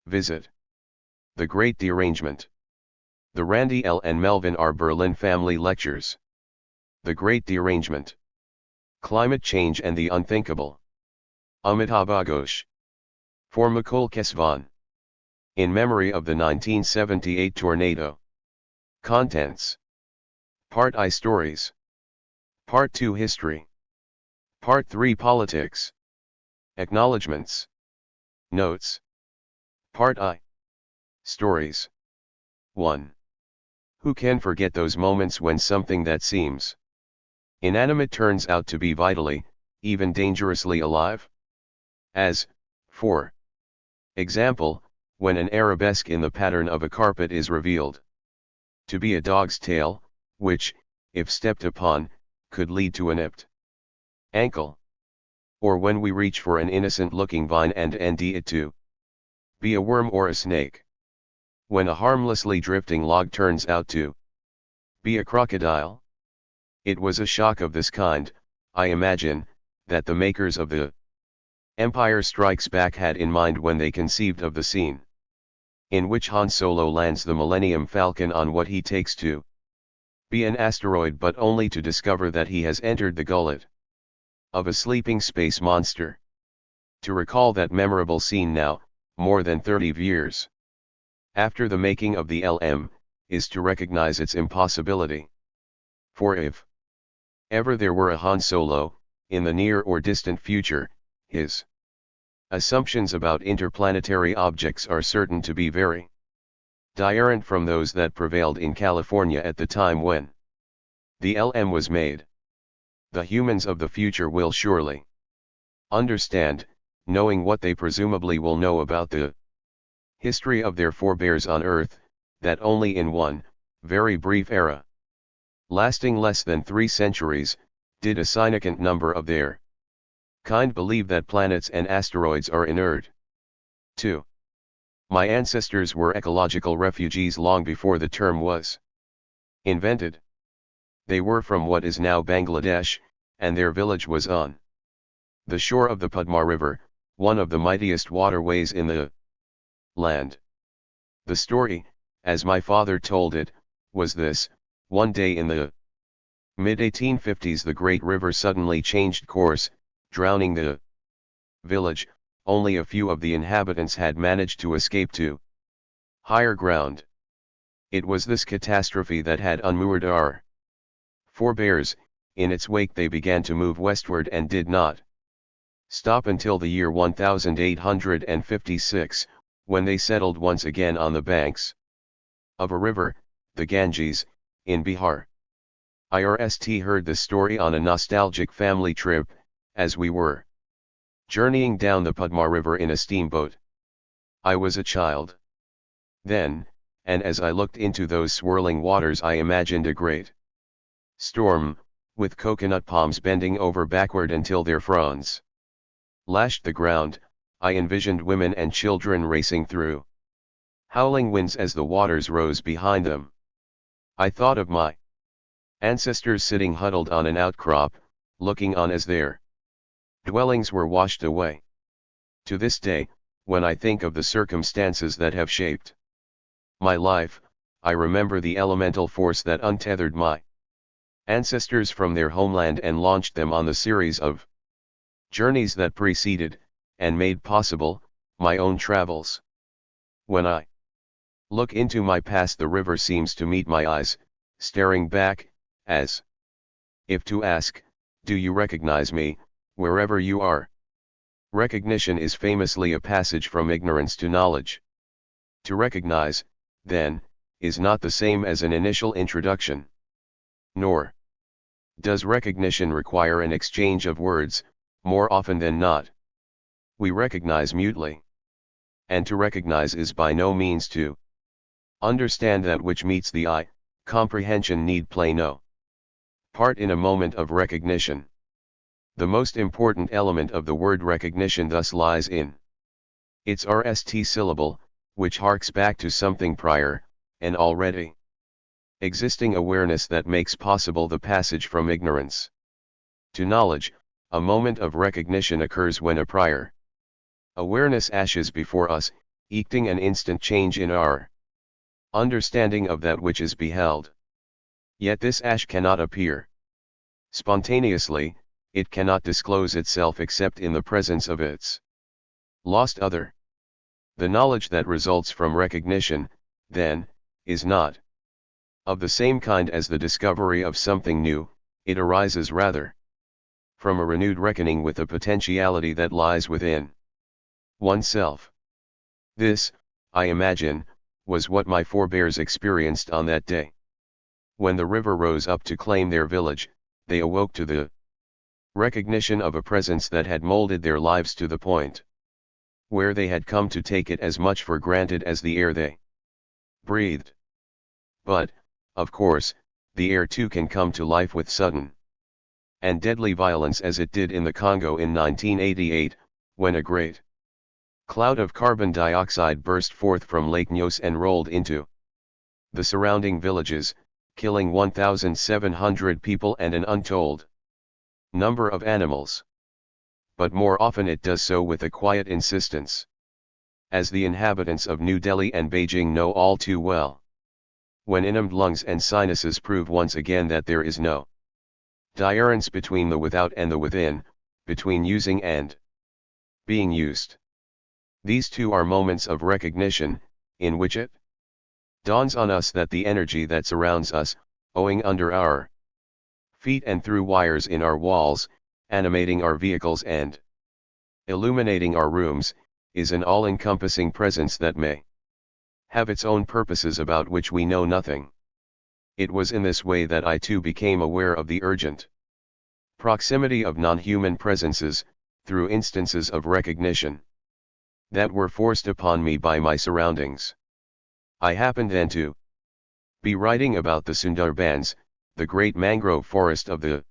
Visit. The Great Derangement. The Randy L. and Melvin R. Berlin Family Lectures. The Great Derangement. Climate Change and the Unthinkable. Amitav Ghosh. For Mikol Kesvan. In memory of the 1978 tornado. Contents. Part I Stories. Part 2 History. Part 3 Politics. Acknowledgements. Notes. Part I. Stories. 1. Who can forget those moments when something that seems inanimate turns out to be vitally, even dangerously alive? As, for example, when an arabesque in the pattern of a carpet is revealed to be a dog's tail, which, if stepped upon, could lead to a nipped ankle. Or when we reach for an innocent-looking vine and it to be a worm or a snake. When a harmlessly drifting log turns out to be a crocodile. It was a shock of this kind, I imagine, that the makers of the Empire Strikes Back had in mind when they conceived of the scene in which Han Solo lands the Millennium Falcon on what he takes to be an asteroid, but only to discover that he has entered the gullet of a sleeping space monster. To recall that memorable scene now, more than 30 years after the making of the LM, is to recognize its impossibility. For if ever there were a Han Solo, in the near or distant future, his assumptions about interplanetary objects are certain to be very different from those that prevailed in California at the time when the LM was made. The humans of the future will surely understand, knowing what they presumably will know about the history of their forebears on Earth, that only in one, very brief era, lasting less than 3 centuries, did a significant number of their kind believe that planets and asteroids are inert. 2. My ancestors were ecological refugees long before the term was invented. They were from what is now Bangladesh, and their village was on the shore of the Padma River, one of the mightiest waterways in the land. The story, as my father told it, was this: one day in the mid-1850s the great river suddenly changed course, drowning the village. Only a few of the inhabitants had managed to escape to higher ground. It was this catastrophe that had unmoored our forebears. In its wake they began to move westward and did not stop until the year 1856, when they settled once again on the banks of a river, the Ganges, in Bihar. IRST heard the story on a nostalgic family trip, as we were journeying down the Padma River in a steamboat. I was a child then, and as I looked into those swirling waters I imagined a great storm, with coconut palms bending over backward until their fronds lashed the ground. I envisioned women and children racing through howling winds as the waters rose behind them. I thought of my ancestors sitting huddled on an outcrop, looking on as their dwellings were washed away. To this day, when I think of the circumstances that have shaped my life, I remember the elemental force that untethered my ancestors from their homeland and launched them on the series of journeys that preceded, and made possible, my own travels. When I look into my past, the river seems to meet my eyes, staring back, as if to ask, do you recognize me, wherever you are? Recognition is famously a passage from ignorance to knowledge. To recognize, then, is not the same as an initial introduction. Nor does recognition require an exchange of words, more often than not. We recognize mutely. And to recognize is by no means to understand that which meets the eye. Comprehension need play no part in a moment of recognition. The most important element of the word recognition thus lies in its RST syllable, which harks back to something prior, an already existing awareness that makes possible the passage from ignorance to knowledge. A moment of recognition occurs when a prior awareness ashes before us, eking an instant change in our understanding of that which is beheld. Yet this ash cannot appear spontaneously, it cannot disclose itself except in the presence of its lost other. The knowledge that results from recognition, then, is not of the same kind as the discovery of something new, it arises rather from a renewed reckoning with a potentiality that lies within oneself. This, I imagine, was what my forebears experienced on that day. When the river rose up to claim their village, they awoke to the recognition of a presence that had molded their lives to the point where they had come to take it as much for granted as the air they breathed. But, of course, the air too can come to life with sudden and deadly violence, as it did in the Congo in 1988, when a great cloud of carbon dioxide burst forth from Lake Nyos and rolled into the surrounding villages, killing 1,700 people and an untold number of animals. But more often it does so with a quiet insistence, as the inhabitants of New Delhi and Beijing know all too well. When innumbed lungs and sinuses prove once again that there is no difference between the without and the within, between using and being used. These two are moments of recognition, in which it dawns on us that the energy that surrounds us, owing under our feet and through wires in our walls, animating our vehicles and illuminating our rooms, is an all-encompassing presence that may have its own purposes about which we know nothing. It was in this way that I too became aware of the urgent proximity of non-human presences, through instances of recognition that were forced upon me by my surroundings. I happened then to be writing about the Sundarbans, the great mangrove forest of the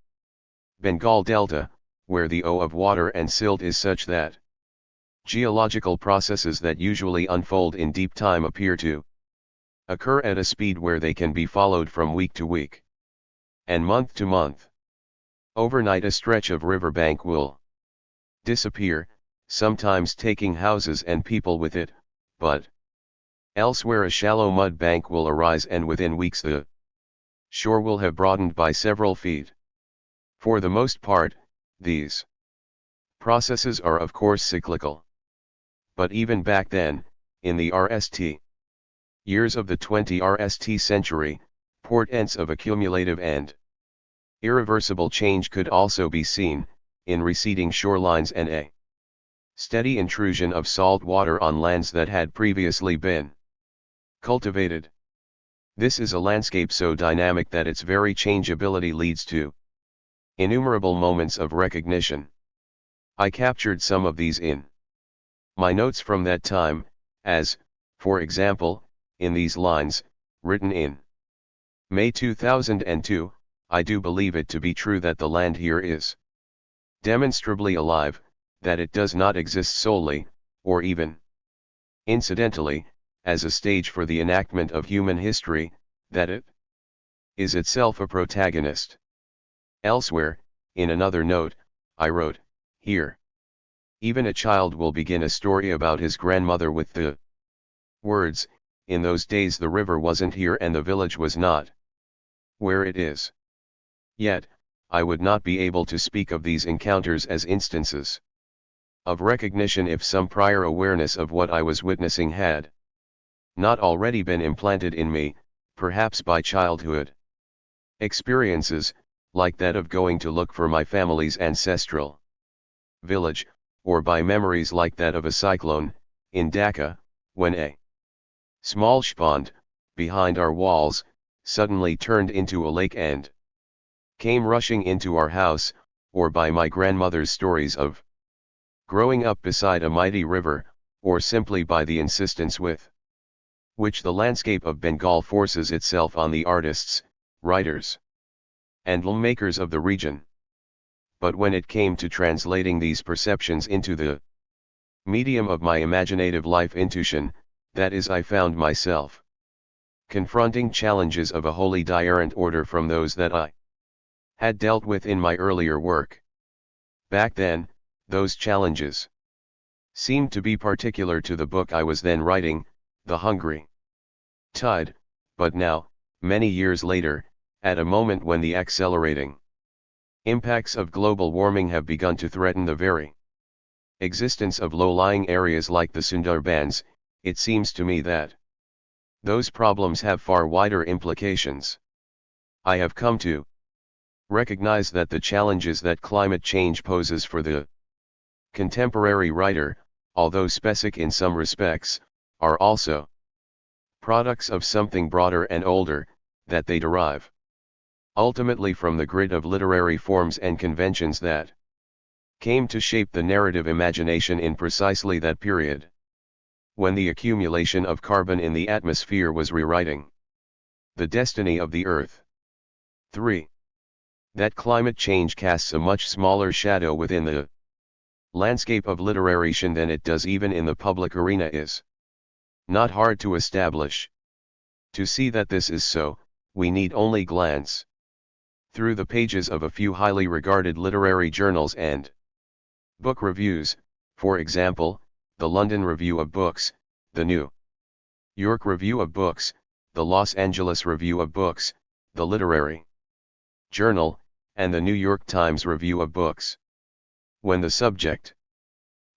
Bengal Delta, where the O of water and silt is such that geological processes that usually unfold in deep time appear to occur at a speed where they can be followed from week to week and month to month. Overnight a stretch of riverbank will disappear, sometimes taking houses and people with it, but elsewhere a shallow mud bank will arise, and within weeks the shore will have broadened by several feet. For the most part, these processes are of course cyclical. But even back then, in the RST years of the 20th RST century, portents of accumulative and irreversible change could also be seen, in receding shorelines and a steady intrusion of salt water on lands that had previously been cultivated. This is a landscape so dynamic that its very changeability leads to innumerable moments of recognition. I captured some of these in my notes from that time, as, for example, in these lines, written in May 2002, I do believe it to be true that the land here is demonstrably alive, that it does not exist solely, or even incidentally, as a stage for the enactment of human history, that it is itself a protagonist. Elsewhere, in another note, I wrote, here, even a child will begin a story about his grandmother with the words, in those days the river wasn't here and the village was not where it is. Yet, I would not be able to speak of these encounters as instances of recognition if some prior awareness of what I was witnessing had not already been implanted in me, perhaps by childhood experiences, like that of going to look for my family's ancestral village, or by memories like that of a cyclone, in Dhaka, when a small pond, behind our walls, suddenly turned into a lake and came rushing into our house, or by my grandmother's stories of growing up beside a mighty river, or simply by the insistence with which the landscape of Bengal forces itself on the artists, writers, and filmmakers of the region. But when it came to translating these perceptions into the medium of my imaginative life intuition, that is, I found myself confronting challenges of a wholly different order from those that I had dealt with in my earlier work. Back then, those challenges seemed to be particular to the book I was then writing, The Hungry Tide, but now, many years later, at a moment when the accelerating impacts of global warming have begun to threaten the very existence of low-lying areas like the Sundarbans, it seems to me that those problems have far wider implications. I have come to recognize that the challenges that climate change poses for the contemporary writer, although specific in some respects, are also products of something broader and older, that they derive ultimately from the grid of literary forms and conventions that came to shape the narrative imagination in precisely that period, when the accumulation of carbon in the atmosphere was rewriting the destiny of the Earth. 3. That climate change casts a much smaller shadow within the landscape of literation than it does even in the public arena is not hard to establish. To see that this is so, we need only glance through the pages of a few highly regarded literary journals and book reviews, for example, the London Review of Books, the New York Review of Books, the Los Angeles Review of Books, the Literary Journal, and the New York Times Review of Books. When the subject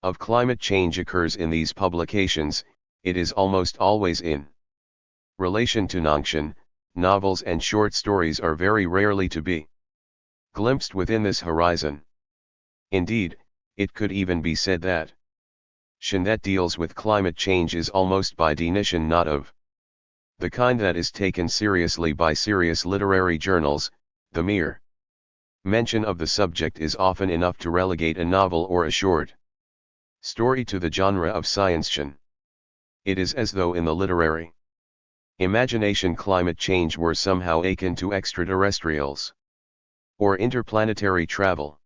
of climate change occurs in these publications, it is almost always in relation to nonfiction. Novels and short stories are very rarely to be glimpsed within this horizon. Indeed, it could even be said that fiction that deals with climate change is almost by definition not of the kind that is taken seriously by serious literary journals. The mere mention of the subject is often enough to relegate a novel or a short story to the genre of science fiction. It is as though in the literary imagination climate change were somehow akin to extraterrestrials or interplanetary travel.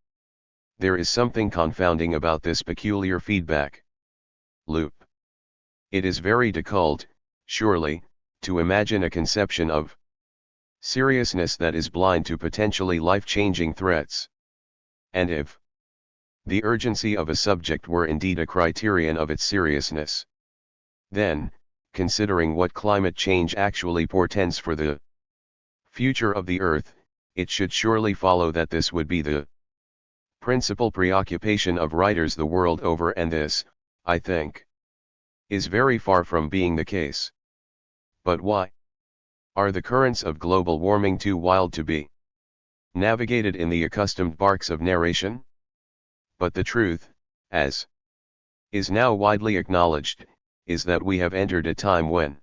There is something confounding about this peculiar feedback loop. It is very difficult, surely, to imagine a conception of seriousness that is blind to potentially life-changing threats. And if the urgency of a subject were indeed a criterion of its seriousness, then, considering what climate change actually portends for the future of the Earth, it should surely follow that this would be the principal preoccupation of writers the world over, and this, I think, is very far from being the case. But why are the currents of global warming too wild to be navigated in the accustomed barks of narration? But the truth, as is now widely acknowledged, is that we have entered a time when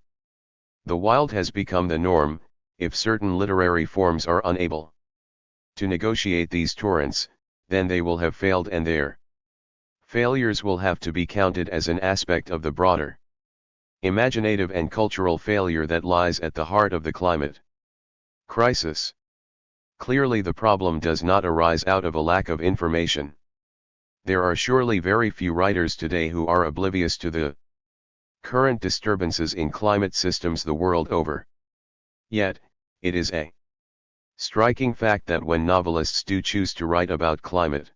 the wild has become the norm. If certain literary forms are unable to negotiate these torrents, then they will have failed, and their failures will have to be counted as an aspect of the broader imaginative and cultural failure that lies at the heart of the climate crisis. Clearly, the problem does not arise out of a lack of information. There are surely very few writers today who are oblivious to the current disturbances in climate systems the world over. Yet, it is a striking fact that when novelists do choose to write about climate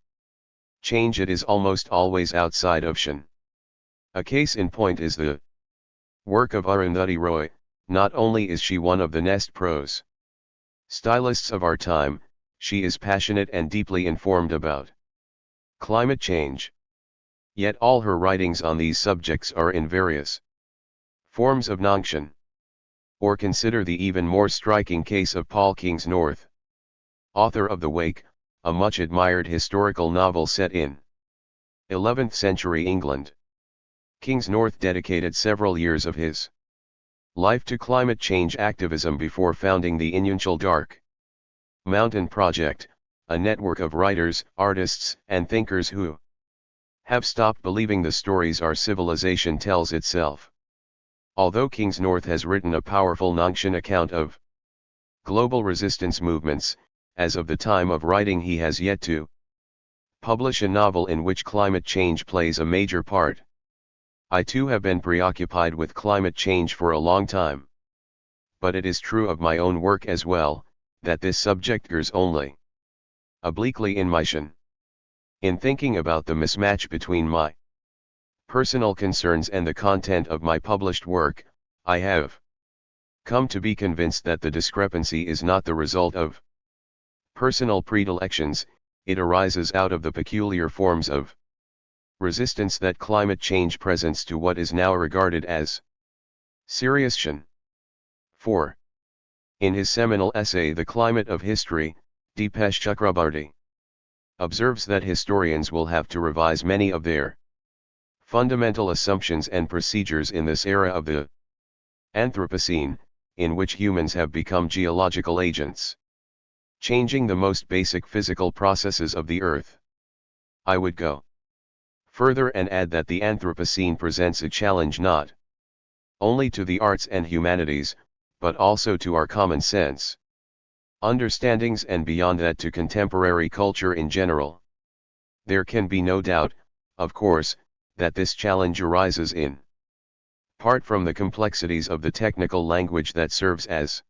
change, it is almost always outside of fiction. A case in point is the work of Arundhati Roy. Not only is she one of the best prose stylists of our time, she is passionate and deeply informed about climate change. Yet all her writings on these subjects are in various forms of nonfiction. Or consider the even more striking case of Paul Kingsnorth, author of The Wake, a much admired historical novel set in 11th century England. Kingsnorth dedicated several years of his life to climate change activism before founding the Unthinkable Dark Mountain Project, a network of writers, artists, and thinkers who have stopped believing the stories our civilization tells itself. Although Kingsnorth has written a powerful nonfiction account of global resistance movements, as of the time of writing he has yet to publish a novel in which climate change plays a major part. I too have been preoccupied with climate change for a long time. But it is true of my own work as well, that this subject occurs only obliquely in my fiction. In thinking about the mismatch between my personal concerns and the content of my published work, I have come to be convinced that the discrepancy is not the result of personal predilections, it arises out of the peculiar forms of resistance that climate change presents to what is now regarded as serious tion. 4. In his seminal essay The Climate of History, Dipesh Chakrabarty observes that historians will have to revise many of their fundamental assumptions and procedures in this era of the Anthropocene, in which humans have become geological agents, changing the most basic physical processes of the Earth. I would go further and add that the Anthropocene presents a challenge not only to the arts and humanities, but also to our common sense understandings and beyond that to contemporary culture in general. There can be no doubt, of course, that this challenge arises in part from the complexities of the technical language that serves as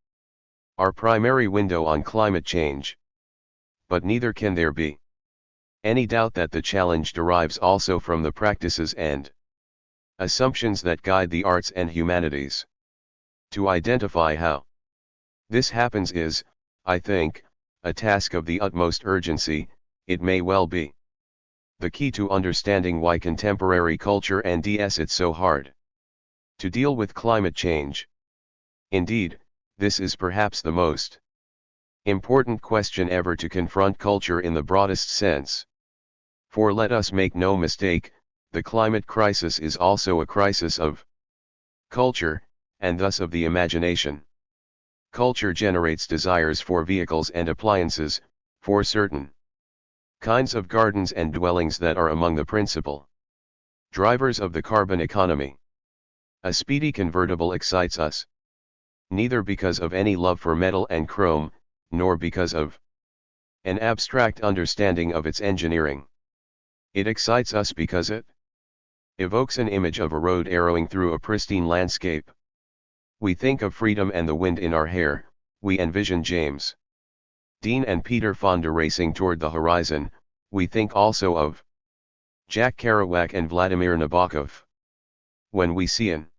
our primary window on climate change. But neither can there be any doubt that the challenge derives also from the practices and assumptions that guide the arts and humanities. To identify how this happens is, I think, a task of the utmost urgency. It may well be the key to understanding why contemporary culture and DS it's so hard to deal with climate change. Indeed, this is perhaps the most important question ever to confront culture in the broadest sense. For let us make no mistake, the climate crisis is also a crisis of culture, and thus of the imagination. Culture generates desires for vehicles and appliances, for certain kinds of gardens and dwellings that are among the principal drivers of the carbon economy. A speedy convertible excites us, neither because of any love for metal and chrome, nor because of an abstract understanding of its engineering. It excites us because it evokes an image of a road arrowing through a pristine landscape. We think of freedom and the wind in our hair, we envision James Dean and Peter Fonda racing toward the horizon, we think also of Jack Kerouac and Vladimir Nabokov. When we see an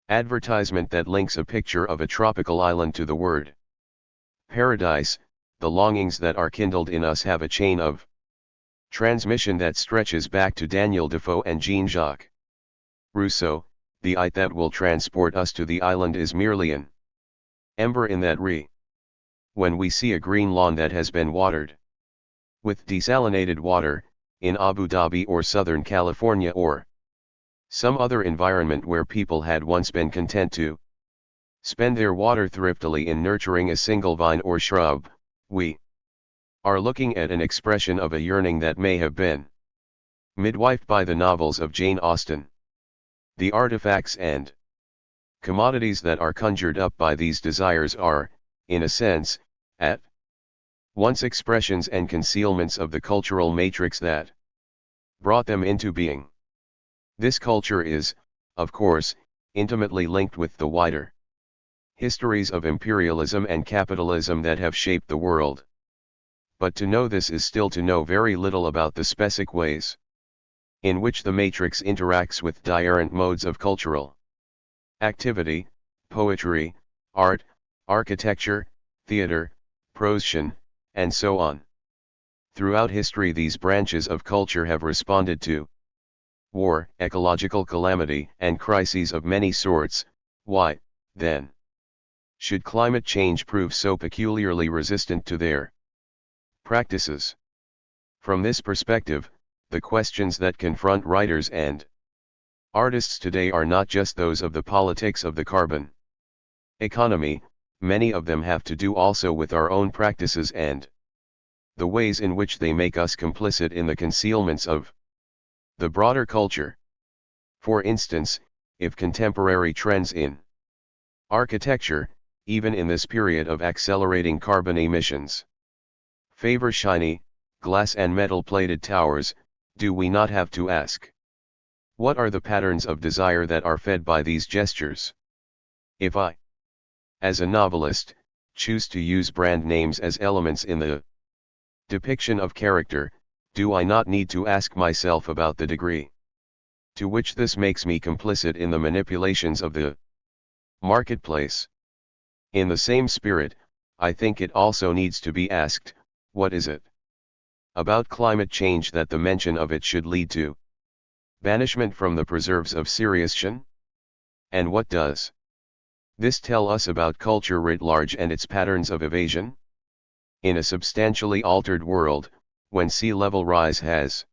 advertisement that links a picture of a tropical island to the word paradise, the longings that are kindled in us have a chain of transmission that stretches back to Daniel Defoe and Jean-Jacques Rousseau. The eye that will transport us to the island is merely an ember in that when we see a green lawn that has been watered with desalinated water, in Abu Dhabi or Southern California or some other environment where people had once been content to spend their water thriftily in nurturing a single vine or shrub, we are looking at an expression of a yearning that may have been midwifed by the novels of Jane Austen. The artifacts and commodities that are conjured up by these desires are, in a sense, at once expressions and concealments of the cultural matrix that brought them into being. This culture is, of course, intimately linked with the wider histories of imperialism and capitalism that have shaped the world. But to know this is still to know very little about the specific ways in which the matrix interacts with different modes of cultural activity, poetry, art, architecture, theater, prose, and so on. Throughout history these branches of culture have responded to war, ecological calamity, and crises of many sorts. Why, then, should climate change prove so peculiarly resistant to their practices? From this perspective, the questions that confront writers and artists today are not just those of the politics of the carbon economy, many of them have to do also with our own practices and the ways in which they make us complicit in the concealments of the broader culture. For instance, if contemporary trends in architecture, even in this period of accelerating carbon emissions, favor shiny, glass and metal-plated towers, do we not have to ask, what are the patterns of desire that are fed by these gestures? If I, as a novelist, choose to use brand names as elements in the depiction of character, do I not need to ask myself about the degree To which this makes me complicit in the manipulations of the marketplace. In the same spirit, I think it also needs to be asked, what is it about climate change that the mention of it should lead to banishment from the preserves of Siriustion? And what does this tell us about culture writ large and its patterns of evasion? In a substantially altered world, when sea level rise has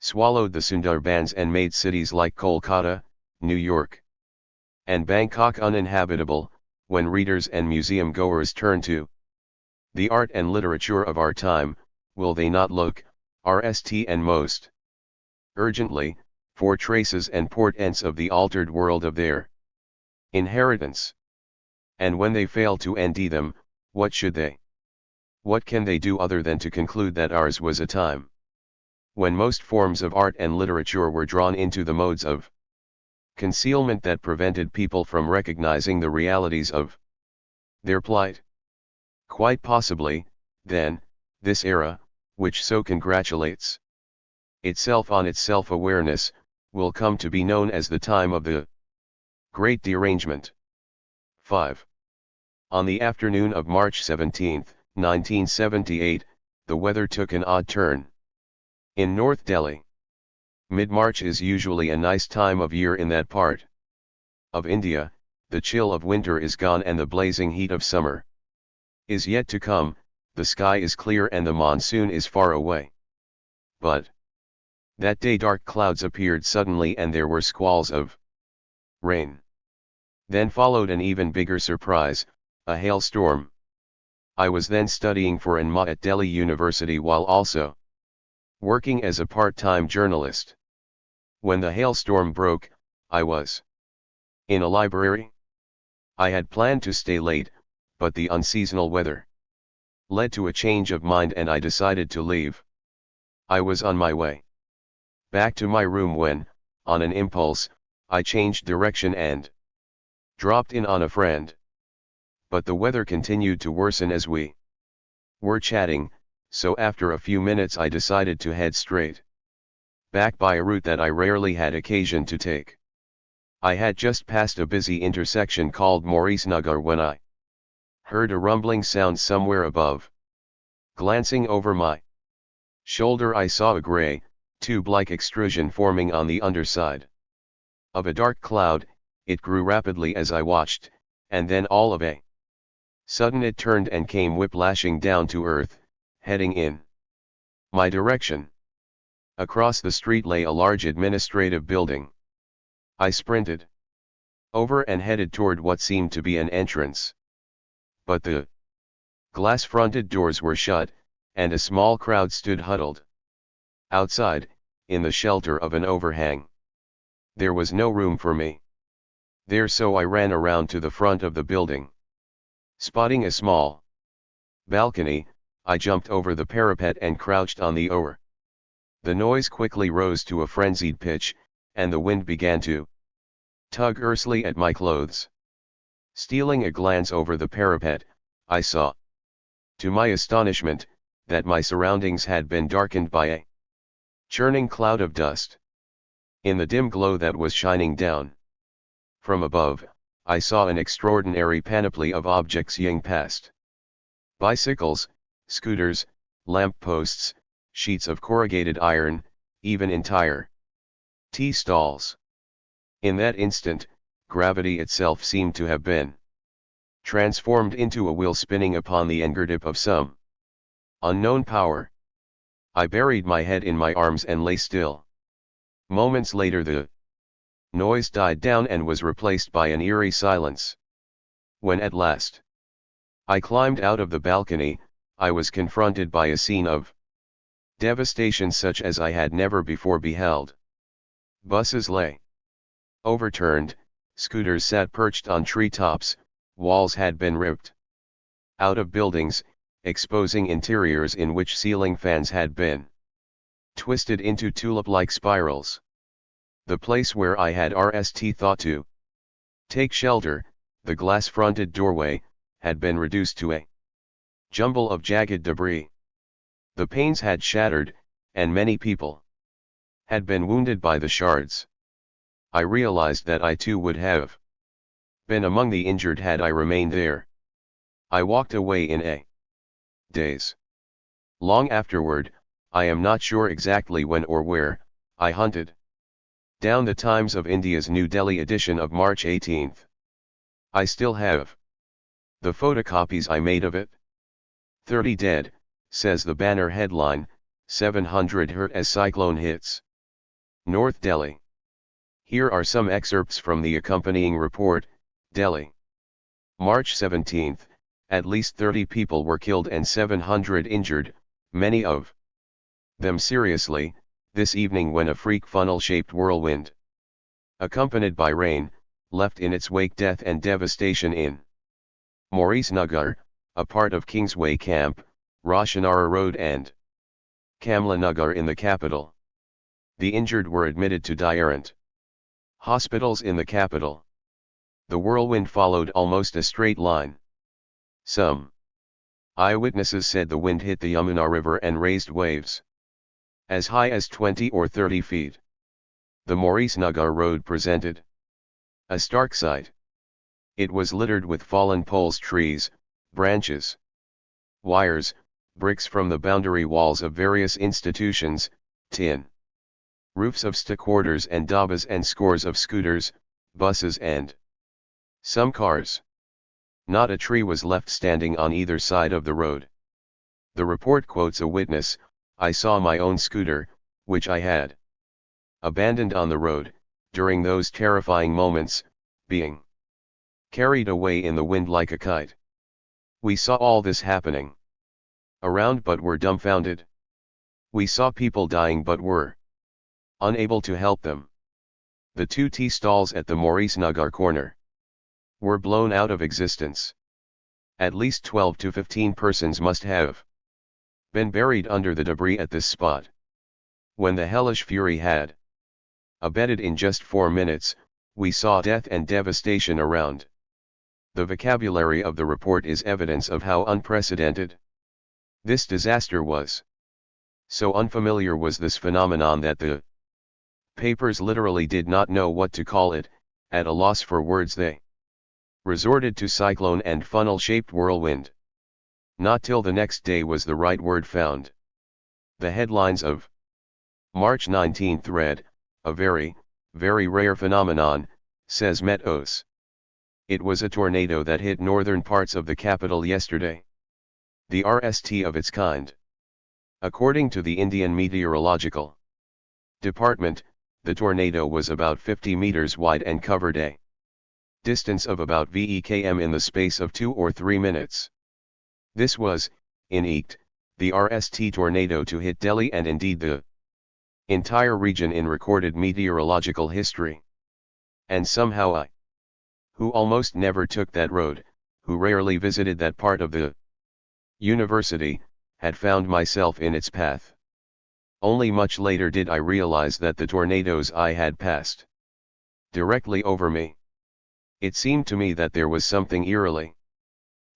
swallowed the Sundarbans and made cities like Kolkata, New York, and Bangkok uninhabitable, when readers and museum goers turn to the art and literature of our time, will they not look, RST and most urgently, for traces and portents of the altered world of their inheritance? And when they fail to undo them, what should they? What can they do other than to conclude that ours was a time when most forms of art and literature were drawn into the modes of concealment that prevented people from recognizing the realities of their plight? Quite possibly, then, this era, which so congratulates itself on its self-awareness, will come to be known as the time of the Great Derangement. 5. On the afternoon of March 17, 1978, the weather took an odd turn. In North Delhi, mid-March is usually a nice time of year in that part of India. The chill of winter is gone and the blazing heat of summer is yet to come. The sky is clear and the monsoon is far away. But that day dark clouds appeared suddenly and there were squalls of rain. Then followed an even bigger surprise, a hailstorm. I was then studying for an MA at Delhi University while also working as a part-time journalist. When the hailstorm broke, I was in a library. I had planned to stay late, but the unseasonal weather led to a change of mind and I decided to leave. I was on my way back to my room when, on an impulse, I changed direction and dropped in on a friend. But the weather continued to worsen as we were chatting, so after a few minutes I decided to head straight back by a route that I rarely had occasion to take. I had just passed a busy intersection called Maurice Nagar when I heard a rumbling sound somewhere above. Glancing over my shoulder I saw a grey, tube-like extrusion forming on the underside of a dark cloud. It grew rapidly as I watched, and then all of a sudden it turned and came whiplashing down to earth, heading in my direction. Across the street lay a large administrative building. I sprinted over and headed toward what seemed to be an entrance. But the glass-fronted doors were shut, and a small crowd stood huddled outside, in the shelter of an overhang. There was no room for me there, so I ran around to the front of the building. Spotting a small balcony, I jumped over the parapet and crouched on the oar. The noise quickly rose to a frenzied pitch, and the wind began to tug earnestly at my clothes. Stealing a glance over the parapet, I saw, to my astonishment, that my surroundings had been darkened by a churning cloud of dust. In the dim glow that was shining down from above, I saw an extraordinary panoply of objects ying past. Bicycles, scooters, lampposts, sheets of corrugated iron, even entire tea stalls. In that instant, gravity itself seemed to have been transformed into a wheel spinning upon the fingertip of some unknown power. I buried my head in my arms and lay still. Moments later the noise died down and was replaced by an eerie silence. When at last I climbed out of the balcony, I was confronted by a scene of devastation such as I had never before beheld. Buses lay overturned, scooters sat perched on treetops, walls had been ripped out of buildings, exposing interiors in which ceiling fans had been twisted into tulip-like spirals. The place where I had thought to take shelter, the glass-fronted doorway, had been reduced to a jumble of jagged debris. The panes had shattered, and many people had been wounded by the shards. I realized that I too would have been among the injured had I remained there. I walked away in a daze. Long afterward, I am not sure exactly when or where, I hunted down the Times of India's New Delhi edition of March 18. I still have the photocopies I made of it. 30 dead, says the banner headline, 700 hurt as cyclone hits North Delhi. Here are some excerpts from the accompanying report. Delhi. March 17, at least 30 people were killed and 700 injured, many of them seriously, this evening when a freak funnel-shaped whirlwind, accompanied by rain, left in its wake death and devastation in Maurice Nagar, a part of Kingsway Camp, Roshanara Road and Kamla Nagar in the capital. The injured were admitted to different hospitals in the capital. The whirlwind followed almost a straight line. Some eyewitnesses said the wind hit the Yamuna River and raised waves as high as 20 or 30 feet. The Maurice Nagar Road presented a stark sight. It was littered with fallen poles, trees, branches, wires, bricks from the boundary walls of various institutions, tin roofs of stock quarters and dabbas, and scores of scooters, buses and some cars. Not a tree was left standing on either side of the road. The report quotes a witness, "I saw my own scooter, which I had abandoned on the road, during those terrifying moments, being carried away in the wind like a kite. We saw all this happening around but were dumbfounded. We saw people dying but were unable to help them. The 2 tea stalls at the Maurice Nagar corner were blown out of existence. At least 12 to 15 persons must have been buried under the debris at this spot. When the hellish fury had abated in just 4 minutes, we saw death and devastation around." The vocabulary of the report is evidence of how unprecedented this disaster was. So unfamiliar was this phenomenon that the papers literally did not know what to call it. At a loss for words, they resorted to cyclone and funnel-shaped whirlwind. Not till the next day was the right word found. The headlines of March 19 read, "A very, very rare phenomenon," says Metos. It was a tornado that hit northern parts of the capital yesterday. The RST of its kind. According to the Indian Meteorological Department, the tornado was about 50 meters wide and covered a distance of about km in the space of 2 or 3 minutes. This was, in East, the RST tornado to hit Delhi and indeed the entire region in recorded meteorological history. And somehow I, who almost never took that road, who rarely visited that part of the university, had found myself in its path. Only much later did I realize that the tornadoes I had passed directly over me. It seemed to me that there was something eerily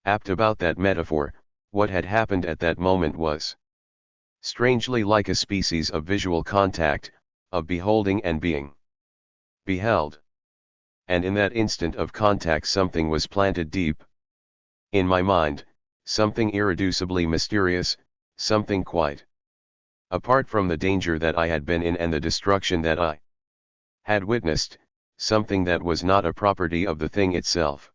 apt about that metaphor. What had happened at that moment was strangely like a species of visual contact, of beholding and being beheld. And in that instant of contact something was planted deep in my mind, something irreducibly mysterious, something quite apart from the danger that I had been in and the destruction that I had witnessed, something that was not a property of the thing itself,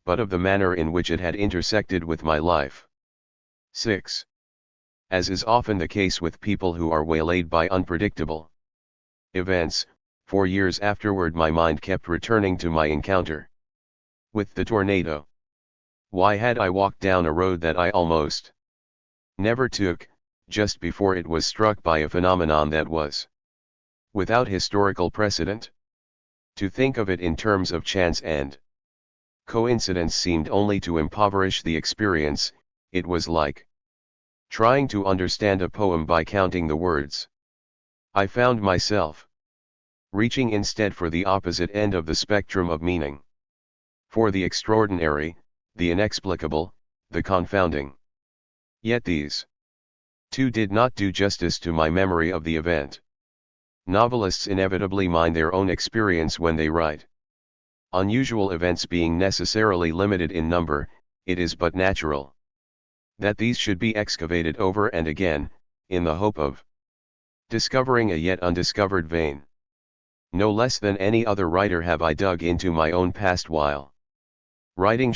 but of the manner in which it had intersected with my life. 6. As is often the case with people who are waylaid by unpredictable events, 4 years afterward my mind kept returning to my encounter with the tornado. Why had I walked down a road that I almost never took, just before it was struck by a phenomenon that was without historical precedent? To think of it in terms of chance and coincidence seemed only to impoverish the experience. It was like trying to understand a poem by counting the words. I found myself reaching instead for the opposite end of the spectrum of meaning. For the extraordinary, the inexplicable, the confounding. Yet these two did not do justice to my memory of the event. Novelists inevitably mind their own experience when they write. Unusual events being necessarily limited in number, it is but natural that these should be excavated over and again, in the hope of discovering a yet undiscovered vein. No less than any other writer have I dug into my own past while writing.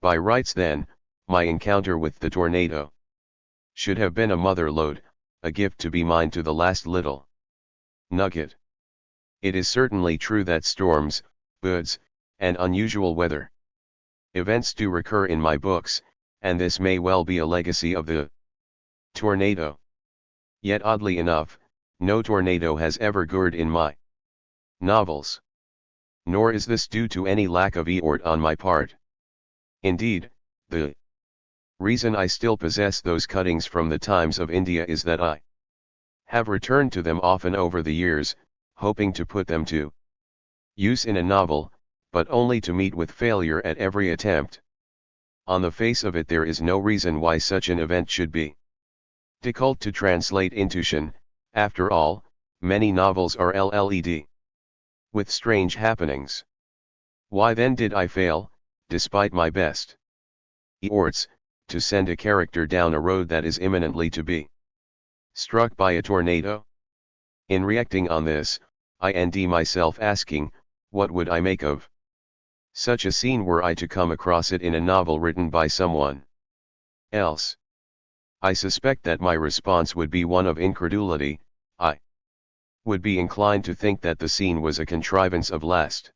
By rights then, my encounter with the tornado should have been a mother lode, a gift to be mine to the last little nugget. It is certainly true that storms, birds, and unusual weather events do recur in my books, and this may well be a legacy of the tornado. Yet oddly enough, no tornado has ever occurred in my novels. Nor is this due to any lack of effort on my part. Indeed, the reason I still possess those cuttings from the Times of India is that I have returned to them often over the years, hoping to put them to use in a novel, but only to meet with failure at every attempt. On the face of it, there is no reason why such an event should be difficult to translate into Shan. After all, many novels are LLED with strange happenings. Why then did I fail, despite my best efforts, to send a character down a road that is imminently to be struck by a tornado? In reacting on this, I find myself asking, what would I make of such a scene were I to come across it in a novel written by someone else? I suspect that my response would be one of incredulity. I would be inclined to think that the scene was a contrivance of last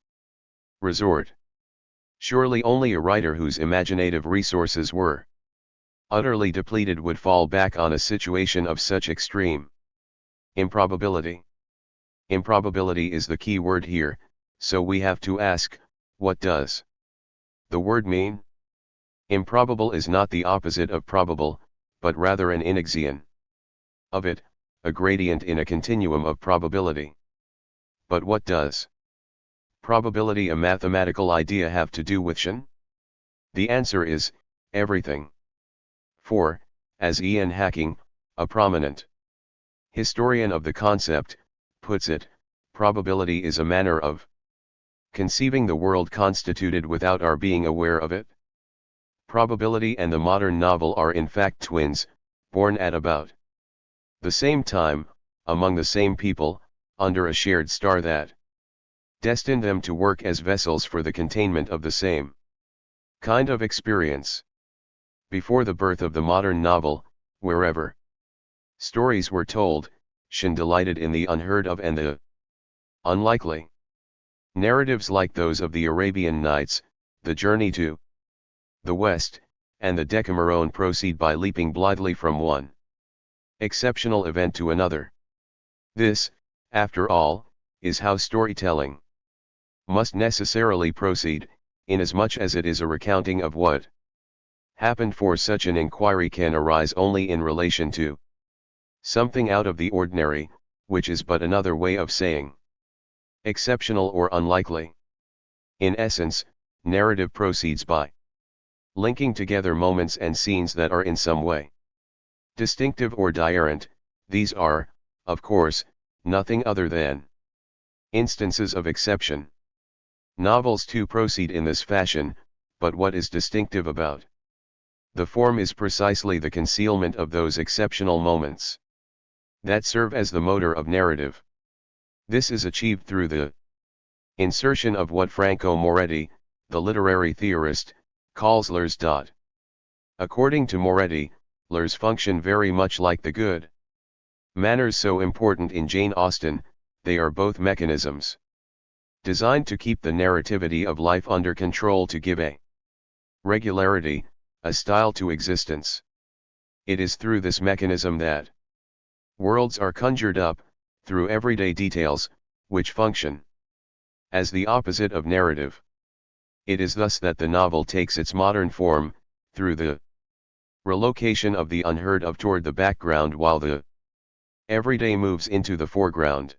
resort. Surely only a writer whose imaginative resources were utterly depleted would fall back on a situation of such extreme improbability. Improbability is the key word here, so we have to ask, what does the word mean? Improbable is not the opposite of probable, but rather an inexion of it, a gradient in a continuum of probability. But what does probability, a mathematical idea, have to do with Shan? The answer is, everything. For, as Ian Hacking, a prominent historian of the concept, puts it, probability is a manner of conceiving the world constituted without our being aware of it. Probability and the modern novel are in fact twins, born at about the same time, among the same people, under a shared star that destined them to work as vessels for the containment of the same kind of experience. Before the birth of the modern novel, wherever stories were told, Shan delighted in the unheard of and the unlikely. Narratives like those of the Arabian Nights, the Journey to the West, and the Decameron proceed by leaping blithely from one exceptional event to another. This, after all, is how storytelling must necessarily proceed, inasmuch as it is a recounting of what happened, for such an inquiry can arise only in relation to something out of the ordinary, which is but another way of saying exceptional or unlikely. In essence, narrative proceeds by linking together moments and scenes that are in some way distinctive or different. These are, of course, nothing other than instances of exception. Novels too proceed in this fashion, but what is distinctive about the form is precisely the concealment of those exceptional moments that serve as the motor of narrative. This is achieved through the insertion of what Franco Moretti, the literary theorist, calls lures. According to Moretti, lures function very much like the good manners so important in Jane Austen. They are both mechanisms designed to keep the narrativity of life under control, to give a regularity, a style to existence. It is through this mechanism that worlds are conjured up, through everyday details, which function as the opposite of narrative. It is thus that the novel takes its modern form, through the relocation of the unheard of toward the background while the everyday moves into the foreground.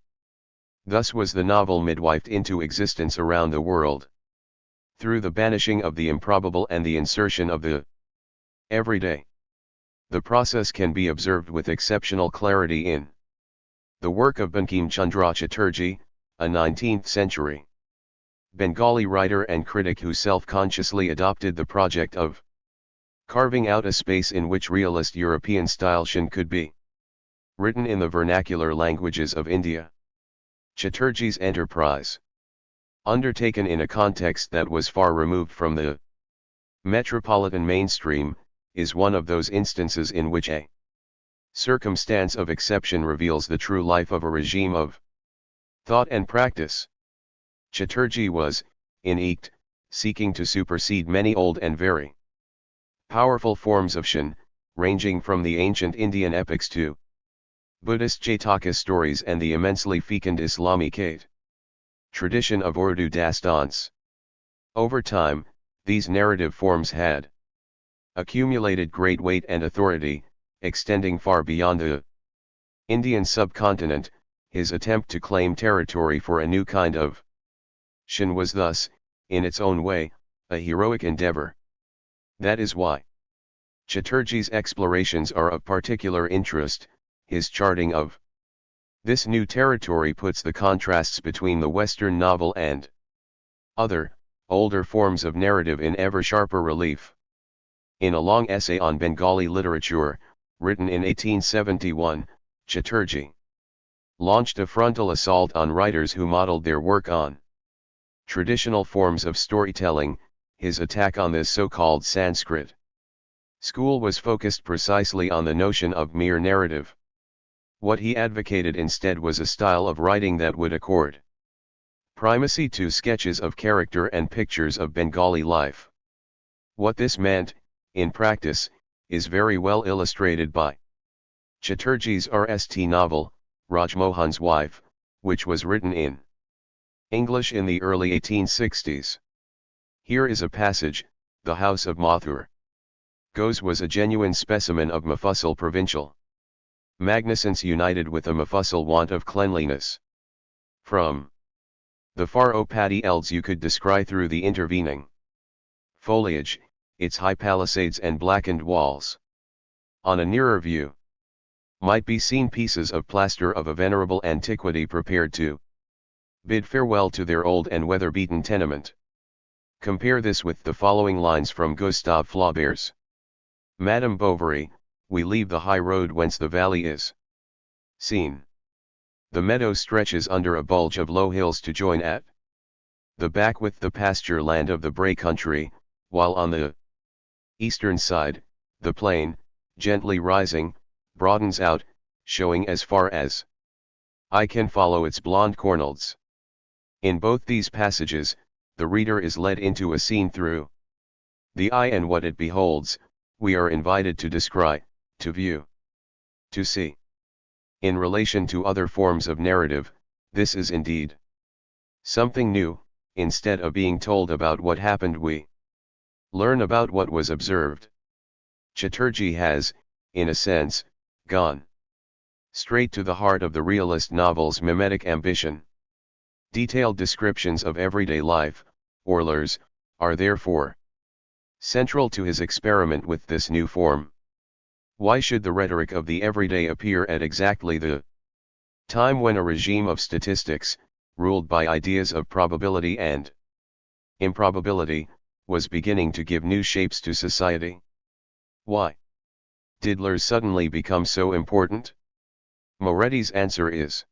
Thus was the novel midwifed into existence around the world, through the banishing of the improbable and the insertion of the everyday. The process can be observed with exceptional clarity in The work of Bankim Chandra Chatterjee, a 19th century Bengali writer and critic who self-consciously adopted the project of carving out a space in which realist European style Shan could be written in the vernacular languages of India. Chatterjee's enterprise, undertaken in a context that was far removed from the metropolitan mainstream, is one of those instances in which a circumstance of exception reveals the true life of a regime of thought and practice. Chatterjee was, in Eekt, seeking to supersede many old and very powerful forms of Shan, ranging from the ancient Indian epics to Buddhist Jataka stories and the immensely fecund Islami tradition of Urdu dastans. Over time, these narrative forms had accumulated great weight and authority, extending far beyond the Indian subcontinent. His attempt to claim territory for a new kind of Shan was thus, in its own way, a heroic endeavor. That is why Chatterjee's explorations are of particular interest. His charting of this new territory puts the contrasts between the Western novel and other, older forms of narrative in ever sharper relief. In a long essay on Bengali literature, written in 1871, Chatterjee launched a frontal assault on writers who modeled their work on traditional forms of storytelling. His attack on this so-called Sanskrit school was focused precisely on the notion of mere narrative. What he advocated instead was a style of writing that would accord primacy to sketches of character and pictures of Bengali life. What this meant, in practice, is very well illustrated by Chatterjee's RST novel, Rajmohan's Wife, which was written in English in the early 1860s. Here is a passage: "The house of Mathur Ghosh was a genuine specimen of Mufussil provincial magnificence united with a Mufussil want of cleanliness. From the far Opati elds you could descry through the intervening foliage, its high palisades and blackened walls. On a nearer view might be seen pieces of plaster of a venerable antiquity prepared to bid farewell to their old and weather-beaten tenement." Compare this with the following lines from Gustave Flaubert's Madame Bovary: "We leave the high road whence the valley is seen. The meadow stretches under a bulge of low hills to join at the back with the pasture land of the Bray country, while on the eastern side, the plain, gently rising, broadens out, showing as far as I can follow its blonde cornels." In both these passages, the reader is led into a scene through the eye, and what it beholds, we are invited to descry, to view, to see. In relation to other forms of narrative, this is indeed something new. Instead of being told about what happened, we learn about what was observed. Chatterjee has, in a sense, gone straight to the heart of the realist novel's mimetic ambition. Detailed descriptions of everyday life, Orlers, are therefore central to his experiment with this new form. Why should the rhetoric of the everyday appear at exactly the time when a regime of statistics, ruled by ideas of probability and improbability, was beginning to give new shapes to society? Why did Lers suddenly become so important? Moretti's answer is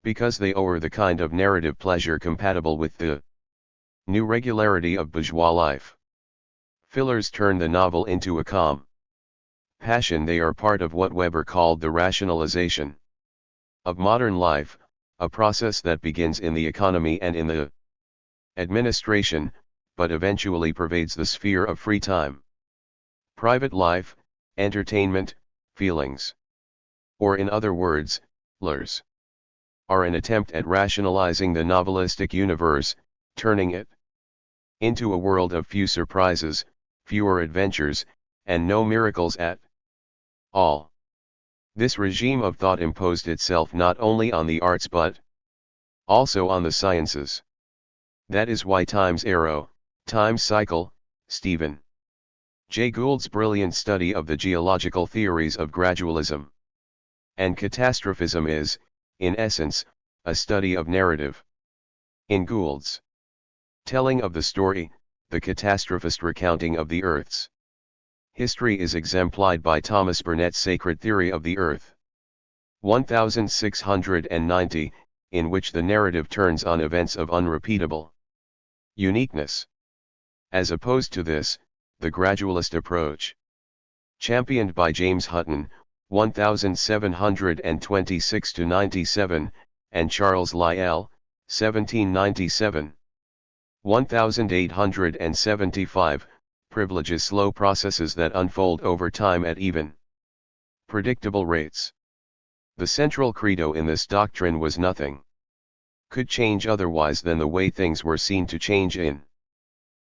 because they owe the kind of narrative pleasure compatible with the new regularity of bourgeois life. Fillers turn the novel into a calm passion. They are part of what Weber called the rationalization of modern life, a process that begins in the economy and in the administration, but eventually pervades the sphere of free time, private life, entertainment, feelings. Or in other words, Lers are an attempt at rationalizing the novelistic universe, turning it into a world of few surprises, fewer adventures, and no miracles at all. This regime of thought imposed itself not only on the arts but also on the sciences. That is why Time's Arrow, Time's Cycle, Stephen Jay Gould's brilliant study of the geological theories of gradualism and catastrophism is, in essence, a study of narrative. In Gould's telling of the story, the catastrophist recounting of the Earth's history is exemplified by Thomas Burnett's Sacred Theory of the Earth. 1690, in which the narrative turns on events of unrepeatable uniqueness. As opposed to this, the gradualist approach, championed by James Hutton, 1726-97, and Charles Lyell, 1797. 1875, privileges slow processes that unfold over time at even, predictable rates. The central credo in this doctrine was nothing could change otherwise than the way things were seen to change in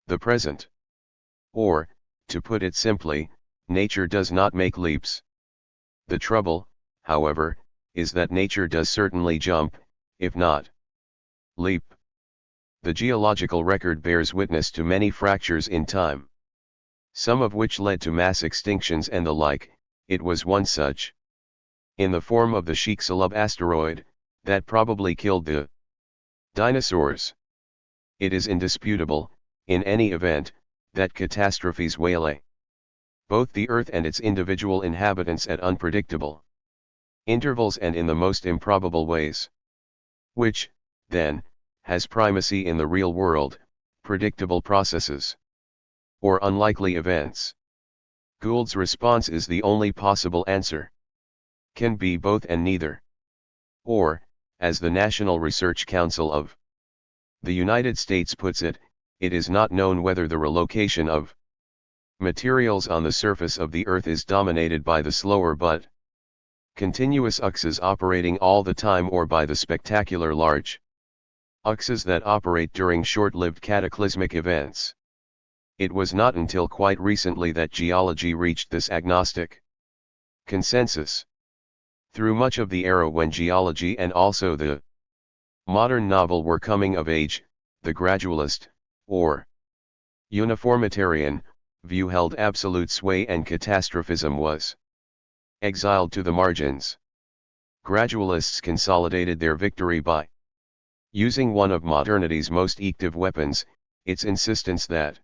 the present. Or, to put it simply, nature does not make leaps. The trouble, however, is that nature does certainly jump, if not leap. The geological record bears witness to many fractures in time, some of which led to mass extinctions and the like. It was one such, in the form of the Chicxulub asteroid, that probably killed the dinosaurs. It is indisputable, in any event, that catastrophes waylay both the Earth and its individual inhabitants at unpredictable intervals and in the most improbable ways, which, then, has primacy in the real world, predictable processes, or unlikely events. Gould's response is the only possible answer. Can be both and neither. Or, as the National Research Council of the United States puts it, it is not known whether the relocation of materials on the surface of the Earth is dominated by the slower but continuous uxes operating all the time or by the spectacular large uxes that operate during short-lived cataclysmic events. It was not until quite recently that geology reached this agnostic consensus. Through much of the era when geology and also the modern novel were coming of age, the gradualist, or uniformitarian, view held absolute sway and catastrophism was exiled to the margins. Gradualists consolidated their victory by using one of modernity's most active weapons, its insistence that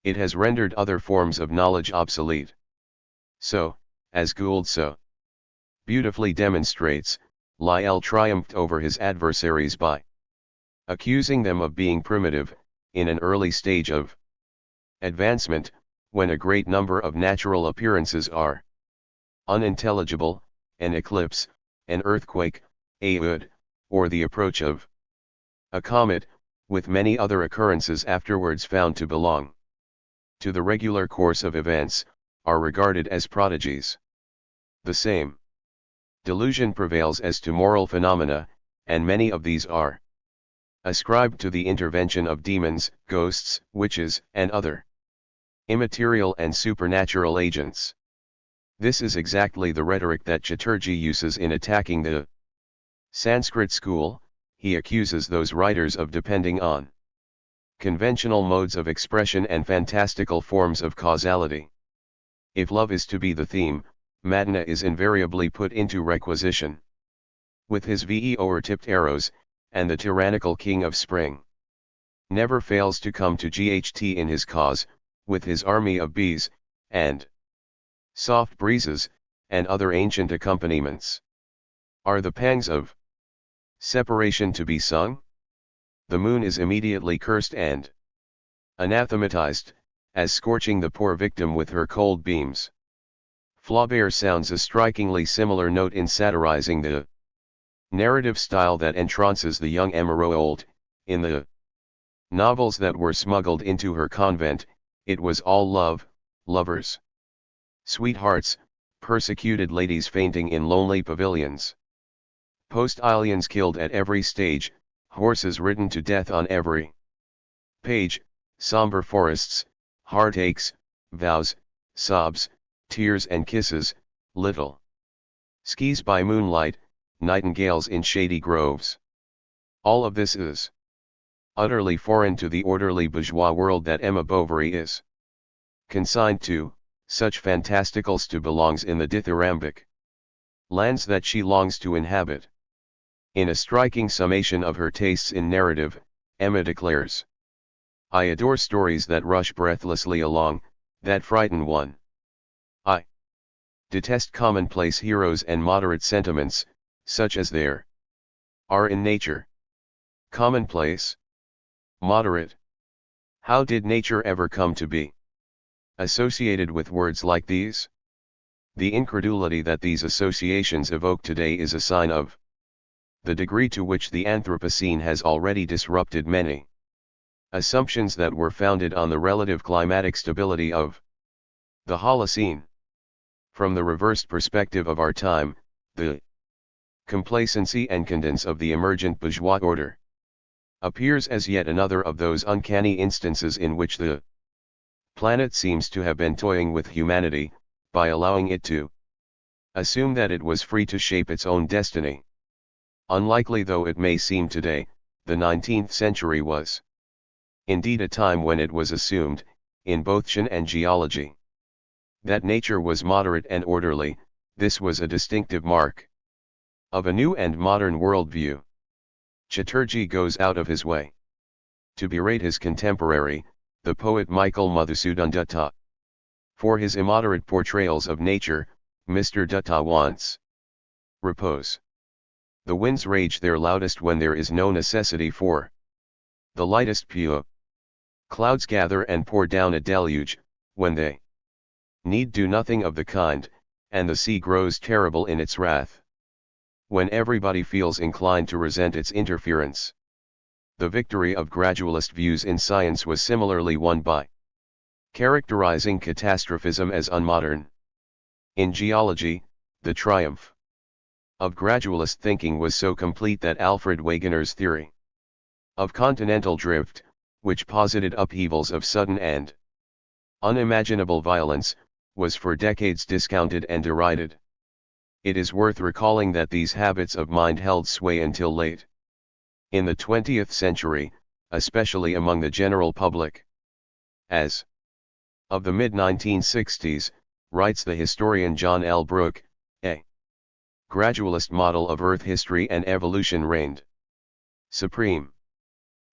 it has rendered other forms of knowledge obsolete. So, as Gould so beautifully demonstrates, Lyell triumphed over his adversaries by accusing them of being primitive, in an early stage of advancement, when a great number of natural appearances are unintelligible: an eclipse, an earthquake, a wood, or the approach of a comet, with many other occurrences afterwards found to belong to the regular course of events, are regarded as prodigies. The same delusion prevails as to moral phenomena, and many of these are ascribed to the intervention of demons, ghosts, witches, and other immaterial and supernatural agents. This is exactly the rhetoric that Chatterjee uses in attacking the Sanskrit school. He accuses those writers of depending on conventional modes of expression and fantastical forms of causality. If love is to be the theme, Madana is invariably put into requisition. With his VE-tipped arrows, and the tyrannical king of spring never fails to come to GHT in his cause, with his army of bees, and soft breezes, and other ancient accompaniments. Are the pangs of separation to be sung? The moon is immediately cursed and anathematized, as scorching the poor victim with her cold beams. Flaubert sounds a strikingly similar note in satirizing the narrative style that entrances the young Emeraude. In the novels that were smuggled into her convent, it was all love, lovers, sweethearts, persecuted ladies fainting in lonely pavilions, postilions killed at every stage, horses ridden to death on every page, somber forests, heartaches, vows, sobs, tears and kisses, little skis by moonlight, nightingales in shady groves. All of this is utterly foreign to the orderly bourgeois world that Emma Bovary is consigned to. Such fantastical stew belongs in the dithyrambic lands that she longs to inhabit. In a striking summation of her tastes in narrative, Emma declares, "I adore stories that rush breathlessly along, that frighten one. I detest commonplace heroes and moderate sentiments, such as there are in nature." Commonplace? Moderate? How did nature ever come to be associated with words like these? The incredulity that these associations evoke today is a sign of the degree to which the Anthropocene has already disrupted many assumptions that were founded on the relative climatic stability of the Holocene. From the reversed perspective of our time, the complacency and cadence of the emergent bourgeois order appears as yet another of those uncanny instances in which the planet seems to have been toying with humanity, by allowing it to assume that it was free to shape its own destiny. Unlikely though it may seem today, the 19th century was indeed a time when it was assumed, in both science and geology, that nature was moderate and orderly. This was a distinctive mark of a new and modern worldview. Chatterjee goes out of his way to berate his contemporary, the poet Michael Madhusudan Dutta, for his immoderate portrayals of nature. Mr. Dutta wants repose. The winds rage their loudest when there is no necessity for the lightest pew. Clouds gather and pour down a deluge, when they need do nothing of the kind, and the sea grows terrible in its wrath, when everybody feels inclined to resent its interference. The victory of gradualist views in science was similarly won by characterizing catastrophism as unmodern. In geology, the triumph of gradualist thinking was so complete that Alfred Wegener's theory of continental drift, which posited upheavals of sudden and unimaginable violence, was for decades discounted and derided. It is worth recalling that these habits of mind held sway until late in the 20th century, especially among the general public. As of the mid-1960s, writes the historian John L. Brooke, a gradualist model of Earth history and evolution reigned supreme.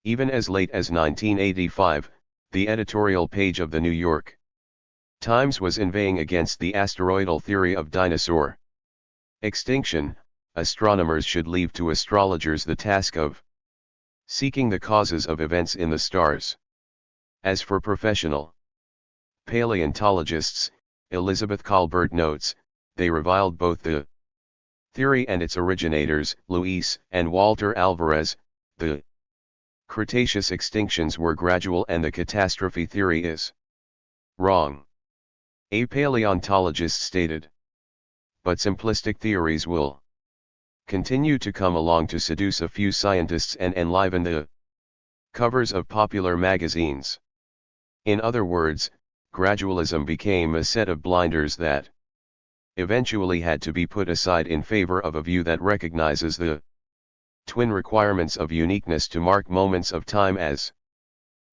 Even as late as 1985, the editorial page of the New York Times was inveighing against the asteroidal theory of dinosaur extinction. Astronomers should leave to astrologers the task of seeking the causes of events in the stars. As for professional paleontologists, Elizabeth Colbert notes, they reviled both the theory and its originators, Luis and Walter Alvarez. The Cretaceous extinctions were gradual and the catastrophe theory is wrong. A paleontologist stated. But simplistic theories will continue to come along to seduce a few scientists and enliven the covers of popular magazines. In other words, gradualism became a set of blinders that eventually had to be put aside in favor of a view that recognizes the twin requirements of uniqueness to mark moments of time as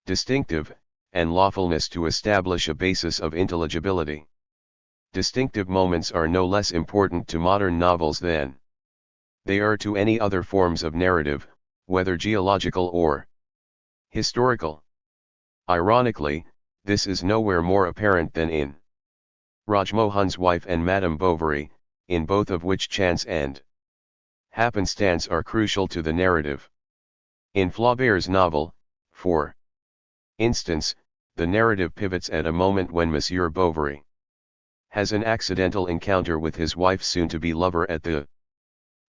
distinctive, and lawfulness to establish a basis of intelligibility. Distinctive moments are no less important to modern novels than they are to any other forms of narrative, whether geological or historical. Ironically, this is nowhere more apparent than in Rajmohan's Wife and Madame Bovary, in both of which chance and happenstance are crucial to the narrative. In Flaubert's novel, for instance, the narrative pivots at a moment when Monsieur Bovary has an accidental encounter with his wife's soon-to-be lover at the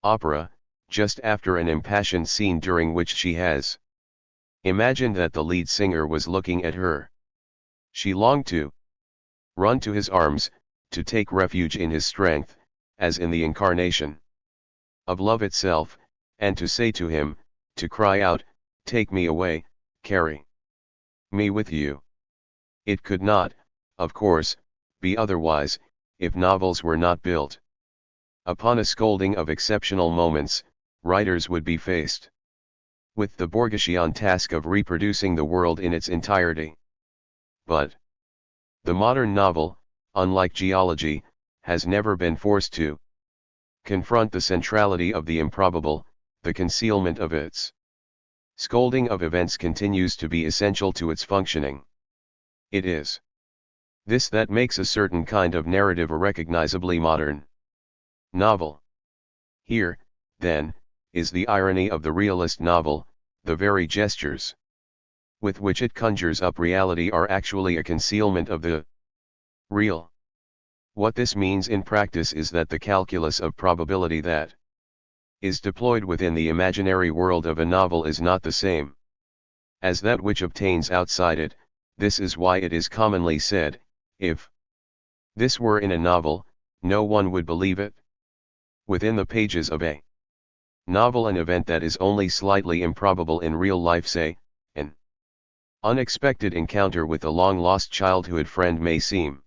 opera, just after an impassioned scene during which she has imagined that the lead singer was looking at her. She longed to run to his arms, to take refuge in his strength, as in the incarnation of love itself, and to say to him, to cry out, "Take me away, carry me with you." It could not, of course, be otherwise, if novels were not built upon a scolding of exceptional moments. Writers would be faced with the Borgesian task of reproducing the world in its entirety. But the modern novel, unlike geology, has never been forced to confront the centrality of the improbable, the concealment of its scolding of events continues to be essential to its functioning. It is this that makes a certain kind of narrative a recognizably modern novel. Here, then, is the irony of the realist novel: the very gestures with which it conjures up reality are actually a concealment of the real. What this means in practice is that the calculus of probability that is deployed within the imaginary world of a novel is not the same as that which obtains outside it. This is why it is commonly said, if this were in a novel, no one would believe it. Within the pages of a novel, an event that is only slightly improbable in real life, say, an unexpected encounter with a long-lost childhood friend, may seem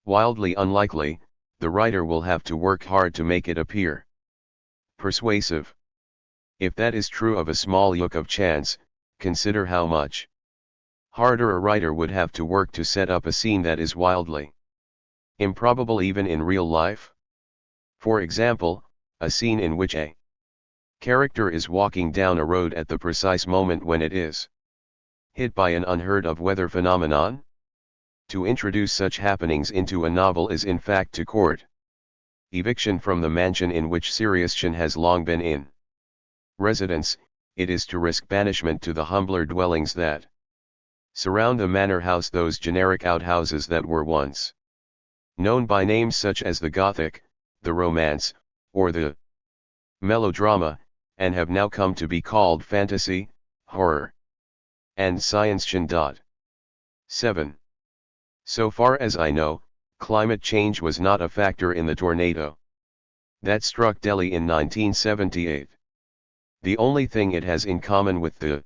wildly unlikely. The writer will have to work hard to make it appear persuasive. If that is true of a small yoke of chance, consider how much harder a writer would have to work to set up a scene that is wildly improbable even in real life. For example, a scene in which a character is walking down a road at the precise moment when it is hit by an unheard of weather phenomenon. To introduce such happenings into a novel is in fact to court eviction from the mansion in which Siriustion has long been in residence. It is to risk banishment to the humbler dwellings that surround the manor house, those generic outhouses that were once known by names such as the Gothic, the Romance, or the Melodrama, and have now come to be called fantasy, horror, and science fiction. 7. So far as I know, climate change was not a factor in the tornado that struck Delhi in 1978. The only thing it has in common with the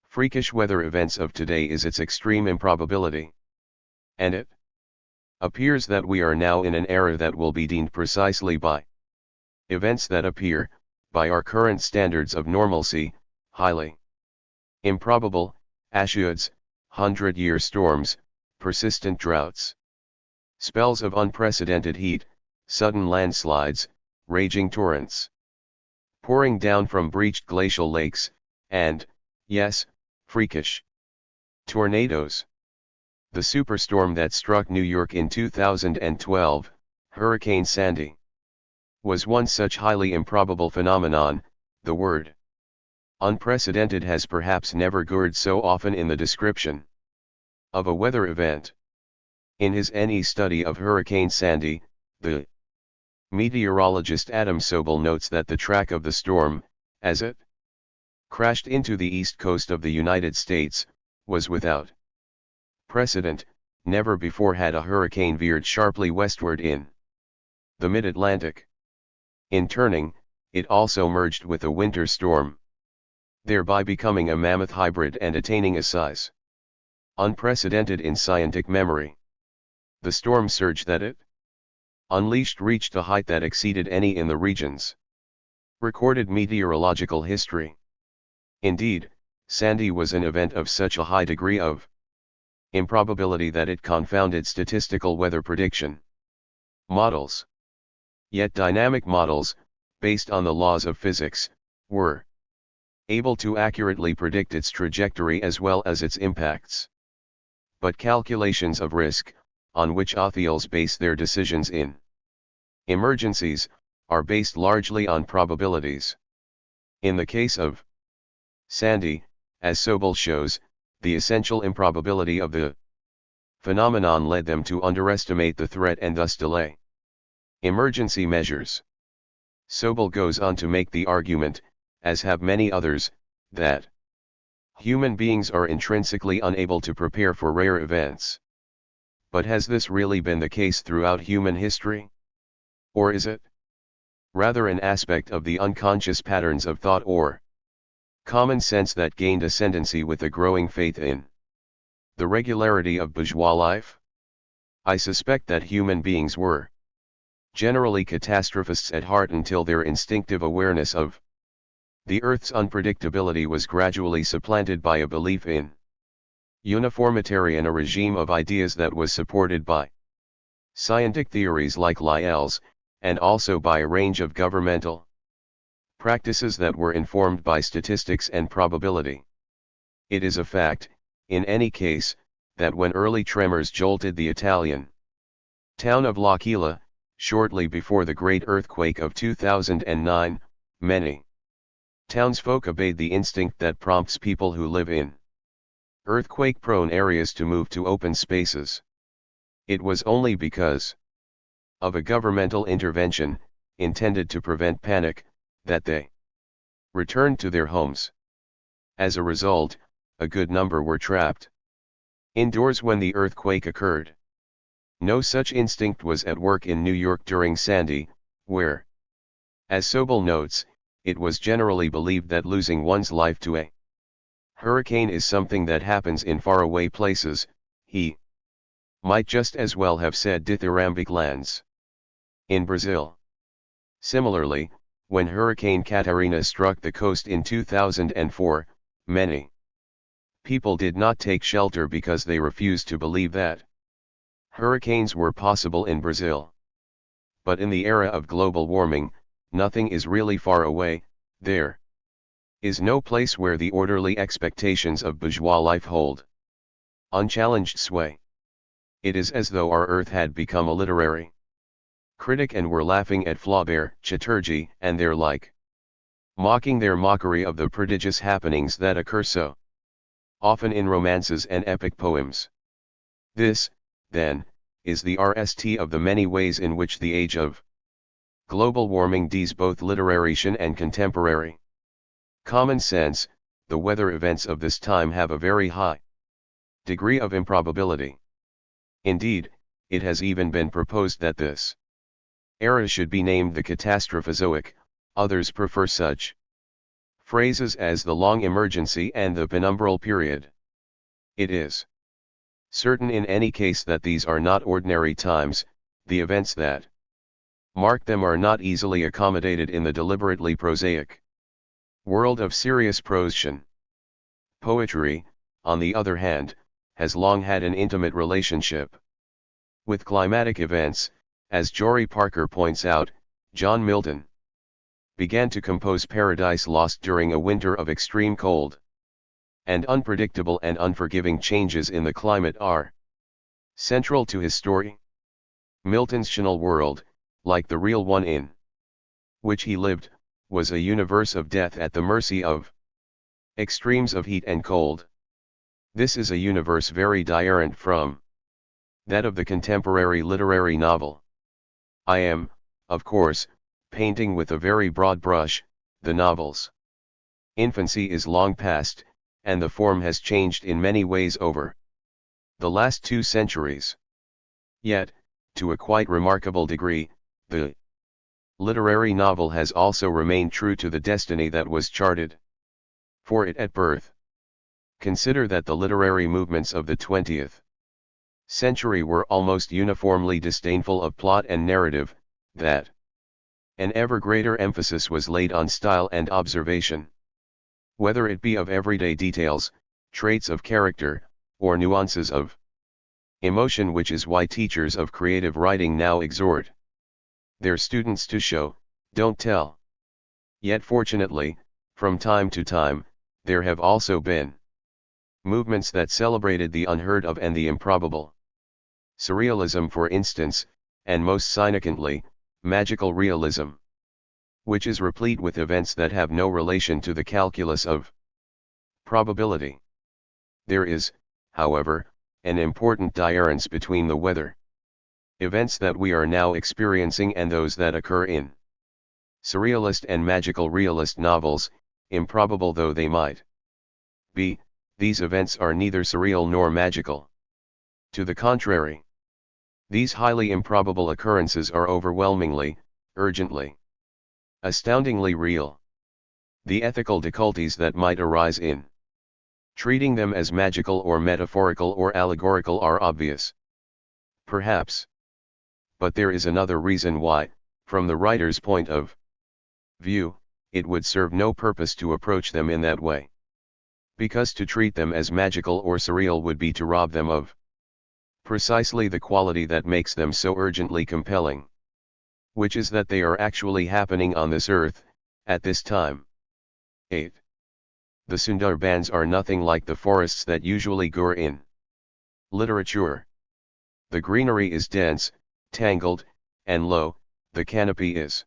freakish weather events of today is its extreme improbability. And it appears that we are now in an era that will be deemed precisely by events that appear, by our current standards of normalcy, highly improbable: ashoods, 100-year storms, persistent droughts, spells of unprecedented heat, sudden landslides, raging torrents pouring down from breached glacial lakes, and, yes, freakish tornadoes. The superstorm that struck New York in 2012, Hurricane Sandy, was one such highly improbable phenomenon. The word unprecedented has perhaps never occurred so often in the description of a weather event. In his NE study of Hurricane Sandy, the meteorologist Adam Sobel notes that the track of the storm, as it crashed into the east coast of the United States, was without precedent. Never before had a hurricane veered sharply westward in the mid-Atlantic. In turning, it also merged with a winter storm, thereby becoming a mammoth hybrid and attaining a size unprecedented in scientific memory. The storm surge that it unleashed reached a height that exceeded any in the region's recorded meteorological history. Indeed, Sandy was an event of such a high degree of improbability that it confounded statistical weather prediction models. Yet dynamic models, based on the laws of physics, were able to accurately predict its trajectory as well as its impacts. But calculations of risk, on which authorities base their decisions in emergencies, are based largely on probabilities. In the case of Sandy, as Sobel shows, the essential improbability of the phenomenon led them to underestimate the threat and thus delay emergency measures. Sobel goes on to make the argument, as have many others, that human beings are intrinsically unable to prepare for rare events. But has this really been the case throughout human history? Or is it rather an aspect of the unconscious patterns of thought or common sense that gained ascendancy with a growing faith in the regularity of bourgeois life? I suspect that human beings were generally catastrophists at heart until their instinctive awareness of the Earth's unpredictability was gradually supplanted by a belief in uniformitarian, a regime of ideas that was supported by scientific theories like Lyell's, and also by a range of governmental practices that were informed by statistics and probability. It is a fact, in any case, that when early tremors jolted the Italian town of L'Aquila, shortly before the great earthquake of 2009, many townsfolk obeyed the instinct that prompts people who live in earthquake-prone areas to move to open spaces. It was only because of a governmental intervention, intended to prevent panic, that they returned to their homes. As a result, a good number were trapped indoors when the earthquake occurred. No such instinct was at work in New York during Sandy, where, as Sobel notes, it was generally believed that losing one's life to a hurricane is something that happens in faraway places. He might just as well have said dithyrambic lands. In Brazil. Similarly, when Hurricane Catarina struck the coast in 2004, many people did not take shelter because they refused to believe that hurricanes were possible in Brazil. But in the era of global warming, nothing is really far away. There is no place where the orderly expectations of bourgeois life hold unchallenged sway. It is as though our earth had become a literary critic and were laughing at Flaubert, Chatterjee, and their like, mocking their mockery of the prodigious happenings that occur so often in romances and epic poems. This, then, is the RST of the many ways in which the age of global warming dees both literation and contemporary common sense. The weather events of this time have a very high degree of improbability. Indeed, it has even been proposed that this era should be named the Catastrophozoic. Others prefer such phrases as the long emergency and the penumbral period. It is certain in any case that these are not ordinary times. The events that mark them are not easily accommodated in the deliberately prosaic world of serious prose. Poetry, on the other hand, has long had an intimate relationship with climatic events. As Jory Parker points out, John Milton began to compose Paradise Lost during a winter of extreme cold. And unpredictable and unforgiving changes in the climate are central to his story. Milton's fictional world, like the real one in which he lived, was a universe of death at the mercy of extremes of heat and cold. This is a universe very different from that of the contemporary literary novel. I am, of course, painting with a very broad brush. The novel's infancy is long past, and the form has changed in many ways over the last 2 centuries. Yet, to a quite remarkable degree, the literary novel has also remained true to the destiny that was charted for it at birth. Consider that the literary movements of the 20th century were almost uniformly disdainful of plot and narrative, that an ever greater emphasis was laid on style and observation. Whether it be of everyday details, traits of character, or nuances of emotion, which is why teachers of creative writing now exhort their students to show, don't tell. Yet fortunately, from time to time, there have also been movements that celebrated the unheard of and the improbable. Surrealism, for instance, and most significantly, magical realism, which is replete with events that have no relation to the calculus of probability. There is, however, an important difference between the weather events that we are now experiencing and those that occur in surrealist and magical realist novels. Improbable though they might be, these events are neither surreal nor magical. To the contrary, these highly improbable occurrences are overwhelmingly, urgently, astoundingly real. The ethical difficulties that might arise in treating them as magical or metaphorical or allegorical are obvious, perhaps. But there is another reason why, from the writer's point of view, it would serve no purpose to approach them in that way. Because to treat them as magical or surreal would be to rob them of precisely the quality that makes them so urgently compelling, which is that they are actually happening on this earth, at this time. 8. The Sundarbans are nothing like the forests that usually grow in literature. The greenery is dense, tangled, and low, the canopy is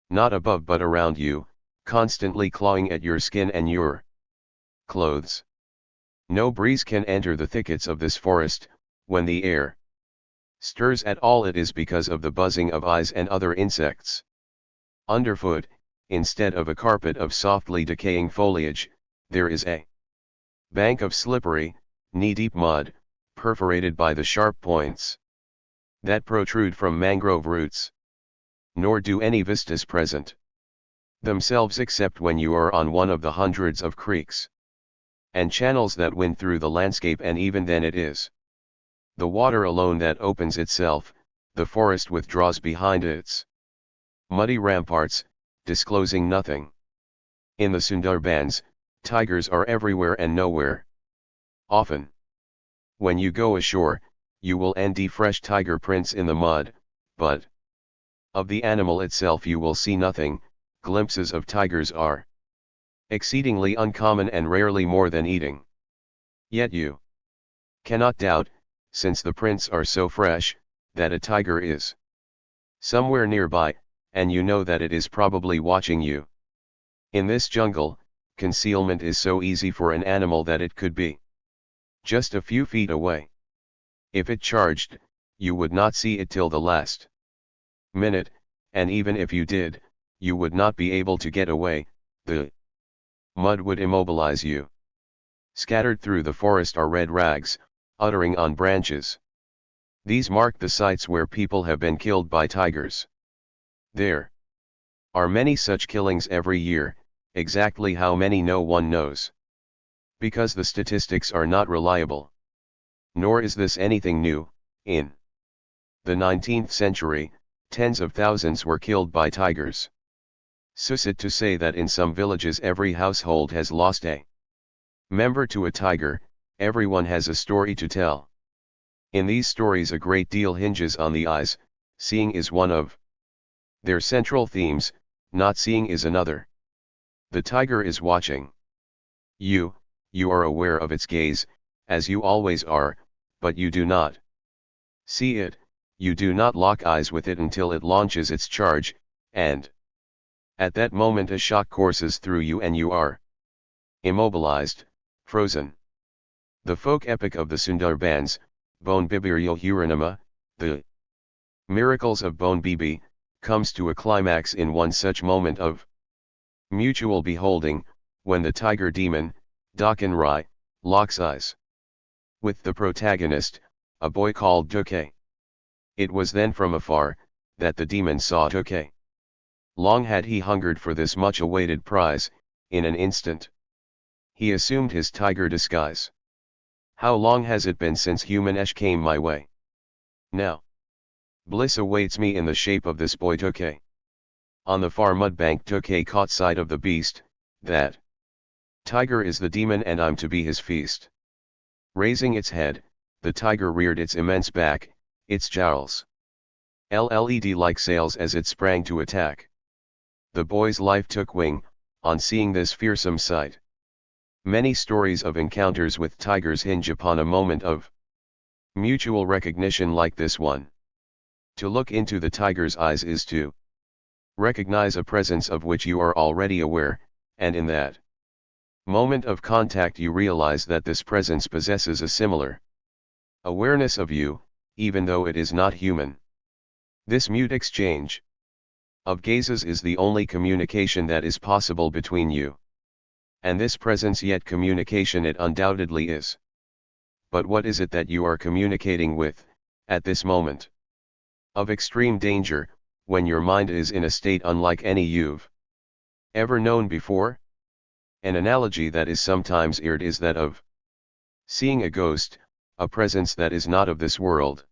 not above but around you, constantly clawing at your skin and your clothes. No breeze can enter the thickets of this forest. When the air stirs at all, it is because of the buzzing of eyes and other insects. Underfoot, instead of a carpet of softly decaying foliage, there is a bank of slippery, knee-deep mud, perforated by the sharp points that protrude from mangrove roots. Nor do any vistas present themselves except when you are on one of the hundreds of creeks and channels that wind through the landscape, and even then it is the water alone that opens itself. The forest withdraws behind its muddy ramparts, disclosing nothing. In the Sundarbans, tigers are everywhere and nowhere. Often, when you go ashore, you will see fresh tiger prints in the mud, but of the animal itself you will see nothing. Glimpses of tigers are exceedingly uncommon and rarely more than eating. Yet you cannot doubt, since the prints are so fresh, that a tiger is somewhere nearby, and you know that it is probably watching you. In this jungle, concealment is so easy for an animal that it could be just a few feet away. If it charged, you would not see it till the last minute, and even if you did, you would not be able to get away. The mud would immobilize you. Scattered through the forest are red rags, uttering on branches. These mark the sites where people have been killed by tigers. There are many such killings every year. Exactly how many no one knows, because the statistics are not reliable. Nor is this anything new. In the 19th century, tens of thousands were killed by tigers. Suffice it to say that in some villages every household has lost a member to a tiger. Everyone has a story to tell. In these stories a great deal hinges on the eyes. Seeing is one of their central themes, not seeing is another. The tiger is watching you. You are aware of its gaze, as you always are, but you do not see it. You do not lock eyes with it until it launches its charge, and at that moment a shock courses through you and you are immobilized, frozen. The folk epic of the Sundarbans, Bon Bibiryo Huranama, the miracles of Bon Bibi, comes to a climax in one such moment of mutual beholding, when the tiger demon, Dakan Rai, locks eyes with the protagonist, a boy called Duke. It was then from afar that the demon saw Duke. Long had he hungered for this much awaited prize. In an instant he assumed his tiger disguise. How long has it been since human-esh came my way? Now bliss awaits me in the shape of this boy Duke. On the far mudbank Duke caught sight of the beast. That tiger is the demon and I'm to be his feast. Raising its head, the tiger reared its immense back, its jowls LED like sails as it sprang to attack. The boy's life took wing, on seeing this fearsome sight. Many stories of encounters with tigers hinge upon a moment of mutual recognition like this one. To look into the tiger's eyes is to recognize a presence of which you are already aware, and in that moment of contact you realize that this presence possesses a similar awareness of you, even though it is not human. This mute exchange of gazes is the only communication that is possible between you and this presence, yet communication it undoubtedly is. But what is it that you are communicating with, at this moment of extreme danger, when your mind is in a state unlike any you've ever known before? An analogy that is sometimes aired is that of seeing a ghost, a presence that is not of this world.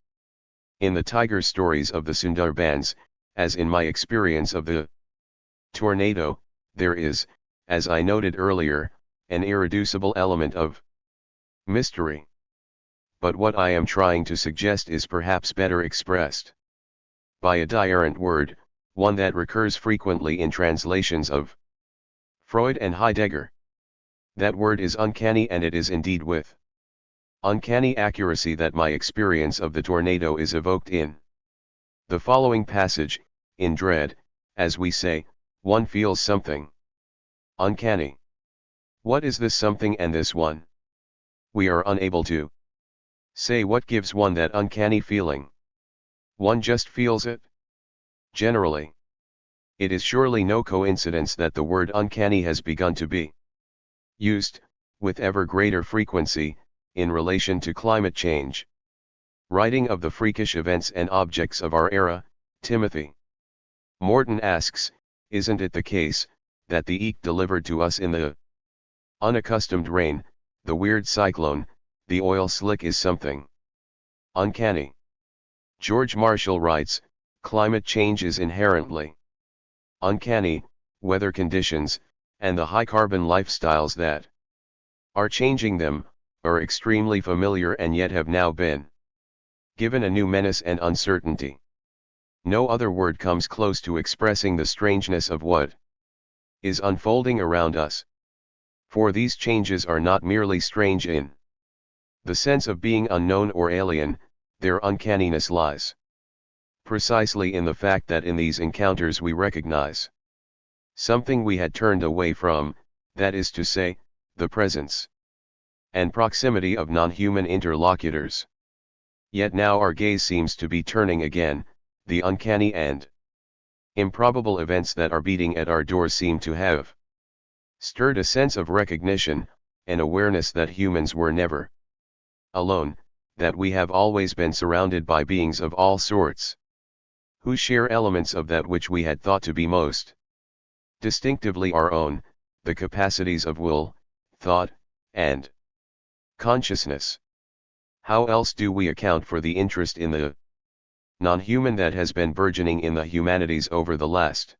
In the tiger stories of the Sundarbans, as in my experience of the tornado, there is, as I noted earlier, an irreducible element of mystery. But what I am trying to suggest is perhaps better expressed by a different word, one that recurs frequently in translations of Freud and Heidegger. That word is uncanny, and it is indeed with uncanny accuracy that my experience of the tornado is evoked in the following passage. In dread, as we say, one feels something uncanny. What is this something and this one? We are unable to say what gives one that uncanny feeling. One just feels it. Generally, it is surely no coincidence that the word uncanny has begun to be used, with ever greater frequency, in relation to climate change. Writing of the freakish events and objects of our era, Timothy Morton asks, isn't it the case, that the eek delivered to us in the unaccustomed rain, the weird cyclone, the oil slick is something uncanny? George Marshall writes, climate change is inherently uncanny. Weather conditions, and the high-carbon lifestyles that are changing them, are extremely familiar and yet have now been given a new menace and uncertainty. No other word comes close to expressing the strangeness of what is unfolding around us. For these changes are not merely strange in the sense of being unknown or alien, their uncanniness lies precisely in the fact that in these encounters we recognize something we had turned away from, that is to say, the presence and proximity of non-human interlocutors. Yet now our gaze seems to be turning again. The uncanny and improbable events that are beating at our doors seem to have stirred a sense of recognition, an awareness that humans were never alone, that we have always been surrounded by beings of all sorts, who share elements of that which we had thought to be most distinctively our own, the capacities of will, thought, and consciousness. How else do we account for the interest in the non-human that has been burgeoning in the humanities over the last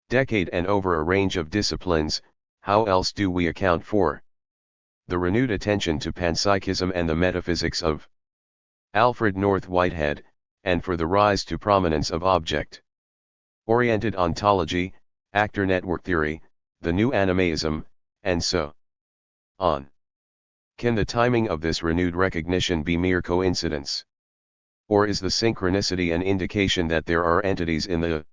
decade and over a range of disciplines? How else do we account for the renewed attention to panpsychism and the metaphysics of Alfred North Whitehead, and for the rise to prominence of object-oriented ontology, actor network theory, the new animism, and so on? Can the timing of this renewed recognition be mere coincidence? Or is the synchronicity an indication that there are entities in the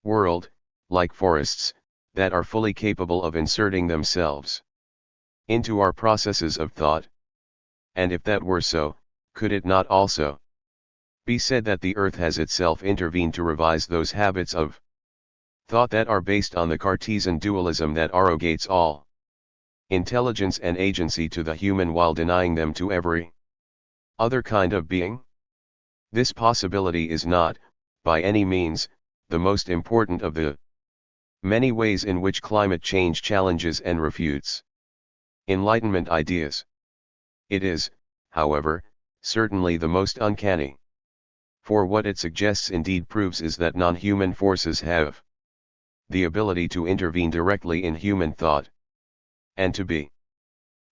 world, like forests, that are fully capable of inserting themselves into our processes of thought? And if that were so, could it not also be said that the earth has itself intervened to revise those habits of thought that are based on the Cartesian dualism that arrogates all intelligence and agency to the human while denying them to every other kind of being? This possibility is not, by any means, the most important of the many ways in which climate change challenges and refutes Enlightenment ideas. It is, however, certainly the most uncanny. For what it suggests indeed proves is that non-human forces have the ability to intervene directly in human thought. And to be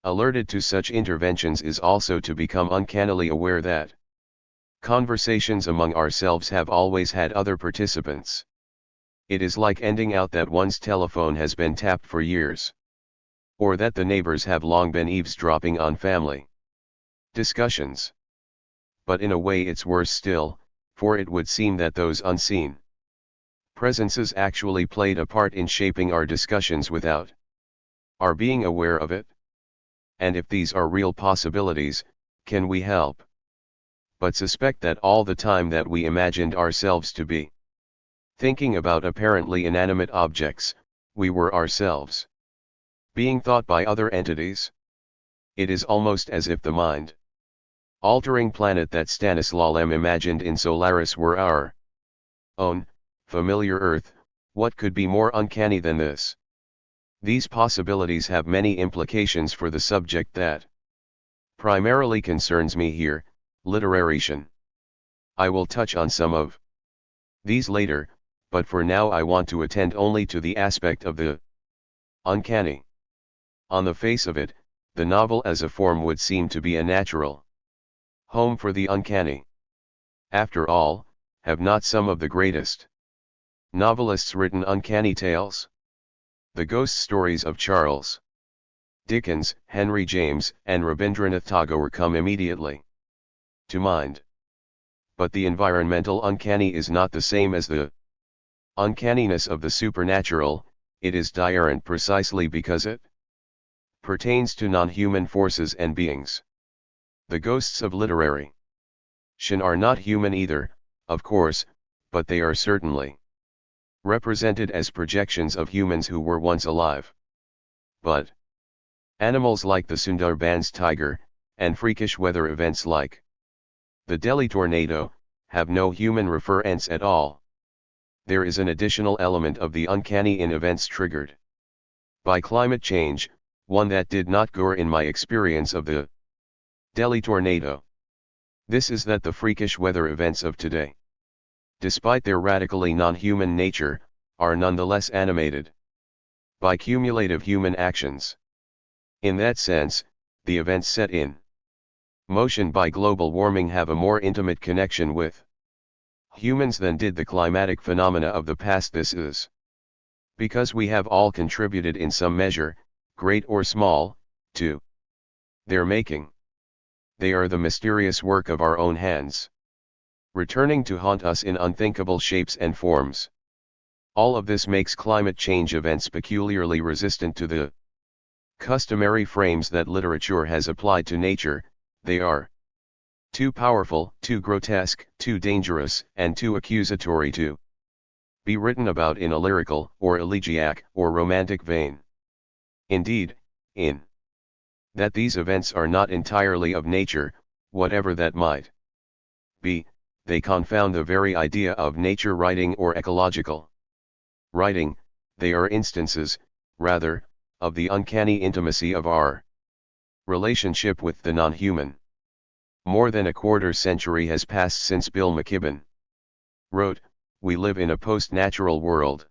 alerted to such interventions is also to become uncannily aware that conversations among ourselves have always had other participants. It is like ending out that one's telephone has been tapped for years, or that the neighbors have long been eavesdropping on family discussions. But in a way it's worse still, for it would seem that those unseen presences actually played a part in shaping our discussions without our being aware of it. And if these are real possibilities, can we help but suspect that all the time that we imagined ourselves to be thinking about apparently inanimate objects, we were ourselves being thought by other entities? It is almost as if the mind-altering planet that Stanislaw Lem imagined in Solaris were our own familiar Earth. What could be more uncanny than this? These possibilities have many implications for the subject that primarily concerns me here, literation. I will touch on some of these later, but for now I want to attend only to the aspect of the uncanny. On the face of it, the novel as a form would seem to be a natural home for the uncanny. After all, have not some of the greatest Novelists written uncanny tales. The ghost stories of Charles Dickens, Henry James, and Rabindranath Tagore come immediately to mind. But the environmental uncanny is not the same as the uncanniness of the supernatural. It is dire precisely because it pertains to non-human forces and beings. The ghosts of literary fiction are not human either, of course, but they are certainly represented as projections of humans who were once alive. But animals like the Sundarbans tiger, and freakish weather events like the Delhi tornado, have no human reference at all. There is an additional element of the uncanny in events triggered by climate change, one that did not occur in my experience of the Delhi tornado. This is that the freakish weather events of today, despite their radically non-human nature, are nonetheless animated by cumulative human actions. In that sense, the events set in motion by global warming have a more intimate connection with humans than did the climatic phenomena of the past. This is because we have all contributed in some measure, great or small, to their making. They are the mysterious work of our own hands, returning to haunt us in unthinkable shapes and forms. All of this makes climate change events peculiarly resistant to the customary frames that literature has applied to nature. They are too powerful, too grotesque, too dangerous, and too accusatory to be written about in a lyrical, or elegiac, or romantic vein. Indeed, in that these events are not entirely of nature, whatever that might be, they confound the very idea of nature writing or ecological writing. They are instances, rather, of the uncanny intimacy of our relationship with the non-human. More than a quarter century has passed since Bill McKibben wrote, "We live in a post-natural world."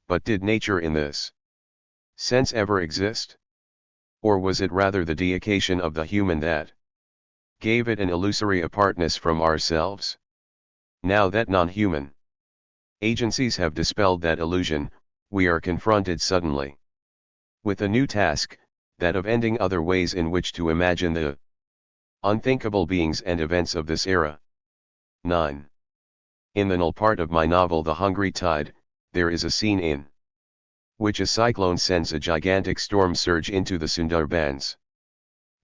But did nature in this sense ever exist? Or was it rather the deification of the human that gave it an illusory apartness from ourselves? Now that non-human agencies have dispelled that illusion, we are confronted suddenly with a new task, that of ending other ways in which to imagine the unthinkable beings and events of this era. 9. In the null part of my novel The Hungry Tide, there is a scene in which a cyclone sends a gigantic storm surge into the Sundarbans.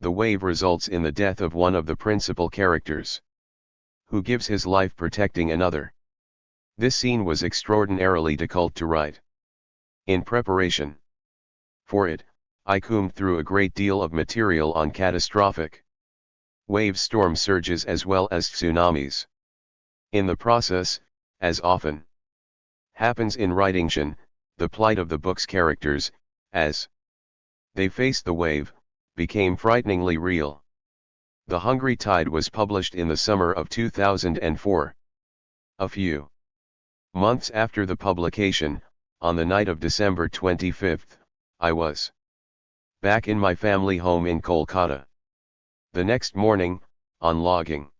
The wave results in the death of one of the principal characters, who gives his life protecting another. This scene was extraordinarily difficult to write. In preparation for it, I combed through a great deal of material on catastrophic wave storm surges as well as tsunamis. In the process, as often happens in writing fiction, the plight of the book's characters, as they faced the wave, became frighteningly real. The Hungry Tide was published in the summer of 2004. A few months after the publication, on the night of December 25, I was back in my family home in Kolkata. The next morning, on logging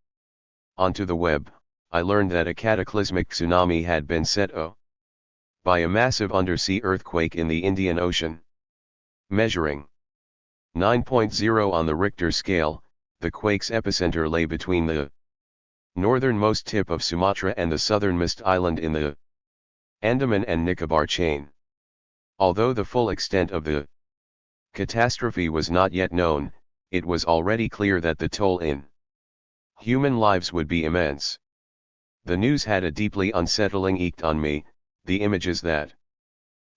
onto the web, I learned that a cataclysmic tsunami had been set by a massive undersea earthquake in the Indian Ocean. Measuring 9.0 on the Richter scale, the quake's epicenter lay between the northernmost tip of Sumatra and the southernmost island in the Andaman and Nicobar chain. Although the full extent of the catastrophe was not yet known, it was already clear that the toll in human lives would be immense. The news had a deeply unsettling effect on me. The images that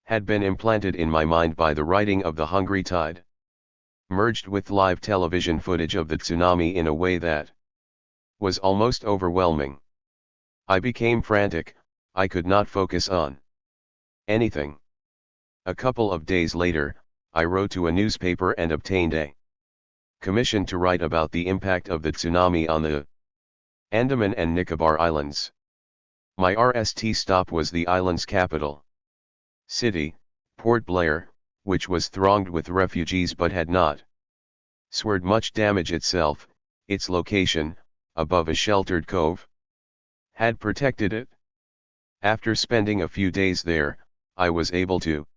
had been implanted in my mind by the writing of The Hungry Tide merged with live television footage of the tsunami in a way that was almost overwhelming. I became frantic. I could not focus on anything. A couple of days later, I wrote to a newspaper and obtained a commission to write about the impact of the tsunami on the Andaman and Nicobar Islands. My RST stop was the island's capital city, Port Blair, which was thronged with refugees but had not suffered much damage itself. Its location, above a sheltered cove, had protected it. After spending a few days there, I was able to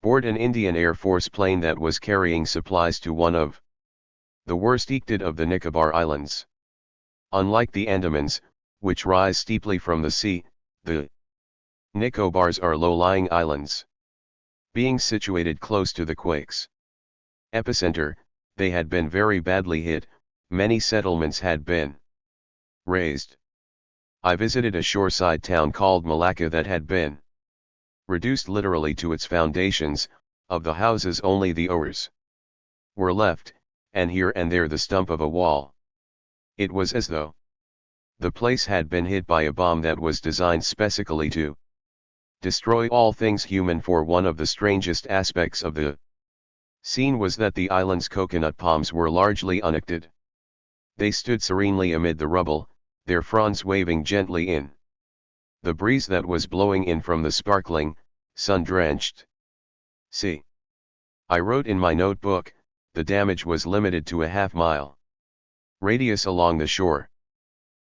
board an Indian Air Force plane that was carrying supplies to one of the worst ected of the Nicobar Islands. Unlike the Andamans, which rise steeply from the sea, the Nicobars are low-lying islands. Being situated close to the quake's epicenter, they had been very badly hit, many settlements had been razed. I visited a shoreside town called Malacca that had been reduced literally to its foundations, of the houses only the oars were left, and here and there the stump of a wall. It was as though the place had been hit by a bomb that was designed specifically to destroy all things human. For one of the strangest aspects of the scene was that the island's coconut palms were largely unaffected. They stood serenely amid the rubble, their fronds waving gently in the breeze that was blowing in from the sparkling, sun-drenched sea. I wrote in my notebook, the damage was limited to a half-mile radius along the shore.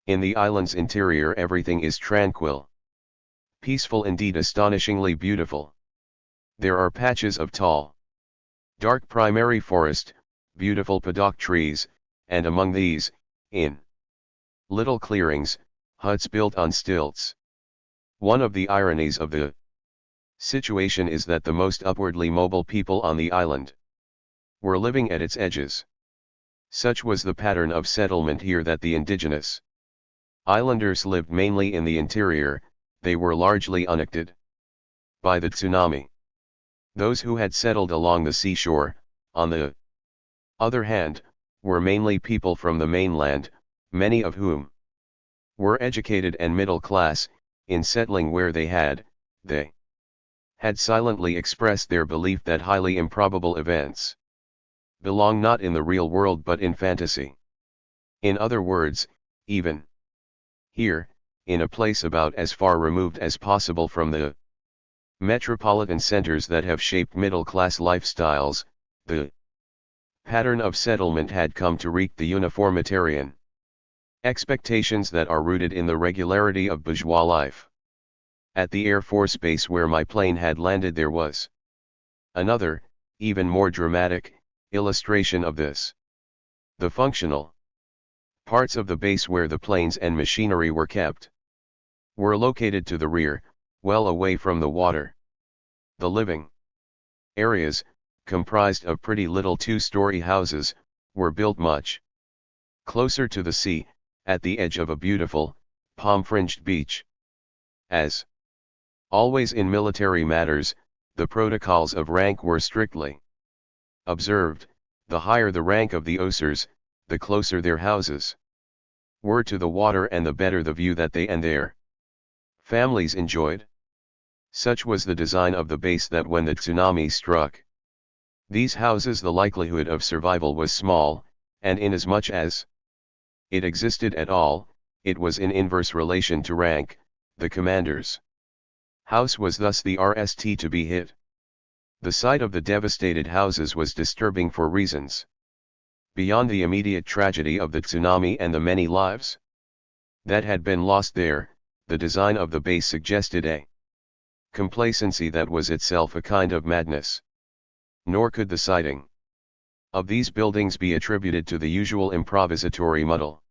In the island's interior everything is tranquil, peaceful, indeed astonishingly beautiful. There are patches of tall, dark primary forest, beautiful paddock trees, and among these, in little clearings, huts built on stilts. One of the ironies of the situation is that the most upwardly mobile people on the island were living at its edges. Such was the pattern of settlement here that the indigenous islanders lived mainly in the interior. They were largely unaffected by the tsunami. Those who had settled along the seashore, on the other hand, were mainly people from the mainland, many of whom were educated and middle class. In settling where they had silently expressed their belief that highly improbable events belong not in the real world but in fantasy. In other words, even here, in a place about as far removed as possible from the metropolitan centers that have shaped middle-class lifestyles, the pattern of settlement had come to wreak the uniformitarian expectations that are rooted in the regularity of bourgeois life. At the Air Force base where my plane had landed there was another, even more dramatic, illustration of this. The functional parts of the base where the planes and machinery were kept were located to the rear, well away from the water. The living areas, comprised of pretty little two-story houses, were built much closer to the sea, at the edge of a beautiful, palm-fringed beach. As always in military matters, the protocols of rank were strictly observed. The higher the rank of the officers, the closer their houses were to the water and the better the view that they and their families enjoyed. Such was the design of the base that when the tsunami struck these houses the likelihood of survival was small, and inasmuch as it existed at all, it was in inverse relation to rank. The commander's house was thus the RST to be hit. The sight of the devastated houses was disturbing for reasons beyond the immediate tragedy of the tsunami and the many lives that had been lost there. The design of the base suggested a complacency that was itself a kind of madness. Nor could the siting of these buildings be attributed to the usual improvisatory muddle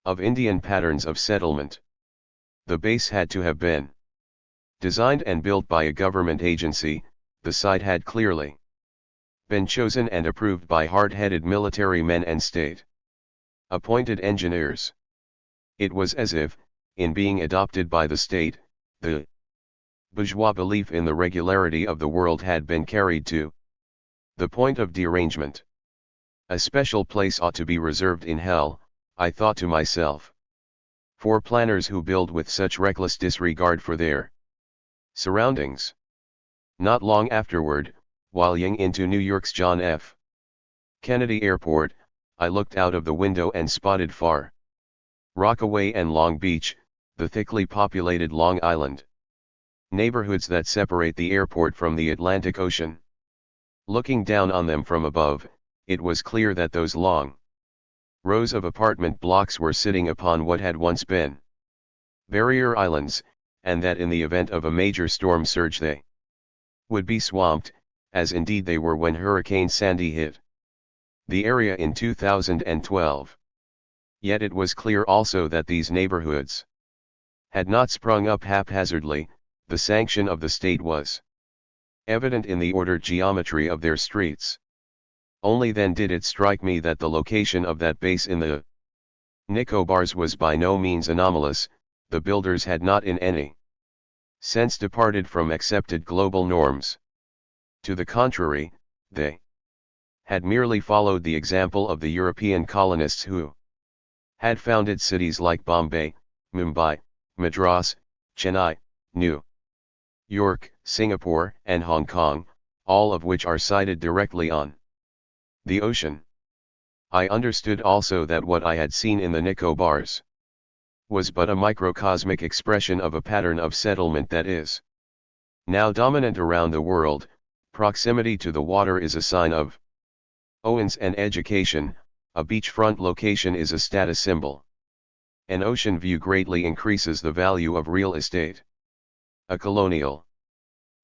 of Indian patterns of settlement. The base had to have been designed and built by a government agency. The site had clearly been chosen and approved by hard-headed military men and state-appointed engineers. It was as if, in being adopted by the state, the bourgeois belief in the regularity of the world had been carried to the point of derangement. A special place ought to be reserved in hell, I thought to myself, for planners who build with such reckless disregard for their surroundings. Not long afterward, while ying into New York's John F. Kennedy Airport, I looked out of the window and spotted far Rockaway and Long Beach, the thickly populated Long Island neighborhoods that separate the airport from the Atlantic Ocean. Looking down on them from above, it was clear that those long rows of apartment blocks were sitting upon what had once been barrier islands, and that in the event of a major storm surge they would be swamped, as indeed they were when Hurricane Sandy hit the area in 2012. Yet it was clear also that these neighborhoods had not sprung up haphazardly. The sanction of the state was evident in the ordered geometry of their streets. Only then did it strike me that the location of that base in the Nicobars was by no means anomalous. The builders had not in any sense departed from accepted global norms. To the contrary, they had merely followed the example of the European colonists who had founded cities like Bombay, Mumbai, Madras, Chennai, New York, Singapore, and Hong Kong, all of which are sited directly on the ocean. I understood also that what I had seen in the Nicobars was but a microcosmic expression of a pattern of settlement that is now dominant around the world. Proximity to the water is a sign of owns and education. A beachfront location is a status symbol. An ocean view greatly increases the value of real estate. A colonial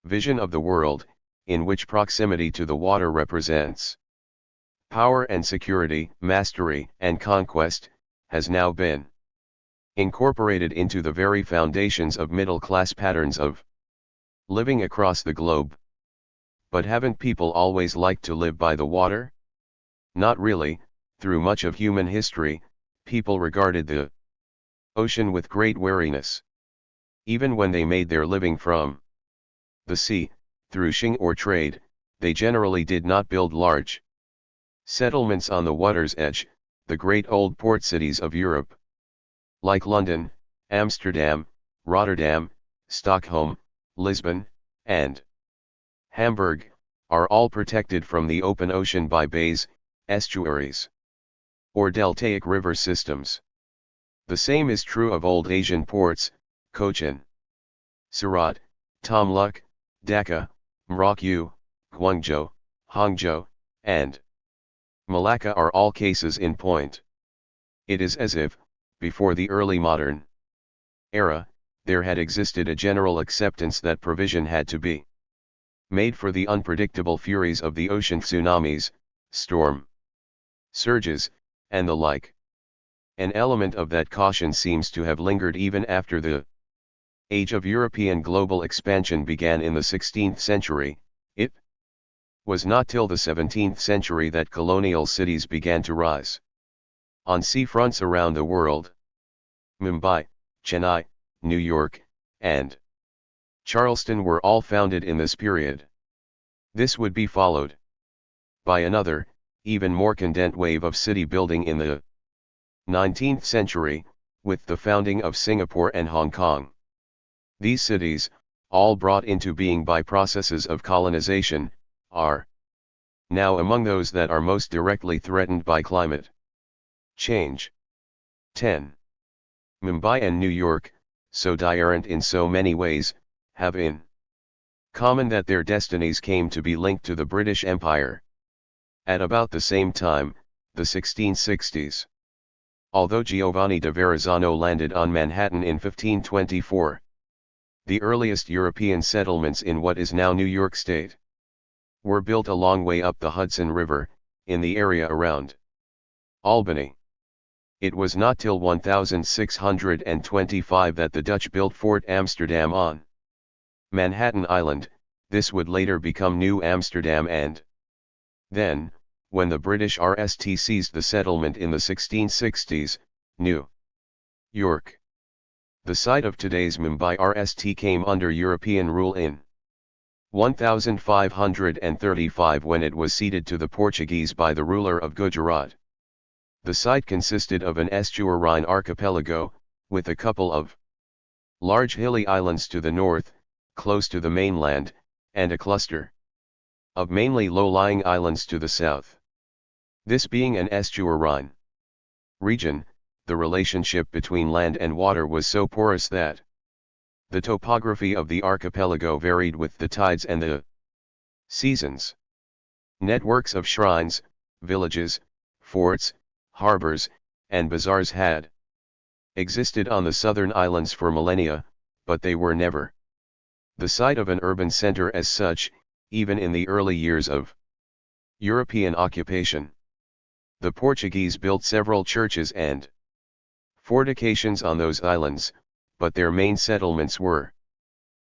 vision of the world, in which proximity to the water represents power and security, mastery and conquest, has now been incorporated into the very foundations of middle-class patterns of living across the globe. But haven't people always liked to live by the water? Not really. Through much of human history, people regarded the ocean with great wariness. Even when they made their living from the sea, through fishing or trade, they generally did not build large settlements on the water's edge. The great old port cities of Europe, like London, Amsterdam, Rotterdam, Stockholm, Lisbon, and Hamburg, are all protected from the open ocean by bays, estuaries, or deltaic river systems. The same is true of old Asian ports. Cochin, Surat, Tamluk, Dhaka, Merayu, Guangzhou, Hangzhou, and Malacca are all cases in point. It is as if, before the early modern era, there had existed a general acceptance that provision had to be made for the unpredictable furies of the ocean, tsunamis, storm surges, and the like. An element of that caution seems to have lingered even after the age of European global expansion began in the 16th century. It was not till the 17th century that colonial cities began to rise on seafronts around the world. Mumbai, Chennai, New York, and Charleston were all founded in this period. This would be followed by another, even more condensed wave of city building in the 19th century, with the founding of Singapore and Hong Kong. These cities, all brought into being by processes of colonization, are now among those that are most directly threatened by climate change. 10. Mumbai and New York, so different in so many ways, have in common that their destinies came to be linked to the British Empire at about the same time, the 1660s. Although Giovanni da Verrazzano landed on Manhattan in 1524, the earliest European settlements in what is now New York State were built a long way up the Hudson River, in the area around Albany. It was not till 1625 that the Dutch built Fort Amsterdam on Manhattan Island. This would later become New Amsterdam, and then, when the British RST seized the settlement in the 1660s, New York, the site of today's Mumbai RST, came under European rule in 1535 when it was ceded to the Portuguese by the ruler of Gujarat. The site consisted of an estuarine archipelago, with a couple of large hilly islands to the north, close to the mainland, and a cluster of mainly low-lying islands to the south. This being an estuarine region, the relationship between land and water was so porous that the topography of the archipelago varied with the tides and the seasons. Networks of shrines, villages, forts, harbors, and bazaars had existed on the southern islands for millennia, but they were never the site of an urban center as such, even in the early years of European occupation. The Portuguese built several churches and fortifications on those islands, but their main settlements were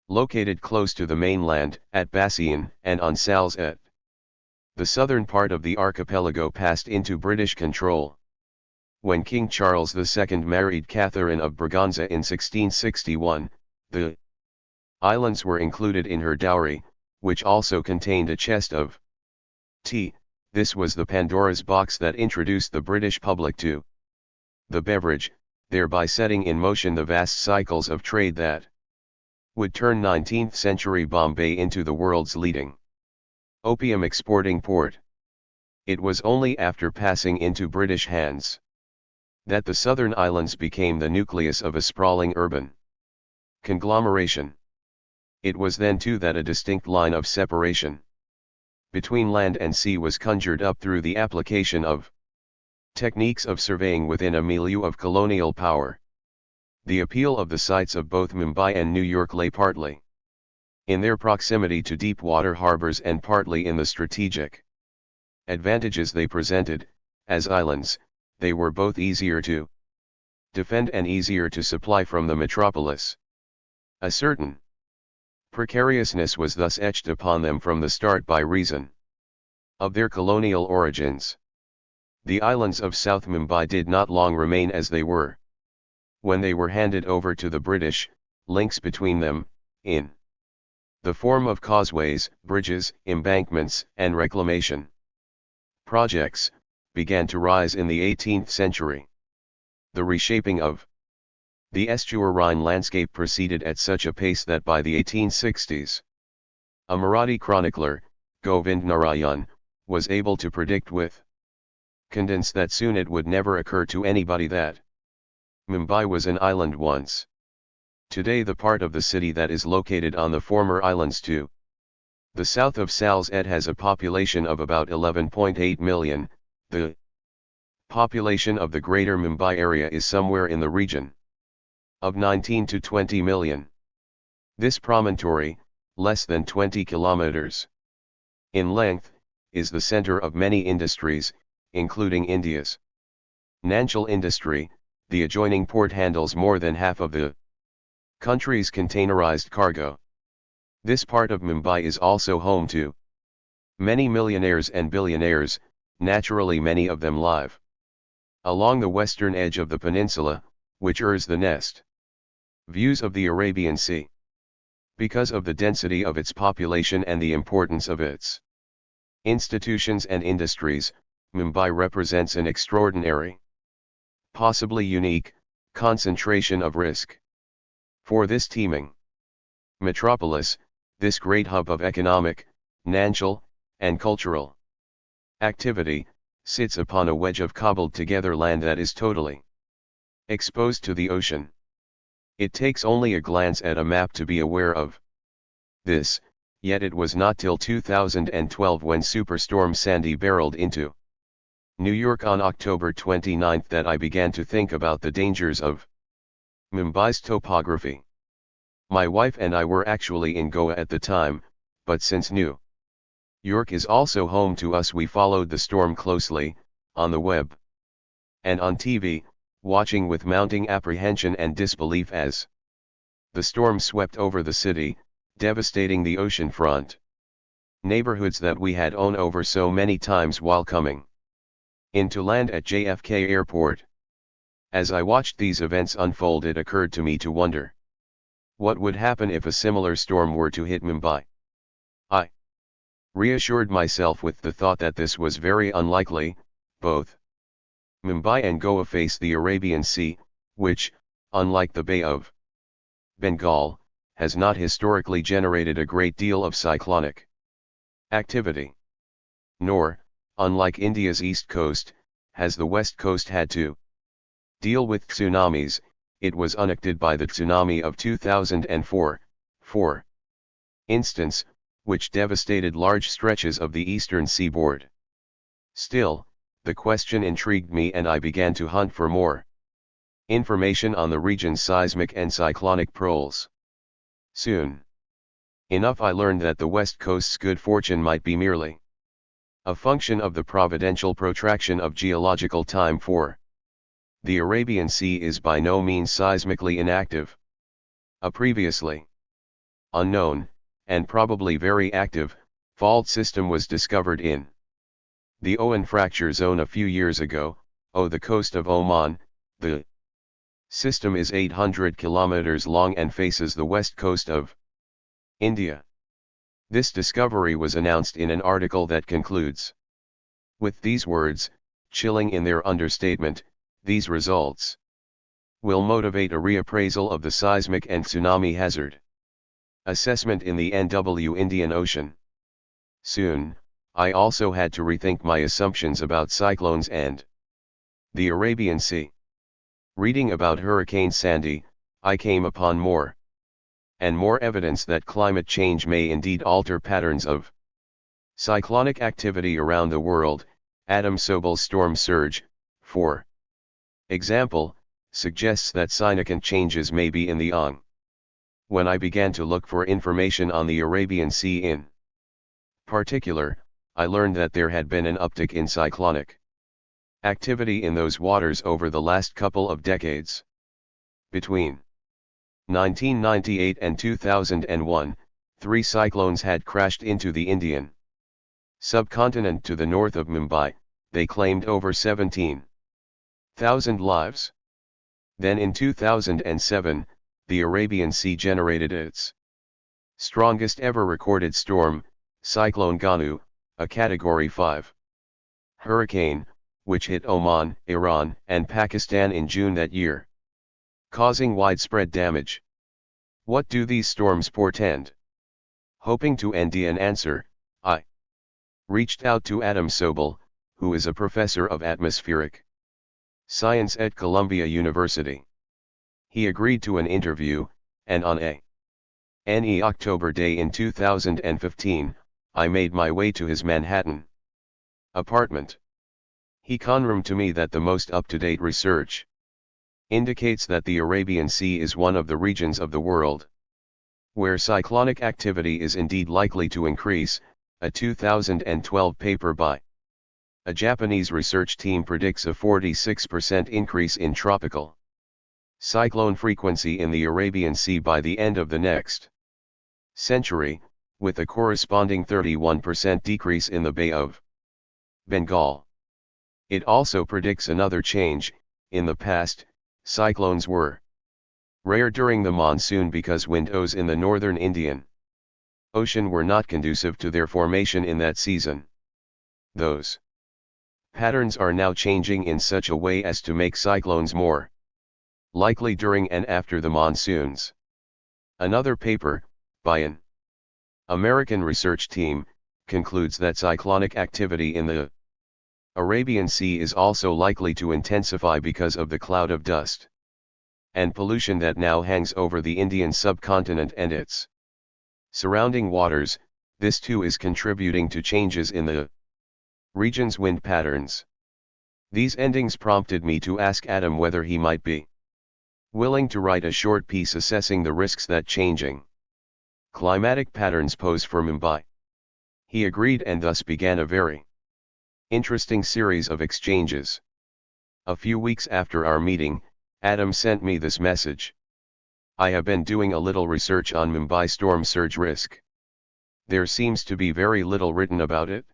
located close to the mainland, at Basian and on Salsette. The southern part of the archipelago passed into British control. When King Charles II married Catherine of Braganza in 1661, the islands were included in her dowry, which also contained a chest of tea. This was the Pandora's box that introduced the British public to the beverage, thereby setting in motion the vast cycles of trade that would turn 19th century Bombay into the world's leading opium exporting port. It was only after passing into British hands that the southern islands became the nucleus of a sprawling urban conglomeration. It was then too that a distinct line of separation between land and sea was conjured up through the application of techniques of surveying within a milieu of colonial power. The appeal of the sites of both Mumbai and New York lay partly in their proximity to deep water harbors and partly in the strategic advantages they presented. As islands, they were both easier to defend and easier to supply from the metropolis. A certain precariousness was thus etched upon them from the start by reason of their colonial origins. The islands of South Mumbai did not long remain as they were. When they were handed over to the British, links between them, in the form of causeways, bridges, embankments, and reclamation projects, began to rise in the 18th century. The reshaping of the estuarine landscape proceeded at such a pace that by the 1860s, a Marathi chronicler, Govind Narayan, was able to predict with confidence that soon it would never occur to anybody that Mumbai was an island once. Today the part of the city that is located on the former islands to the south of Salsette has a population of about 11.8 million, the population of the greater Mumbai area is somewhere in the region of 19 to 20 million. This promontory, less than 20 kilometers in length, is the center of many industries, including India's Nanchal industry. The adjoining port handles more than half of the country's containerized cargo. This part of Mumbai is also home to many millionaires and billionaires, naturally many of them live along the western edge of the peninsula, which is the nest views of the Arabian Sea. Because of the density of its population and the importance of its institutions and industries, Mumbai represents an extraordinary, possibly unique, concentration of risk. For this teeming metropolis, this great hub of economic, financial, and cultural activity, sits upon a wedge of cobbled together land that is totally exposed to the ocean. It takes only a glance at a map to be aware of this, yet it was not till 2012 when Superstorm Sandy barreled into New York on October 29 that I began to think about the dangers of Mumbai's topography. My wife and I were actually in Goa at the time, but since New York is also home to us, we followed the storm closely, on the web and on TV, watching with mounting apprehension and disbelief as the storm swept over the city, devastating the oceanfront neighborhoods that we had known over so many times while coming into land at JFK Airport. As I watched these events unfold, it occurred to me to wonder what would happen if a similar storm were to hit Mumbai. I reassured myself with the thought that this was very unlikely. Both Mumbai and Goa face the Arabian Sea, which, unlike the Bay of Bengal, has not historically generated a great deal of cyclonic activity. Nor, unlike India's east coast, has the west coast had to deal with tsunamis. It was unaffected by the tsunami of 2004, for instance, which devastated large stretches of the eastern seaboard. Still, the question intrigued me and I began to hunt for more information on the region's seismic and cyclonic proles. Soon enough I learned that the West Coast's good fortune might be merely a function of the providential protraction of geological time, for the Arabian Sea is by no means seismically inactive. A previously unknown, and probably very active, fault system was discovered in the Oman fracture zone a few years ago, the coast of Oman. The system is 800 kilometers long and faces the west coast of India. This discovery was announced in an article that concludes with these words, chilling in their understatement: these results will motivate a reappraisal of the seismic and tsunami hazard assessment in the NW Indian Ocean. Soon, I also had to rethink my assumptions about cyclones and the Arabian Sea. Reading about Hurricane Sandy, I came upon more and more evidence that climate change may indeed alter patterns of cyclonic activity around the world. Adam Sobel's storm surge, for example, suggests that significant changes may be in the on. When I began to look for information on the Arabian Sea in particular, I learned that there had been an uptick in cyclonic activity in those waters over the last couple of decades. Between 1998 and 2001, 3 cyclones had crashed into the Indian subcontinent to the north of Mumbai. They claimed over 17,000 lives. Then in 2007, the Arabian Sea generated its strongest ever recorded storm, Cyclone Ganu, a Category 5 hurricane, which hit Oman, Iran, and Pakistan in June that year, causing widespread damage. What do these storms portend? Hoping to end an answer, I reached out to Adam Sobel, who is a professor of atmospheric science at Columbia University. He agreed to an interview, and on any October day in 2015, I made my way to his Manhattan apartment. He confirmed to me that the most up-to-date research indicates that the Arabian Sea is one of the regions of the world where cyclonic activity is indeed likely to increase. A 2012 paper by a Japanese research team predicts a 46% increase in tropical cyclone frequency in the Arabian Sea by the end of the next century, with a corresponding 31% decrease in the Bay of Bengal. It also predicts another change. In the past, cyclones were rare during the monsoon because windows in the northern Indian Ocean were not conducive to their formation in that season. Those patterns are now changing in such a way as to make cyclones more likely during and after the monsoons. Another paper, by an American research team, concludes that cyclonic activity in the Arabian Sea is also likely to intensify because of the cloud of dust and pollution that now hangs over the Indian subcontinent and its surrounding waters. This too is contributing to changes in the region's wind patterns. These endings prompted me to ask Adam whether he might be willing to write a short piece assessing the risks that changing climatic patterns pose for Mumbai. He agreed, and thus began a very interesting series of exchanges. A few weeks after our meeting, Adam sent me this message. I have been doing a little research on Mumbai storm surge risk. There seems to be very little written about it.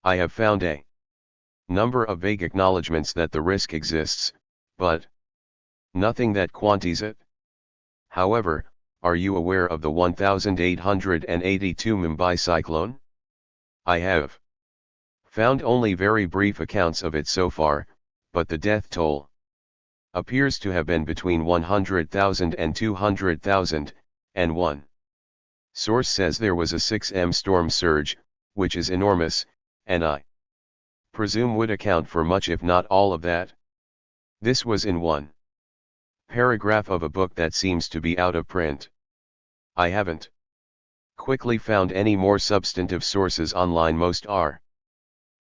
I have found a number of vague acknowledgements that the risk exists, but nothing that quantifies it. However, are you aware of the 1882 Mumbai cyclone? I have found only very brief accounts of it so far, but the death toll appears to have been between 100,000 and 200,000, and one source says there was a 6m storm surge, which is enormous, and I presume would account for much if not all of that. This was in one paragraph of a book that seems to be out of print. I haven't quickly found any more substantive sources online. Most are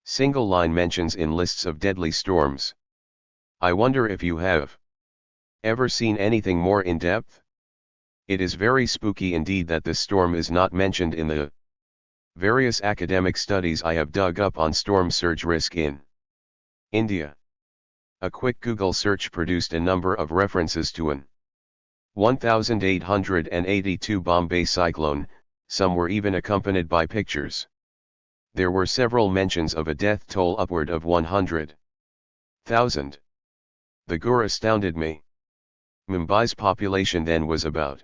single line mentions in lists of deadly storms. I wonder if you have ever seen anything more in depth. It is very spooky indeed that this storm is not mentioned in the various academic studies I have dug up on storm surge risk in India. A quick Google search produced a number of references to an 1882 Bombay cyclone, some were even accompanied by pictures. There were several mentions of a death toll upward of 100,000. The gore astounded me. Mumbai's population then was about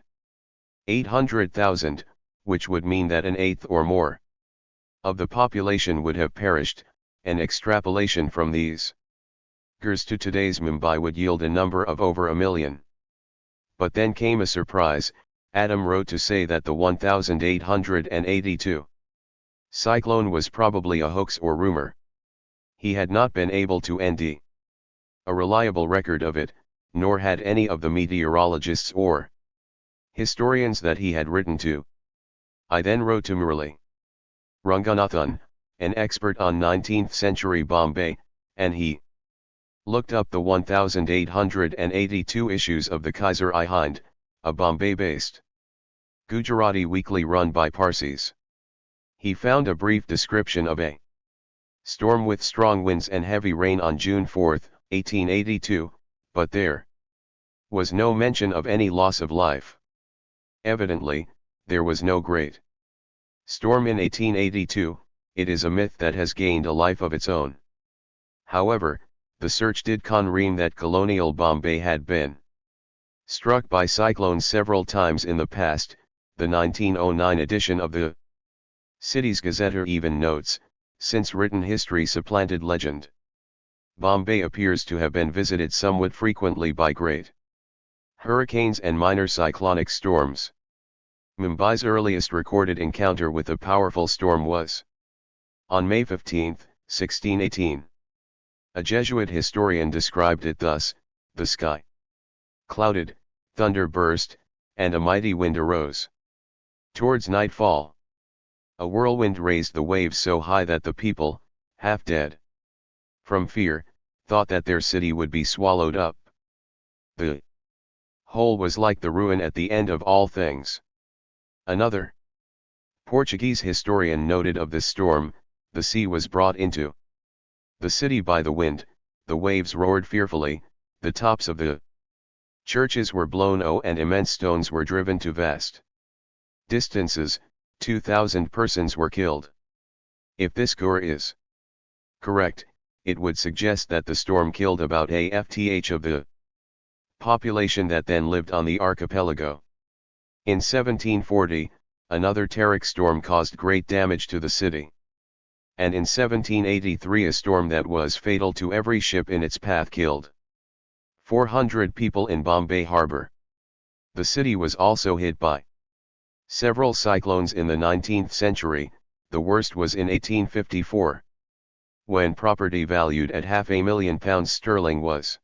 800,000, which would mean that an eighth or more of the population would have perished. An extrapolation from these figures to today's Mumbai would yield a number of over 1 million. But then came a surprise. Adam wrote to say that the 1882 cyclone was probably a hoax or rumor. He had not been able to ND a reliable record of it, nor had any of the meteorologists or historians that he had written to. I then wrote to Murali Ranganathan, an expert on 19th century Bombay, and he looked up the 1882 issues of the Kaiser-i Hind, a Bombay-based Gujarati weekly run by Parsis. He found a brief description of a storm with strong winds and heavy rain on June 4, 1882, but there was no mention of any loss of life. Evidently, there was no great storm in 1882. It is a myth that has gained a life of its own. However, the search did confirm that colonial Bombay had been struck by cyclones several times in the past. The 1909 edition of the City's Gazetteer even notes, since written history supplanted legend, Bombay appears to have been visited somewhat frequently by great hurricanes and minor cyclonic storms. Mumbai's earliest recorded encounter with a powerful storm was on May 15, 1618. A Jesuit historian described it thus: the sky clouded, thunder burst, and a mighty wind arose. Towards nightfall, a whirlwind raised the waves so high that the people, half dead from fear, thought that their city would be swallowed up. The whole was like the ruin at the end of all things. Another Portuguese historian noted of this storm: the sea was brought into the city by the wind, the waves roared fearfully, the tops of the churches were blown and immense stones were driven to vast distances. 2,000 persons were killed. If this score is correct, it would suggest that the storm killed about a fth of the population that then lived on the archipelago. In 1740, another Tarik storm caused great damage to the city. And in 1783 a storm that was fatal to every ship in its path killed 400 people in Bombay Harbour. The city was also hit by several cyclones in the 19th century. The worst was in 1854, when property valued at £500,000 was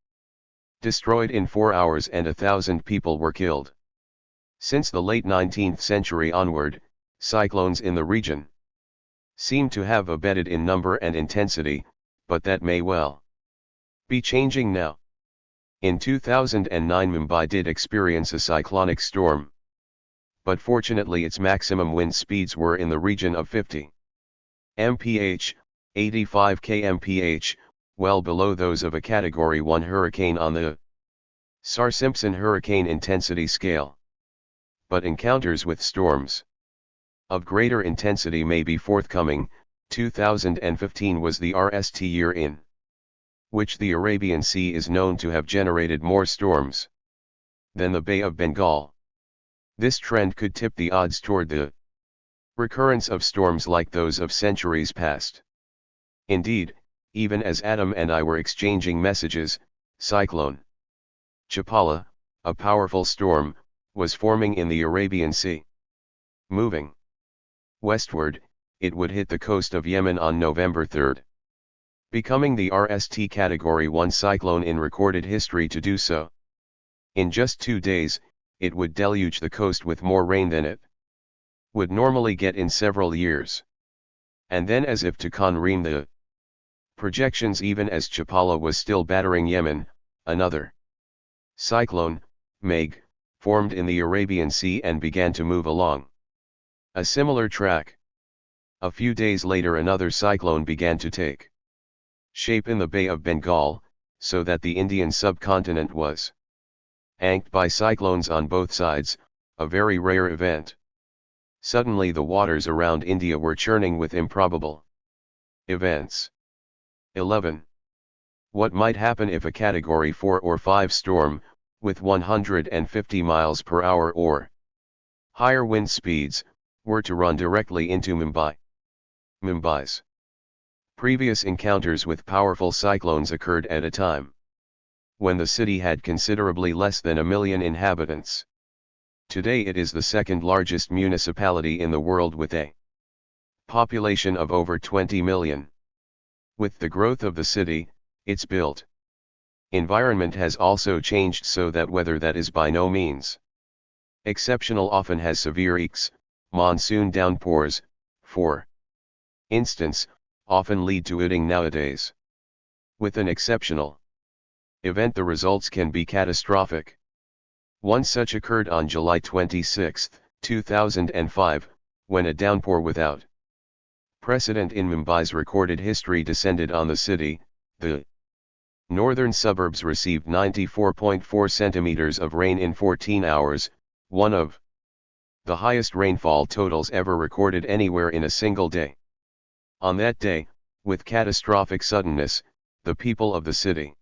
destroyed in 4 hours and 1,000 people were killed. Since the late 19th century onward, cyclones in the region seem to have abated in number and intensity, but that may well be changing now. In 2009 Mumbai did experience a cyclonic storm, but fortunately its maximum wind speeds were in the region of 50 mph, 85 kmph, well below those of a Category 1 hurricane on the Saffir-Simpson hurricane intensity scale. But encounters with storms of greater intensity may be forthcoming. 2015 was the RST year in which the Arabian Sea is known to have generated more storms than the Bay of Bengal. This trend could tip the odds toward the recurrence of storms like those of centuries past. Indeed, even as Adam and I were exchanging messages, Cyclone Chapala, a powerful storm, was forming in the Arabian Sea. Moving westward, it would hit the coast of Yemen on November 3, becoming the RST Category 1 cyclone in recorded history to do so. In just 2 days, it would deluge the coast with more rain than it would normally get in several years. And then, as if to confirm the projections, even as Chapala was still battering Yemen, another cyclone, Meg, formed in the Arabian Sea and began to move along a similar track. A few days later another cyclone began to take shape in the Bay of Bengal, so that the Indian subcontinent was angst by cyclones on both sides, a very rare event. Suddenly the waters around India were churning with improbable events. 11. What might happen if a Category 4 or 5 storm, with 150 miles per hour or higher wind speeds, were to run directly into Mumbai? Mumbai's previous encounters with powerful cyclones occurred at a time when the city had considerably less than 1 million inhabitants. Today it is the second largest municipality in the world with a population of over 20 million. With the growth of the city, its built environment has also changed so that weather that is by no means exceptional often has severe monsoon downpours, for instance, often lead to flooding nowadays. With an exceptional event the results can be catastrophic. One such occurred on July 26, 2005, when a downpour without precedent in Mumbai's recorded history descended on the city. The northern suburbs received 94.4 centimeters of rain in 14 hours, one of the highest rainfall totals ever recorded anywhere in a single day. On that day, with catastrophic suddenness, the people of the city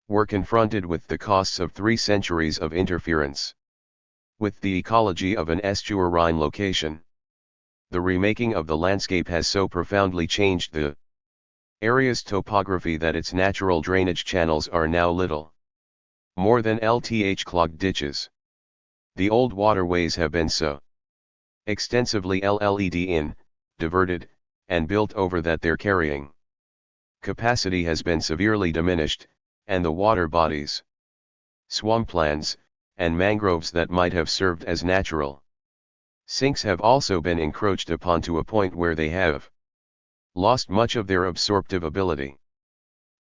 were confronted with the costs of 3 centuries of interference with the ecology of an estuarine location. The remaking of the landscape has so profoundly changed the area's topography that its natural drainage channels are now little more than clogged ditches. The old waterways have been so extensively diverted, and built over that their carrying capacity has been severely diminished, and the water bodies, swamplands, and mangroves that might have served as natural sinks have also been encroached upon to a point where they have lost much of their absorptive ability.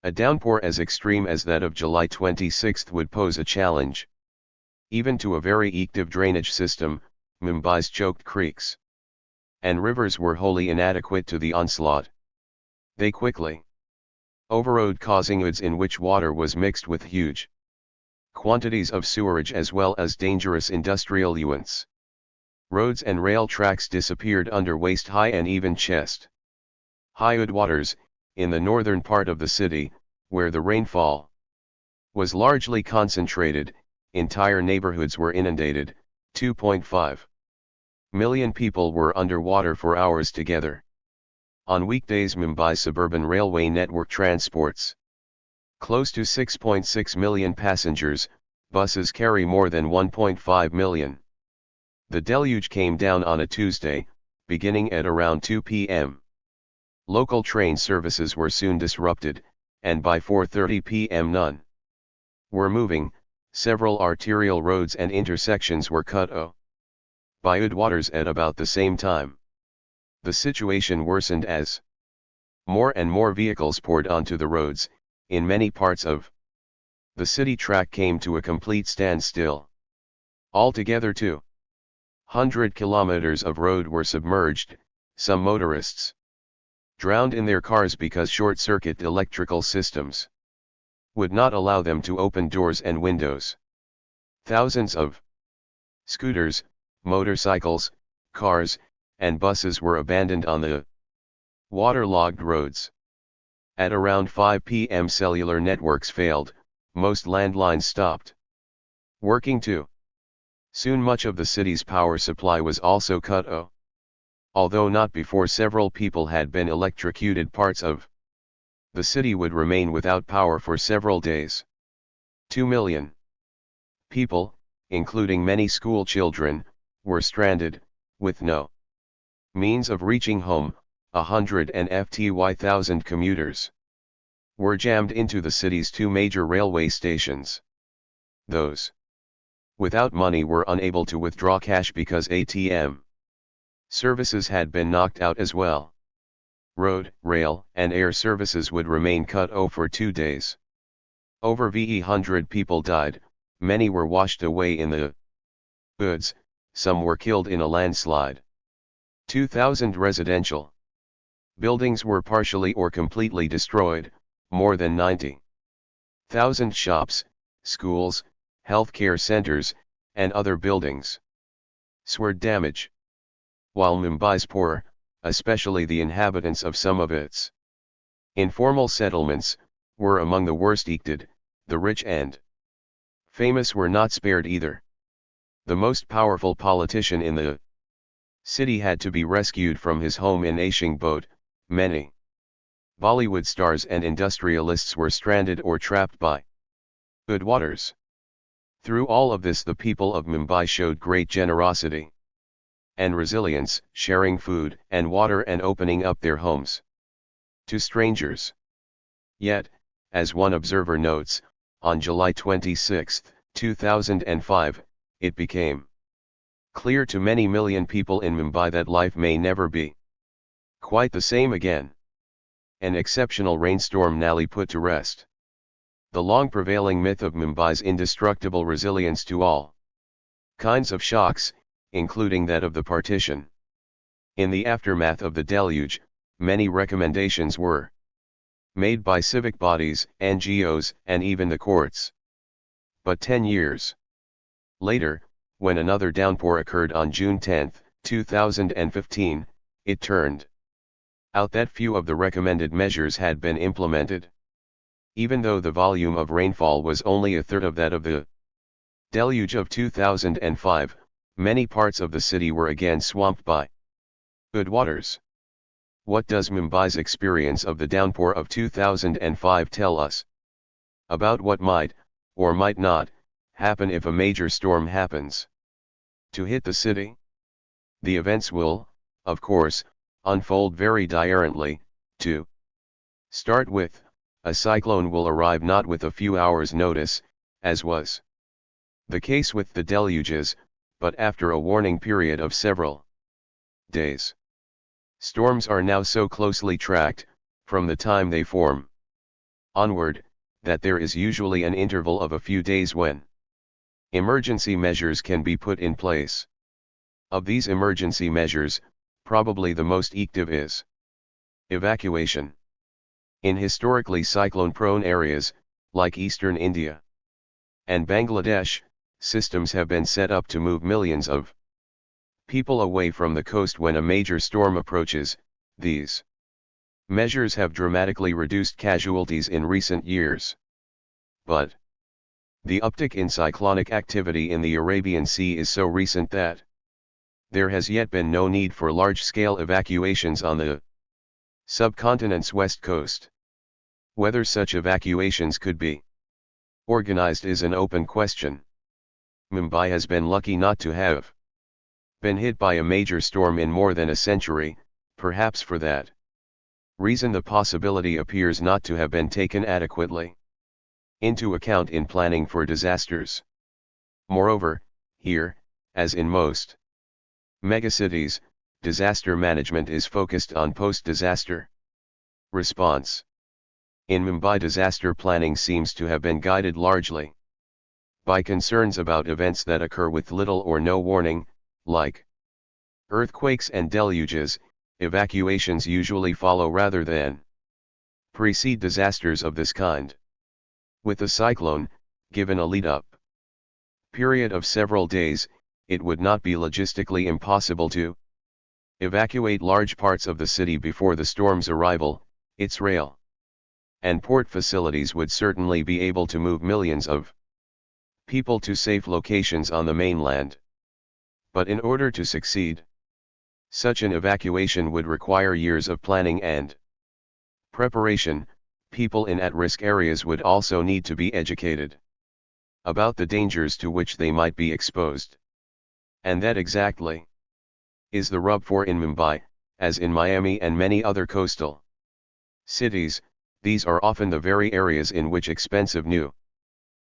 A downpour as extreme as that of July 26 would pose a challenge even to a very active drainage system. Mumbai's choked creeks and rivers were wholly inadequate to the onslaught. They quickly overrode, causing woods in which water was mixed with huge quantities of sewerage as well as dangerous industrial effluents. Roads and rail tracks disappeared under waist-high and even chest-high waters. In the northern part of the city, where the rainfall was largely concentrated, entire neighborhoods were inundated. 2.5 million people were underwater for hours together. On weekdays Mumbai's suburban railway network transports close to 6.6 million passengers, buses carry more than 1.5 million. The deluge came down on a Tuesday, beginning at around 2 p.m. Local train services were soon disrupted, and by 4:30 p.m. none were moving. Several arterial roads and intersections were cut by waters at about the same time. The situation worsened as more and more vehicles poured onto the roads. In many parts of the city track came to a complete standstill. Altogether 200 kilometers of road were submerged. Some motorists drowned in their cars because short-circuit electrical systems would not allow them to open doors and windows. Thousands of scooters, motorcycles, cars, and buses were abandoned on the waterlogged roads. At around 5 p.m. cellular networks failed, most landlines stopped working too. Soon much of the city's power supply was also cut off. Although not before several people had been electrocuted, parts of the city would remain without power for several days. 2 million people, including many school children, were stranded, with no means of reaching home. 150,000 commuters were jammed into the city's 2 major railway stations. Those without money were unable to withdraw cash because ATM services had been knocked out as well. Road, rail, and air services would remain cut off for 2 days. Over 100 people died, many were washed away in the goods, some were killed in a landslide. 2,000 residential buildings were partially or completely destroyed, more than 90,000 shops, schools, healthcare centers, and other buildings were damaged. While Mumbai's poor, especially the inhabitants of some of its informal settlements, were among the worst affected, the rich and famous were not spared either. The most powerful politician in the city had to be rescued from his home in Ashing boat. Many Bollywood stars and industrialists were stranded or trapped by good waters. Through all of this, the people of Mumbai showed great generosity and resilience, sharing food and water and opening up their homes to strangers. Yet, as one observer notes, on July 26, 2005, it became clear to many million people in Mumbai that life may never be quite the same again. An exceptional rainstorm nearly put to rest the long prevailing myth of Mumbai's indestructible resilience to all kinds of shocks, including that of the partition. In the aftermath of the deluge, many recommendations were made by civic bodies, NGOs, and even the courts. But 10 years later, when another downpour occurred on June 10, 2015, it turned out that few of the recommended measures had been implemented. Even though the volume of rainfall was only a third of that of the deluge of 2005, many parts of the city were again swamped by good waters. What does Mumbai's experience of the downpour of 2005 tell us about what might, or might not, happen if a major storm happens to hit the city? The events will, of course, unfold very differently. To start with, a cyclone will arrive not with a few hours' notice, as was the case with the deluges, but after a warning period of several days. Storms are now so closely tracked, from the time they form onward, that there is usually an interval of a few days when emergency measures can be put in place. Of these emergency measures, probably the most effective is evacuation. In historically cyclone-prone areas, like eastern India and Bangladesh, systems have been set up to move millions of people away from the coast when a major storm approaches. These measures have dramatically reduced casualties in recent years. But the uptick in cyclonic activity in the Arabian Sea is so recent that there has yet been no need for large-scale evacuations on the subcontinent's west coast. Whether such evacuations could be organized is an open question. Mumbai has been lucky not to have been hit by a major storm in more than a century. Perhaps for that reason the possibility appears not to have been taken adequately into account in planning for disasters. Moreover, here, as in most megacities, disaster management is focused on post-disaster response. In Mumbai, disaster planning seems to have been guided largely by concerns about events that occur with little or no warning, like earthquakes and deluges. Evacuations usually follow rather than precede disasters of this kind. With a cyclone, given a lead-up period of several days, it would not be logistically impossible to evacuate large parts of the city before the storm's arrival. Its rail and port facilities would certainly be able to move millions of people to safe locations on the mainland. But in order to succeed, such an evacuation would require years of planning and preparation. People in at-risk areas would also need to be educated about the dangers to which they might be exposed. And that exactly is the rub, for in Mumbai, as in Miami and many other coastal cities, these are often the very areas in which expensive new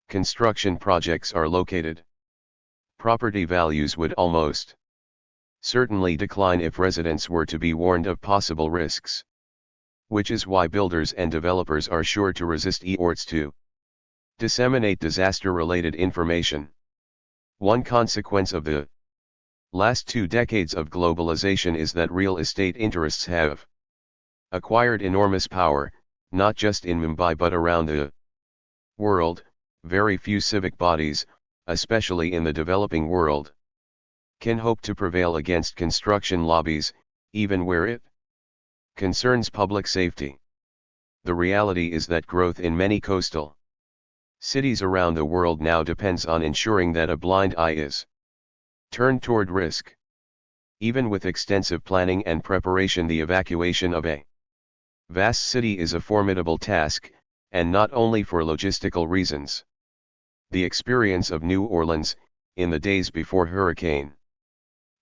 construction projects are located. Property values would almost certainly decline if residents were to be warned of possible risks. Which is why builders and developers are sure to resist efforts to disseminate disaster-related information. One consequence of the last 2 decades of globalization is that real estate interests have acquired enormous power, not just in Mumbai but around the world. Very few civic bodies, especially in the developing world, can hope to prevail against construction lobbies, even where it concerns public safety. The reality is that growth in many coastal cities around the world now depends on ensuring that a blind eye is turned toward risk. Even with extensive planning and preparation, the evacuation of a vast city is a formidable task, and not only for logistical reasons. The experience of New Orleans, in the days before Hurricane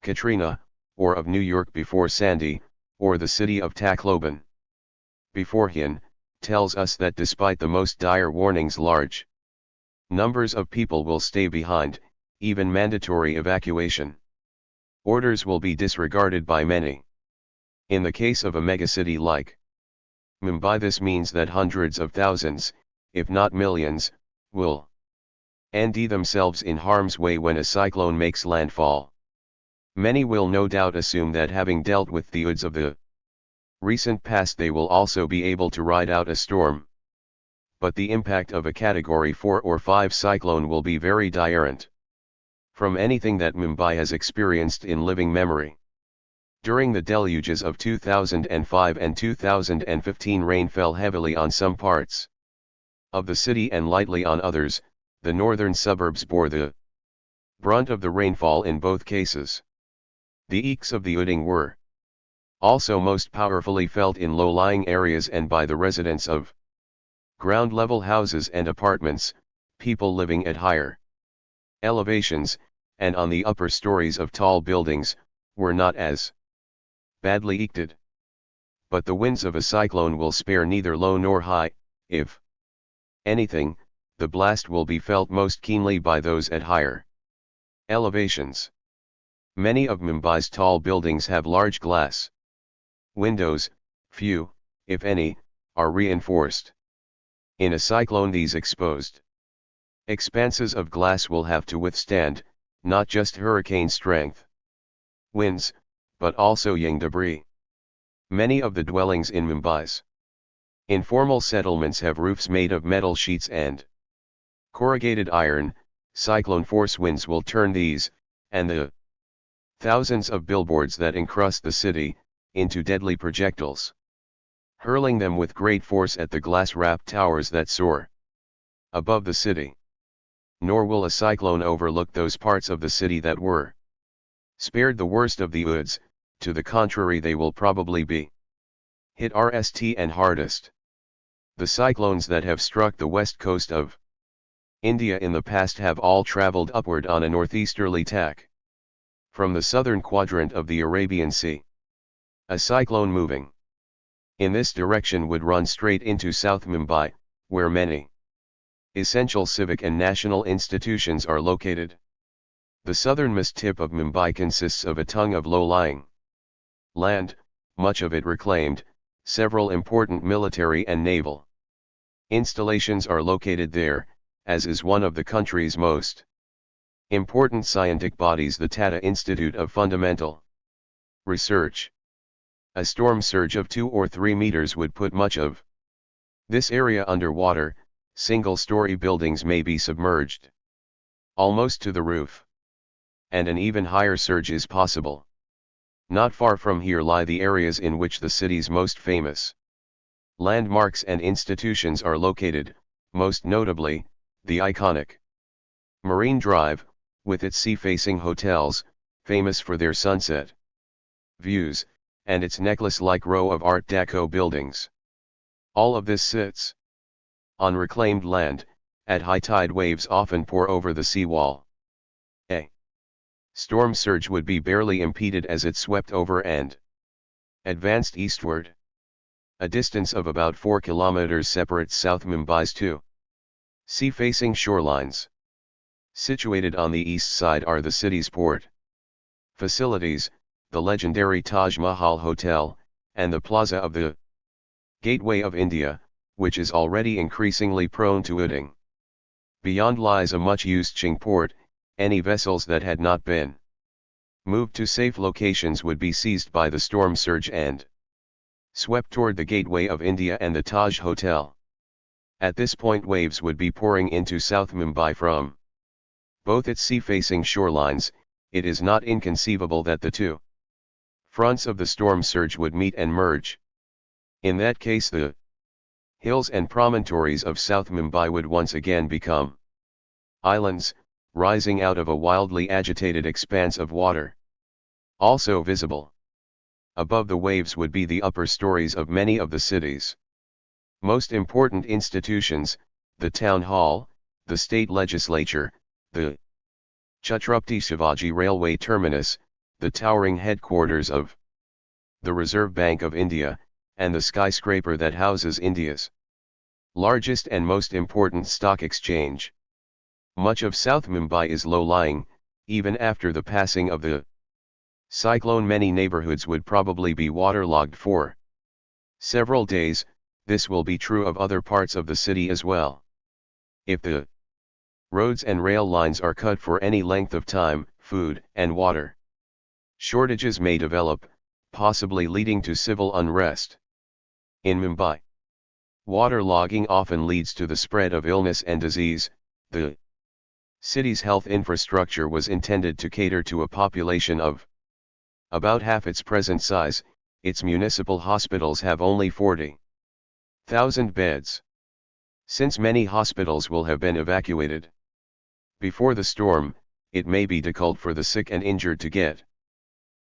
Katrina, or of New York before Sandy, or the city of Tacloban beforehand, tells us that despite the most dire warnings, large numbers of people will stay behind. Even mandatory evacuation orders will be disregarded by many. In the case of a megacity like Mumbai, this means that hundreds of thousands, if not millions, will end themselves in harm's way when a cyclone makes landfall. Many will no doubt assume that, having dealt with the odds of the recent past, they will also be able to ride out a storm. But the impact of a Category 4 or 5 cyclone will be very different from anything that Mumbai has experienced in living memory. During the deluges of 2005 and 2015, rain fell heavily on some parts of the city and lightly on others. The northern suburbs bore the brunt of the rainfall in both cases. The effects of the flooding were also most powerfully felt in low-lying areas and by the residents of ground-level houses and apartments, people living at higher elevations, and on the upper stories of tall buildings, were not as badly affected. But the winds of a cyclone will spare neither low nor high. If anything, the blast will be felt most keenly by those at higher elevations. Many of Mumbai's tall buildings have large glass windows. Few, if any, are reinforced. In a cyclone, these exposed expanses of glass will have to withstand, not just hurricane strength winds, but also yang debris. Many of the dwellings in Mumbai's informal settlements have roofs made of metal sheets and corrugated iron. Cyclone force winds will turn these, and the thousands of billboards that encrust the city, into deadly projectiles, hurling them with great force at the glass-wrapped towers that soar above the city. Nor will a cyclone overlook those parts of the city that were spared the worst of the odds. To the contrary, they will probably be hit hardest and hardest. The cyclones that have struck the west coast of India in the past have all traveled upward on a northeasterly tack from the southern quadrant of the Arabian Sea. A cyclone moving in this direction would run straight into South Mumbai, where many essential civic and national institutions are located. The southernmost tip of Mumbai consists of a tongue of low-lying land, much of it reclaimed. Several important military and naval installations are located there, as is one of the country's most important scientific bodies, the Tata Institute of Fundamental Research. A storm surge of 2 or 3 meters would put much of this area underwater. Single-story buildings may be submerged almost to the roof, and an even higher surge is possible. Not far from here lie the areas in which the city's most famous landmarks and institutions are located, most notably, the iconic Marine Drive, with its sea-facing hotels, famous for their sunset views, and its necklace-like row of Art Deco buildings. All of this sits on reclaimed land. At high tide, waves often pour over the seawall. A storm surge would be barely impeded as it swept over and advanced eastward. A distance of about 4 kilometers separates South Mumbai's two sea-facing shorelines. Situated on the east side are the city's port facilities, the legendary Taj Mahal Hotel, and the Plaza of the Gateway of India, which is already increasingly prone to flooding. Beyond lies a much-used Ching port, Any vessels that had not been moved to safe locations would be seized by the storm surge and swept toward the Gateway of India and the Taj Hotel. At this point waves would be pouring into South Mumbai from both its sea-facing shorelines. It is not inconceivable that the two fronts of the storm surge would meet and merge. In that case the hills and promontories of South Mumbai would once again become islands, rising out of a wildly agitated expanse of water. Also visible above the waves would be the upper stories of many of the city's most important institutions, the town hall, the state legislature, the Chhatrapati Shivaji Railway Terminus, the towering headquarters of the Reserve Bank of India, and the skyscraper that houses India's largest and most important stock exchange. Much of South Mumbai is low-lying. Even after the passing of the cyclone, many neighborhoods would probably be waterlogged for several days. This will be true of other parts of the city as well. If the roads and rail lines are cut for any length of time, food and water shortages may develop, possibly leading to civil unrest. In Mumbai, waterlogging often leads to the spread of illness and disease. The city's health infrastructure was intended to cater to a population of about half its present size. Its municipal hospitals have only 40,000 beds. Since many hospitals will have been evacuated before the storm, it may be difficult for the sick and injured to get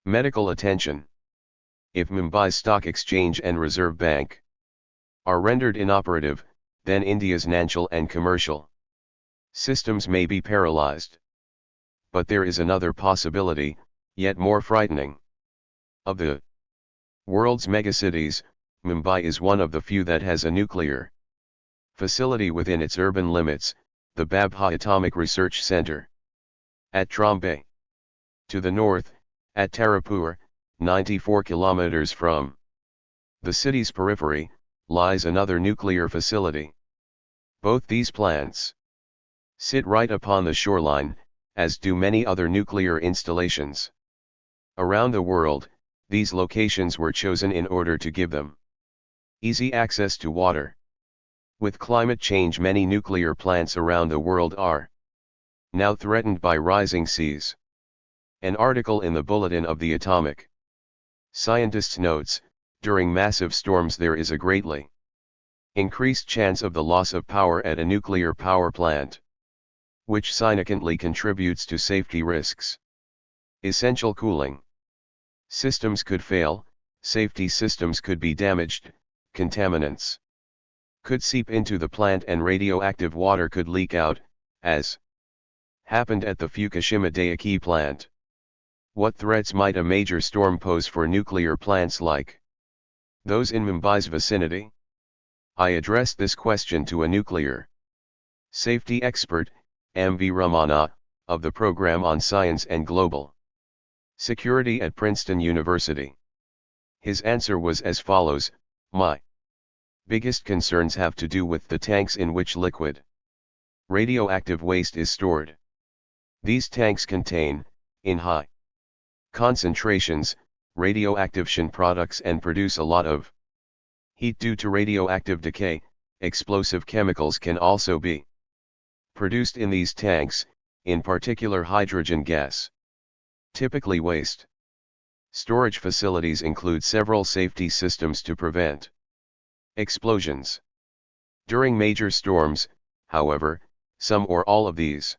medical attention. If Mumbai's stock exchange and reserve bank are rendered inoperative, then India's financial and commercial systems may be paralyzed. But there is another possibility, yet more frightening. Of the world's megacities, Mumbai is one of the few that has a nuclear facility within its urban limits, the Babha Atomic Research Center. At Trombay, to the north, at Tarapur, 94 kilometers from the city's periphery, lies another nuclear facility. Both these plants sit right upon the shoreline, as do many other nuclear installations. Around the world, these locations were chosen in order to give them easy access to water. With climate change, many nuclear plants around the world are now threatened by rising seas. An article in the Bulletin of the Atomic Scientists notes, during massive storms there is a greatly increased chance of the loss of power at a nuclear power plant, which significantly contributes to safety risks. Essential cooling systems could fail, safety systems could be damaged, contaminants could seep into the plant and radioactive water could leak out, as happened at the Fukushima Daiichi plant. What threats might a major storm pose for nuclear plants like those in Mumbai's vicinity? I addressed this question to a nuclear safety expert, M.V. Ramana, of the Program on Science and Global Security at Princeton University. His answer was as follows: my biggest concerns have to do with the tanks in which liquid radioactive waste is stored. These tanks contain, in high concentrations, radioactive products and produce a lot of heat due to radioactive decay. Explosive chemicals can also be produced in these tanks, in particular hydrogen gas. Typically waste storage facilities include several safety systems to prevent explosions. During major storms, however, some or all of these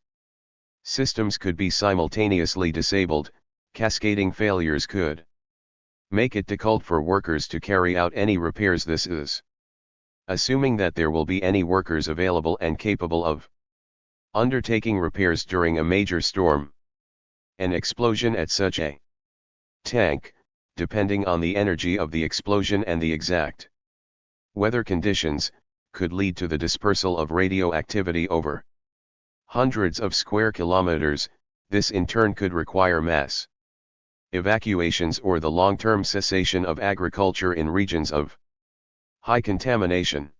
systems could be simultaneously disabled. Cascading failures could make it difficult for workers to carry out any repairs. This is assuming that there will be any workers available and capable of undertaking repairs during a major storm. An explosion at such a tank, depending on the energy of the explosion and the exact weather conditions, could lead to the dispersal of radioactivity over hundreds of square kilometers. This in turn could require mass evacuations or the long-term cessation of agriculture in regions of high contamination.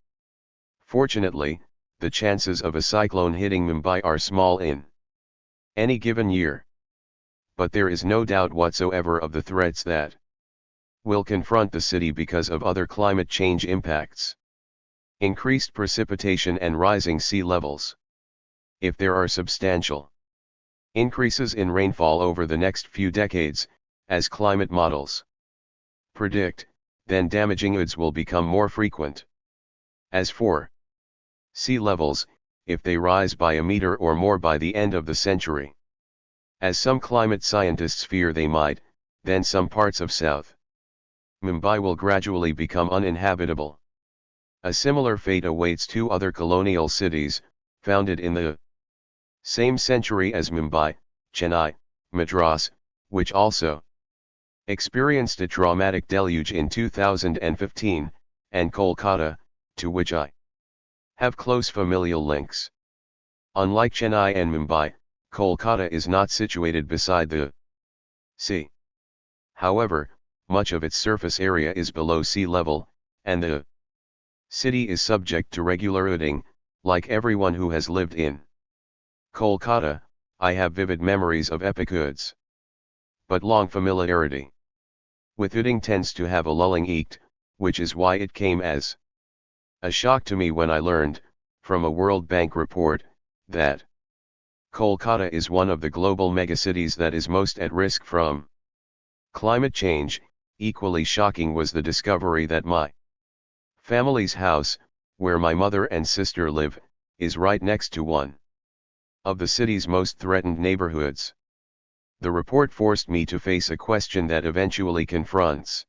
Fortunately, the chances of a cyclone hitting Mumbai are small in any given year. But there is no doubt whatsoever of the threats that will confront the city because of other climate change impacts. Increased precipitation and rising sea levels. If there are substantial increases in rainfall over the next few decades, as climate models predict, then damaging odds will become more frequent. As for sea levels, if they rise by a meter or more by the end of the century, as some climate scientists fear they might, then some parts of South Mumbai will gradually become uninhabitable. A similar fate awaits two other colonial cities, founded in the same century as Mumbai, Chennai, Madras, which also experienced a traumatic deluge in 2015, and Kolkata, to which I have close familial links. Unlike Chennai and Mumbai, Kolkata is not situated beside the sea. However, much of its surface area is below sea level, and the city is subject to regular ooding, like everyone who has lived in Kolkata. I have vivid memories of epic oods. But long familiarity with ooding tends to have a lulling effect, which is why it came as a shock to me when I learned, from a World Bank report, that Kolkata is one of the global megacities that is most at risk from climate change. Equally shocking was the discovery that my family's house, where my mother and sister live, is right next to one of the city's most threatened neighborhoods. The report forced me to face a question that eventually confronts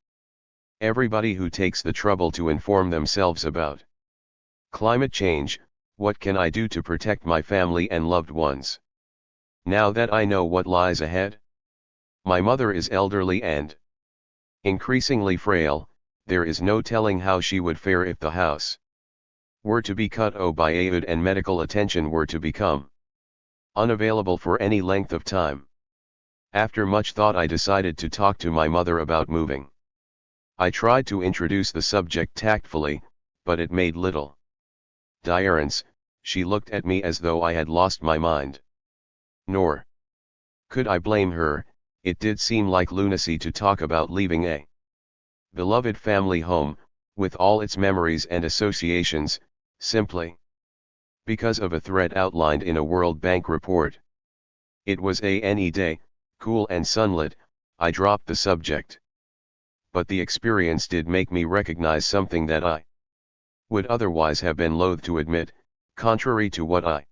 everybody who takes the trouble to inform themselves about climate change: what can I do to protect my family and loved ones now that I know what lies ahead? My mother is elderly and increasingly frail. There is no telling how she would fare if the house were to be cut by aid and medical attention were to become unavailable for any length of time. After much thought, I decided to talk to my mother about moving. I tried to introduce the subject tactfully, but it made little difference. She looked at me as though I had lost my mind. Nor could I blame her. It did seem like lunacy to talk about leaving a beloved family home, with all its memories and associations, simply because of a threat outlined in a World Bank report. It was a rainy day, cool and sunlit. I dropped the subject. But the experience did make me recognize something that I would otherwise have been loath to admit. Contrary to what I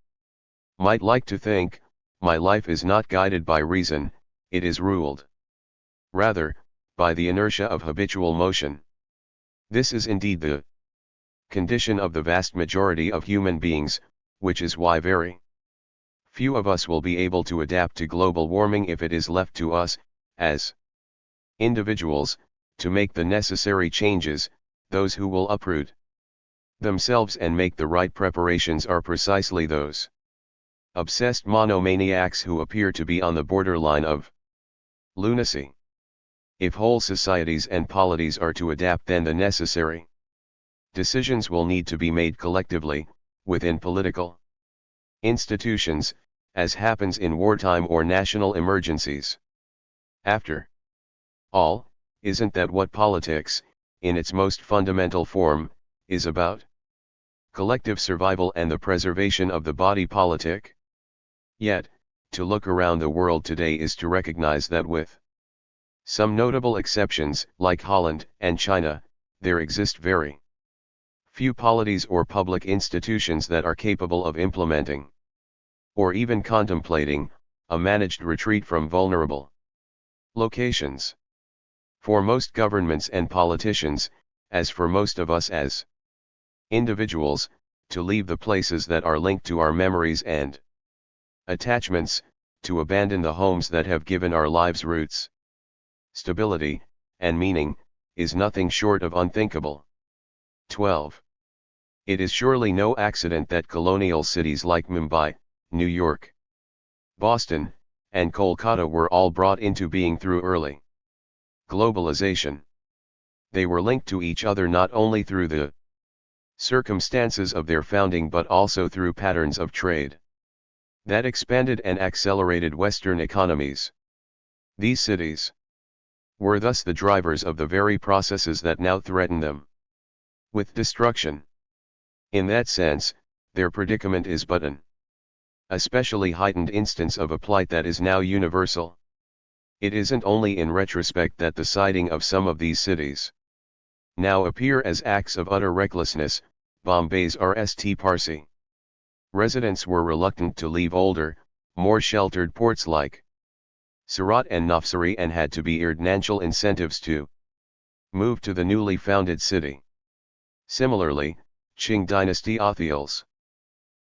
might like to think, my life is not guided by reason, it is ruled rather by the inertia of habitual motion. This is indeed the condition of the vast majority of human beings, which is why very few of us will be able to adapt to global warming if it is left to us, as individuals, to make the necessary changes. Those who will uproot themselves and make the right preparations are precisely those obsessed monomaniacs who appear to be on the borderline of lunacy. If whole societies and polities are to adapt, then the necessary decisions will need to be made collectively, within political institutions, as happens in wartime or national emergencies. After all, isn't that what politics, in its most fundamental form, is about? Collective survival and the preservation of the body politic? Yet, to look around the world today is to recognize that, with some notable exceptions, like Holland and China, there exist very few polities or public institutions that are capable of implementing, or even contemplating, a managed retreat from vulnerable locations. For most governments and politicians, as for most of us as individuals, to leave the places that are linked to our memories and attachments, to abandon the homes that have given our lives roots, stability, and meaning, is nothing short of unthinkable. 12. It is surely no accident that colonial cities like Mumbai, New York, Boston, and Kolkata were all brought into being through early globalization. They were linked to each other not only through the circumstances of their founding but also through patterns of trade. that expanded and accelerated Western economies. These cities were thus the drivers of the very processes that now threaten them with destruction. In that sense, their predicament is but an especially heightened instance of a plight that is now universal. It isn't only in retrospect that the siting of some of these cities now appear as acts of utter recklessness. Bombay's Rst Parsi residents were reluctant to leave older, more sheltered ports like Surat and Navsari and had to be earned financial incentives to move to the newly founded city. Similarly, Qing dynasty officials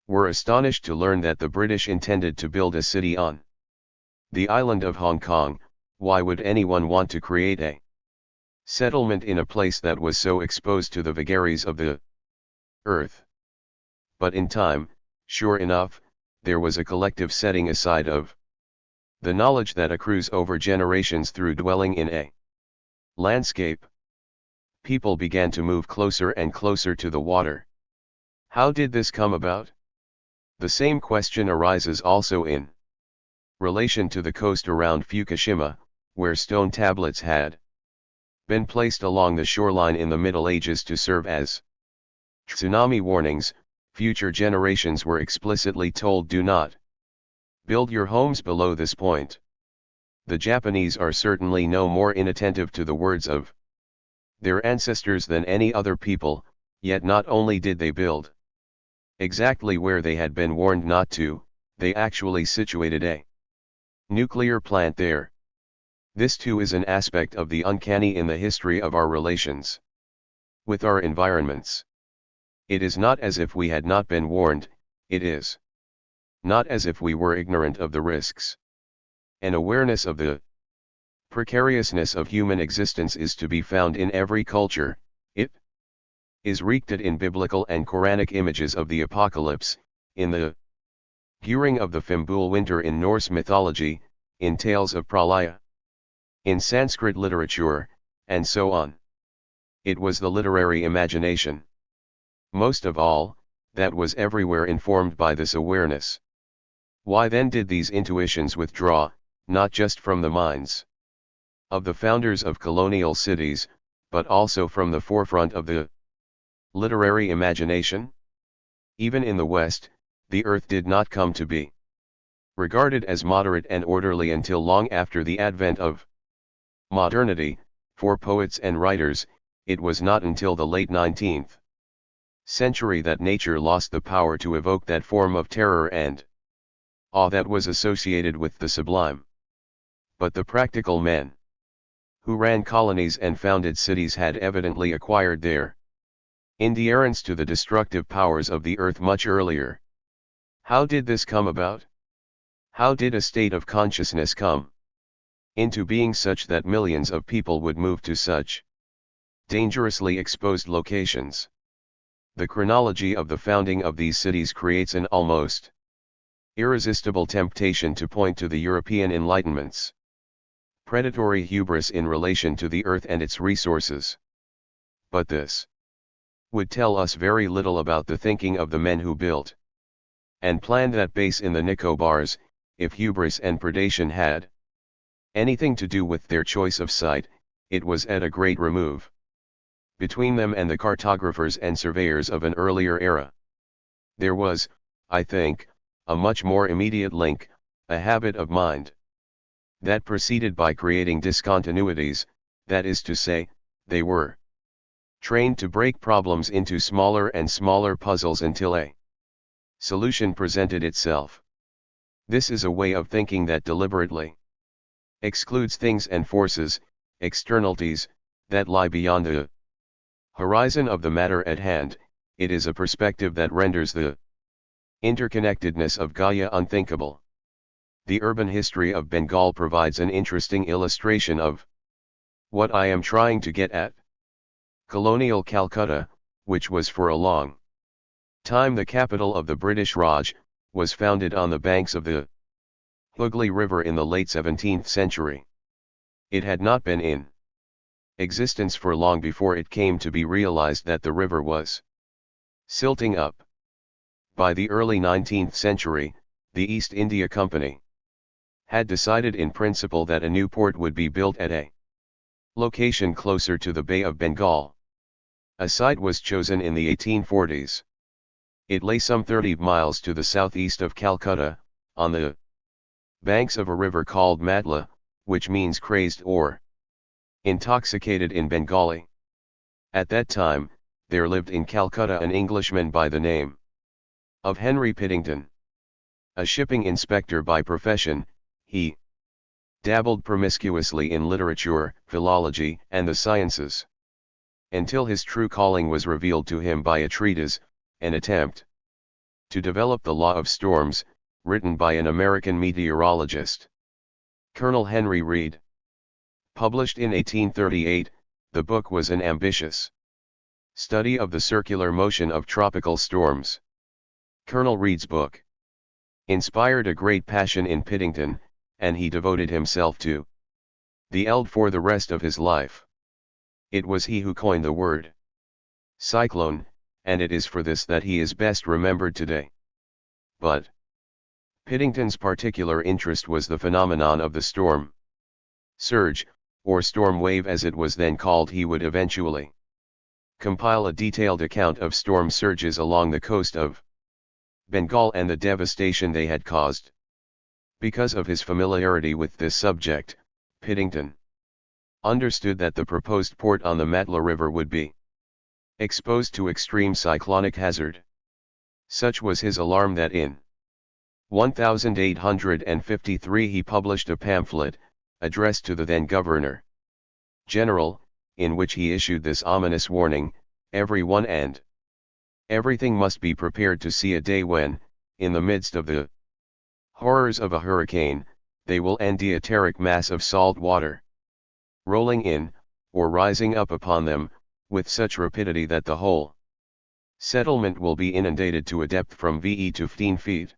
were astonished to learn that the British intended to build a city on the island of Hong Kong. Why would anyone want to create a settlement in a place that was so exposed to the vagaries of the earth? But in time, sure enough, there was a collective setting aside of the knowledge that accrues over generations through dwelling in a landscape. People began to move closer and closer to the water. How did this come about? The same question arises also in relation to the coast around Fukushima, where stone tablets had been placed along the shoreline in the Middle Ages to serve as tsunami warnings. Future generations were explicitly told, do not build your homes below this point. The Japanese are certainly no more inattentive to the words of their ancestors than any other people, yet not only did they build exactly where they had been warned not to, they actually situated a nuclear plant there. This too is an aspect of the uncanny in the history of our relations with our environments. It is not as if we had not been warned, it is not as if we were ignorant of the risks. An awareness of the precariousness of human existence is to be found in every culture. It is wreaked in biblical and Quranic images of the apocalypse, in the During of the Fimbul winter in Norse mythology, in tales of Pralaya, in Sanskrit literature, and so on. It was the literary imagination, most of all, that was everywhere informed by this awareness. Why then did these intuitions withdraw, not just from the minds of the founders of colonial cities, but also from the forefront of the literary imagination? Even in the West, the earth did not come to be regarded as moderate and orderly until long after the advent of modernity. For poets and writers, it was not until the late 19th century that nature lost the power to evoke that form of terror and awe that was associated with the sublime. But the practical men who ran colonies and founded cities had evidently acquired their indifference to the destructive powers of the earth much earlier. How did this come about? How did a state of consciousness come into being such that millions of people would move to such dangerously exposed locations? The chronology of the founding of these cities creates an almost irresistible temptation to point to the European Enlightenment's predatory hubris in relation to the earth and its resources. But this would tell us very little about the thinking of the men who built and planned that base in the Nicobars. If hubris and predation had anything to do with their choice of site, it was at a great remove between them and the cartographers and surveyors of an earlier era. There was, I think, a much more immediate link, a habit of mind that proceeded by creating discontinuities, that is to say, they were trained to break problems into smaller and smaller puzzles until a solution presented itself. This is a way of thinking that deliberately excludes things and forces, externalities, that lie beyond the horizon of the matter at hand. It is a perspective that renders the interconnectedness of Gaia unthinkable. The urban history of Bengal provides an interesting illustration of what I am trying to get at. Colonial Calcutta, which was for a long time the capital of the British Raj, was founded on the banks of the Hooghly River in the late 17th century. It had not been in existence for long before it came to be realized that the river was silting up. By the early 19th century, The East India Company had decided in principle that a new port would be built at a location closer to the Bay of Bengal. A site was chosen in the 1840s. It lay some 30 miles to the southeast of Calcutta, on the banks of a river called Matla, which means crazed or intoxicated in Bengali. At that time, there lived in Calcutta an Englishman by the name of Henry Piddington. A shipping inspector by profession, he dabbled promiscuously in literature, philology, and the sciences, until his true calling was revealed to him by a treatise, an attempt to develop the law of storms, written by an American meteorologist, Colonel Henry Reed. Published in 1838, the book was an ambitious study of the circular motion of tropical storms. Colonel Reed's book inspired a great passion in Piddington, and he devoted himself to the eld for the rest of his life. It was he who coined the word cyclone, and it is for this that he is best remembered today. But Piddington's particular interest was the phenomenon of the storm surge, or storm wave as it was then called. He would eventually compile a detailed account of storm surges along the coast of Bengal and the devastation they had caused. Because of his familiarity with this subject, Piddington understood that the proposed port on the Matla River would be exposed to extreme cyclonic hazard. Such was his alarm that in 1853 he published a pamphlet, addressed to the then Governor General, in which he issued this ominous warning: everyone and everything must be prepared to see a day when, in the midst of the horrors of a hurricane, they will end the eteric mass of salt water, rolling in, or rising up upon them, with such rapidity that the whole settlement will be inundated to a depth from VE to 15 feet.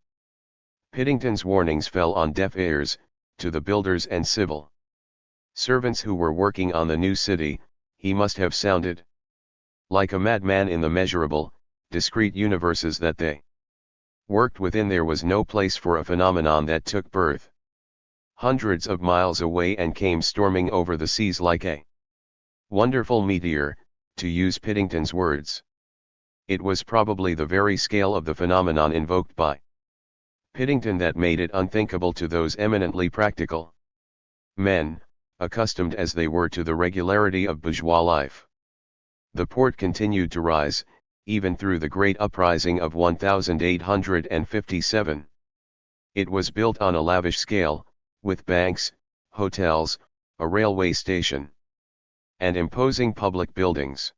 Piddington's warnings fell on deaf ears, to the builders and civil servants who were working on the new city. He must have sounded like a madman in the measurable, discrete universes that they worked within. There was no place for a phenomenon that took birth hundreds of miles away and came storming over the seas like a wonderful meteor, to use Piddington's words. It was probably the very scale of the phenomenon invoked by Piddington that made it unthinkable to those eminently practical men, accustomed as they were to the regularity of bourgeois life. The port continued to rise, even through the great uprising of 1857. It was built on a lavish scale, with banks, hotels, a railway station, and imposing public buildings.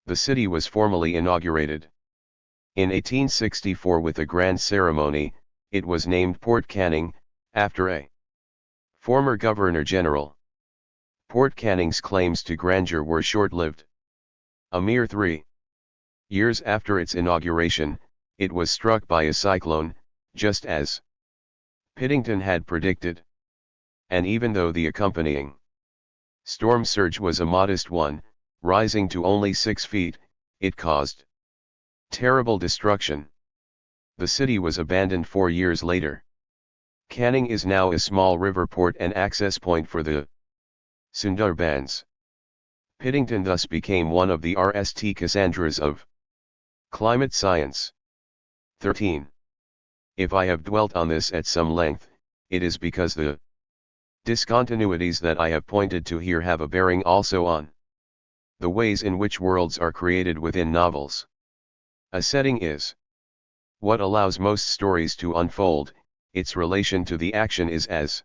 The city was formally inaugurated in 1864 with a grand ceremony. It was named Port Canning, after a former Governor-General. Port Canning's claims to grandeur were short-lived. A mere 3 years after its inauguration, it was struck by a cyclone, just as Piddington had predicted. And even though the accompanying storm surge was a modest one, rising to only 6 feet, it caused terrible destruction. The city was abandoned 4 years later. Canning is now a small river port and access point for the Sundarbans. Piddington thus became one of the RST Cassandras of climate science. 13. If I have dwelt on this at some length, it is because the discontinuities that I have pointed to here have a bearing also on the ways in which worlds are created within novels. A setting is what allows most stories to unfold. Its relation to the action is as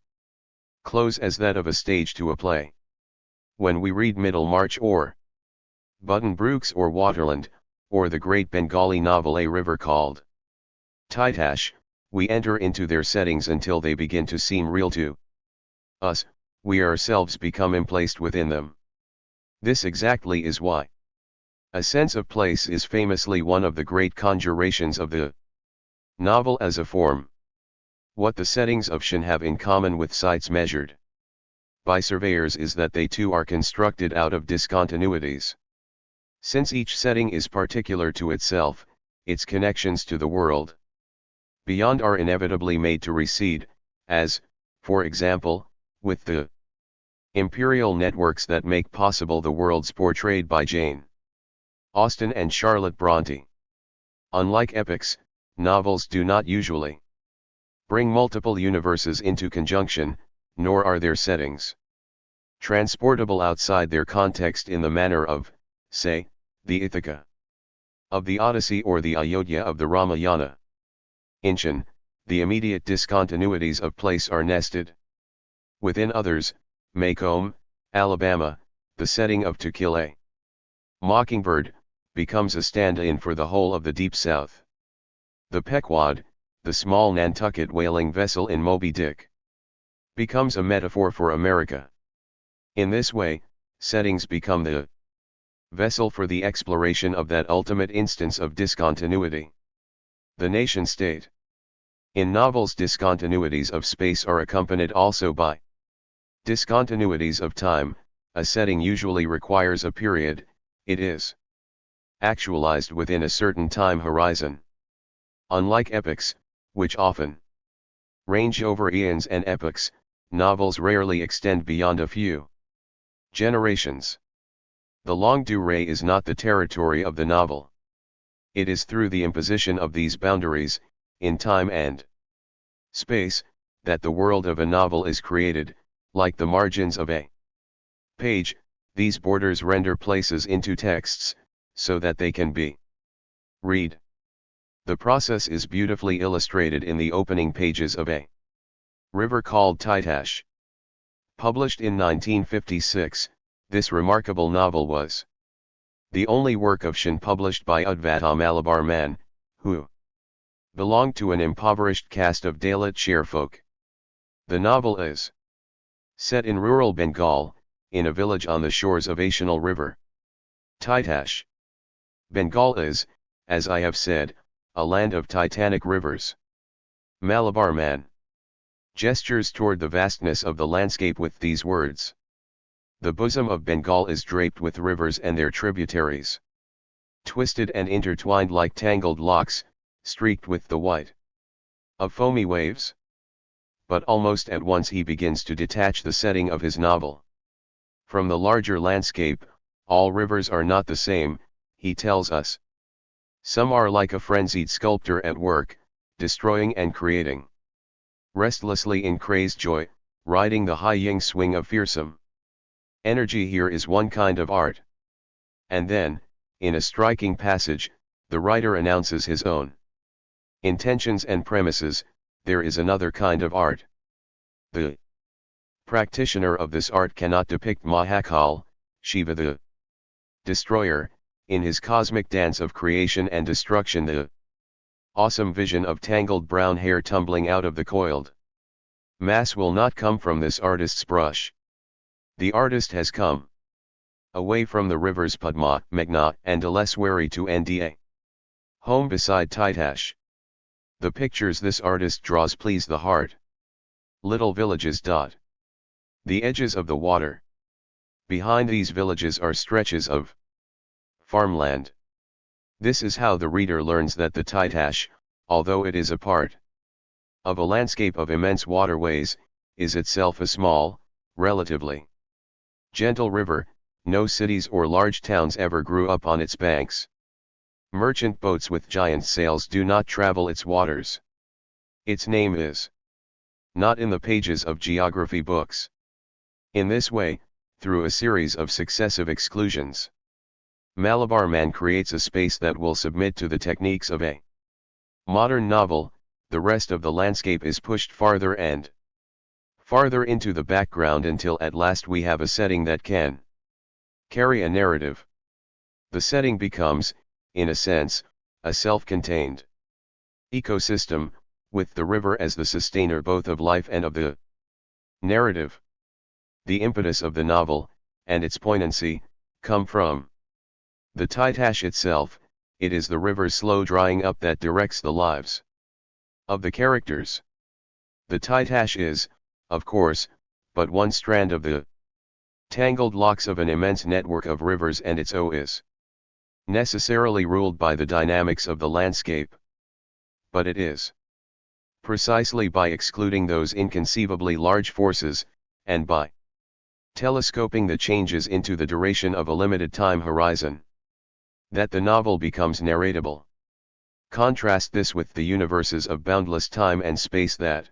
close as that of a stage to a play. When we read Middlemarch or Buddenbrooks or Waterland, or the great Bengali novel A River Called Titash, we enter into their settings until they begin to seem real to us. We ourselves become emplaced within them. This exactly is why a sense of place is famously one of the great conjurations of the novel as a form. What the settings of Shan have in common with sites measured by surveyors is that they too are constructed out of discontinuities. Since each setting is particular to itself, its connections to the world beyond are inevitably made to recede, as, for example, with the imperial networks that make possible the worlds portrayed by Jane Austen and Charlotte Bronte. Unlike epics, novels do not usually bring multiple universes into conjunction, nor are their settings transportable outside their context in the manner of, say, the Ithaca of the Odyssey or the Ayodhya of the Ramayana. In Chan, the immediate discontinuities of place are nested within others. Maycomb, Alabama, the setting of To Kill a Mockingbird, becomes a stand-in for the whole of the Deep South. The Pequod, the small Nantucket whaling vessel in Moby Dick, becomes a metaphor for America. In this way, settings become the vessel for the exploration of that ultimate instance of discontinuity, the nation-state. In novels, discontinuities of space are accompanied also by discontinuities of time. A setting usually requires a period, it is actualized within a certain time horizon. Unlike epics, which often range over eons and epochs, novels rarely extend beyond a few generations. The longue durée is not the territory of the novel. It is through the imposition of these boundaries, in time and space, that the world of a novel is created. Like the margins of a page, these borders render places into texts, so that they can be read. The process is beautifully illustrated in the opening pages of A River Called Titash. Published in 1956, this remarkable novel was the only work of Shan published by Udvata Malabar man, who belonged to an impoverished caste of Dalit sharefolk. The novel is set in rural Bengal, in a village on the shores of Ashanal River. Titash. Bengal is, as I have said, a land of titanic rivers. Malabar man gestures toward the vastness of the landscape with these words. The bosom of Bengal is draped with rivers and their tributaries, twisted and intertwined like tangled locks, streaked with the white of foamy waves. But almost at once he begins to detach the setting of his novel from the larger landscape. All rivers are not the same, he tells us. Some are like a frenzied sculptor at work, destroying and creating restlessly in crazed joy, riding the high-ying swing of fearsome energy. Here is one kind of art. And then, in a striking passage, the writer announces his own intentions and premises. There is another kind of art. The practitioner of this art cannot depict Mahakal, Shiva the destroyer, in his cosmic dance of creation and destruction, the awesome vision of tangled brown hair tumbling out of the coiled mass will not come from this artist's brush. The artist has come away from the rivers Padma, Meghna and Daleswari to Nda home beside Titash. The pictures this artist draws please the heart. Little villages dot the edges of the water. Behind these villages are stretches of farmland. This is how the reader learns that the Titash, although it is a part of a landscape of immense waterways, is itself a small, relatively gentle river. No cities or large towns ever grew up on its banks. Merchant boats with giant sails do not travel its waters. Its name is not in the pages of geography books. In this way, through a series of successive exclusions, Malabar man creates a space that will submit to the techniques of a modern novel. The rest of the landscape is pushed farther and farther into the background until at last we have a setting that can carry a narrative. The setting becomes, in a sense, a self-contained ecosystem, with the river as the sustainer both of life and of the narrative. The impetus of the novel, and its poignancy, come from the Titash itself. It is the river's slow drying up that directs the lives of the characters. The Titash is, of course, but one strand of the tangled locks of an immense network of rivers, and its O is necessarily ruled by the dynamics of the landscape. But it is precisely by excluding those inconceivably large forces, and by telescoping the changes into the duration of a limited time horizon, that the novel becomes narratable. Contrast this with the universes of boundless time and space that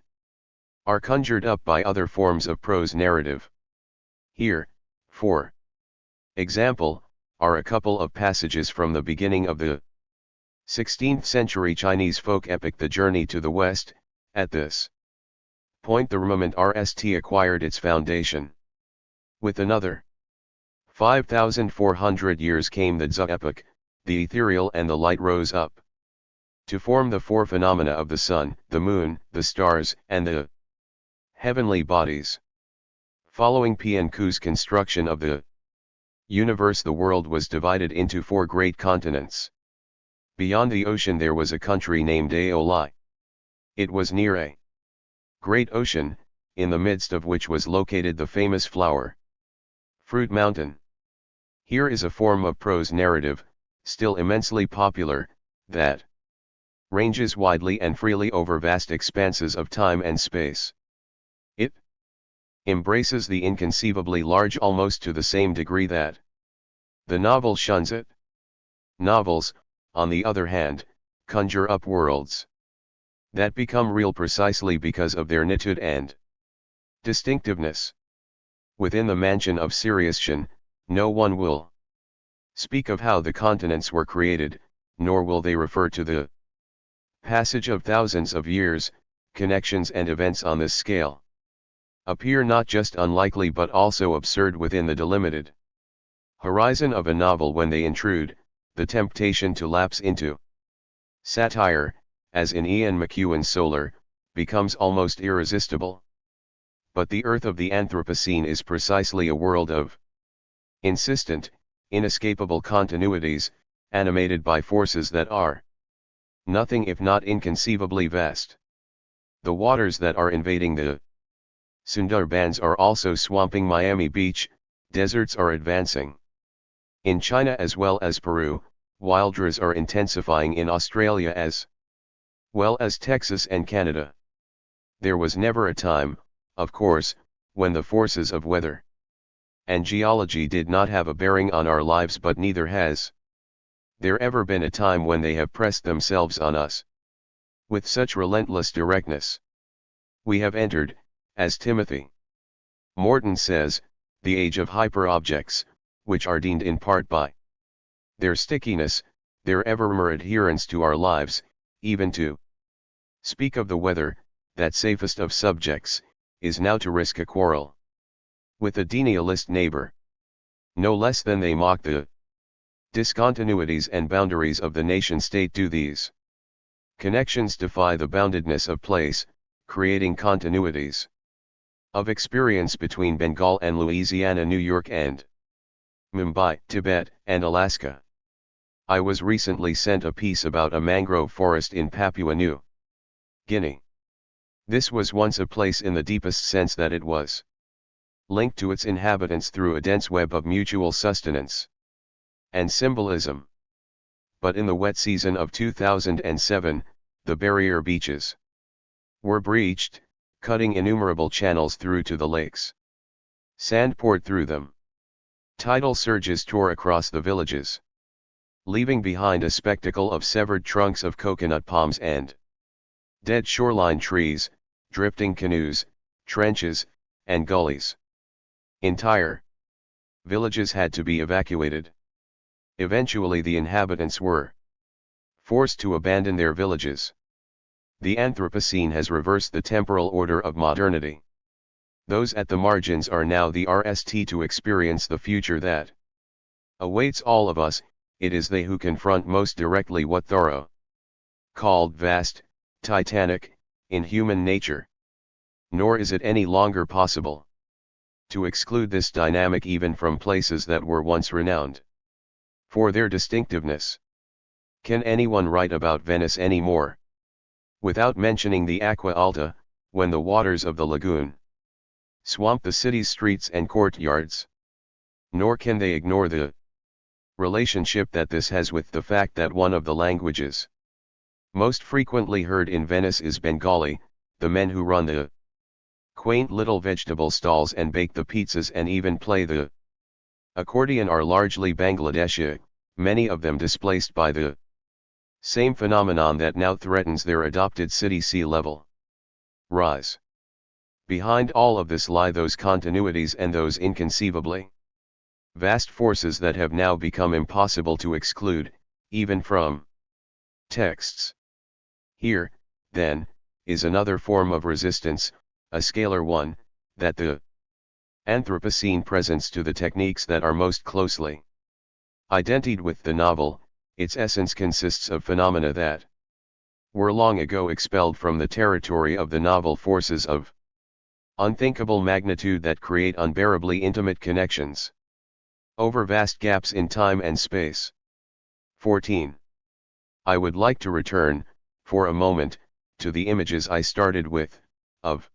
are conjured up by other forms of prose narrative. Here, for example, are a couple of passages from the beginning of the 16th century Chinese folk epic The Journey to the West. At this point the Derangement RST acquired its foundation. With another 5,400 years came the Zhu epoch, the ethereal and the light rose up to form the four phenomena of the sun, the moon, the stars, and the heavenly bodies. Following Pianku's construction of the universe, the world was divided into four great continents. Beyond the ocean there was a country named Aolai. It was near a great ocean, in the midst of which was located the famous flower fruit mountain. Here is a form of prose narrative, still immensely popular, that ranges widely and freely over vast expanses of time and space. It embraces the inconceivably large almost to the same degree that the novel shuns it. Novels, on the other hand, conjure up worlds that become real precisely because of their nitude and distinctiveness. Within the mansion of Siriustion, no one will speak of how the continents were created, nor will they refer to the passage of thousands of years. Connections and events on this scale appear not just unlikely but also absurd within the delimited horizon of a novel when they intrude. The temptation to lapse into satire, as in Ian McEwan's Solar, becomes almost irresistible. But the earth of the Anthropocene is precisely a world of insistent, inescapable continuities, animated by forces that are nothing if not inconceivably vast. The waters that are invading the Sundarbans are also swamping Miami Beach. Deserts are advancing in China as well as Peru, wilderness are intensifying in Australia as well as Texas and Canada. There was never a time, of course, when the forces of weather and geology did not have a bearing on our lives, but neither has there ever been a time when they have pressed themselves on us with such relentless directness. We have entered, as Timothy Morton says, the age of hyperobjects, which are deemed in part by their stickiness, their evermore adherence to our lives, even to speak of the weather, that safest of subjects, is now to risk a quarrel with a denialist neighbor. No less than they mock the discontinuities and boundaries of the nation-state do these connections defy the boundedness of place, creating continuities of experience between Bengal and Louisiana, New York and Mumbai, Tibet, and Alaska. I was recently sent a piece about a mangrove forest in Papua New Guinea. This was once a place in the deepest sense that it was linked to its inhabitants through a dense web of mutual sustenance and symbolism. But in the wet season of 2007, the barrier beaches were breached, cutting innumerable channels through to the lakes. Sand poured through them. Tidal surges tore across the villages, leaving behind a spectacle of severed trunks of coconut palms and dead shoreline trees, drifting canoes, trenches, and gullies. Entire villages had to be evacuated. Eventually the inhabitants were forced to abandon their villages. The Anthropocene has reversed the temporal order of modernity. Those at the margins are now the RST to experience the future that awaits all of us. It is they who confront most directly what Thoreau called vast, titanic, inhuman nature. Nor is it any longer possible to exclude this dynamic even from places that were once renowned for their distinctiveness. Can anyone write about Venice anymore without mentioning the Aqua Alta, when the waters of the lagoon swamp the city's streets and courtyards? Nor can they ignore the relationship that this has with the fact that one of the languages Most frequently heard in Venice is Bengali, the men who run the quaint little vegetable stalls and bake the pizzas and even play the accordion are largely Bangladeshi, many of them displaced by the same phenomenon that now threatens their adopted city sea level rise. Behind all of this lie those continuities and those inconceivably vast forces that have now become impossible to exclude, even from texts. Here, then, is another form of resistance, a scalar one, that the Anthropocene presents to the techniques that are most closely identified with the novel. Its essence consists of phenomena that were long ago expelled from the territory of the novel, forces of unthinkable magnitude that create unbearably intimate connections over vast gaps in time and space. 14. I would like to return, for a moment, to the images I started with, of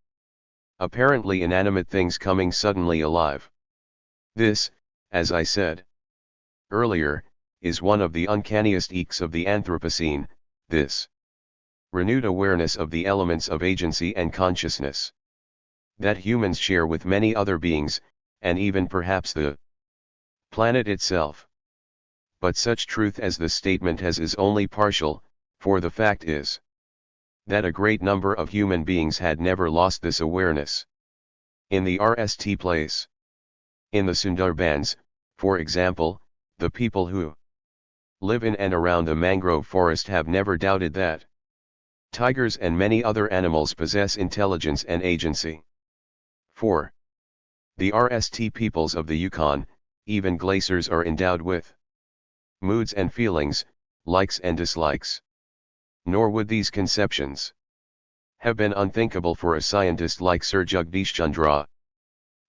apparently inanimate things coming suddenly alive. This, as I said earlier, is one of the uncanniest eeks of the Anthropocene, this renewed awareness of the elements of agency and consciousness that humans share with many other beings, and even perhaps the planet itself. But such truth as this statement has is only partial, for the fact is that a great number of human beings had never lost this awareness. In the RST place, in the Sundarbans, for example, the people who live in and around a mangrove forest have never doubted that tigers and many other animals possess intelligence and agency. 4. The RST peoples of the Yukon, even glaciers, are endowed with moods and feelings, likes and dislikes. Nor would these conceptions have been unthinkable for a scientist like Sir Jagdish Chandra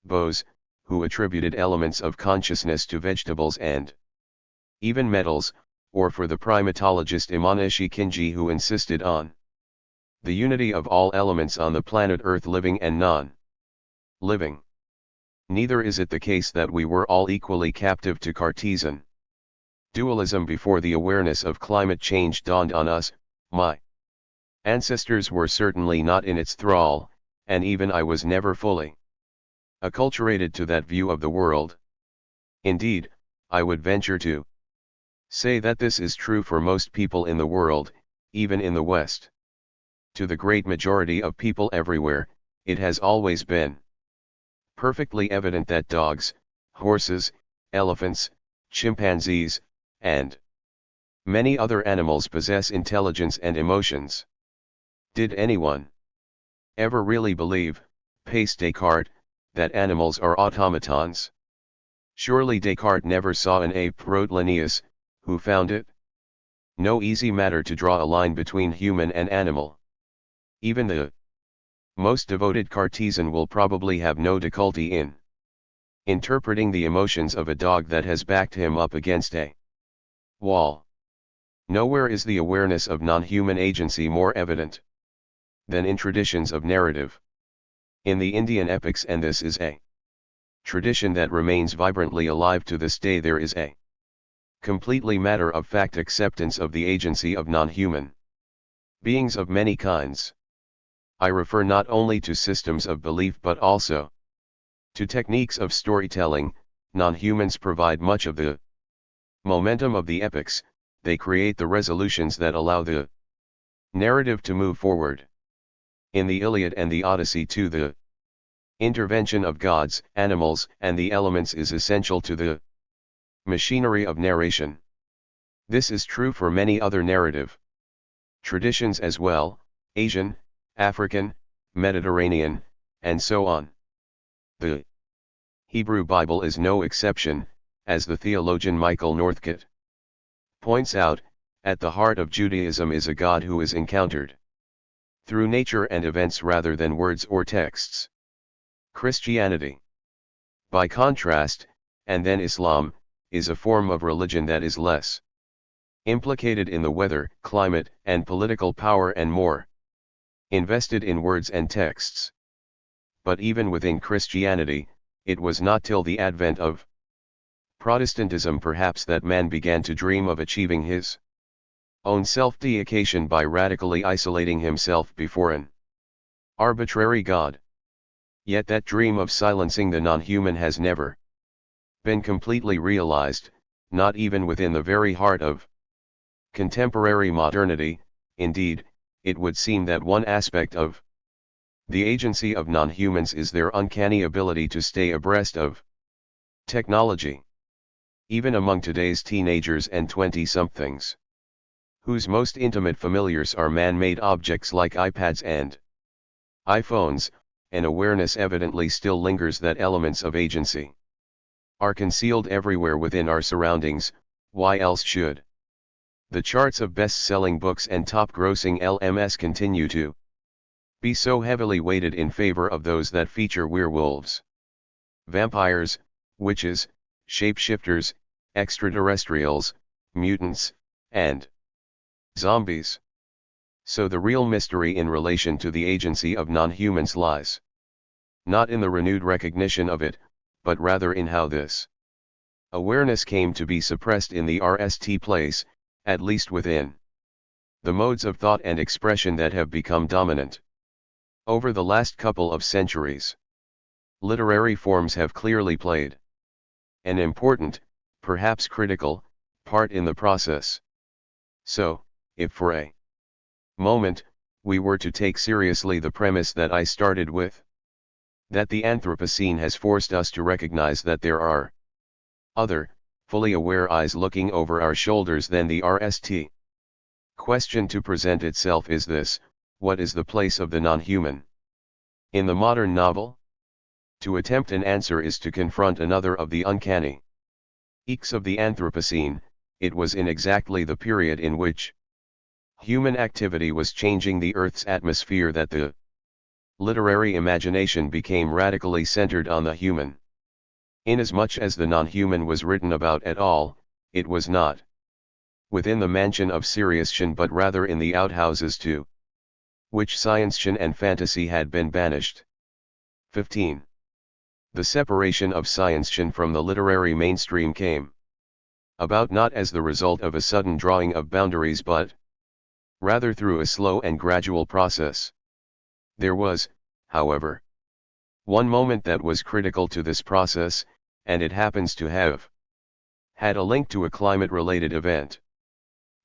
Bose, who attributed elements of consciousness to vegetables and even metals, or for the primatologist Imanishi Kinji, who insisted on the unity of all elements on the planet Earth, living and non-living. Neither is it the case that we were all equally captive to Cartesian dualism before the awareness of climate change dawned on us. My ancestors were certainly not in its thrall, and even I was never fully acculturated to that view of the world. Indeed, I would venture to say that this is true for most people in the world, even in the West. To the great majority of people everywhere, it has always been perfectly evident that dogs, horses, elephants, chimpanzees, and many other animals possess intelligence and emotions. Did anyone ever really believe, pace Descartes, that animals are automatons? Surely Descartes never saw an ape, wrote Linnaeus, who found it no easy matter to draw a line between human and animal. Even the most devoted Cartesian will probably have no difficulty in interpreting the emotions of a dog that has backed him up against a wall. Nowhere is the awareness of non-human agency more evident than in traditions of narrative. In the Indian epics, and this is a tradition that remains vibrantly alive to this day, there is a completely matter-of-fact acceptance of the agency of non-human beings of many kinds. I refer not only to systems of belief but also to techniques of storytelling. Non-humans provide much of the momentum of the epics, they create the resolutions that allow the narrative to move forward. In the Iliad and the Odyssey too, the intervention of gods, animals, and the elements is essential to the machinery of narration. This is true for many other narrative traditions as well, Asian, African, Mediterranean, and so on. The Hebrew Bible is no exception, as the theologian Michael Northcott points out. At the heart of Judaism is a God who is encountered through nature and events rather than words or texts. Christianity, by contrast, and then Islam, is a form of religion that is less implicated in the weather, climate, and political power and more invested in words and texts. But even within Christianity, it was not till the advent of Protestantism perhaps that man began to dream of achieving his own self-deification by radically isolating himself before an arbitrary God. Yet that dream of silencing the non-human has never been completely realized, not even within the very heart of contemporary modernity. Indeed, it would seem that one aspect of the agency of non-humans is their uncanny ability to stay abreast of technology. Even among today's teenagers and 20-somethings, whose most intimate familiars are man-made objects like iPads and iPhones, an awareness evidently still lingers that elements of agency are concealed everywhere within our surroundings. Why else should the charts of best-selling books and top-grossing LMS continue to be so heavily weighted in favor of those that feature werewolves, vampires, witches, shapeshifters, extraterrestrials, mutants, and zombies? So the real mystery in relation to the agency of non-humans lies not in the renewed recognition of it, but rather in how this awareness came to be suppressed in the RST place, at least within the modes of thought and expression that have become dominant over the last couple of centuries. Literary forms have clearly played an important, perhaps critical, part in the process. So, if for a moment, we were to take seriously the premise that I started with, that the Anthropocene has forced us to recognize that there are other, fully aware eyes looking over our shoulders than the RST question to present itself is this: what is the place of the non-human in the modern novel? To attempt an answer is to confront another of the uncanny eeks of the Anthropocene. It was in exactly the period in which human activity was changing the Earth's atmosphere that the literary imagination became radically centered on the human. Inasmuch as the non-human was written about at all, it was not within the mansion of serious-tion but rather in the outhouses to which science-tion and fantasy had been banished. 15. The separation of science-tion from the literary mainstream came about not as the result of a sudden drawing of boundaries but rather through a slow and gradual process. There was, however, one moment that was critical to this process, and it happens to have had a link to a climate-related event.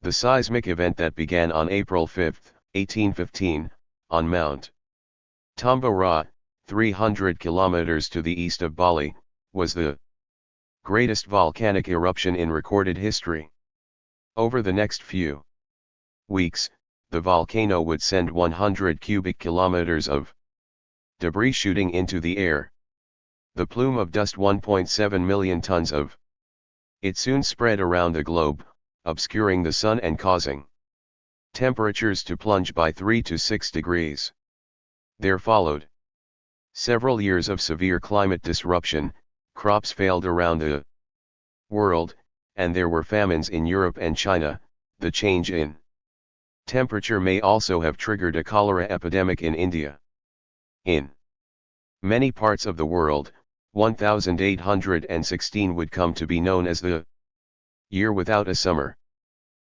The seismic event that began on April 5, 1815, on Mount Tambora, 300 kilometers to the east of Bali, was the greatest volcanic eruption in recorded history. Over the next few weeks, the volcano would send 100 cubic kilometers of debris shooting into the air. The plume of dust, 1.7 million tons of it, soon spread around the globe, obscuring the sun and causing temperatures to plunge by 3 to 6 degrees. There followed several years of severe climate disruption. Crops failed around the world, and there were famines in Europe and China. The change in temperature may also have triggered a cholera epidemic in India. In many parts of the world, 1816 would come to be known as the year without a summer.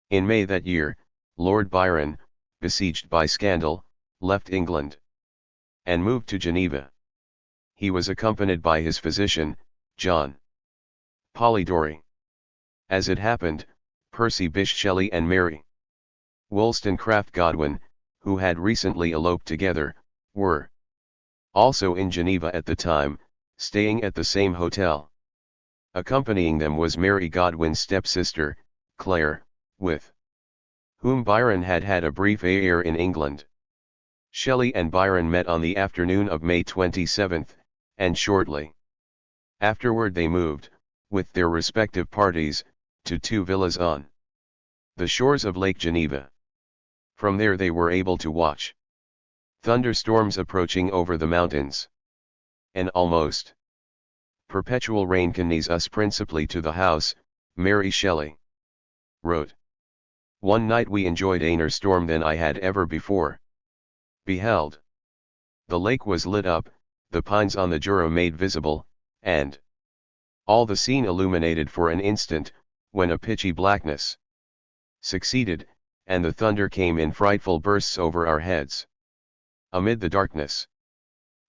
In May that year, Lord Byron, besieged by scandal, left England and moved to Geneva. He was accompanied by his physician, John Polidori. As it happened, Percy Bysshe Shelley and Mary Wollstonecraft Godwin, who had recently eloped together, were also in Geneva at the time, staying at the same hotel. Accompanying them was Mary Godwin's stepsister, Claire, with whom Byron had had a brief affair in England. Shelley and Byron met on the afternoon of May 27, and shortly afterward they moved, with their respective parties, to 2 villas on the shores of Lake Geneva. From there they were able to watch thunderstorms approaching over the mountains. An almost perpetual rain conveys us principally to the house, Mary Shelley wrote. One night we enjoyed a storm than I had ever before beheld. The lake was lit up, the pines on the Jura made visible, and all the scene illuminated for an instant, when a pitchy blackness succeeded, and the thunder came in frightful bursts over our heads. Amid the darkness.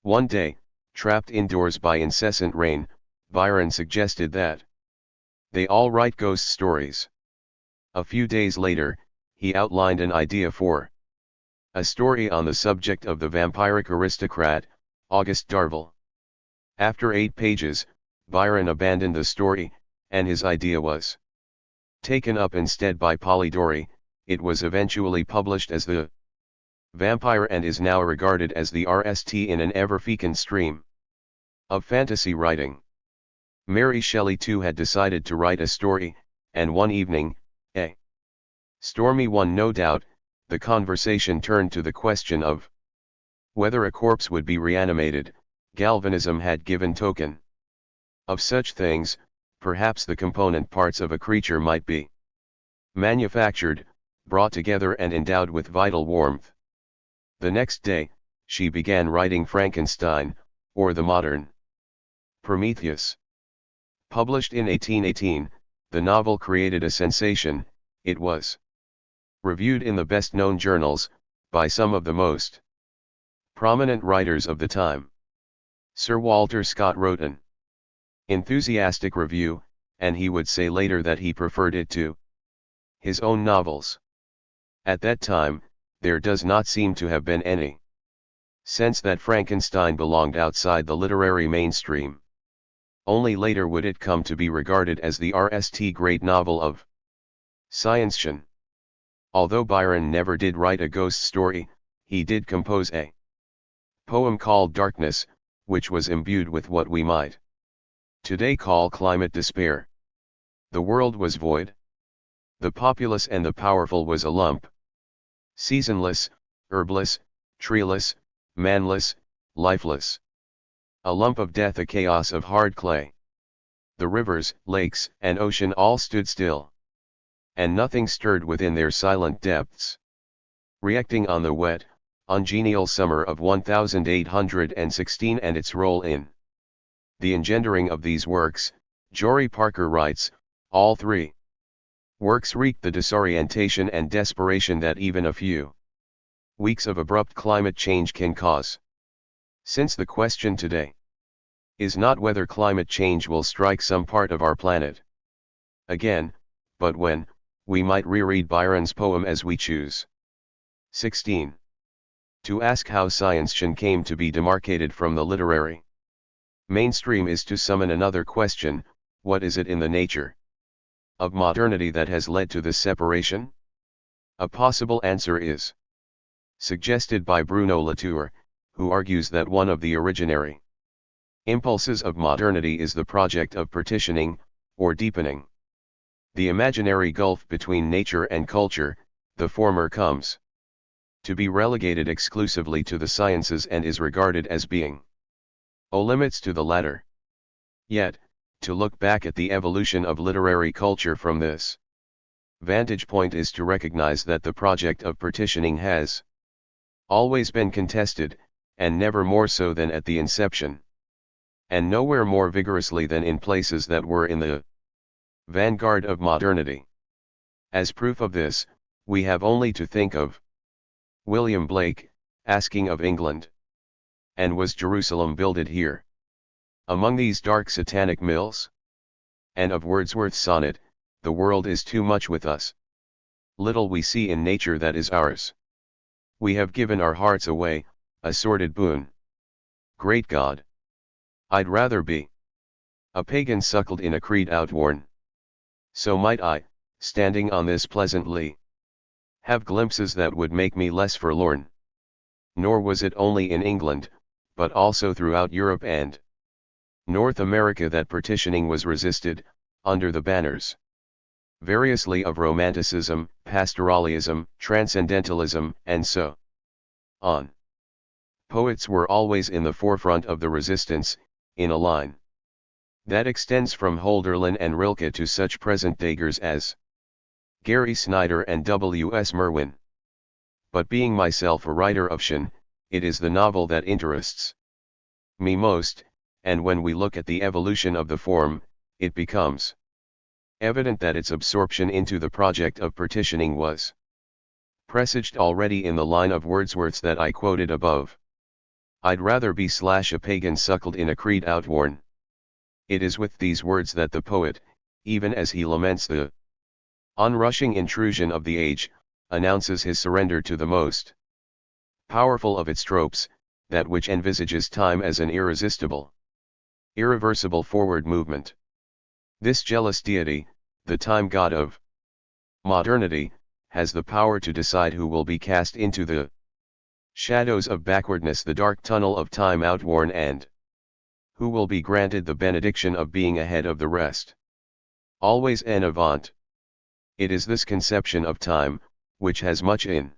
One day, trapped indoors by incessant rain, Byron suggested that they all write ghost stories. A few days later, he outlined an idea for a story on the subject of the vampiric aristocrat, Auguste Darvel. After 8 pages, Byron abandoned the story, and his idea was taken up instead by Polidori. It was eventually published as The Vampire and is now regarded as the RST in an ever-fecund stream of fantasy writing. Mary Shelley too had decided to write a story, and one evening, a stormy one no doubt, the conversation turned to the question of whether a corpse would be reanimated. Galvanism had given token of such things. Perhaps the component parts of a creature might be manufactured, brought together and endowed with vital warmth. The next day, she began writing Frankenstein, or the modern Prometheus. Published in 1818, the novel created a sensation. It was reviewed in the best-known journals, by some of the most prominent writers of the time. Sir Walter Scott wrote an enthusiastic review, and he would say later that he preferred it to his own novels. At that time, there does not seem to have been any sense that Frankenstein belonged outside the literary mainstream. Only later would it come to be regarded as the RST great novel of science fiction. Although Byron never did write a ghost story, he did compose a poem called Darkness, which was imbued with what we might today call climate despair. The world was void. The populace and the powerful was a lump. Seasonless, herbless, treeless, manless, lifeless. A lump of death, a chaos of hard clay. The rivers, lakes, and ocean all stood still. And nothing stirred within their silent depths. Reacting on the wet, ungenial summer of 1816 and its role in the engendering of these works, Jory Parker writes, all 3 works wreaked the disorientation and desperation that even a few weeks of abrupt climate change can cause. Since the question today is not whether climate change will strike some part of our planet again, but when, we might reread Byron's poem as we choose. 16. To ask how science fiction came to be demarcated from the literary mainstream is to summon another question: what is it in the nature of modernity that has led to this separation? A possible answer is suggested by Bruno Latour, who argues that one of the originary impulses of modernity is the project of partitioning, or deepening the imaginary gulf between nature and culture. The former comes to be relegated exclusively to the sciences and is regarded as being limits to the latter. Yet, to look back at the evolution of literary culture from this vantage point is to recognize that the project of partitioning has always been contested, and never more so than at the inception, and nowhere more vigorously than in places that were in the vanguard of modernity. As proof of this, we have only to think of William Blake, asking of England, and was Jerusalem builded here, among these dark satanic mills? And of Wordsworth's sonnet, the world is too much with us. Little we see in nature that is ours. We have given our hearts away, a sordid boon. Great God! I'd rather be a pagan suckled in a creed outworn. So might I, standing on this pleasant lea, have glimpses that would make me less forlorn. Nor was it only in England, but also throughout Europe and North America that partitioning was resisted, under the banners variously of Romanticism, Pastoralism, Transcendentalism, and so on. Poets were always in the forefront of the resistance, in a line that extends from Holderlin and Rilke to such present daggers as Gary Snyder and W. S. Merwin. But being myself a writer of fiction, it is the novel that interests me most, and when we look at the evolution of the form, it becomes evident that its absorption into the project of partitioning was presaged already in the line of Wordsworth's that I quoted above. I'd rather be / a pagan suckled in a creed outworn. It is with these words that the poet, even as he laments the onrushing intrusion of the age, announces his surrender to the most powerful of its tropes, that which envisages time as an irresistible, irreversible forward movement. This jealous deity, the time god of modernity, has the power to decide who will be cast into the shadows of backwardness, the dark tunnel of time outworn, and who will be granted the benediction of being ahead of the rest. Always en avant. It is this conception of time, which has much in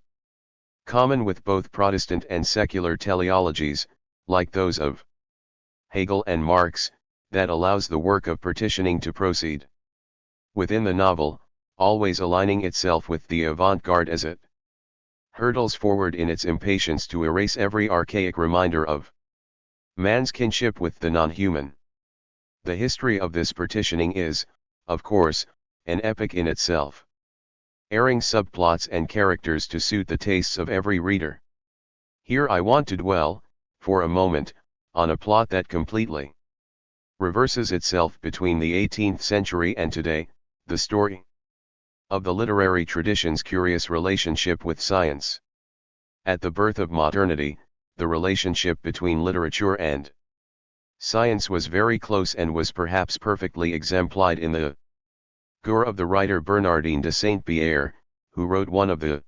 common with both Protestant and secular teleologies, like those of Hegel and Marx, that allows the work of partitioning to proceed within the novel, always aligning itself with the avant-garde as it hurtles forward in its impatience to erase every archaic reminder of man's kinship with the non-human. The history of this partitioning is, of course, an epic in itself, airing subplots and characters to suit the tastes of every reader. Here I want to dwell, for a moment, on a plot that completely reverses itself between the 18th century and today, the story of the literary tradition's curious relationship with science. At the birth of modernity, the relationship between literature and science was very close and was perhaps perfectly exemplified in the gore of the writer Bernardine de Saint-Pierre, who wrote one of the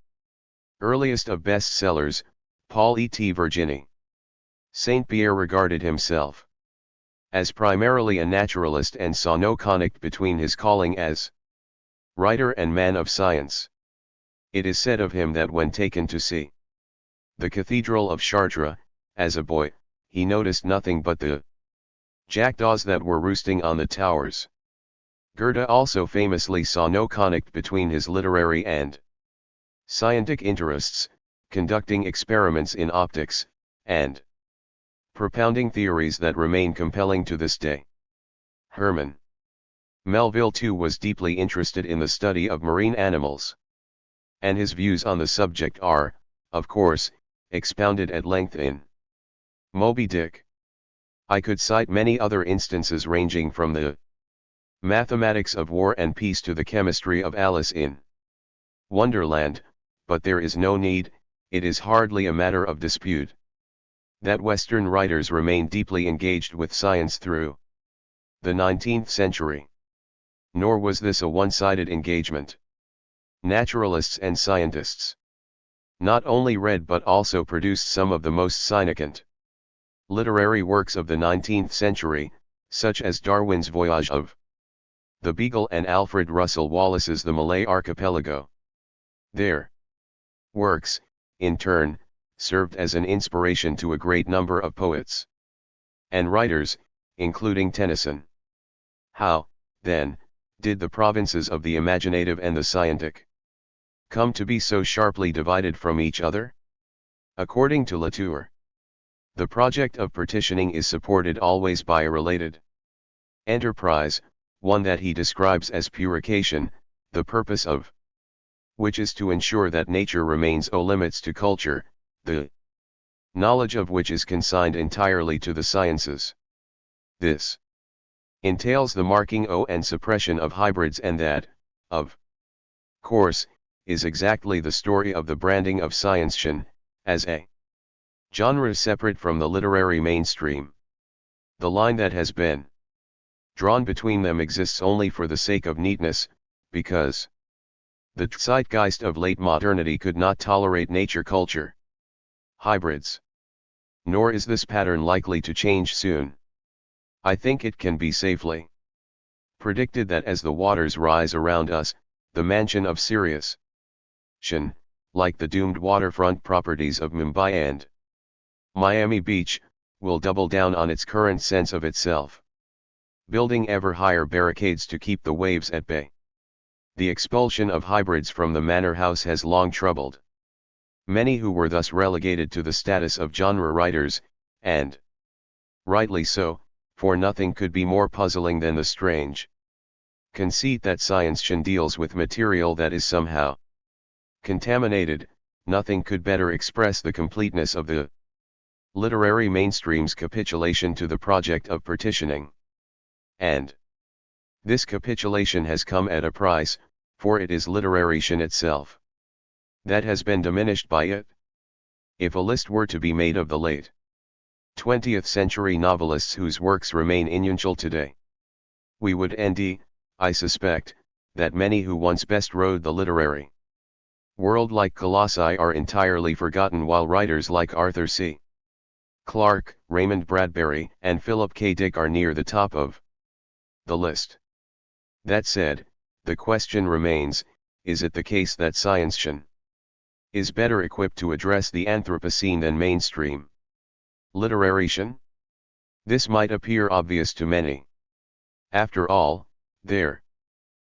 earliest of bestsellers, Paul et Virginie. Saint-Pierre regarded himself as primarily a naturalist and saw no conflict between his calling as writer and man of science. It is said of him that when taken to see the Cathedral of Chartres, as a boy, he noticed nothing but the jackdaws that were roosting on the towers. Goethe also famously saw no conflict between his literary and scientific interests, conducting experiments in optics, and propounding theories that remain compelling to this day. Herman Melville too was deeply interested in the study of marine animals, and his views on the subject are, of course, expounded at length in Moby Dick. I could cite many other instances ranging from the mathematics of war and peace to the chemistry of Alice in Wonderland, but there is no need, it is hardly a matter of dispute, that Western writers remain deeply engaged with science through the 19th century. Nor was this a one-sided engagement. Naturalists and scientists not only read but also produced some of the most significant literary works of the 19th century, such as Darwin's Voyage of the Beagle and Alfred Russel Wallace's The Malay Archipelago. Their works, in turn, served as an inspiration to a great number of poets and writers, including Tennyson. How, then, did the provinces of the imaginative and the scientific come to be so sharply divided from each other? According to Latour, the project of partitioning is supported always by a related enterprise, one that he describes as purification, the purpose of which is to ensure that nature remains o limits to culture, the knowledge of which is consigned entirely to the sciences. This entails the marking o and suppression of hybrids, and that, of course, is exactly the story of the branding of science fiction, as a genre separate from the literary mainstream. The line that has been drawn between them exists only for the sake of neatness, because the zeitgeist of late modernity could not tolerate nature culture hybrids. Nor is this pattern likely to change soon. I think it can be safely predicted that as the waters rise around us, the mansion of Sirius, like the doomed waterfront properties of Mumbai and Miami Beach, will double down on its current sense of itself, building ever higher barricades to keep the waves at bay. The expulsion of hybrids from the manor house has long troubled many who were thus relegated to the status of genre writers, and rightly so, for nothing could be more puzzling than the strange conceit that science fiction deals with material that is somehow contaminated, nothing could better express the completeness of the literary mainstream's capitulation to the project of partitioning. And this capitulation has come at a price, for it is literation itself that has been diminished by it. If a list were to be made of the late 20th century novelists whose works remain inusual today, we would end, I suspect, that many who once best rode the literary world like colossi are entirely forgotten, while writers like Arthur C. Clarke, Raymond Bradbury, and Philip K. Dick are near the top of the list. That said, the question remains, is it the case that science fiction is better equipped to address the Anthropocene than mainstream literation? This might appear obvious to many. After all, there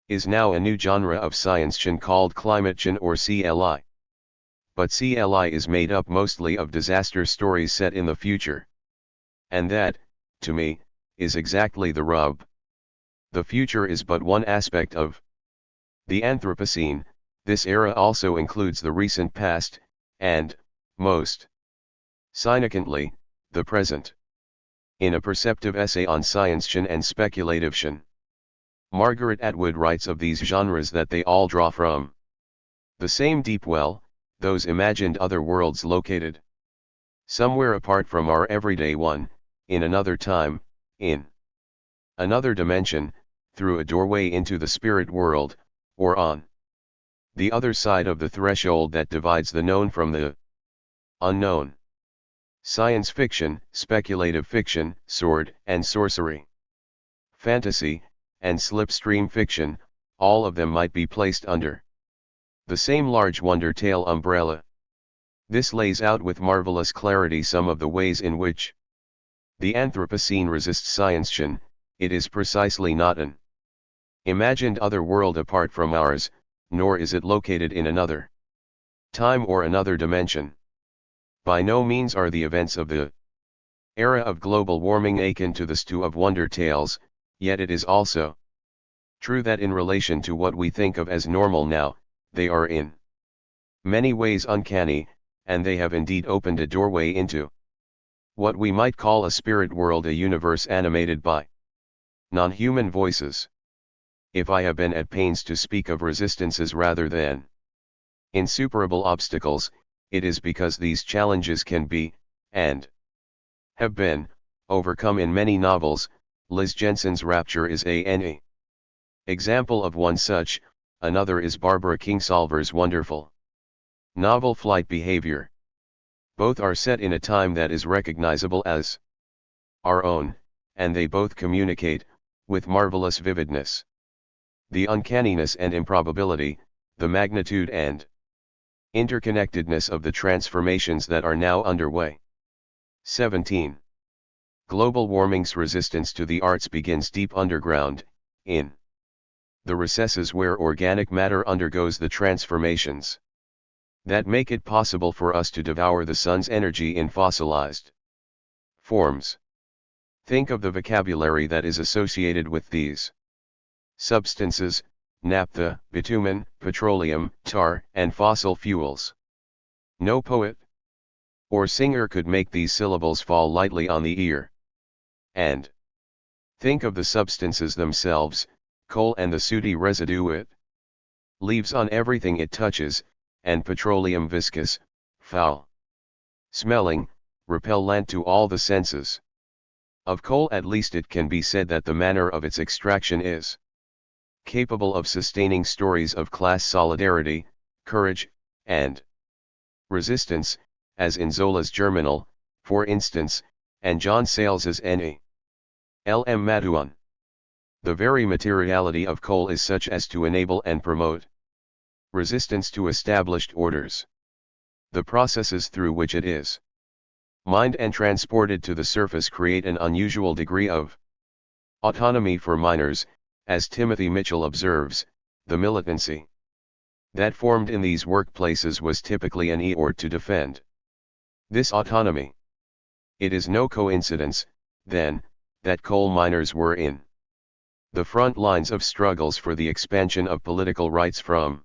is now a new genre of science fiction called climate fiction or CLI. But CLI is made up mostly of disaster stories set in the future. And that, to me, is exactly the rub. The future is but one aspect of the Anthropocene. This era also includes the recent past, and, most significantly, the present. In a perceptive essay on science fiction and speculative fiction, Margaret Atwood writes of these genres that they all draw from the same deep well, those imagined other worlds located somewhere apart from our everyday one, in another time, in another dimension, through a doorway into the spirit world, or on the other side of the threshold that divides the known from the unknown. Science fiction, speculative fiction, sword and sorcery, fantasy, and slipstream fiction, all of them might be placed under the same large wonder tale umbrella. This lays out with marvelous clarity some of the ways in which the Anthropocene resists science fiction. It is precisely not an imagined other world apart from ours, nor is it located in another time or another dimension. By no means are the events of the era of global warming akin to the stew of wonder tales, yet it is also true that in relation to what we think of as normal now, they are in many ways uncanny, and they have indeed opened a doorway into what we might call a spirit world, a universe animated by non-human voices. If I have been at pains to speak of resistances rather than insuperable obstacles, it is because these challenges can be, and have been, overcome in many novels. Liz Jensen's Rapture is an example of one such. Another is Barbara Kingsolver's wonderful novel Flight Behavior. Both are set in a time that is recognizable as our own, and they both communicate, with marvelous vividness, the uncanniness and improbability, the magnitude and interconnectedness of the transformations that are now underway. 17. Global warming's resistance to the arts begins deep underground, in the recesses where organic matter undergoes the transformations that make it possible for us to devour the sun's energy in fossilized forms. Think of the vocabulary that is associated with these substances: naphtha, bitumen, petroleum, tar, and fossil fuels. No poet or singer could make these syllables fall lightly on the ear. And think of the substances themselves: coal and the sooty residue it leaves on everything it touches, and petroleum viscous, foul smelling, repellent to all the senses. Of coal at least it can be said that the manner of its extraction is capable of sustaining stories of class solidarity, courage, and resistance, as in Zola's Germinal, for instance, and John Sales's N.A. L.M. Maduan. The very materiality of coal is such as to enable and promote resistance to established orders. The processes through which it is mined and transported to the surface create an unusual degree of autonomy for miners. As Timothy Mitchell observes, the militancy that formed in these workplaces was typically an effort to defend this autonomy. It is no coincidence, then, that coal miners were in the front lines of struggles for the expansion of political rights from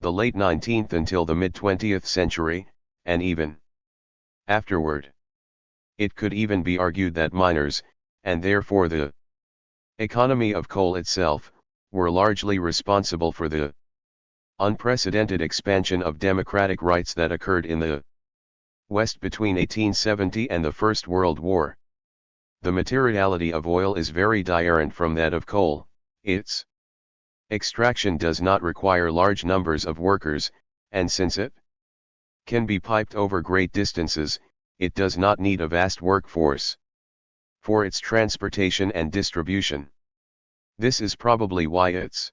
the late 19th until the mid-20th century, and even afterward. It could even be argued that miners, and therefore the economy of coal itself, were largely responsible for the unprecedented expansion of democratic rights that occurred in the West between 1870 and the First World War. The materiality of oil is very different from that of coal. Its extraction does not require large numbers of workers, and since it can be piped over great distances, it does not need a vast workforce for its transportation and distribution. This is probably why its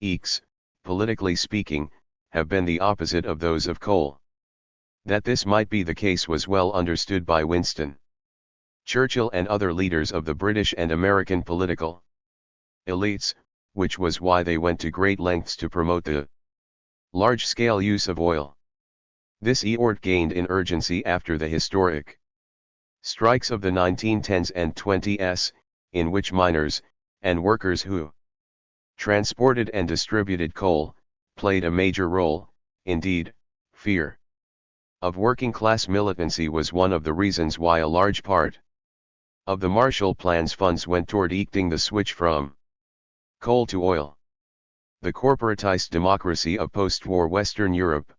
economics, politically speaking, have been the opposite of those of coal. That this might be the case was well understood by Winston Churchill and other leaders of the British and American political elites, which was why they went to great lengths to promote the large-scale use of oil. This effort gained in urgency after the historic strikes of the 1910s and 20s, in which miners, and workers who transported and distributed coal, played a major role. Indeed, fear of working-class militancy was one of the reasons why a large part of the Marshall Plan's funds went toward effecting the switch from coal to oil. The corporatized democracy of post-war Western Europe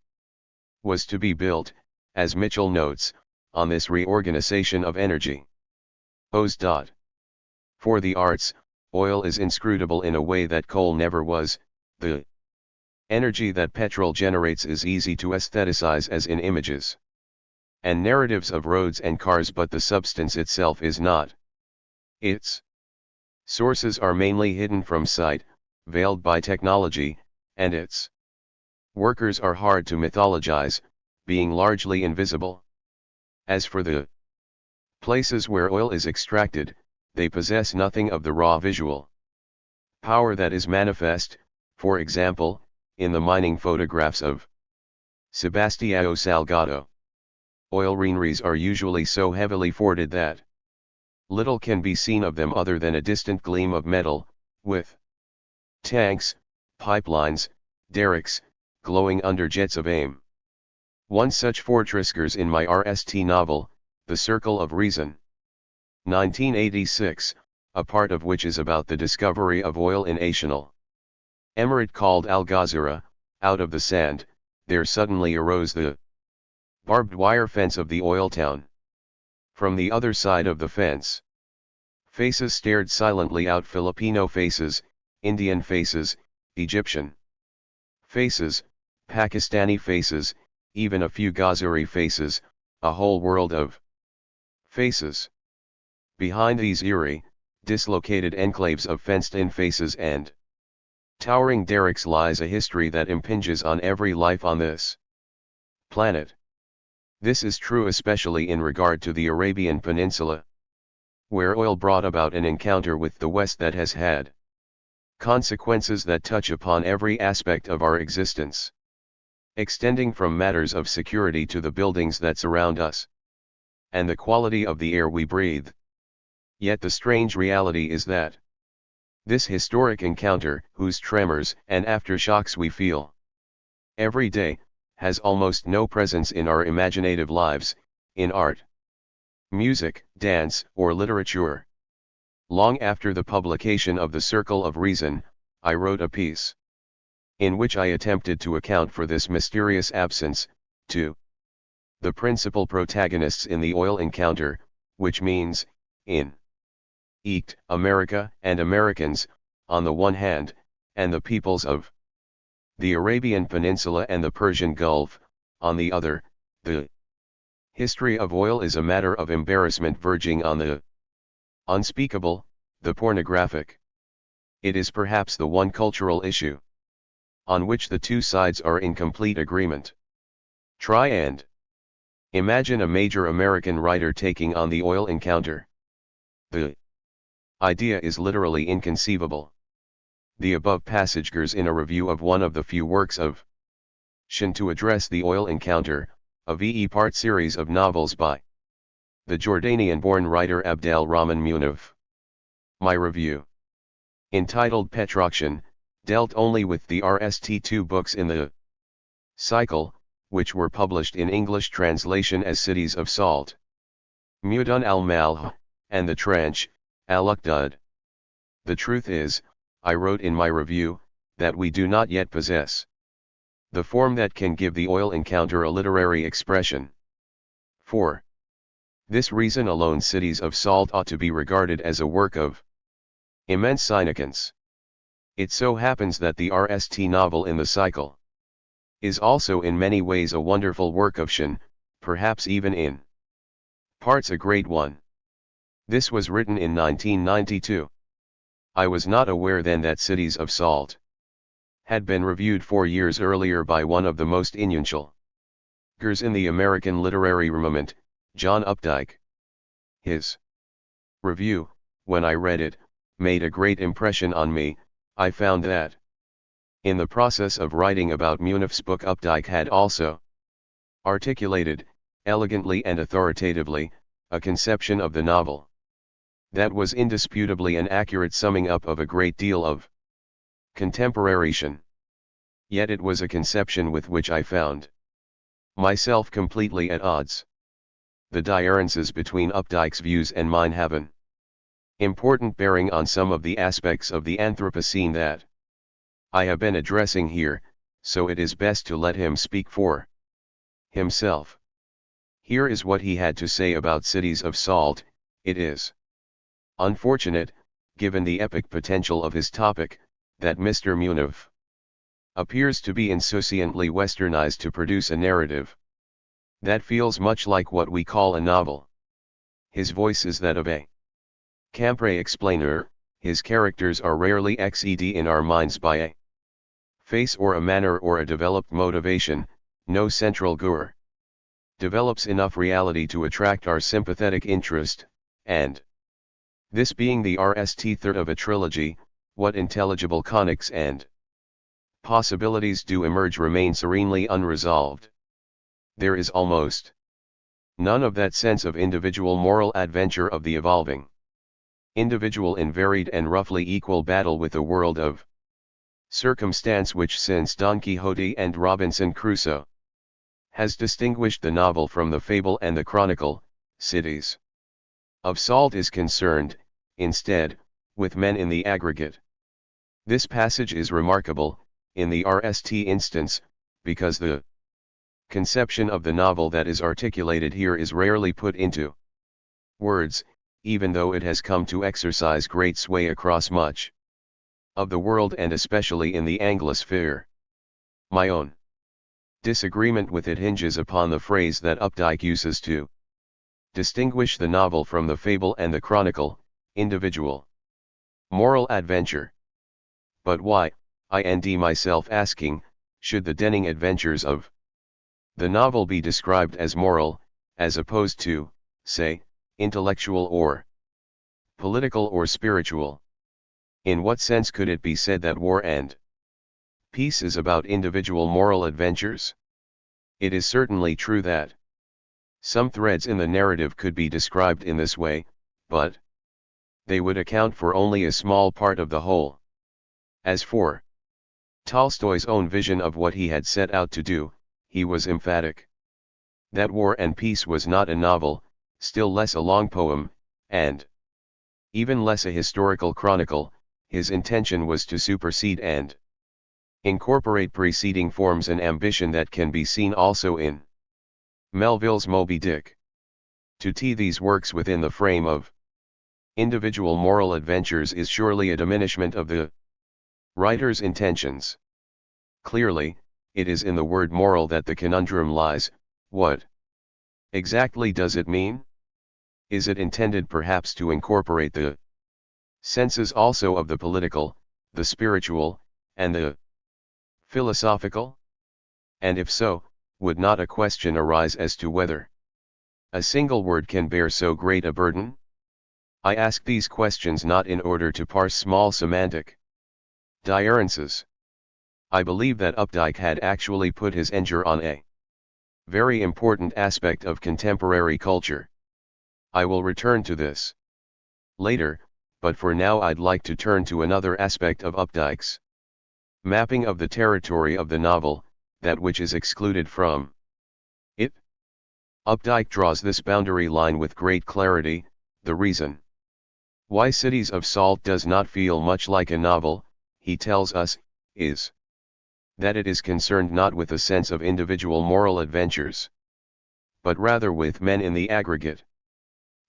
was to be built, as Mitchell notes, on this reorganization of energy. For the arts, oil is inscrutable in a way that coal never was. The energy that petrol generates is easy to aestheticize as in images and narratives of roads and cars, but the substance itself is not. Its sources are mainly hidden from sight, veiled by technology, and its workers are hard to mythologize, being largely invisible. As for the places where oil is extracted, they possess nothing of the raw visual power that is manifest, for example, in the mining photographs of Sebastião Salgado. Oil refineries are usually so heavily fortified that little can be seen of them other than a distant gleam of metal, with tanks, pipelines, derricks, glowing under jets of aim. One such fortress occurs in my RST novel, The Circle of Reason, 1986, a part of which is about the discovery of oil in Ational emirate called Al-Ghazira. Out of the sand, there suddenly arose the barbed wire fence of the oil town. From the other side of the fence, faces stared silently out: Filipino faces, Indian faces, Egyptian faces, Pakistani faces, even a few Ghazari faces, a whole world of faces. Behind these eerie, dislocated enclaves of fenced-in faces and towering derricks lies a history that impinges on every life on this planet. This is true especially in regard to the Arabian Peninsula, where oil brought about an encounter with the West that has had consequences that touch upon every aspect of our existence, extending from matters of security to the buildings that surround us, and the quality of the air we breathe. Yet the strange reality is that this historic encounter, whose tremors and aftershocks we feel every day, has almost no presence in our imaginative lives, in art, music, dance, or literature. Long after the publication of The Circle of Reason, I wrote a piece in which I attempted to account for this mysterious absence, to the principal protagonists in the oil encounter, which means, in America and Americans, on the one hand, and the peoples of the Arabian Peninsula and the Persian Gulf, on the other. The history of oil is a matter of embarrassment verging on the unspeakable, the pornographic. It is perhaps the one cultural issue on which the two sides are in complete agreement. Try and imagine a major American writer taking on the oil encounter. The idea is literally inconceivable. The above passage occurs in a review of one of the few works of fiction to address the oil encounter, a VE-part series of novels by the Jordanian-born writer Abdel Rahman Munif. My review, entitled Petroction, dealt only with the RST2 books in the cycle, which were published in English translation as Cities of Salt, Mudun al-Malh, and the Tranche, al-Uqdud. The truth is, I wrote in my review, that we do not yet possess the form that can give the oil encounter a literary expression. For this reason alone Cities of Salt ought to be regarded as a work of immense significance. It so happens that the RST novel in the cycle is also in many ways a wonderful work of fiction, perhaps even in parts a great one. This was written in 1992. I was not aware then that Cities of Salt had been reviewed 4 years earlier by one of the most influential figures in the American literary movement, John Updike. His review, when I read it, made a great impression on me. I found that in the process of writing about Munif's book Updike had also articulated, elegantly and authoritatively, a conception of the novel that was indisputably an accurate summing up of a great deal of contemporary fiction. Yet it was a conception with which I found myself completely at odds. The differences between Updike's views and mine have an important bearing on some of the aspects of the Anthropocene that I have been addressing here, so it is best to let him speak for himself. Here is what he had to say about Cities of Salt. It is unfortunate, given the epic potential of his topic, that Mr. Munif appears to be insouciantly westernized to produce a narrative that feels much like what we call a novel. His voice is that of a Campre explainer, his characters are rarely exed in our minds by a face or a manner or a developed motivation. No central gur develops enough reality to attract our sympathetic interest, and this being the RST third of a trilogy, what intelligible conics and possibilities do emerge remain serenely unresolved. There is almost none of that sense of individual moral adventure of the evolving individual in varied and roughly equal battle with the world of circumstance which since Don Quixote and Robinson Crusoe has distinguished the novel from the fable and the chronicle. Cities of Salt is concerned, instead, with men in the aggregate. This passage is remarkable, in the RST instance, because the conception of the novel that is articulated here is rarely put into words, even though it has come to exercise great sway across much of the world and especially in the Anglosphere. My own disagreement with it hinges upon the phrase that Updike uses to distinguish the novel from the fable and the chronicle, individual moral adventure. But why, I find myself asking, should the denning adventures of the novel be described as moral, as opposed to, say, intellectual or political or spiritual? In what sense could it be said that War and Peace is about individual moral adventures? It is certainly true that some threads in the narrative could be described in this way, but they would account for only a small part of the whole. As for Tolstoy's own vision of what he had set out to do, he was emphatic that War and Peace was not a novel, still less a long poem, and even less a historical chronicle. His intention was to supersede and incorporate preceding forms, an ambition that can be seen also in Melville's Moby Dick. To tee these works within the frame of individual moral adventures is surely a diminishment of the writer's intentions. Clearly, it is in the word moral that the conundrum lies. What exactly does it mean? Is it intended perhaps to incorporate the senses also of the political, the spiritual, and the philosophical? And if so, would not a question arise as to whether a single word can bear so great a burden? I ask these questions not in order to parse small semantic differences. I believe that Updike had actually put his finger on a very important aspect of contemporary culture. I will return to this later, but for now I'd like to turn to another aspect of Updike's Mapping of the territory of the novel, that which is excluded from it. Updike draws this boundary line with great clarity. The reason why Cities of Salt does not feel much like a novel, he tells us, is that it is concerned not with a sense of individual moral adventures, but rather with men in the aggregate.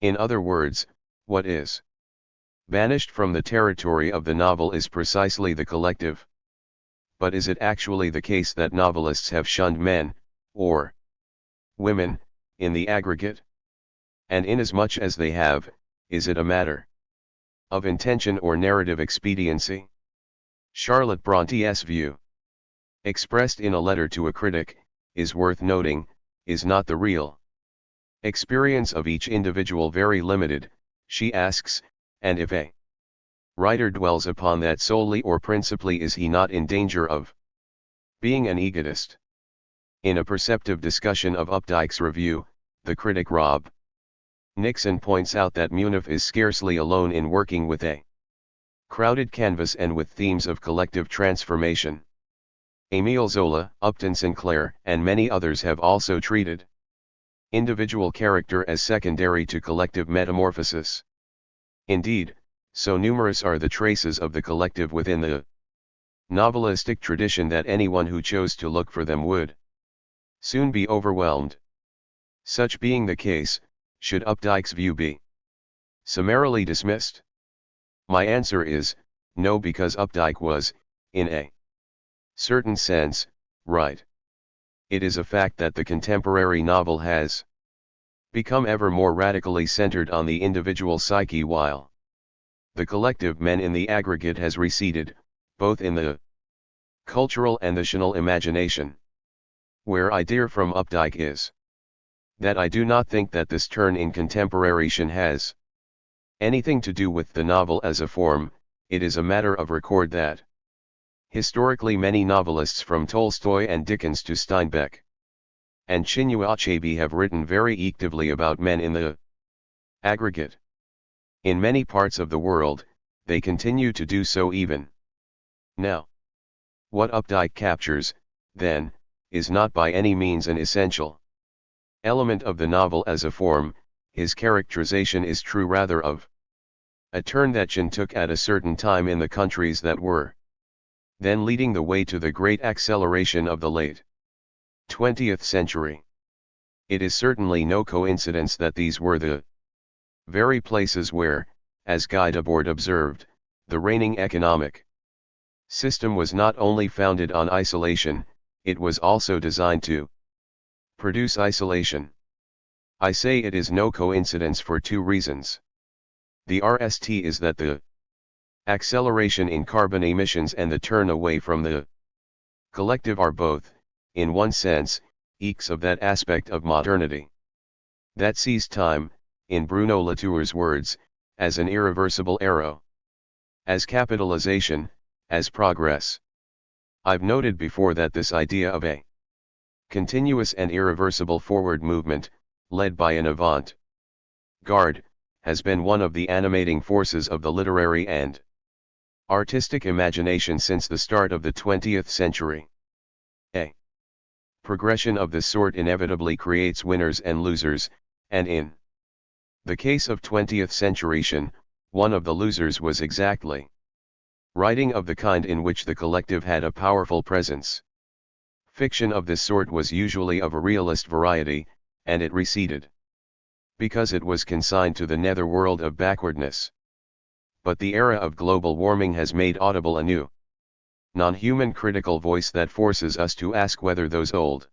In other words, what is banished from the territory of the novel is precisely the collective. But is it actually the case that novelists have shunned men, or women, in the aggregate? And inasmuch as they have, is it a matter of intention or narrative expediency? Charlotte Bronte's view, expressed in a letter to a critic, is worth noting, is not the real experience of each individual very limited, she asks, and if a writer dwells upon that solely or principally, is he not in danger of being an egotist? In a perceptive discussion of Updike's review, the critic Rob Nixon points out that Muniff is scarcely alone in working with a crowded canvas and with themes of collective transformation. Émile Zola, Upton Sinclair, and many others have also treated individual character as secondary to collective metamorphosis. Indeed, so numerous are the traces of the collective within the novelistic tradition that anyone who chose to look for them would soon be overwhelmed. Such being the case, should Updike's view be summarily dismissed? My answer is, no, because Updike was, in a certain sense, right. It is a fact that the contemporary novel has become ever more radically centered on the individual psyche, while the collective men in the aggregate has receded, both in the cultural and national imagination. Where I differ from Updike is that I do not think that this turn in contemporation has anything to do with the novel as a form. It is a matter of record that historically many novelists from Tolstoy and Dickens to Steinbeck and Chinua Achebe have written very actively about men in the aggregate. In many parts of the world, they continue to do so even now. What Updike captures, then, is not by any means an essential element of the novel as a form. His characterization is true rather of a turn that Chin took at a certain time in the countries that were then leading the way to the great acceleration of the late 20th century. It is certainly no coincidence that these were the very places where, as Guy Debord observed, the reigning economic system was not only founded on isolation, it was also designed to produce isolation. I say it is no coincidence for two reasons. The RST is that the acceleration in carbon emissions and the turn away from the collective are both, in one sense, eeks of that aspect of modernity that sees time, in Bruno Latour's words, as an irreversible arrow, as capitalization, as progress. I've noted before that this idea of a continuous and irreversible forward movement, led by an avant-garde, has been one of the animating forces of the literary and artistic imagination since the start of the 20th century. A progression of this sort inevitably creates winners and losers, and in the case of 20th century, one of the losers was exactly writing of the kind in which the collective had a powerful presence. Fiction of this sort was usually of a realist variety, and it receded because it was consigned to the netherworld of backwardness. But the era of global warming has made audible a new, non-human critical voice that forces us to ask whether those old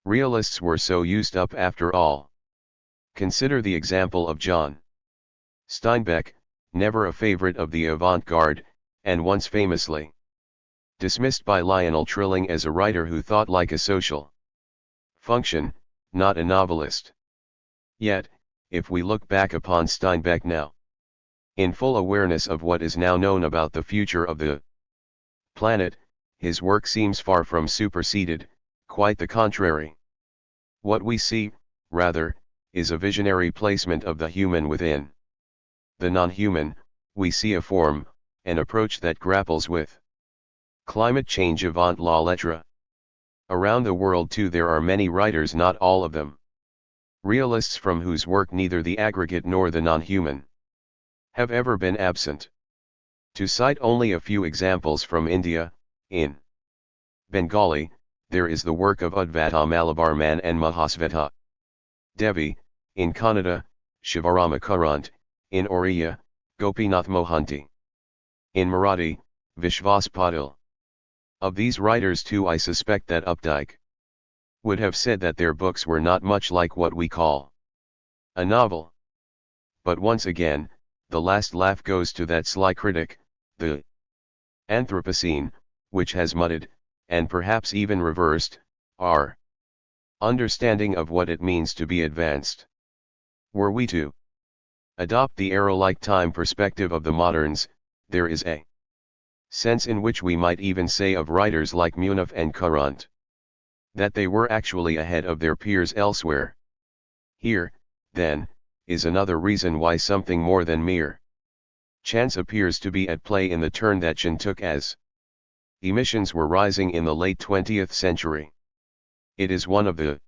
realists were so used up after all. Consider the example of John Steinbeck, never a favorite of the avant-garde, and once famously dismissed by Lionel Trilling as a writer who thought like a social function, not a novelist. Yet, if we look back upon Steinbeck now, in full awareness of what is now known about the future of the planet, his work seems far from superseded, quite the contrary. What we see, rather, is a visionary placement of the human within the non-human. We see a form, an approach that grapples with Climate change avant la lettre. Around the world too there are many writers, not all of them realists, from whose work neither the aggregate nor the non-human have ever been absent. To cite only a few examples from India, in Bengali, there is the work of Udvata Malabarman and Mahasveta Devi; in Kannada, Shivarama Kurant; in Oriya, Gopinath Mohanty; in Marathi, Vishwas Patil. Of these writers too I suspect that Updike would have said that their books were not much like what we call a novel. But once again, the last laugh goes to that sly critic, the Anthropocene, which has mudded, and perhaps even reversed, our understanding of what it means to be advanced. Were we to adopt the arrow-like time perspective of the moderns, there is a sense in which we might even say of writers like Munaf and Kurant that they were actually ahead of their peers elsewhere. Here, then, is another reason why something more than mere chance appears to be at play in the turn that Chin took as emissions were rising in the late 20th century. It is one of the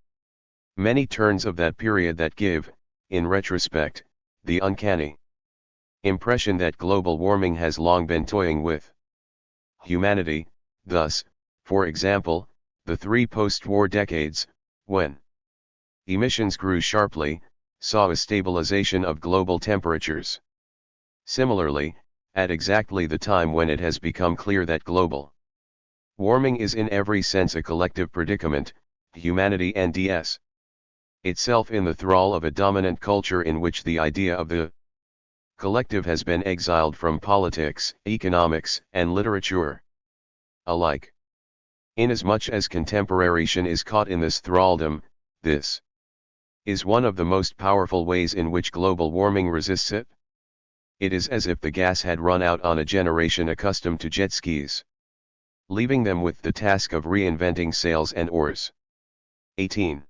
many turns of that period that give, in retrospect, the uncanny impression that global warming has long been toying with humanity. Thus, for example, the 3 post-war decades, when emissions grew sharply, saw a stabilization of global temperatures. Similarly, at exactly the time when it has become clear that global warming is in every sense a collective predicament, humanity NDS itself in the thrall of a dominant culture in which the idea of the collective has been exiled from politics, economics, and literature alike. Inasmuch as contemporarytion is caught in this thraldom, this is one of the most powerful ways in which global warming resists it. It is as if the gas had run out on a generation accustomed to jet skis, leaving them with the task of reinventing sails and oars. 18.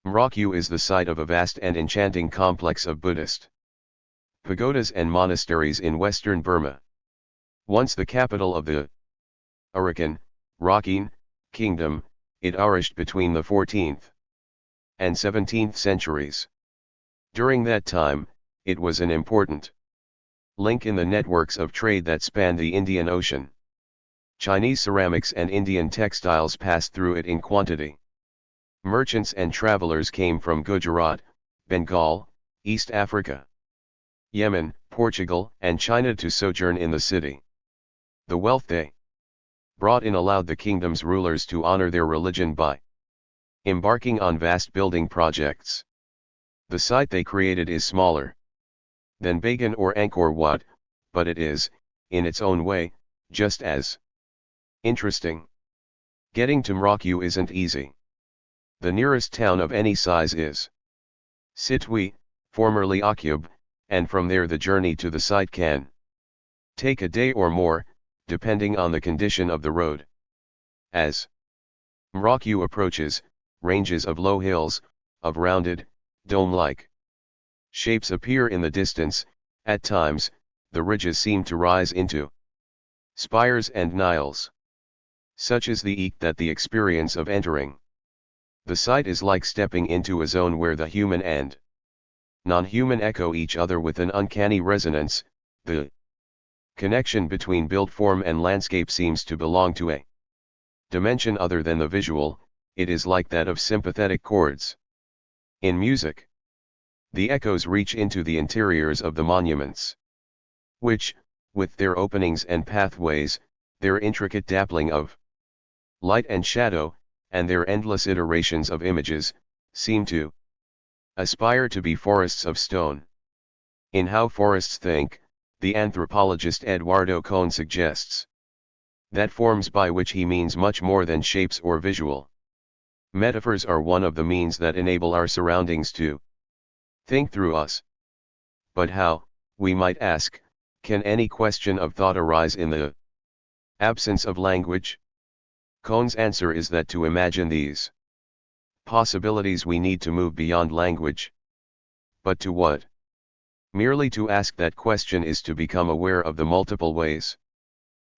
Mraku is the site of a vast and enchanting complex of Buddhist pagodas and monasteries in western Burma. Once the capital of the Arakan, Rakhine, kingdom, it flourished between the 14th and 17th centuries. During that time, it was an important link in the networks of trade that spanned the Indian Ocean. Chinese ceramics and Indian textiles passed through it in quantity. Merchants and travelers came from Gujarat, Bengal, East Africa, Yemen, Portugal, and China to sojourn in the city. The wealth they brought in allowed the kingdom's rulers to honor their religion by embarking on vast building projects. The site they created is smaller than Bagan or Angkor Wat, but it is, in its own way, just as interesting. Getting to Mraku isn't easy. The nearest town of any size is Sitwe, formerly Akyub, and from there the journey to the site can take a day or more, depending on the condition of the road. As Mraku approaches, ranges of low hills, of rounded, dome-like shapes appear in the distance. At times, the ridges seem to rise into spires and niles. Such is the eke that the experience of entering the site is like stepping into a zone where the human and non-human echo each other with an uncanny resonance. The connection between built form and landscape seems to belong to a dimension other than the visual. It is like that of sympathetic chords. In music, the echoes reach into the interiors of the monuments, which, with their openings and pathways, their intricate dappling of light and shadow, and their endless iterations of images, seem to aspire to be forests of stone. In How Forests Think, the anthropologist Eduardo Kohn suggests that forms by which he means much more than shapes or visual metaphors are one of the means that enable our surroundings to think through us. But how, we might ask, can any question of thought arise in the absence of language? Kohn's answer is that to imagine these possibilities we need to move beyond language. But to what? Merely to ask that question is to become aware of the multiple ways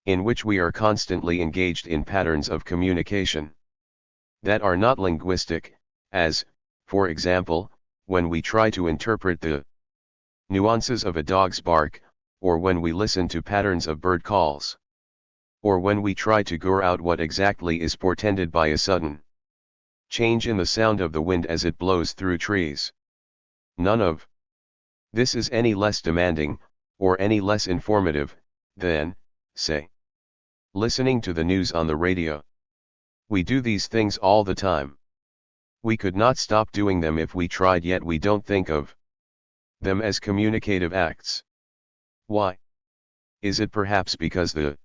in which we are constantly engaged in patterns of communication that are not linguistic, as, for example, when we try to interpret the nuances of a dog's bark, or when we listen to patterns of bird calls, or when we try to gore out what exactly is portended by a sudden change in the sound of the wind as it blows through trees. None of this is any less demanding, or any less informative, than, say, listening to the news on the radio. We do these things all the time. We could not stop doing them if we tried, yet we don't think of them as communicative acts. Why? Is it perhaps because the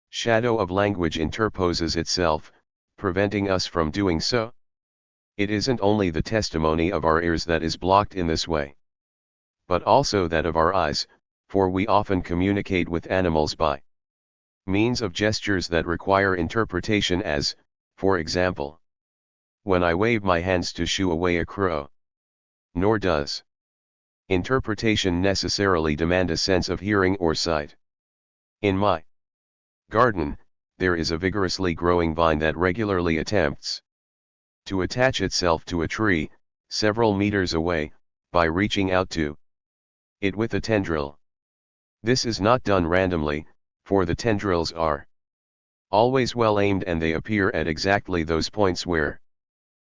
shadow of language interposes itself, preventing us from doing so? It isn't only the testimony of our ears that is blocked in this way, but also that of our eyes, for we often communicate with animals by means of gestures that require interpretation, as, for example, when I wave my hands to shoo away a crow. Nor does interpretation necessarily demand a sense of hearing or sight. In my garden, there is a vigorously growing vine that regularly attempts to attach itself to a tree, several meters away, by reaching out to it with a tendril. This is not done randomly, for the tendrils are always well aimed and they appear at exactly those points where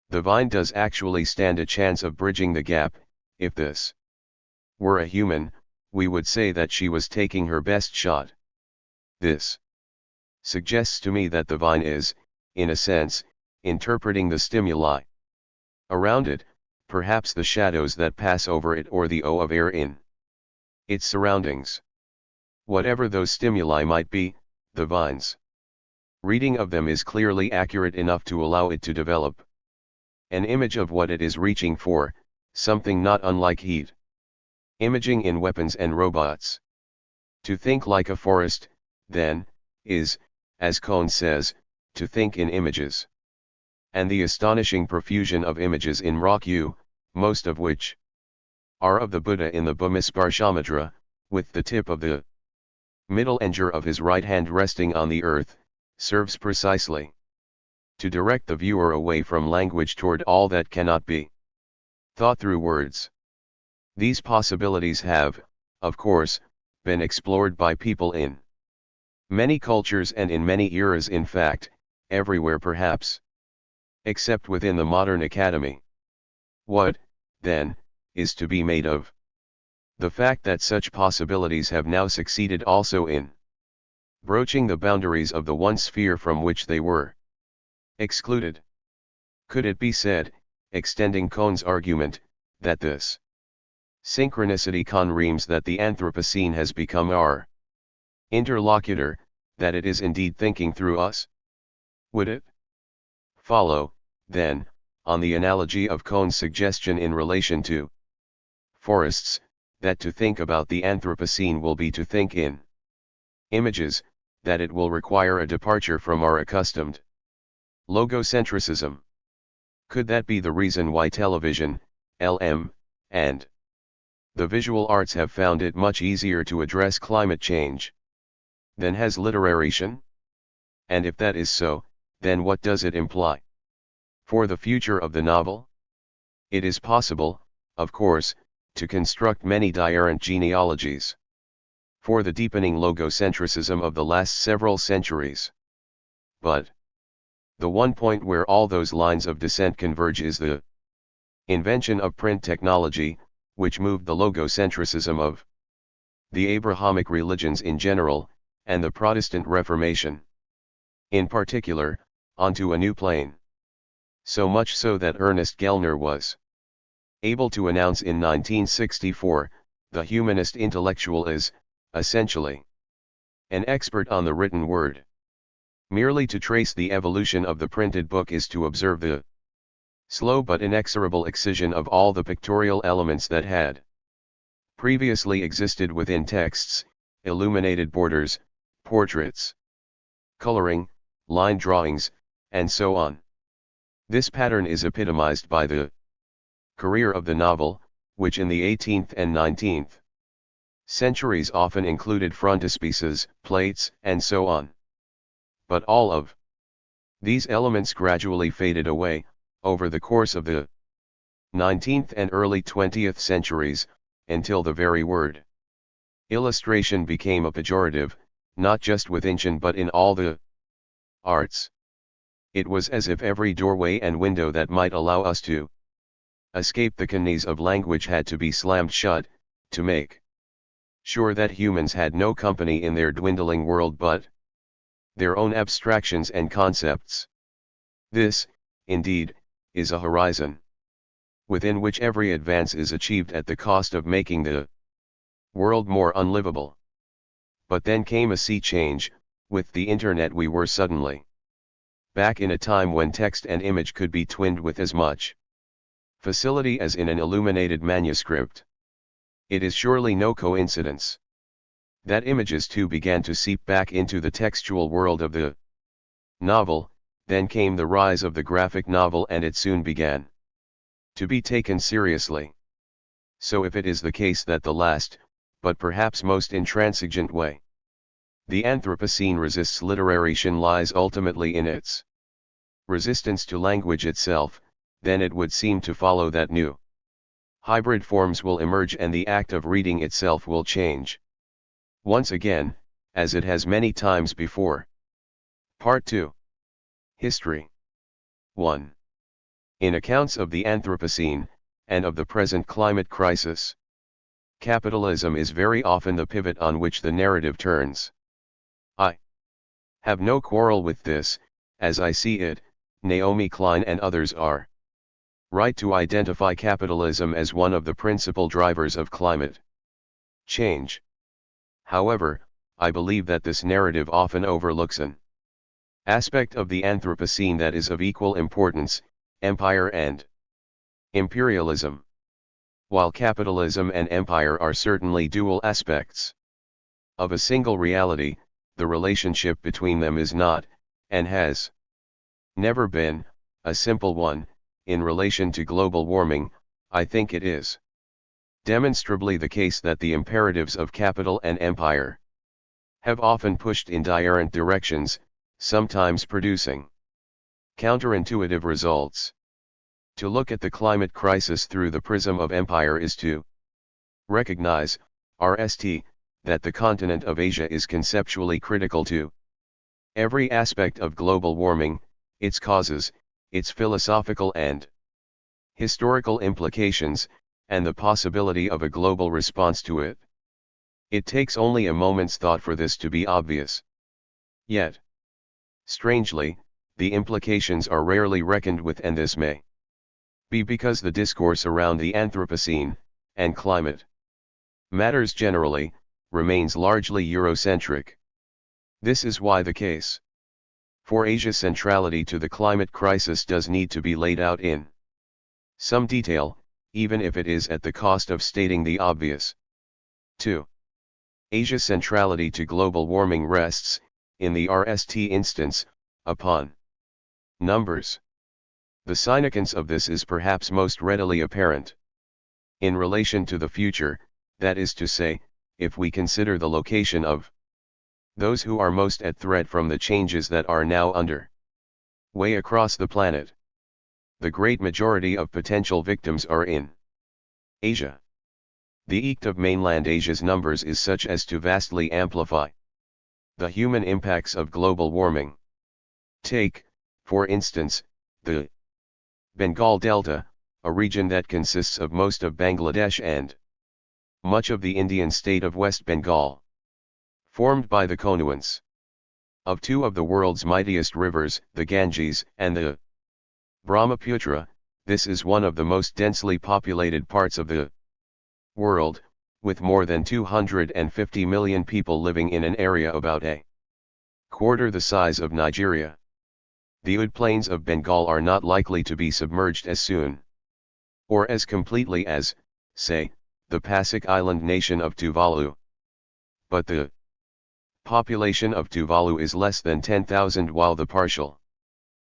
the vine does actually stand a chance of bridging the gap. If this were a human, we would say that she was taking her best shot. This suggests to me that the vine is, in a sense, interpreting the stimuli around it, perhaps the shadows that pass over it or the O of air in its surroundings. Whatever those stimuli might be, the vine's reading of them is clearly accurate enough to allow it to develop an image of what it is reaching for, something not unlike heat imaging in weapons and robots. To think like a forest, then, is, as Kohn says, to think in images. And the astonishing profusion of images in Rakyu, most of which are of the Buddha in the Bhumisparshamudra, with the tip of the middle finger of his right hand resting on the earth, serves precisely to direct the viewer away from language toward all that cannot be thought through words. These possibilities have, of course, been explored by people in many cultures and in many eras, in fact, everywhere perhaps, except within the modern academy. What, then, is to be made of the fact that such possibilities have now succeeded also in broaching the boundaries of the one sphere from which they were excluded? Could it be said, extending Kohn's argument, that this synchronicity confirms that the Anthropocene has become our interlocutor, that it is indeed thinking through us? Would it follow, then, on the analogy of Kohn's suggestion in relation to forests, that to think about the Anthropocene will be to think in images, that it will require a departure from our accustomed logocentrism? Could that be the reason why television, LM, and the visual arts have found it much easier to address climate change than has literation? And if that is so, then what does it imply for the future of the novel? It is possible, of course, to construct many different genealogies for the deepening logocentrism of the last several centuries. But the one point where all those lines of descent converge is the invention of print technology, which moved the logocentrism of the Abrahamic religions in general, and the Protestant Reformation in particular, onto a new plane. So much so that Ernest Gellner was able to announce in 1964, the humanist intellectual is, essentially, an expert on the written word. Merely to trace the evolution of the printed book is to observe the slow but inexorable excision of all the pictorial elements that had previously existed within texts, illuminated borders, portraits, coloring, line drawings, and so on. This pattern is epitomized by the career of the novel, which in the 18th and 19th Centuries often included frontispieces, plates, and so on. But all of these elements gradually faded away, over the course of the 19th and early 20th centuries, until the very word illustration became a pejorative, not just with ancient but in all the arts. It was as if every doorway and window that might allow us to escape the canals of language had to be slammed shut, to make sure that humans had no company in their dwindling world but their own abstractions and concepts. This, indeed, is a horizon within which every advance is achieved at the cost of making the world more unlivable. But then came a sea change. With the internet we were suddenly back in a time when text and image could be twinned with as much facility as in an illuminated manuscript. It is surely no coincidence that images too began to seep back into the textual world of the novel. Then came the rise of the graphic novel and it soon began to be taken seriously. So if it is the case that the last, but perhaps most intransigent way the Anthropocene resists literation lies ultimately in its resistance to language itself, then it would seem to follow that new hybrid forms will emerge and the act of reading itself will change. Once again, as it has many times before. Part 2. History. 1. In accounts of the Anthropocene, and of the present climate crisis, capitalism is very often the pivot on which the narrative turns. I have no quarrel with this. As I see it, Naomi Klein and others are right to identify capitalism as one of the principal drivers of climate change. However, I believe that this narrative often overlooks an aspect of the Anthropocene that is of equal importance: empire and imperialism. While capitalism and empire are certainly dual aspects of a single reality, the relationship between them is not, and has never been, a simple one. In relation to global warming, I think it is demonstrably the case that the imperatives of capital and empire have often pushed in different directions, sometimes producing counterintuitive results. To look at the climate crisis through the prism of empire is to recognize, that the continent of Asia is conceptually critical to every aspect of global warming, its causes, its philosophical and historical implications, and the possibility of a global response to it. It takes only a moment's thought for this to be obvious. Yet, strangely, the implications are rarely reckoned with, and this may be because the discourse around the Anthropocene, and climate matters generally, remains largely Eurocentric. This is why the case for Asia's centrality to the climate crisis does need to be laid out in some detail, even if it is at the cost of stating the obvious. 2. Asia's centrality to global warming rests, in the RST instance, upon numbers. The significance of this is perhaps most readily apparent in relation to the future, that is to say, if we consider the location of those who are most at threat from the changes that are now under way across the planet. The great majority of potential victims are in Asia. The extent of mainland Asia's numbers is such as to vastly amplify the human impacts of global warming. Take, for instance, the Bengal Delta, a region that consists of most of Bangladesh and much of the Indian state of West Bengal, formed by the confluence of two of the world's mightiest rivers, the Ganges and the Brahmaputra. This is one of the most densely populated parts of the world, with more than 250 million people living in an area about a quarter the size of Nigeria. The Ud plains of Bengal are not likely to be submerged as soon or as completely as, say, the Pacific island nation of Tuvalu. But the population of Tuvalu is less than 10,000, while the partial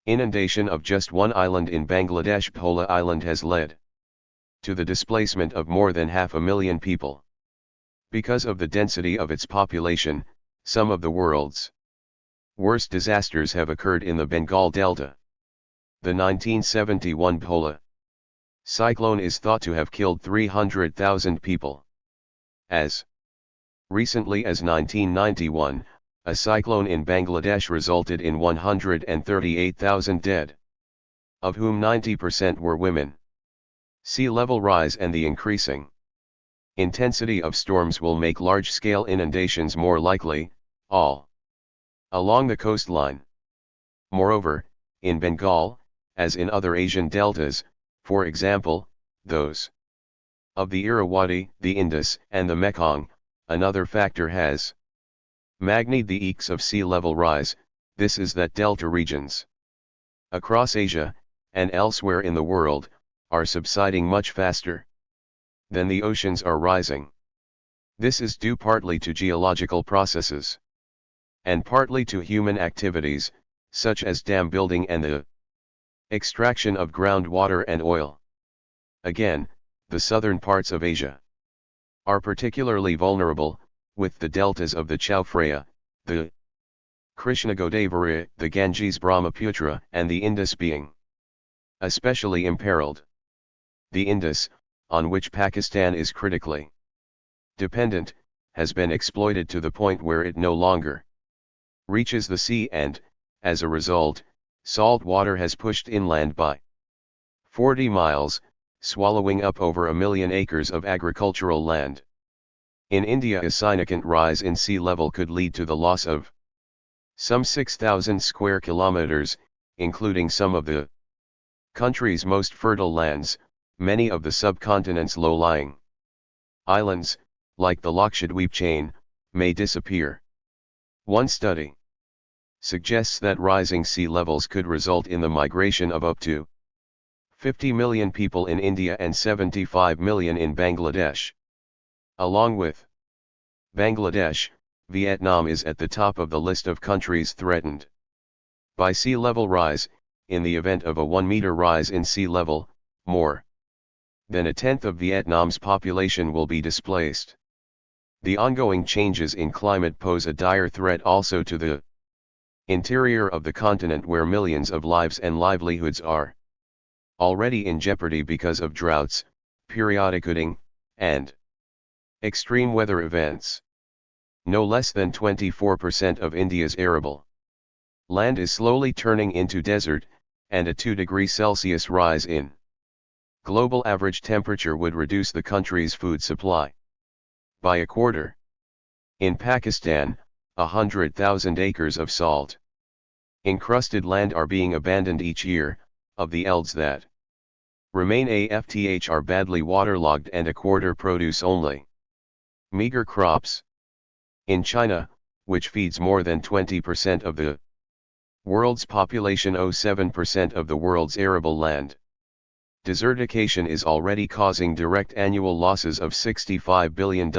inundation of just one island in Bangladesh, Pola Island, has led to the displacement of more than 500,000 people. Because of the density of its population, some of the world's worst disasters have occurred in the Bengal Delta. The 1971 Bhola cyclone is thought to have killed 300,000 people. As recently as 1991, a cyclone in Bangladesh resulted in 138,000 dead, of whom 90% were women. Sea level rise and the increasing intensity of storms will make large-scale inundations more likely, all along the coastline. Moreover, in Bengal, as in other Asian deltas, for example, those of the Irrawaddy, the Indus, and the Mekong, another factor has magnified the eeks of sea level rise. This is that delta regions across Asia, and elsewhere in the world, are subsiding much faster than the oceans are rising. This is due partly to geological processes, and partly to human activities, such as dam building and the extraction of groundwater and oil. Again, the southern parts of Asia are particularly vulnerable, with the deltas of the Chao Phraya, the Krishna Godavari, the Ganges Brahmaputra, and the Indus being especially imperiled. The Indus, on which Pakistan is critically dependent, has been exploited to the point where it no longer reaches the sea and, as a result, salt water has pushed inland by 40 miles, swallowing up over 1 million acres of agricultural land. In India, a significant rise in sea level could lead to the loss of some 6,000 square kilometers, including some of the country's most fertile lands, many of the subcontinent's low-lying islands, like the Lakshadweep chain, may disappear. One study suggests that rising sea levels could result in the migration of up to 50 million people in India and 75 million in Bangladesh. Along with Bangladesh, Vietnam is at the top of the list of countries threatened by sea level rise. In the event of a 1-meter rise in sea level, more than a tenth of Vietnam's population will be displaced. The ongoing changes in climate pose a dire threat also to the interior of the continent, where millions of lives and livelihoods are already in jeopardy because of droughts, periodic flooding, and extreme weather events. No less than 24% of India's arable land is slowly turning into desert, and a 2 degrees Celsius rise in global average temperature would reduce the country's food supply by a quarter. In Pakistan, 100,000 acres of salt-encrusted land are being abandoned each year. Of the elds that remain, AFTH are badly waterlogged and a quarter produce only meager crops. In China, which feeds more than 20% of the world's population, 7% of the world's arable land, desertification is already causing direct annual losses of $65 billion.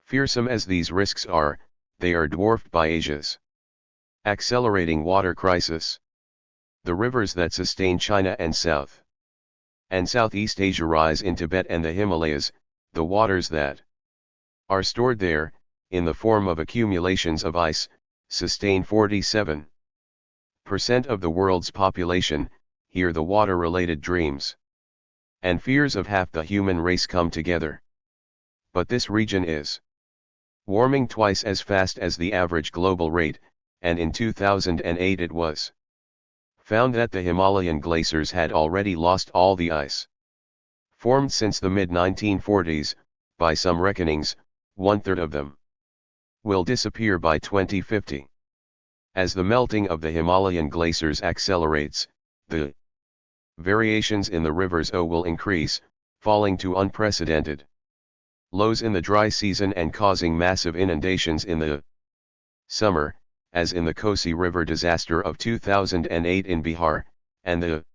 Fearsome as these risks are, they are dwarfed by Asia's accelerating water crisis. The rivers that sustain China and South and Southeast Asia rise in Tibet and the Himalayas. The waters that are stored there, in the form of accumulations of ice, sustain 47% of the world's population. Here the water-related dreams and fears of half the human race come together. But this region is warming twice as fast as the average global rate, and in 2008 it was found that the Himalayan glaciers had already lost all the ice formed since the mid-1940s. By some reckonings, 1/3 of them will disappear by 2050. As the melting of the Himalayan glaciers accelerates, the variations in the rivers will increase, falling to unprecedented lows in the dry season and causing massive inundations in the summer, as in the Kosi River disaster of 2008 in Bihar, and the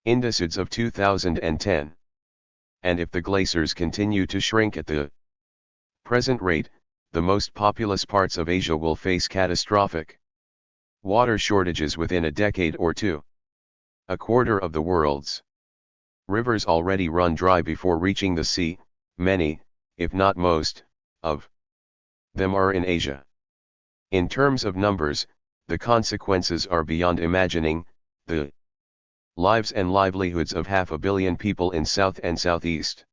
Indus of 2010. And if the glaciers continue to shrink at the present rate, the most populous parts of Asia will face catastrophic water shortages within a decade or two. A quarter of the world's rivers already run dry before reaching the sea. Many, if not most, of them are in Asia. In terms of numbers, the consequences are beyond imagining. The lives and livelihoods of 500 million people in South and Southeast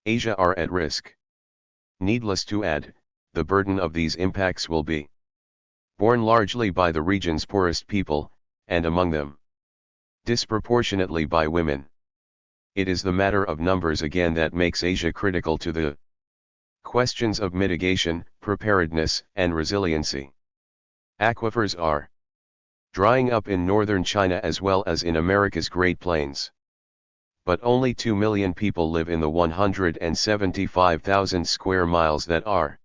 Asia are at risk. Needless to add, the burden of these impacts will be borne largely by the region's poorest people, and among them, disproportionately by women. It is the matter of numbers again that makes Asia critical to the questions of mitigation, preparedness, and resiliency. Aquifers are drying up in northern China as well as in America's Great Plains. But only 2 million people live in the 175,000 square miles that are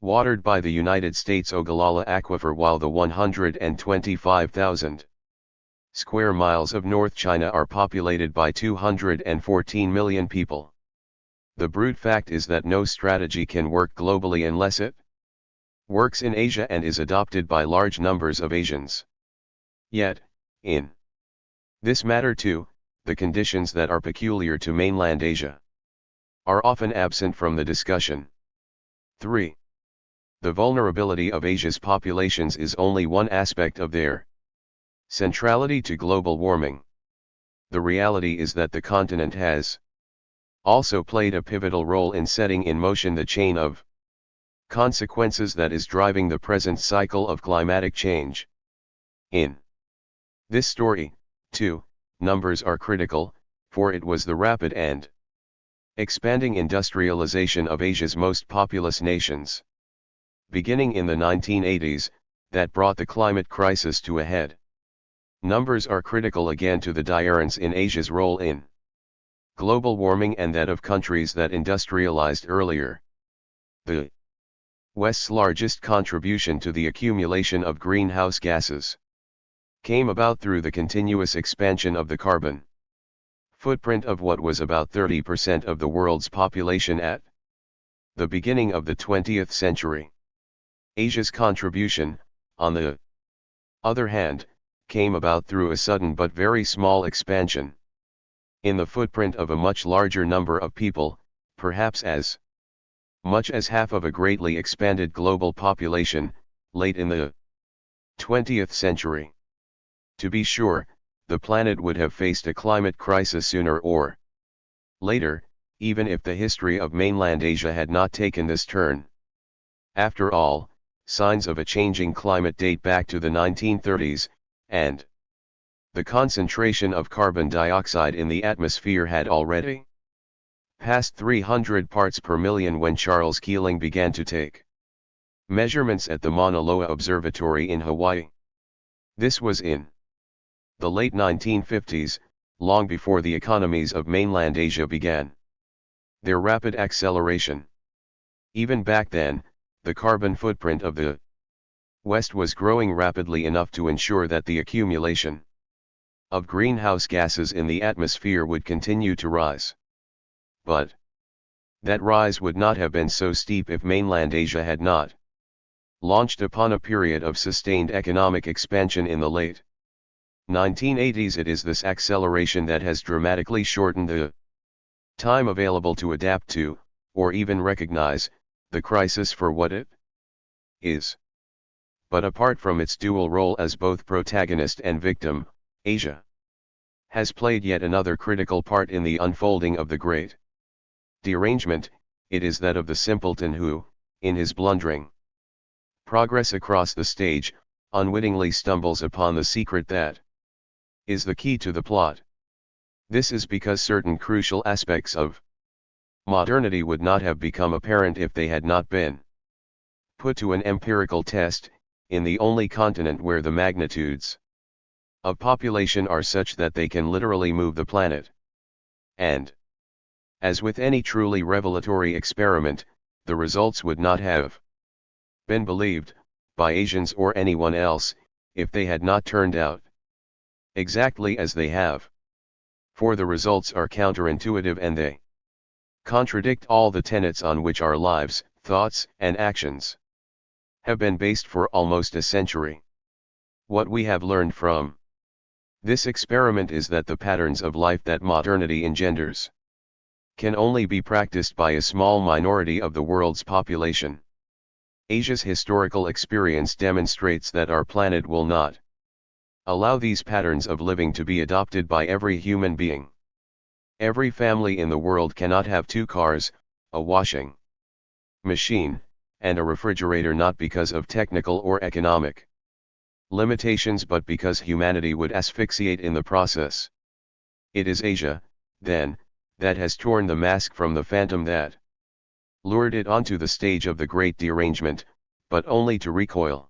watered by the United States Ogallala Aquifer, while the 125,000 square miles of North China are populated by 214 million people. The brute fact is that no strategy can work globally unless it works in Asia and is adopted by large numbers of Asians. Yet, in this matter too, the conditions that are peculiar to mainland Asia are often absent from the discussion. 3. The vulnerability of Asia's populations is only one aspect of their centrality to global warming. The reality is that the continent has also played a pivotal role in setting in motion the chain of consequences that is driving the present cycle of climatic change. In this story, too, numbers are critical, for it was the rapid and expanding industrialization of Asia's most populous nations, beginning in the 1980s, that brought the climate crisis to a head. Numbers are critical again to the difference in Asia's role in global warming and that of countries that industrialized earlier. The West's largest contribution to the accumulation of greenhouse gases came about through the continuous expansion of the carbon footprint of what was about 30% of the world's population at the beginning of the 20th century. Asia's contribution, on the other hand, came about through a sudden but very small expansion in the footprint of a much larger number of people, perhaps as much as half of a greatly expanded global population, late in the 20th century. To be sure, the planet would have faced a climate crisis sooner or later, even if the history of mainland Asia had not taken this turn. After all, signs of a changing climate date back to the 1930s, and the concentration of carbon dioxide in the atmosphere had already passed 300 parts per million when Charles Keeling began to take measurements at the Mauna Loa Observatory in Hawaii. This was in the late 1950s, long before the economies of mainland Asia began their rapid acceleration. Even back then, the carbon footprint of the West was growing rapidly enough to ensure that the accumulation of greenhouse gases in the atmosphere would continue to rise. But that rise would not have been so steep if mainland Asia had not launched upon a period of sustained economic expansion in the late 1980s. It is this acceleration that has dramatically shortened the time available to adapt to, or even recognize, the crisis for what it is. But apart from its dual role as both protagonist and victim, Asia has played yet another critical part in the unfolding of the great derangement. It is that of the simpleton who, in his blundering progress across the stage, unwittingly stumbles upon the secret that is the key to the plot. This is because certain crucial aspects of modernity would not have become apparent if they had not been put to an empirical test, in the only continent where the magnitudes of population are such that they can literally move the planet. And, as with any truly revelatory experiment, the results would not have been believed, by Asians or anyone else, if they had not turned out exactly as they have. For the results are counterintuitive and they contradict all the tenets on which our lives, thoughts, and actions have been based for almost a century. What we have learned from this experiment is that the patterns of life that modernity engenders can only be practiced by a small minority of the world's population. Asia's historical experience demonstrates that our planet will not allow these patterns of living to be adopted by every human being. Every family in the world cannot have 2 cars, a washing machine, and a refrigerator, not because of technical or economic limitations but because humanity would asphyxiate in the process. It is Asia, then, that has torn the mask from the phantom that lured it onto the stage of the Great Derangement, but only to recoil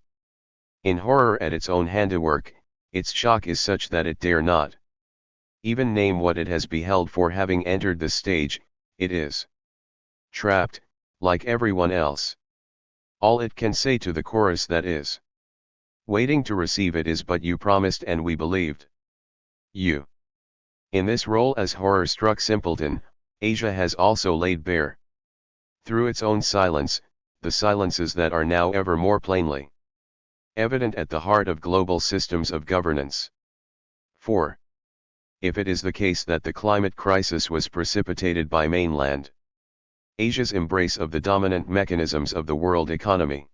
in horror at its own handiwork. Its shock is such that it dare not even name what it has beheld, for having entered the stage, it is trapped, like everyone else. All it can say to the chorus that is waiting to receive it is, "But you promised and we believed you." In this role as horror-struck simpleton, Asia has also laid bare, through its own silence, the silences that are now ever more plainly evident at the heart of global systems of governance. 4. If it is the case that the climate crisis was precipitated by mainland Asia's embrace of the dominant mechanisms of the world economy,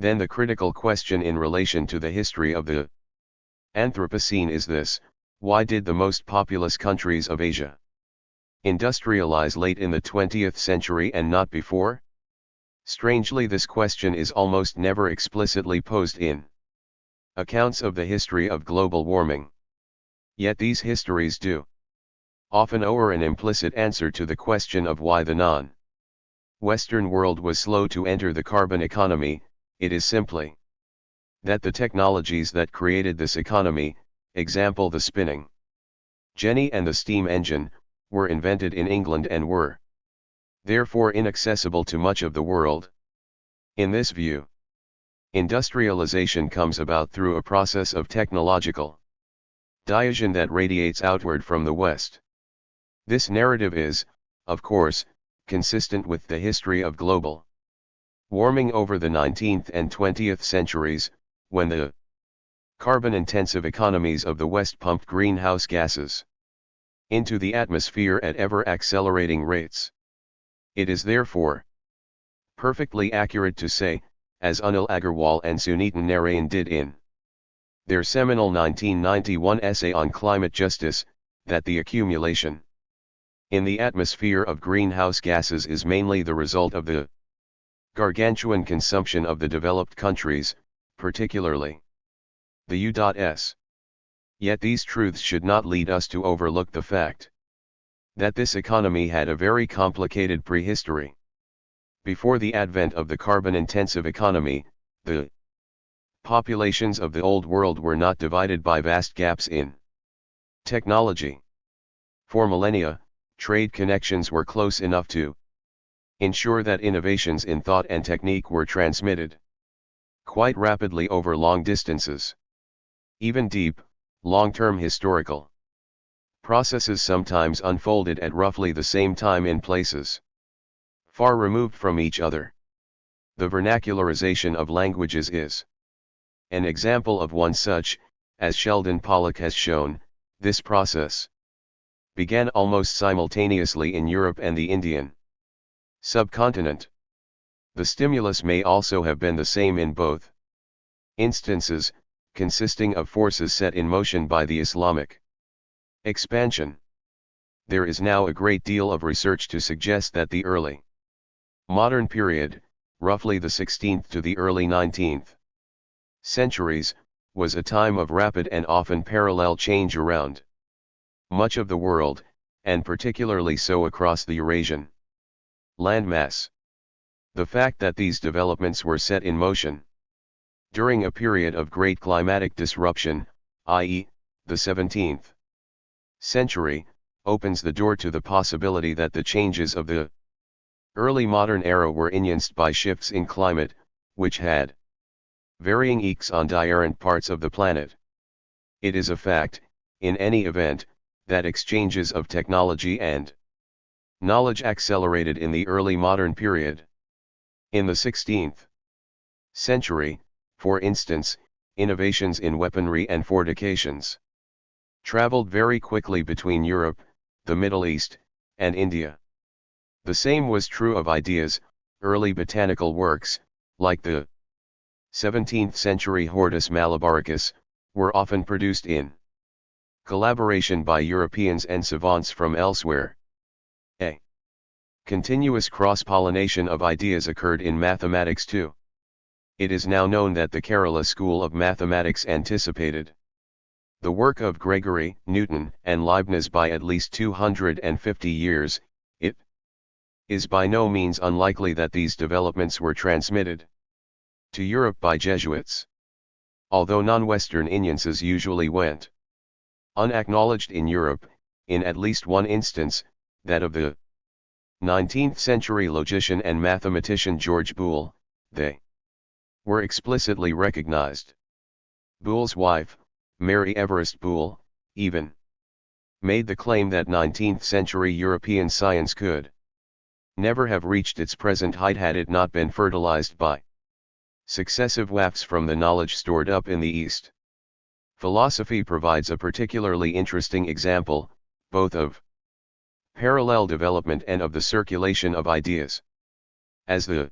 then the critical question in relation to the history of the Anthropocene is this: why did the most populous countries of Asia industrialize late in the 20th century and not before? Strangely, this question is almost never explicitly posed in accounts of the history of global warming. Yet these histories do often owe an implicit answer to the question of why the non-Western world was slow to enter the carbon economy. It is simply that the technologies that created this economy, example the spinning jenny and the steam engine, were invented in England and were therefore inaccessible to much of the world. In this view, industrialization comes about through a process of technological diffusion that radiates outward from the West. This narrative is, of course, consistent with the history of global warming over the 19th and 20th centuries, when the carbon-intensive economies of the West pumped greenhouse gases into the atmosphere at ever-accelerating rates. It is therefore perfectly accurate to say, as Anil Agarwal and Sunita Narayan did in their seminal 1991 essay on climate justice, that the accumulation in the atmosphere of greenhouse gases is mainly the result of the gargantuan consumption of the developed countries, particularly the U.S. Yet these truths should not lead us to overlook the fact that this economy had a very complicated prehistory. Before the advent of the carbon-intensive economy, the populations of the Old World were not divided by vast gaps in technology. For millennia, trade connections were close enough to ensure that innovations in thought and technique were transmitted quite rapidly over long distances. Even deep, long-term historical processes sometimes unfolded at roughly the same time in places far removed from each other. The vernacularization of languages is an example of one such. As Sheldon Pollock has shown, this process began almost simultaneously in Europe and the Indian subcontinent. The stimulus may also have been the same in both instances, consisting of forces set in motion by the Islamic expansion. There is now a great deal of research to suggest that the early modern period, roughly the 16th to the early 19th centuries, was a time of rapid and often parallel change around much of the world, and particularly so across the Eurasian landmass. The fact that these developments were set in motion during a period of great climatic disruption, i.e., the 17th century, opens the door to the possibility that the changes of the early modern era were influenced by shifts in climate, which had varying effects on different parts of the planet. It is a fact, in any event, that exchanges of technology and knowledge accelerated in the early modern period. In the 16th century, for instance, innovations in weaponry and fortifications traveled very quickly between Europe, the Middle East, and India. The same was true of ideas. Early botanical works, like the 17th century Hortus Malabaricus, were often produced in collaboration by Europeans and savants from elsewhere. A continuous cross-pollination of ideas occurred in mathematics too. It is now known that the Kerala school of mathematics anticipated the work of Gregory, Newton, and Leibniz by at least 250 years. It is by no means unlikely that these developments were transmitted to Europe by Jesuits, although non-Western influences usually went unacknowledged in Europe. In at least one instance, that of the 19th century logician and mathematician George Boole, they were explicitly recognized. Boole's wife, Mary Everest Boole, even made the claim that 19th century European science could never have reached its present height had it not been fertilized by successive wafts from the knowledge stored up in the East. Philosophy provides a particularly interesting example, both of parallel development and of the circulation of ideas. As the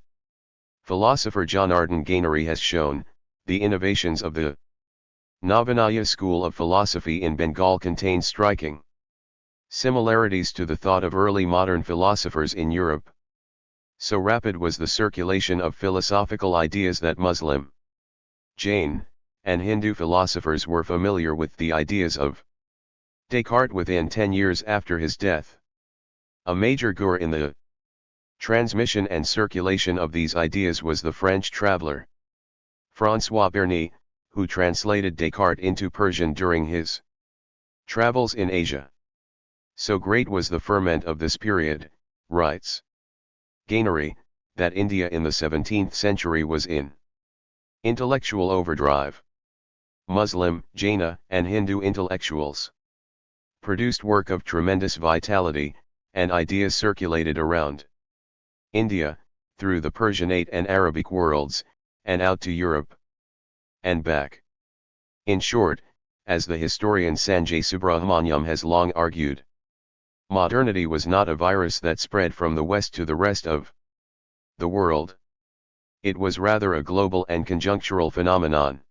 philosopher John Arden Gainery has shown, the innovations of the Navanaya school of philosophy in Bengal contain striking similarities to the thought of early modern philosophers in Europe. So rapid was the circulation of philosophical ideas that Muslim, Jain, and Hindu philosophers were familiar with the ideas of Descartes within 10 years after his death. A major guru in the transmission and circulation of these ideas was the French traveler François Berny, who translated Descartes into Persian during his travels in Asia. So great was the ferment of this period, writes Gainery, that India in the 17th century was in intellectual overdrive. Muslim, Jaina, and Hindu intellectuals produced work of tremendous vitality, and ideas circulated around India, through the Persianate and Arabic worlds, and out to Europe and back. In short, as the historian Sanjay Subrahmanyam has long argued, modernity was not a virus that spread from the West to the rest of the world. It was rather a global and conjunctural phenomenon,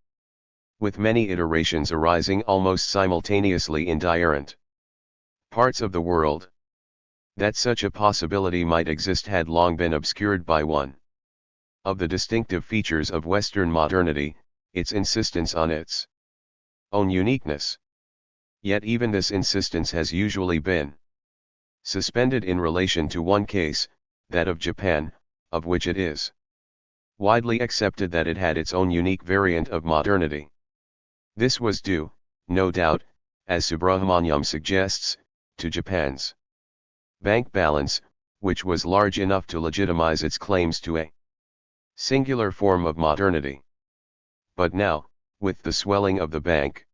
with many iterations arising almost simultaneously in different parts of the world. That such a possibility might exist had long been obscured by one of the distinctive features of Western modernity, its insistence on its own uniqueness. Yet even this insistence has usually been suspended in relation to one case, that of Japan, of which it is widely accepted that it had its own unique variant of modernity. This was due, no doubt, as Subrahmanyam suggests, to Japan's bank balance, which was large enough to legitimize its claims to a singular form of modernity. But now, with the swelling of the bank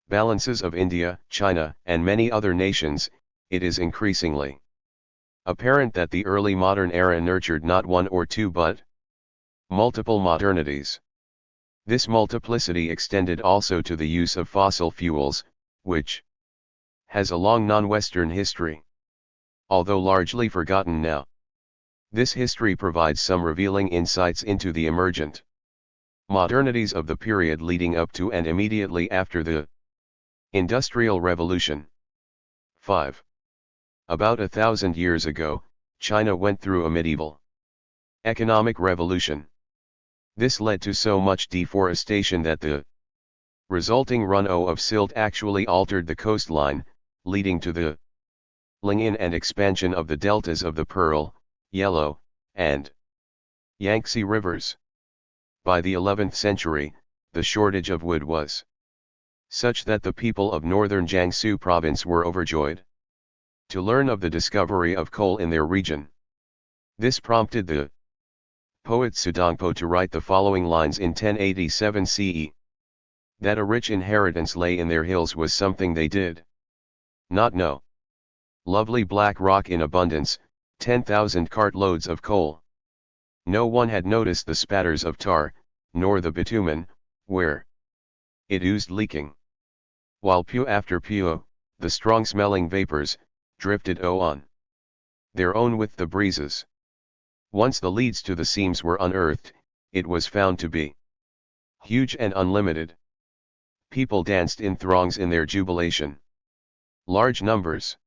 balances of India, China, and many other nations, it is increasingly apparent that the early modern era nurtured not one or two but multiple modernities. This multiplicity extended also to the use of fossil fuels, which has a long non-Western history, although largely forgotten now. This history provides some revealing insights into the emergent modernities of the period leading up to and immediately after the Industrial Revolution. 5. About 1,000 years ago, China went through a medieval economic revolution. This led to so much deforestation that the resulting runoff of silt actually altered the coastline, leading to the laying and expansion of the deltas of the Pearl, Yellow, and Yangtze rivers. By the 11th century, the shortage of wood was such that the people of northern Jiangsu province were overjoyed to learn of the discovery of coal in their region. This prompted the poet Sudongpo to write the following lines in 1087 CE. That a rich inheritance lay in their hills was something they did not know. Lovely black rock in abundance, 10,000 cartloads of coal. No one had noticed the spatters of tar, nor the bitumen, where it oozed leaking. While pew after pew, the strong-smelling vapors, drifted on. their own with the breezes. Once the leads to the seams were unearthed, it was found to be huge and unlimited. People danced in throngs in their jubilation. Large numbers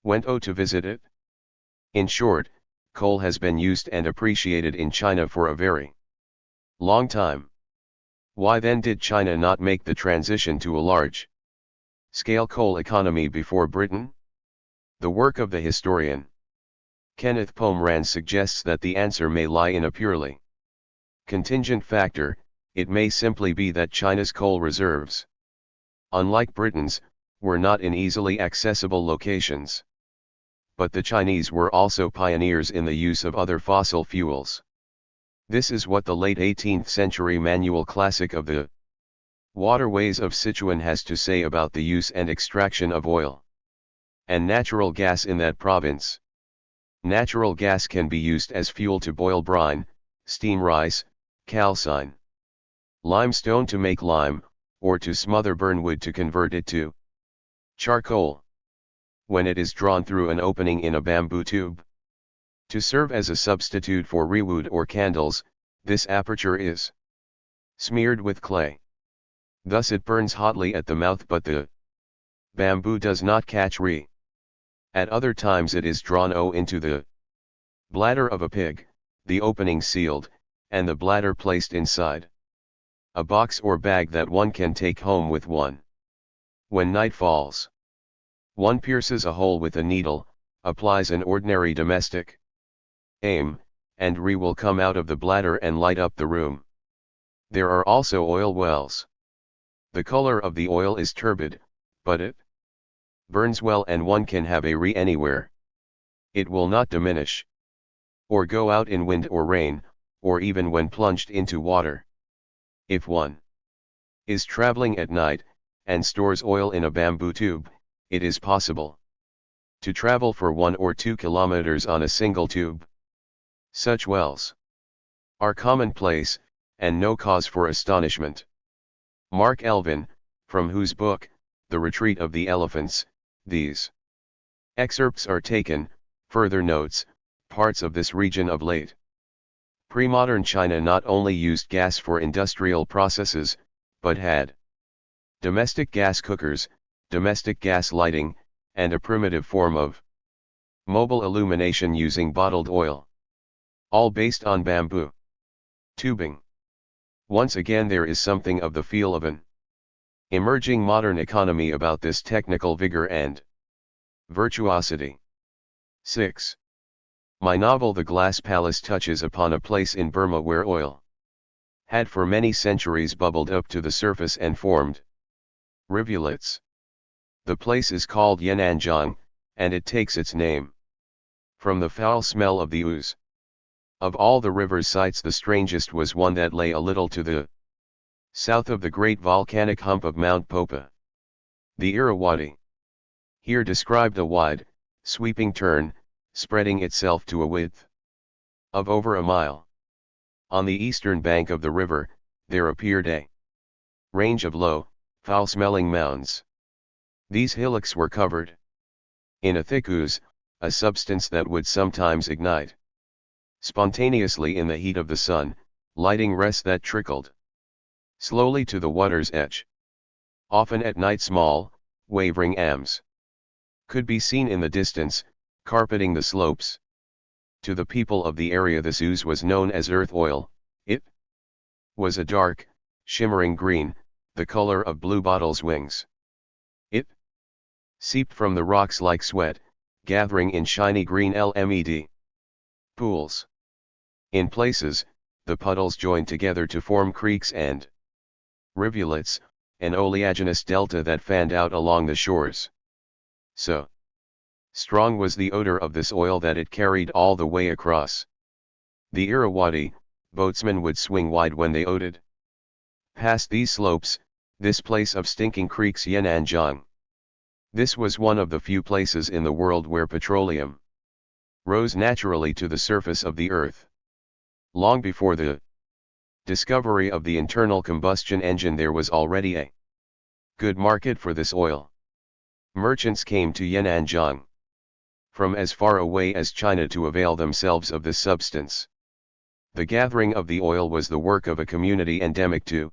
went to visit it. In short, coal has been used and appreciated in China for a very long time. Why then did China not make the transition to a large-scale coal economy before Britain? The work of the historian Kenneth Pomeranz suggests that the answer may lie in a purely contingent factor. It may simply be that China's coal reserves, unlike Britain's, were not in easily accessible locations. But the Chinese were also pioneers in the use of other fossil fuels. This is what the late 18th century manual classic of the Waterways of Sichuan has to say about the use and extraction of oil and natural gas in that province. Natural gas can be used as fuel to boil brine, steam rice, calcine, limestone to make lime, or to smother burn wood to convert it to charcoal. When it is drawn through an opening in a bamboo tube to serve as a substitute for rewood or candles, this aperture is smeared with clay. Thus it burns hotly at the mouth, but the bamboo does not catch re. At other times it is drawn into the bladder of a pig, the opening sealed, and the bladder placed inside a box or bag that one can take home with one. When night falls, one pierces a hole with a needle, applies an ordinary domestic aim, and re will come out of the bladder and light up the room. There are also oil wells. The color of the oil is turbid, but it burns well and one can have a re anywhere. It will not diminish or go out in wind or rain, or even when plunged into water. If one is traveling at night, and stores oil in a bamboo tube, it is possible to travel for 1 or 2 kilometers on a single tube. Such wells are commonplace, and no cause for astonishment. Mark Elvin, from whose book, The Retreat of the Elephants, these excerpts are taken, further notes, parts of this region of late pre-modern China not only used gas for industrial processes, but had domestic gas cookers, domestic gas lighting, and a primitive form of mobile illumination using bottled oil. All based on bamboo tubing. Once again there is something of the feel of an emerging modern economy about this technical vigor and virtuosity. 6. My novel The Glass Palace touches upon a place in Burma where oil had for many centuries bubbled up to the surface and formed rivulets. The place is called Yananjiang, and it takes its name from the foul smell of the ooze. Of all the river sites the strangest was one that lay a little to the south of the great volcanic hump of Mount Popa, the Irrawaddy. Here described a wide, sweeping turn, spreading itself to a width of over a mile. On the eastern bank of the river, there appeared a range of low, foul-smelling mounds. These hillocks were covered in a thick ooze, a substance that would sometimes ignite spontaneously in the heat of the sun, lighting rest that trickled slowly to the water's edge. Often at night small, wavering arms could be seen in the distance, carpeting the slopes. To the people of the area this ooze was known as earth oil. It was a dark, shimmering green, the color of bluebottle's wings. It seeped from the rocks like sweat, gathering in shiny green LMED pools. In places, the puddles joined together to form creeks and rivulets, an oleaginous delta that fanned out along the shores. So strong was the odor of this oil that it carried all the way across the Irrawaddy. Boatsmen would swing wide when they owed past these slopes, this place of stinking creeks Yananjiang. This was one of the few places in the world where petroleum rose naturally to the surface of the earth. Long before the discovery of the internal combustion engine there was already a good market for this oil. Merchants came to Yananjiang from as far away as China to avail themselves of this substance. The gathering of the oil was the work of a community endemic to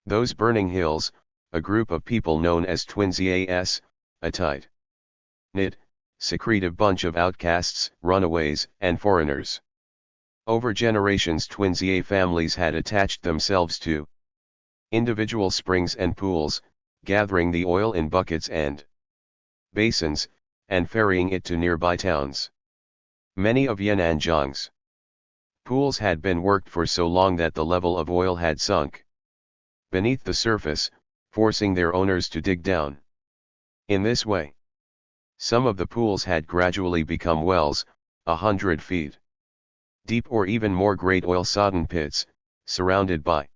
those burning hills, a group of people known as TTS, a tight-knit, secretive bunch of outcasts, runaways, and foreigners. Over generations TTS families had attached themselves to individual springs and pools, gathering the oil in buckets and basins, and ferrying it to nearby towns. Many of Yan'anjiang's pools had been worked for so long that the level of oil had sunk beneath the surface, forcing their owners to dig down. In this way, some of the pools had gradually become wells, 100 feet deep or even more, great oil-sodden pits, surrounded by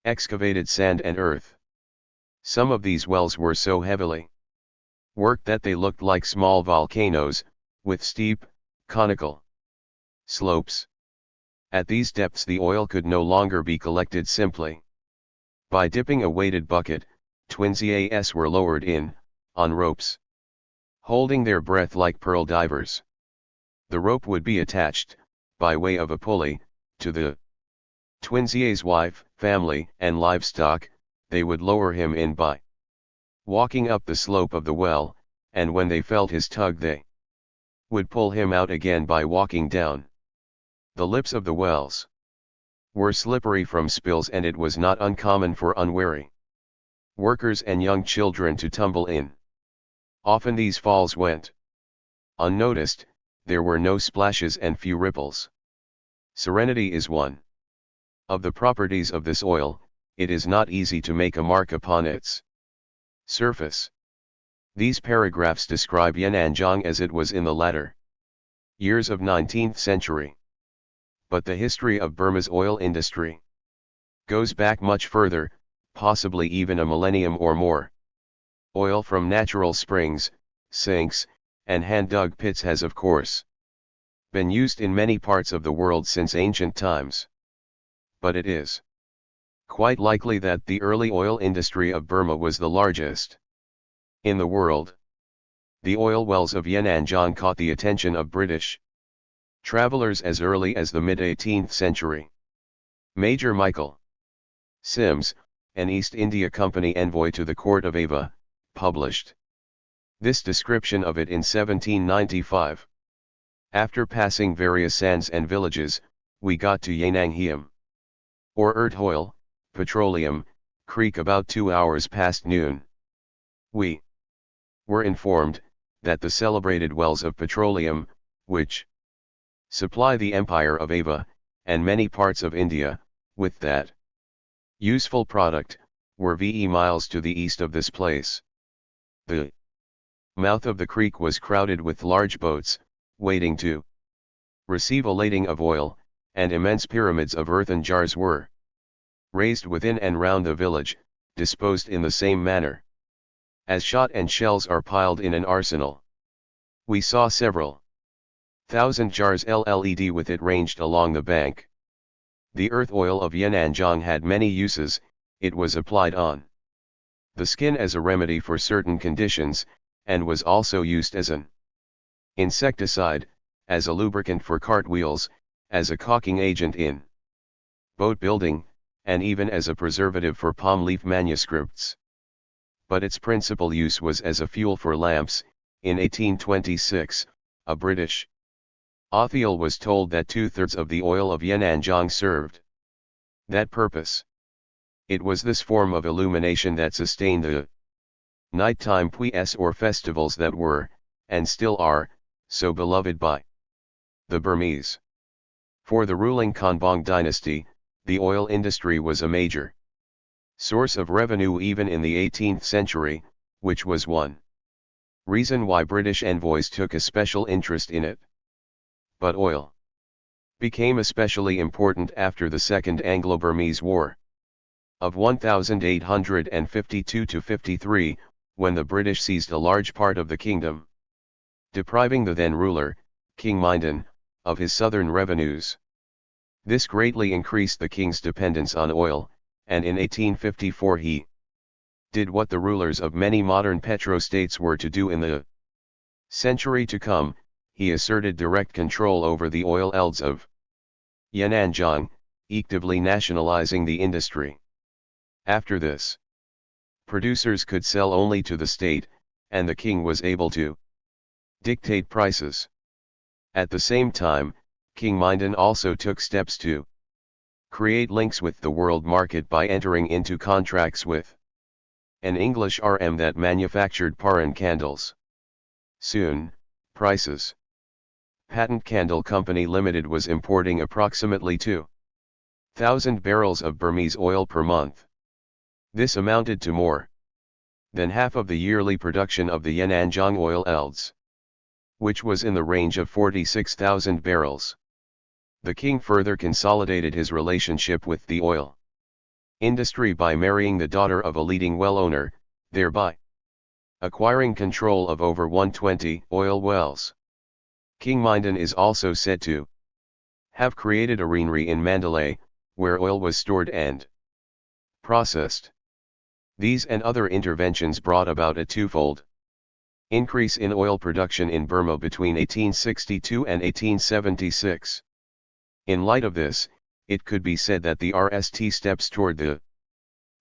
excavated sand and earth. Some of these wells were so heavily worked that they looked like small volcanoes, with steep, conical slopes. At these depths the oil could no longer be collected simply by dipping a weighted bucket. TTS were lowered in, on ropes, holding their breath like pearl divers. The rope would be attached, by way of a pulley, to the TTS wife, family, and livestock. They would lower him in by walking up the slope of the well, and when they felt his tug they would pull him out again by walking down. The lips of the wells were slippery from spills, and it was not uncommon for unwary workers and young children to tumble in. Often these falls went unnoticed, there were no splashes and few ripples. Serenity is one of the properties of this oil. It is not easy to make a mark upon its surface. These paragraphs describe Yan'anjiang as it was in the latter years of 19th century. But the history of Burma's oil industry goes back much further, possibly even a millennium or more. Oil from natural springs, sinks, and hand-dug pits has of course been used in many parts of the world since ancient times. But it is quite likely that the early oil industry of Burma was the largest in the world. The oil wells of Yan'anjiang caught the attention of British travelers as early as the mid-18th century. Major Michael Sims, an East India Company envoy to the court of Ava, published this description of it in 1795. After passing various sands and villages, we got to Yan'anjiang, or Oil, Petroleum, Creek about 2 hours past noon. We were informed that the celebrated wells of petroleum, which supply the empire of Ava, and many parts of India, with that useful product, were miles to the east of this place. The mouth of the creek was crowded with large boats, waiting to receive a lading of oil, and immense pyramids of earthen jars were raised within and round the village, disposed in the same manner as shot and shells are piled in an arsenal. We saw several thousand jars LED with it ranged along the bank. The earth oil of Yan'anjiang had many uses. It was applied on the skin as a remedy for certain conditions, and was also used as an insecticide, as a lubricant for cartwheels, as a caulking agent in boat building, and even as a preservative for palm leaf manuscripts. But its principal use was as a fuel for lamps. In 1826, a British official was told that 2/3 of the oil of Yan'anjiang served that purpose. It was this form of illumination that sustained the nighttime puis or festivals that were, and still are, so beloved by the Burmese. For the ruling Konbaung dynasty, the oil industry was a major source of revenue even in the 18th century, which was one reason why British envoys took a special interest in it. But oil became especially important after the Second Anglo-Burmese War of 1852–53, when the British seized a large part of the kingdom, depriving the then ruler, King Mindon, of his southern revenues. This greatly increased the king's dependence on oil, and in 1854 he did what the rulers of many modern petrostates were to do in the Century to come, he asserted direct control over the oil elds of Yan'anjiang, effectively nationalizing the industry. After this, producers could sell only to the state, and the king was able to dictate prices. At the same time, King Mindon also took steps to create links with the world market by entering into contracts with an English RM that manufactured Paran candles. Soon, prices. Patent Candle Company Limited was importing approximately 2,000 barrels of Burmese oil per month. This amounted to more than half of the yearly production of the Yan'anjiang oil elds, which was in the range of 46,000 barrels. The king further consolidated his relationship with the oil industry by marrying the daughter of a leading well owner, thereby acquiring control of over 120 oil wells. King Mindon is also said to have created a refinery in Mandalay, where oil was stored and processed. These and other interventions brought about a twofold increase in oil production in Burma between 1862 and 1876. In light of this, it could be said that the RST steps toward the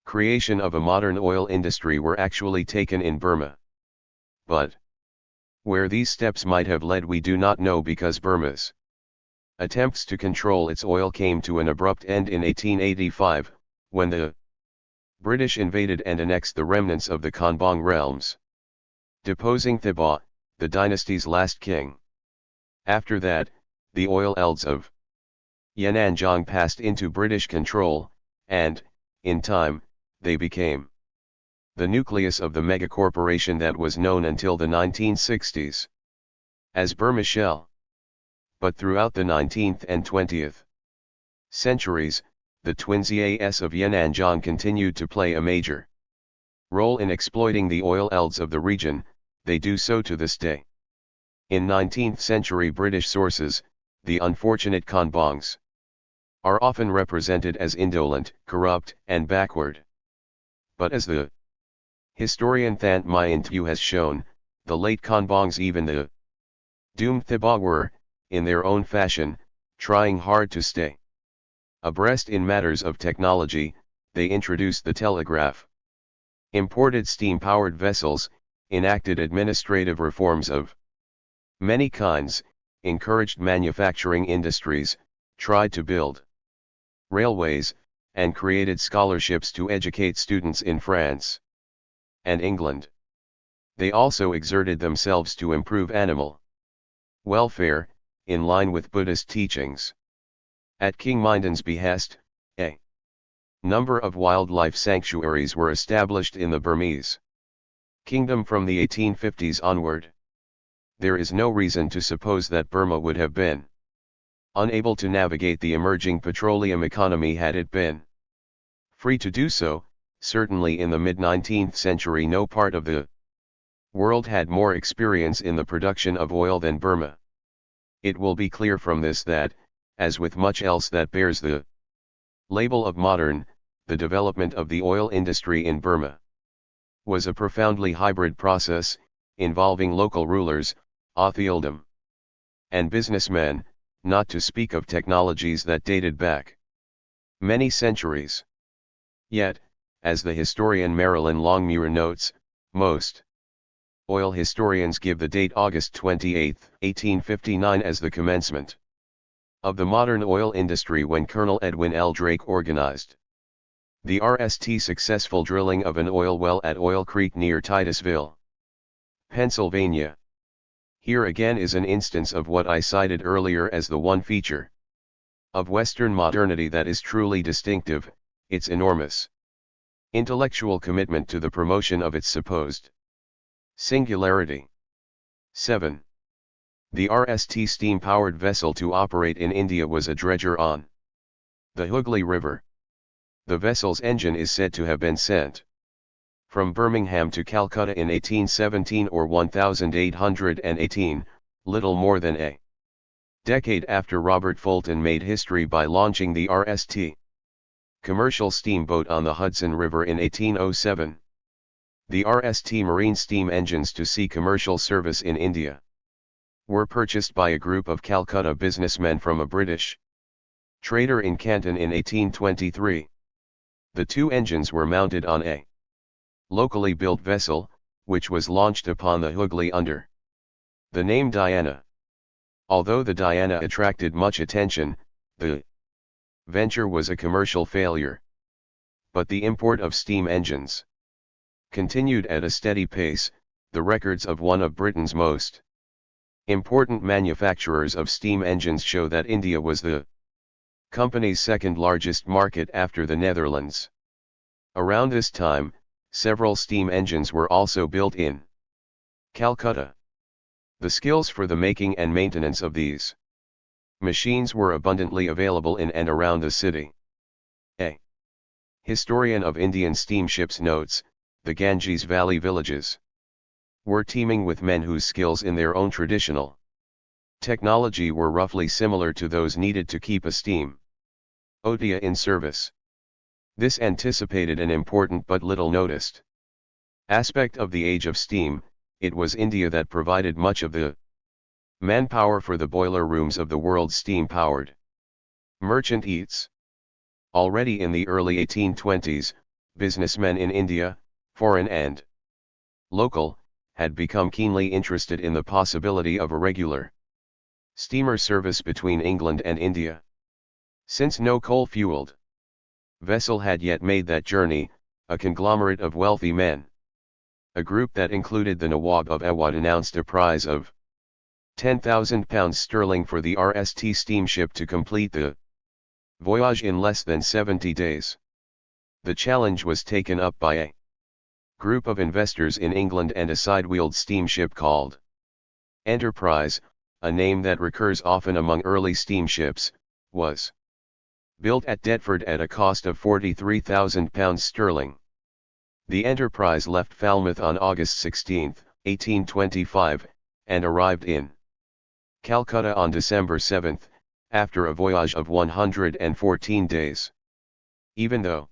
creation of a modern oil industry were actually taken in Burma. But where these steps might have led we do not know, because Burma's attempts to control its oil came to an abrupt end in 1885, when the British invaded and annexed the remnants of the Konbong realms, deposing Thibaw, the dynasty's last king. After that, the oil elds of Yan'anjiang passed into British control, and, in time, they became the nucleus of the megacorporation that was known until the 1960s as Burma Shell. But throughout the 19th and 20th centuries, the twin ZAS of Yan'anjiang continued to play a major role in exploiting the oil elds of the region. They do so to this day. In 19th century British sources, the unfortunate Konbongs are often represented as indolent, corrupt, and backward. But as the historian Thant Myinthu has shown, the late Konbongs, even the doomed Thibaw, were, in their own fashion, trying hard to stay abreast in matters of technology. They introduced the telegraph, imported steam-powered vessels, enacted administrative reforms of many kinds, encouraged manufacturing industries, tried to build railways, and created scholarships to educate students in France and England. They also exerted themselves to improve animal welfare, in line with Buddhist teachings. At King Mindon's behest, a number of wildlife sanctuaries were established in the Burmese kingdom from the 1850s onward. There is no reason to suppose that Burma would have been unable to navigate the emerging petroleum economy had it been free to do so. Certainly in the mid-19th century no part of the world had more experience in the production of oil than Burma. It will be clear from this that, as with much else that bears the label of modern, the development of the oil industry in Burma was a profoundly hybrid process, involving local rulers, officialdom, and businessmen, not to speak of technologies that dated back many centuries. Yet, as the historian Marilyn Longmuir notes, most oil historians give the date August 28, 1859 as the commencement of the modern oil industry, when Colonel Edwin L. Drake organized the RST successful drilling of an oil well at Oil Creek near Titusville, Pennsylvania. Here again is an instance of what I cited earlier as the one feature of Western modernity that is truly distinctive, its enormous intellectual commitment to the promotion of its supposed singularity. 7. The RST steam-powered vessel to operate in India was a dredger on the Hooghly River. The vessel's engine is said to have been sent from Birmingham to Calcutta in 1817 or 1818, little more than a decade after Robert Fulton made history by launching the RST commercial steamboat on the Hudson River in 1807. The RST marine steam engines to sea commercial service in India were purchased by a group of Calcutta businessmen from a British trader in Canton in 1823. The two engines were mounted on a locally built vessel, which was launched upon the Hooghly under the name Diana. Although the Diana attracted much attention, the venture was a commercial failure. But the import of steam engines continued at a steady pace. The records of one of Britain's most important manufacturers of steam engines show that India was the company's second largest market after the Netherlands. Around this time, several steam engines were also built in Calcutta. The skills for the making and maintenance of these machines were abundantly available in and around the city. A historian of Indian steamships notes, the Ganges Valley villages were teeming with men whose skills in their own traditional technology were roughly similar to those needed to keep a steam otia in service. This anticipated an important but little noticed aspect of the age of steam. It was India that provided much of the manpower for the boiler rooms of the world's steam-powered merchant eats. Already in the early 1820s, businessmen in India, foreign and local, had become keenly interested in the possibility of a regular steamer service between England and India. Since no coal-fueled vessel had yet made that journey, a conglomerate of wealthy men, a group that included the Nawab of Awadh, announced a prize of £10,000 sterling for the RST steamship to complete the voyage in less than 70 days. The challenge was taken up by a group of investors in England, and a side-wheeled steamship called Enterprise, a name that recurs often among early steamships, was built at Deptford at a cost of £43,000 sterling. The Enterprise left Falmouth on August 16, 1825, and arrived in Calcutta on December 7, after a voyage of 114 days. Even though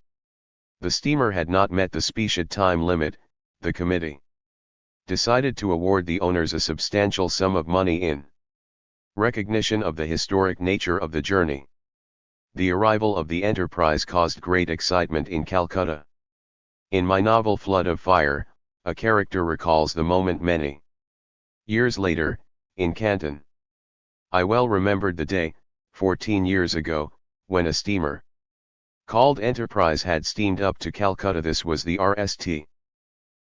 the steamer had not met the specified time limit, the committee decided to award the owners a substantial sum of money in recognition of the historic nature of the journey. The arrival of the Enterprise caused great excitement in Calcutta. In my novel Flood of Fire, a character recalls the moment many years later, in Canton. I well remembered the day, 14 years ago, when a steamer called Enterprise had steamed up to Calcutta. This was the RST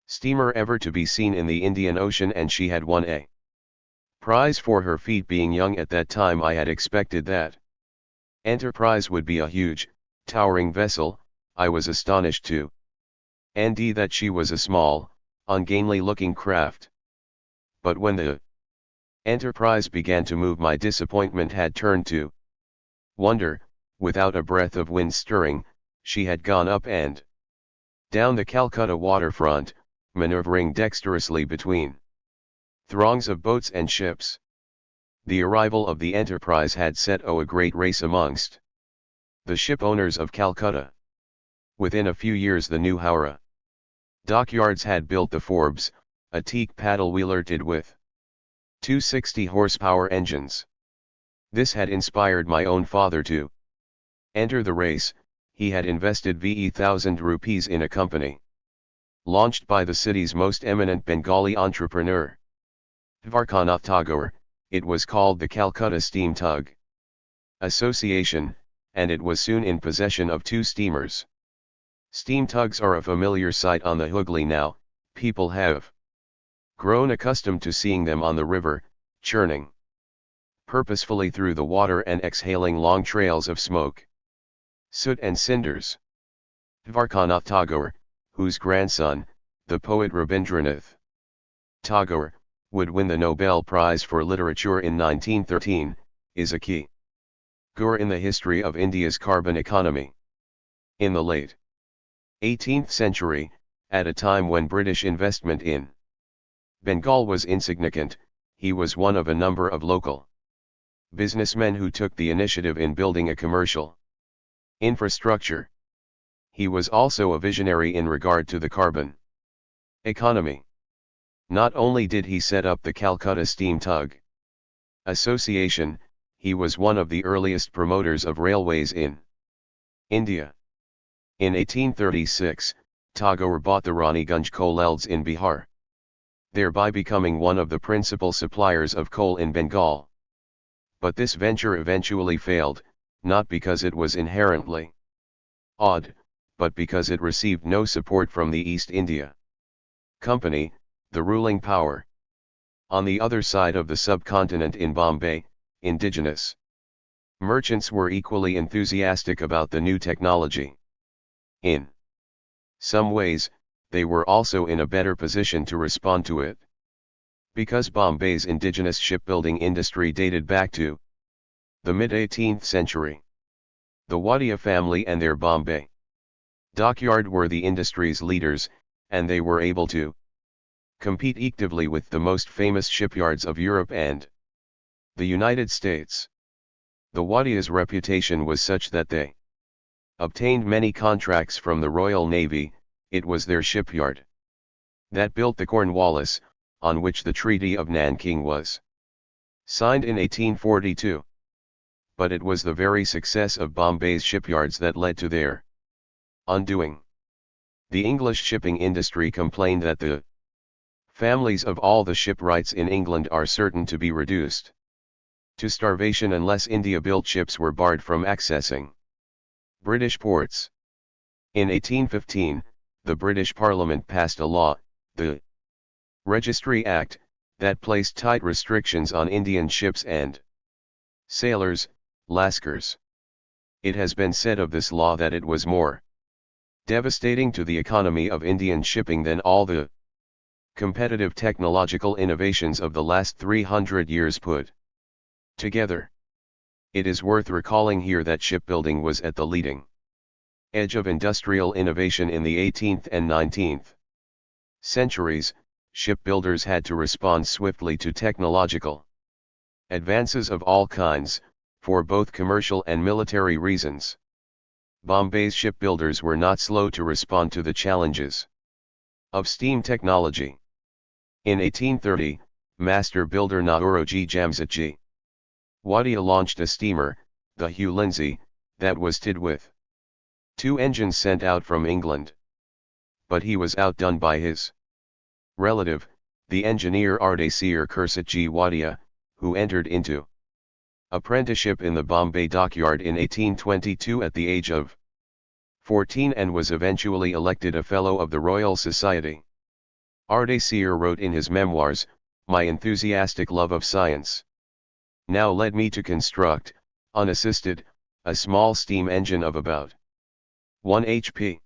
steamer ever to be seen in the Indian Ocean, and she had won a prize for her feat. Being young at that time, I had expected that Enterprise would be a huge, towering vessel. I was astonished to and that she was a small, ungainly-looking craft. But when the Enterprise began to move, my disappointment had turned to wonder. Without a breath of wind stirring, she had gone up and down the Calcutta waterfront, maneuvering dexterously between throngs of boats and ships. The arrival of the Enterprise had set a great race amongst the ship owners of Calcutta. Within a few years, the new Howrah dockyards had built the Forbes, a teak paddle-wheeler with 260 horsepower engines. This had inspired my own father to enter the race. He had invested ₹1,000 rupees in a company launched by the city's most eminent Bengali entrepreneur, Dwarkanath Tagore. It was called the Calcutta Steam Tug Association, and it was soon in possession of 2 steamers. Steam tugs are a familiar sight on the Hooghly now. People have grown accustomed to seeing them on the river, churning purposefully through the water and exhaling long trails of smoke, soot and cinders. Dwarkanath Tagore, whose grandson, the poet Rabindranath Tagore, would win the Nobel Prize for Literature in 1913, is a key figure in the history of India's carbon economy. In the late 18th century, at a time when British investment in Bengal was insignificant, he was one of a number of local businessmen who took the initiative in building a commercial infrastructure. He was also a visionary in regard to the carbon Economy. Not only did he set up the Calcutta Steam Tug Association, he was one of the earliest promoters of railways in India. In 1836, Tagore bought the Raniganj coal fields in Bihar, thereby becoming one of the principal suppliers of coal in Bengal. But this venture eventually failed, not because it was inherently odd, but because it received no support from the East India Company, the ruling power. On the other side of the subcontinent in Bombay, indigenous merchants were equally enthusiastic about the new technology. In some ways, they were also in a better position to respond to it. Because Bombay's indigenous shipbuilding industry dated back to the mid-18th century. The Wadia family and their Bombay dockyard were the industry's leaders, and they were able to compete equitably with the most famous shipyards of Europe and the United States. The Wadia's reputation was such that they obtained many contracts from the Royal Navy. It was their shipyard that built the Cornwallis, on which the Treaty of Nanking was signed in 1842. But it was the very success of Bombay's shipyards that led to their undoing. The English shipping industry complained that the families of all the shipwrights in England are certain to be reduced to starvation unless India-built ships were barred from accessing British ports. In 1815, the British Parliament passed a law, the Registry Act, that placed tight restrictions on Indian ships and sailors, lascars. It has been said of this law that it was more devastating to the economy of Indian shipping than all the competitive technological innovations of the last 300 years put together. It is worth recalling here that shipbuilding was at the leading edge of industrial innovation in the 18th and 19th centuries. Shipbuilders had to respond swiftly to technological advances of all kinds, for both commercial and military reasons. Bombay's shipbuilders were not slow to respond to the challenges of steam technology. In 1830, master builder Nauroji Jamsetji Wadia launched a steamer, the Hugh Lindsay, that was fitted with 2 engines sent out from England. But he was outdone by his relative, the engineer Ardasir Kursatji Wadia, who entered into apprenticeship in the Bombay dockyard in 1822 at the age of 14 and was eventually elected a Fellow of the Royal Society. Ardasir wrote in his memoirs, "My enthusiastic love of science now led me to construct, unassisted, a small steam engine of about 1 HP.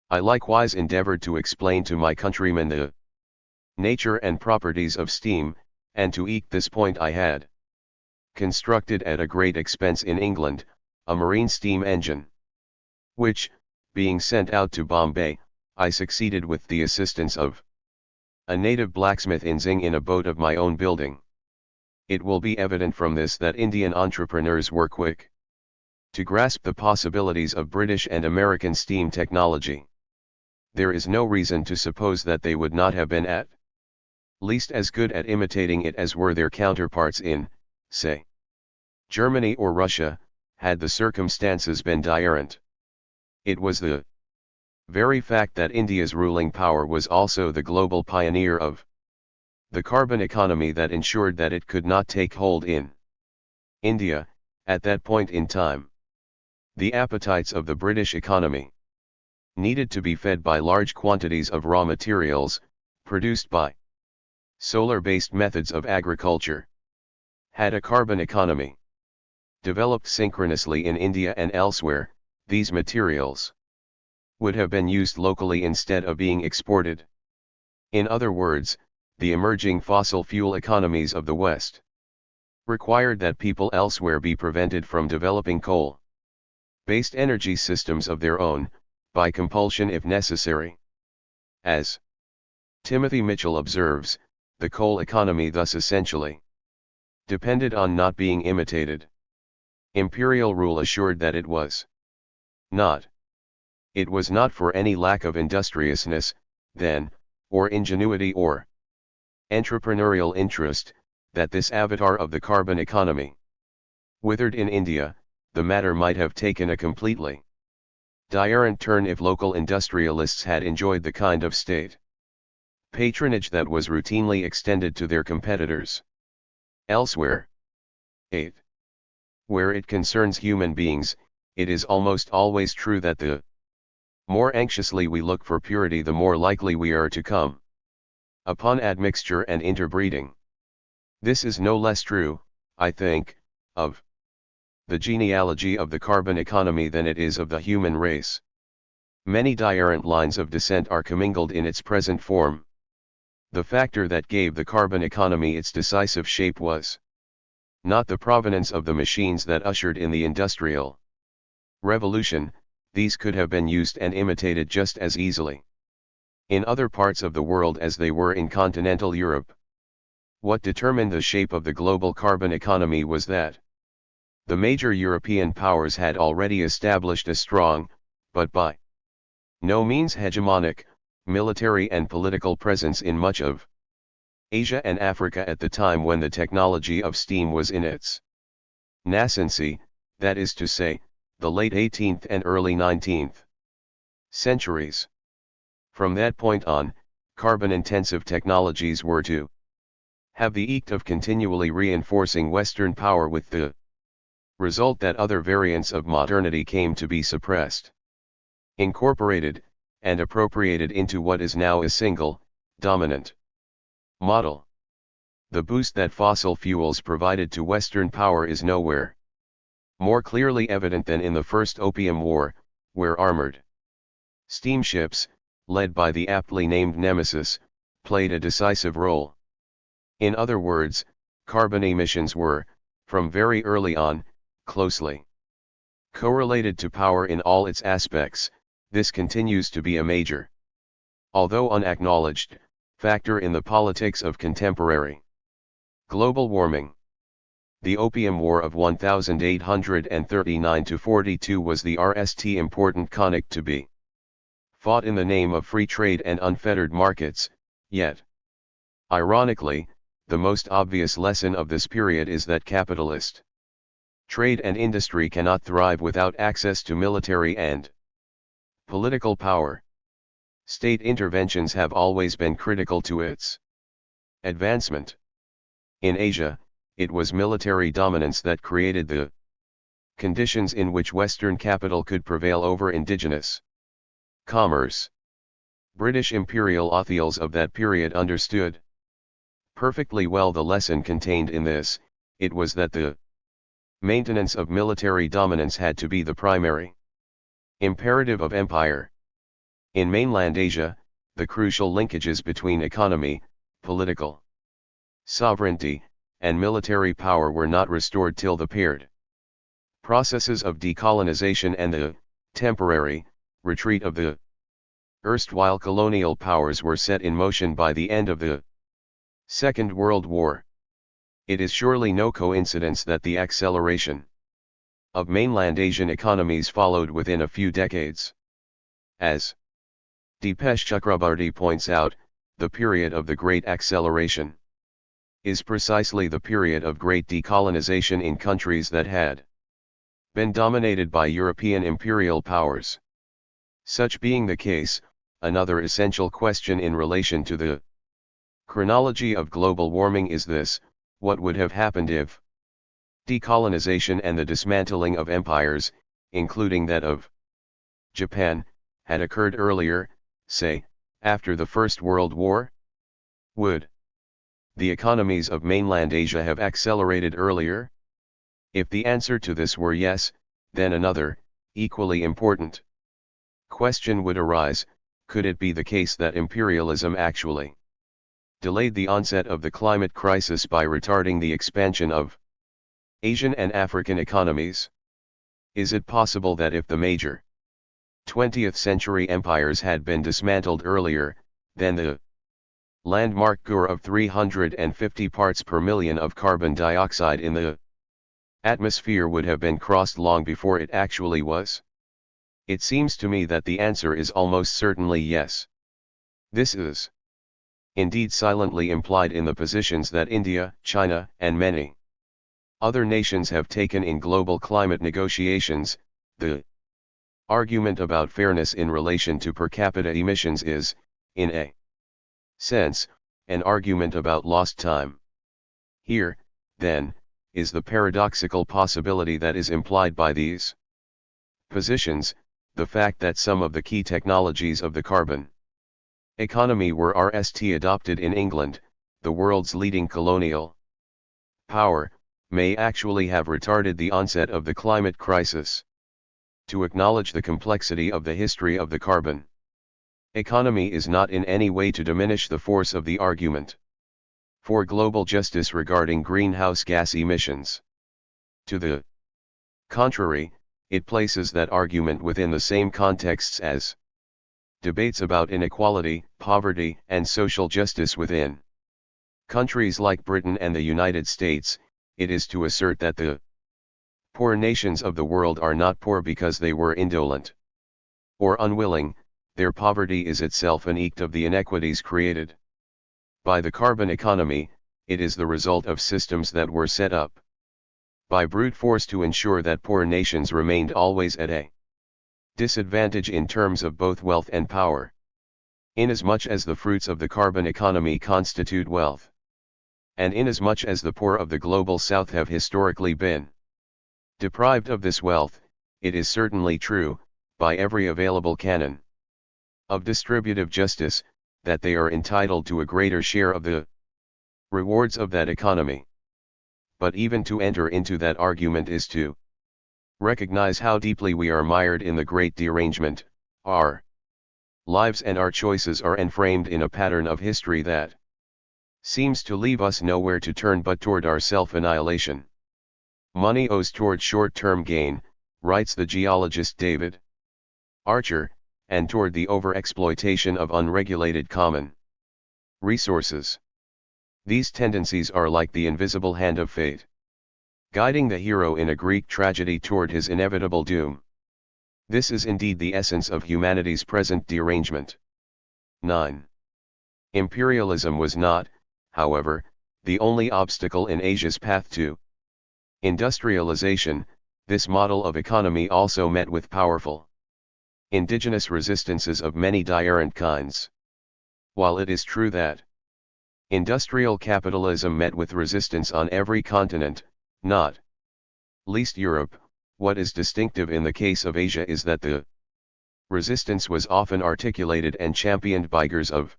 I likewise endeavored to explain to my countrymen the nature and properties of steam, and to eke this point I had constructed at a great expense in England, a marine steam engine, which, being sent out to Bombay, I succeeded with the assistance of a native blacksmith in Zing in a boat of my own building." It will be evident from this that Indian entrepreneurs were quick to grasp the possibilities of British and American steam technology. There is no reason to suppose that they would not have been at least as good at imitating it as were their counterparts in, say, Germany or Russia, had the circumstances been different. It was the very fact that India's ruling power was also the global pioneer of the carbon economy that ensured that it could not take hold in India, at that point in time. The appetites of the British economy needed to be fed by large quantities of raw materials, produced by solar-based methods of agriculture. Had a carbon economy developed synchronously in India and elsewhere, these materials would have been used locally instead of being exported. In other words, the emerging fossil fuel economies of the West required that people elsewhere be prevented from developing coal-based energy systems of their own, by compulsion if necessary. As Timothy Mitchell observes, the coal economy thus essentially depended on not being imitated. Imperial rule assured that it was not. It was not for any lack of industriousness, then, or ingenuity or entrepreneurial interest, that this avatar of the carbon economy withered in India, the matter might have taken a completely different turn if local industrialists had enjoyed the kind of state patronage that was routinely extended to their competitors elsewhere. 8. Where it concerns human beings, it is almost always true that the more anxiously we look for purity, the more likely we are to come upon admixture and interbreeding. This is no less true, I think, of the genealogy of the carbon economy than it is of the human race. Many different lines of descent are commingled in its present form. The factor that gave the carbon economy its decisive shape was not the provenance of the machines that ushered in the Industrial Revolution. These could have been used and imitated just as easily in other parts of the world as they were in continental Europe. What determined the shape of the global carbon economy was that the major European powers had already established a strong, but by no means hegemonic, military and political presence in much of Asia and Africa at the time when the technology of steam was in its nascency, that is to say, the late 18th and early 19th centuries. From that point on, carbon-intensive technologies were to have the eke of continually reinforcing Western power, with the result that other variants of modernity came to be suppressed, incorporated, and appropriated into what is now a single, dominant model. The boost that fossil fuels provided to Western power is nowhere more clearly evident than in the First Opium War, where armored steamships, led by the aptly named Nemesis, played a decisive role. In other words, carbon emissions were, from very early on, closely correlated to power in all its aspects. This continues to be a major, although unacknowledged, factor in the politics of contemporary global warming. The Opium War of 1839–42 was the RST important conflict to be fought in the name of free trade and unfettered markets, yet, ironically, the most obvious lesson of this period is that capitalist trade and industry cannot thrive without access to military and political power. State interventions have always been critical to its advancement. In Asia, it was military dominance that created the conditions in which Western capital could prevail over indigenous commerce. British imperial officials of that period understood perfectly well the lesson contained in this. It was that the maintenance of military dominance had to be the primary imperative of empire. In mainland Asia, the crucial linkages between economy, political sovereignty, and military power were not restored till the paired processes of decolonization and the temporary retreat of the erstwhile colonial powers were set in motion by the end of the Second World War. It is surely no coincidence that the acceleration of mainland Asian economies followed within a few decades. As Dipesh Chakrabarty points out, the period of the Great Acceleration is precisely the period of great decolonization in countries that had been dominated by European imperial powers. Such being the case, another essential question in relation to the chronology of global warming is this: what would have happened if decolonization and the dismantling of empires, including that of Japan, had occurred earlier, say, after the First World War? Would the economies of mainland Asia have accelerated earlier? If the answer to this were yes, then another, equally important question would arise: could it be the case that imperialism actually delayed the onset of the climate crisis by retarding the expansion of Asian and African economies? Is it possible that if the major 20th century empires had been dismantled earlier, then the landmark GUR of 350 parts per million of carbon dioxide in the atmosphere would have been crossed long before it actually was? It seems to me that the answer is almost certainly yes. This is indeed silently implied in the positions that India, China, and many other nations have taken in global climate negotiations. The argument about fairness in relation to per capita emissions is, in a sense, an argument about lost time. Here, then, is the paradoxical possibility that is implied by these positions: the fact that some of the key technologies of the carbon economy were adopted in England, the world's leading colonial power, may actually have retarded the onset of the climate crisis. To acknowledge the complexity of the history of the carbon economy is not in any way to diminish the force of the argument for global justice regarding greenhouse gas emissions. To the contrary, it places that argument within the same contexts as debates about inequality, poverty, and social justice within countries like Britain and the United States. It is to assert that the poor nations of the world are not poor because they were indolent or unwilling. Their poverty is itself an act of the inequities created by the carbon economy. It is the result of systems that were set up by brute force to ensure that poor nations remained always at a disadvantage in terms of both wealth and power. Inasmuch as the fruits of the carbon economy constitute wealth, and inasmuch as the poor of the global south have historically been deprived of this wealth, it is certainly true, by every available canon of distributive justice, that they are entitled to a greater share of the rewards of that economy. But even to enter into that argument is to recognize how deeply we are mired in the great derangement. Our lives and our choices are enframed in a pattern of history that seems to leave us nowhere to turn but toward our self-annihilation. Money owes toward short-term gain, writes the geologist David Archer, and toward the overexploitation of unregulated common resources. These tendencies are like the invisible hand of fate, guiding the hero in a Greek tragedy toward his inevitable doom. This is indeed the essence of humanity's present derangement. 9. Imperialism was not, however, the only obstacle in Asia's path to industrialization. This model of economy also met with powerful indigenous resistances of many different kinds. While it is true that industrial capitalism met with resistance on every continent, not least Europe, what is distinctive in the case of Asia is that the resistance was often articulated and championed by figures of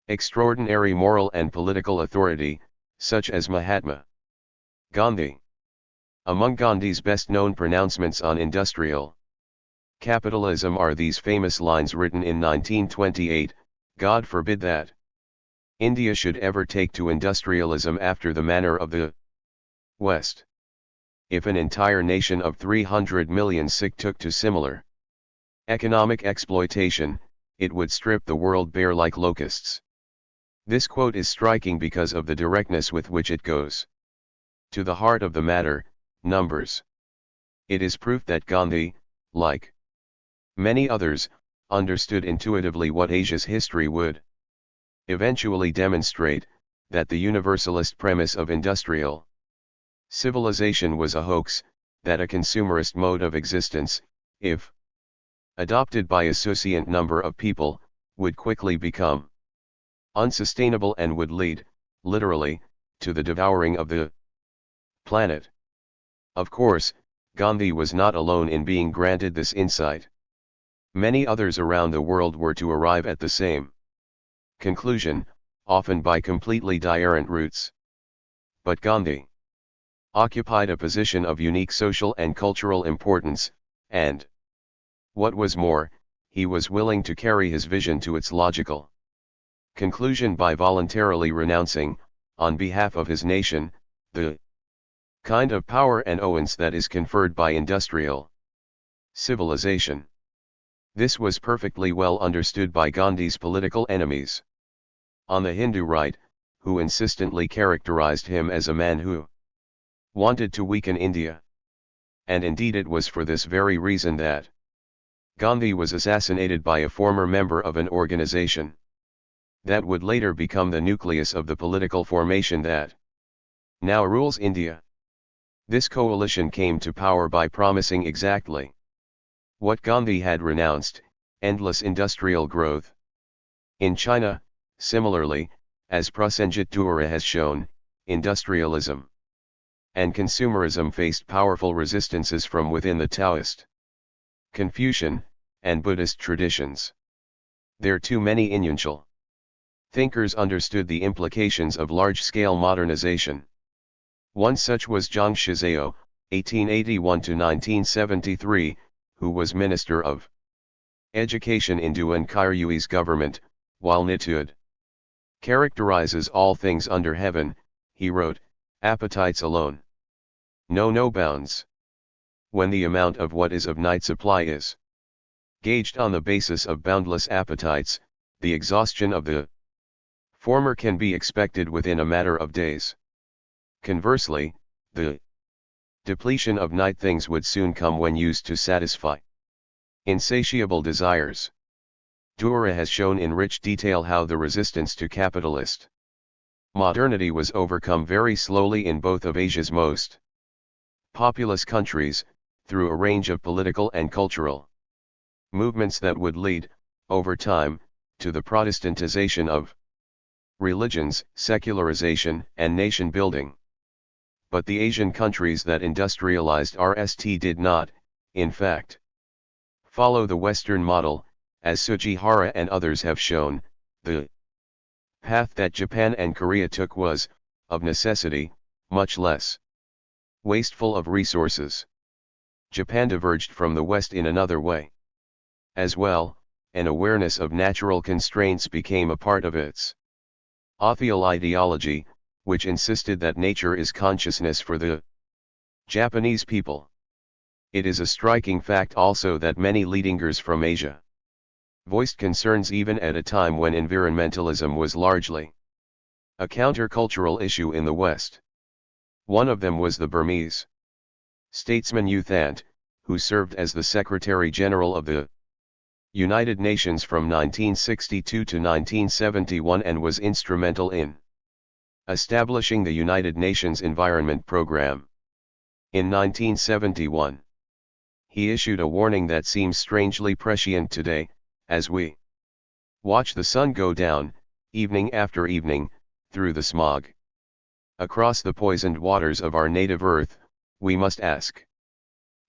extraordinary moral and political authority, such as Mahatma Gandhi. Among Gandhi's best-known pronouncements on industrial capitalism are these famous lines written in 1928, "God forbid that India should ever take to industrialism after the manner of the West. If an entire nation of 300 million took to similar economic exploitation, it would strip the world bare like locusts." This quote is striking because of the directness with which it goes to the heart of the matter, numbers. It is proof that Gandhi, like many others, understood intuitively what Asia's history would eventually demonstrate, that the universalist premise of industrial civilization was a hoax, that a consumerist mode of existence, if adopted by a sufficient number of people, would quickly become unsustainable and would lead, literally, to the devouring of the planet. Of course, Gandhi was not alone in being granted this insight. Many others around the world were to arrive at the same conclusion, often by completely different routes. But Gandhi occupied a position of unique social and cultural importance, and, what was more, he was willing to carry his vision to its logical conclusion by voluntarily renouncing, on behalf of his nation, the kind of power and owens that is conferred by industrial civilization. This was perfectly well understood by Gandhi's political enemies on the Hindu right, who insistently characterized him as a man who wanted to weaken India. And indeed it was for this very reason that Gandhi was assassinated by a former member of an organization that would later become the nucleus of the political formation that now rules India. This coalition came to power by promising exactly what Gandhi had renounced: endless industrial growth. In China, similarly, as Prasenjit Dura has shown, industrialism and consumerism faced powerful resistances from within the Taoist, Confucian, and Buddhist traditions. There too many influential thinkers understood the implications of large-scale modernization. One such was Zhang Shizhao, 1881–1973, who was Minister of Education in Duan Kairui's government, while Nitude characterizes all things under heaven, he wrote, appetites alone know no bounds. When the amount of what is of night supply is gauged on the basis of boundless appetites, the exhaustion of the former can be expected within a matter of days. Conversely, the depletion of night things would soon come when used to satisfy insatiable desires. Dura has shown in rich detail how the resistance to capitalist modernity was overcome very slowly in both of Asia's most populous countries, through a range of political and cultural movements that would lead, over time, to the Protestantization of religions, secularization, and nation building. But the Asian countries that industrialized RST did not, in fact, follow the Western model, as Sugihara and others have shown. The path that Japan and Korea took was, of necessity, much less wasteful of resources. Japan diverged from the West in another way. As well, an awareness of natural constraints became a part of its Authial ideology, which insisted that nature is consciousness for the Japanese people. It is a striking fact also that many leadingers from Asia voiced concerns even at a time when environmentalism was largely a countercultural issue in the West. One of them was the Burmese statesman U Thant, who served as the Secretary General of the United Nations from 1962 to 1971 and was instrumental in establishing the United Nations Environment Programme. In 1971, he issued a warning that seems strangely prescient today, as we watch the sun go down, evening after evening, through the smog across the poisoned waters of our native earth. We must ask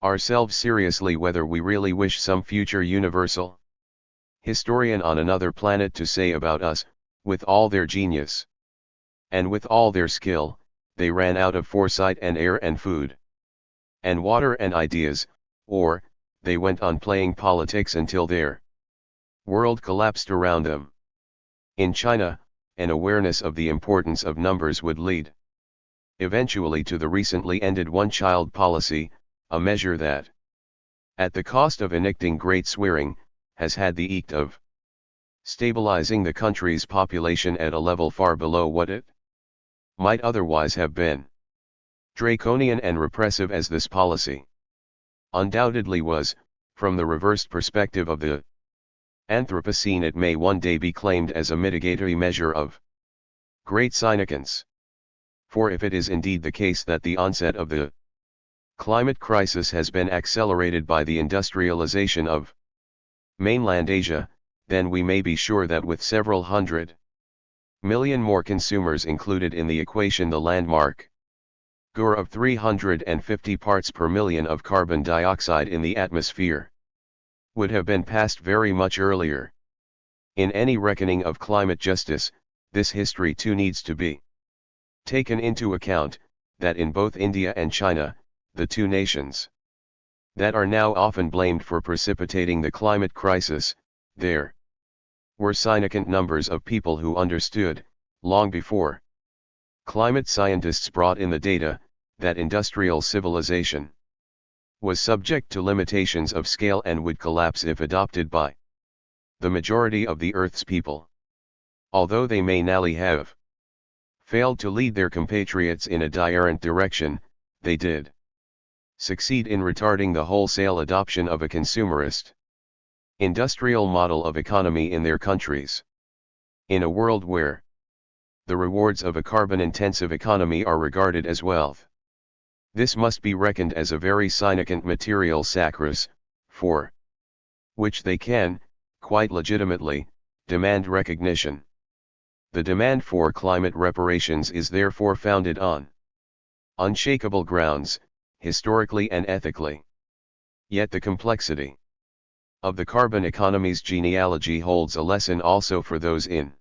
ourselves seriously whether we really wish some future universal historian on another planet to say about us, with all their genius and with all their skill, they ran out of foresight and air and food and water and ideas, or, they went on playing politics until their world collapsed around them. In China, an awareness of the importance of numbers would lead eventually to the recently ended one-child policy, a measure that, at the cost of enacting great swearing, has had the effect of stabilizing the country's population at a level far below what it might otherwise have been. Draconian and repressive as this policy undoubtedly was, from the reversed perspective of the Anthropocene, it may one day be claimed as a mitigatory measure of great significance. For if it is indeed the case that the onset of the climate crisis has been accelerated by the industrialization of mainland Asia, then we may be sure that with several 100 million more consumers included in the equation, the landmark GUR of 350 parts per million of carbon dioxide in the atmosphere would have been passed very much earlier. In any reckoning of climate justice, this history too needs to be taken into account, that in both India and China, the two nations that are now often blamed for precipitating the climate crisis, there were significant numbers of people who understood, long before climate scientists brought in the data, that industrial civilization was subject to limitations of scale and would collapse if adopted by the majority of the Earth's people. Although they may now have failed to lead their compatriots in a errant direction, they did succeed in retarding the wholesale adoption of a consumerist industrial model of economy in their countries. In a world where the rewards of a carbon-intensive economy are regarded as wealth, this must be reckoned as a very significant material sacrifice, for which they can, quite legitimately, demand recognition. The demand for climate reparations is therefore founded on unshakable grounds, historically and ethically. Yet the complexity of the carbon economy's genealogy holds a lesson also for those in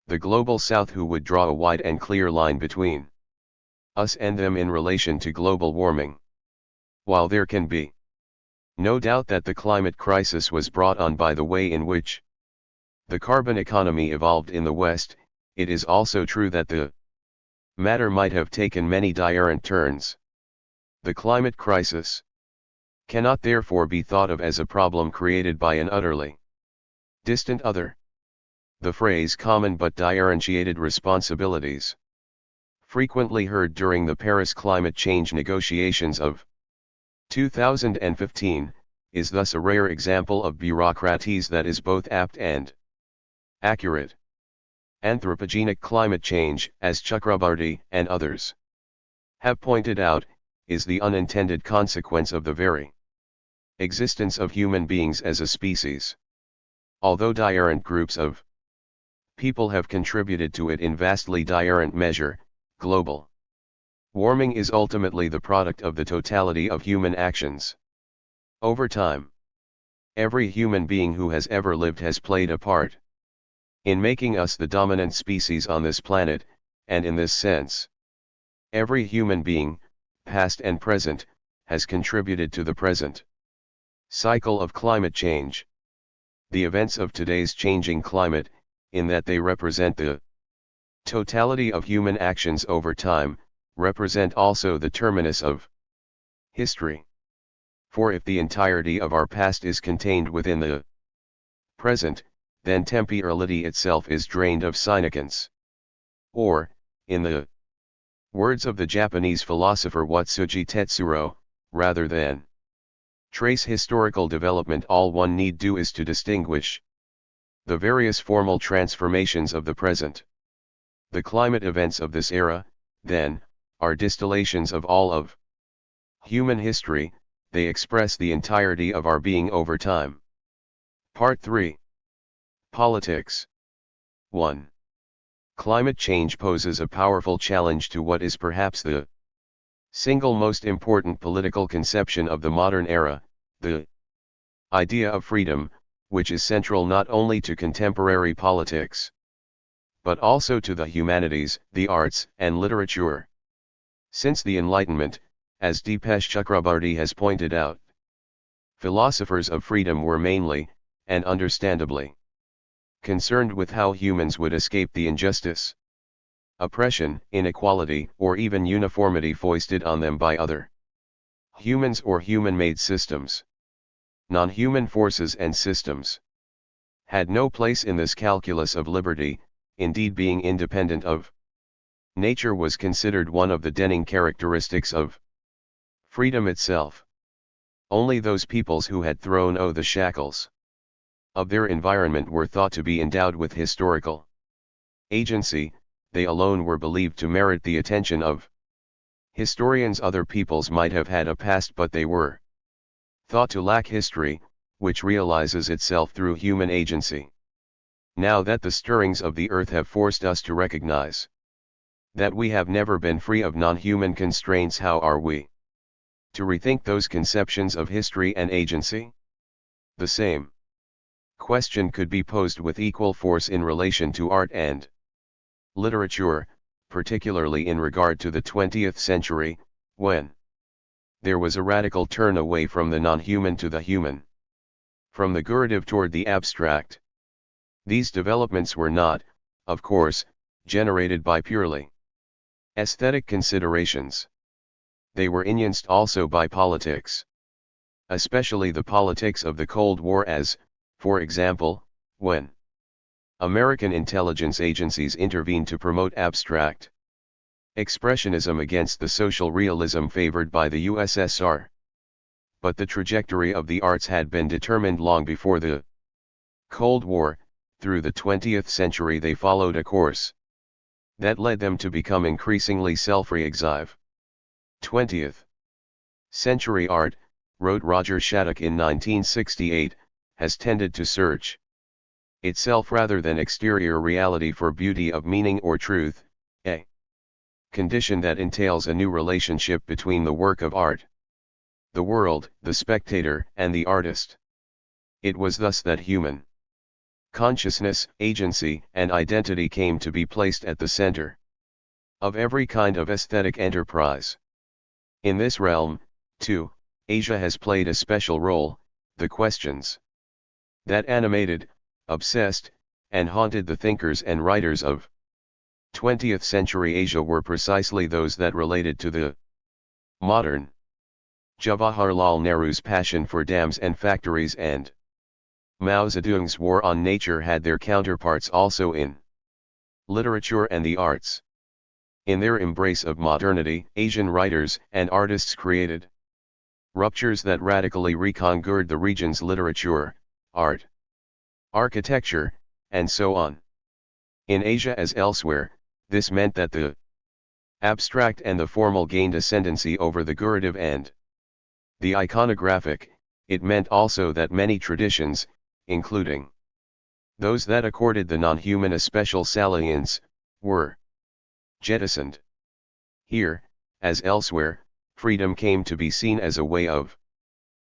the global south who would draw a wide and clear line between us and them in relation to global warming. While there can be no doubt that the climate crisis was brought on by the way in which the carbon economy evolved in the West, it is also true that the matter might have taken many different turns. The climate crisis cannot therefore be thought of as a problem created by an utterly distant other. The phrase common but differentiated responsibilities, frequently heard during the Paris climate change negotiations of 2015, is thus a rare example of bureaucraties that is both apt and accurate. Anthropogenic climate change, as Chakrabarty and others have pointed out, is the unintended consequence of the very existence of human beings as a species. Although different groups of people have contributed to it in vastly different measure, global warming is ultimately the product of the totality of human actions. Over time, every human being who has ever lived has played a part in making us the dominant species on this planet, and in this sense, every human being, past and present, has contributed to the present cycle of climate change. The events of today's changing climate, in that they represent the totality of human actions over time, represent also the terminus of history. For if the entirety of our past is contained within the present, then temporality itself is drained of significance. Or, in the words of the Japanese philosopher Watsuji Tetsuro, rather than trace historical development, all one need do is to distinguish the various formal transformations of the present. The climate events of this era, then, are distillations of all of human history, they express the entirety of our being over time. Part 3. Politics. 1. Climate change poses a powerful challenge to what is perhaps the single most important political conception of the modern era, the idea of freedom, which is central not only to contemporary politics, but also to the humanities, the arts, and literature. Since the Enlightenment, as Deepesh Chakrabarty has pointed out, philosophers of freedom were mainly, and understandably, concerned with how humans would escape the injustice, oppression, inequality, or even uniformity foisted on them by other humans or human-made systems. Non-human forces and systems had no place in this calculus of liberty. Indeed, being independent of nature was considered one of the defining characteristics of freedom itself. Only those peoples who had thrown the shackles of their environment were thought to be endowed with historical agency. They alone were believed to merit the attention of historians. Other peoples might have had a past, but they were thought to lack history, which realizes itself through human agency. Now that the stirrings of the earth have forced us to recognize that we have never been free of non-human constraints, how are we to rethink those conceptions of history and agency? The same question could be posed with equal force in relation to art and literature, particularly in regard to the 20th century, when there was a radical turn away from the non-human to the human, from the figurative toward the abstract. These developments were not, of course, generated by purely aesthetic considerations. They were influenced also by politics, especially the politics of the Cold War, as, for example, when American intelligence agencies intervened to promote abstract expressionism against the social realism favored by the USSR. But the trajectory of the arts had been determined long before the Cold War, through the 20th century they followed a course that led them to become increasingly self-reactive. 20th century art, wrote Roger Shattuck in 1968, has tended to search itself rather than exterior reality for beauty of meaning or truth, a condition that entails a new relationship between the work of art, the world, the spectator, and the artist. It was thus that human consciousness, agency, and identity came to be placed at the center of every kind of aesthetic enterprise. In this realm, too, Asia has played a special role. The questions that animated, obsessed, and haunted the thinkers and writers of 20th century Asia were precisely those that related to the modern. Jawaharlal Nehru's passion for dams and factories and Mao Zedong's war on nature had their counterparts also in literature and the arts. In their embrace of modernity, Asian writers and artists created ruptures that radically reconquered the region's literature, art, architecture, and so on. In Asia as elsewhere, this meant that the abstract and the formal gained ascendancy over the gurative and the iconographic. It meant also that many traditions, including those that accorded the non-human a special salience, were jettisoned. Here, as elsewhere, freedom came to be seen as a way of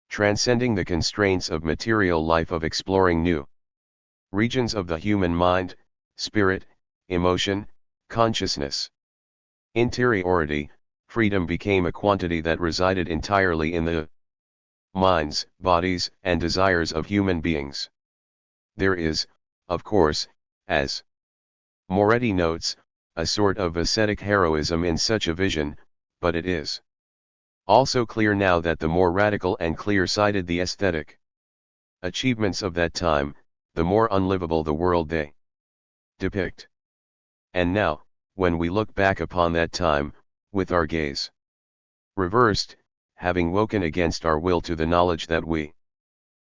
transcending the constraints of material life, of exploring new regions of the human mind, spirit, emotion, consciousness. Interiority, freedom became a quantity that resided entirely in the minds, bodies, and desires of human beings. There is, of course, as Moretti notes, a sort of ascetic heroism in such a vision, but it is also clear now that the more radical and clear-sighted the aesthetic achievements of that time, the more unlivable the world they depict. And now, when we look back upon that time, with our gaze reversed, having woken against our will to the knowledge that we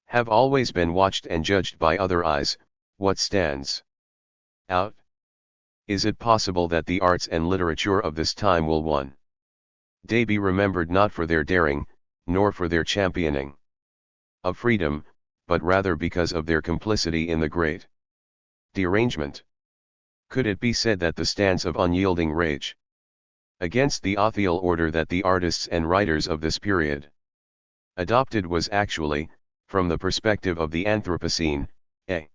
have always been watched and judged by other eyes, what stands out? Is it possible that the arts and literature of this time will one day be remembered not for their daring, nor for their championing of freedom, but rather because of their complicity in the great derangement? Could it be said that the stance of unyielding rage against the authial order that the artists and writers of this period adopted was actually, from the perspective of the Anthropocene, a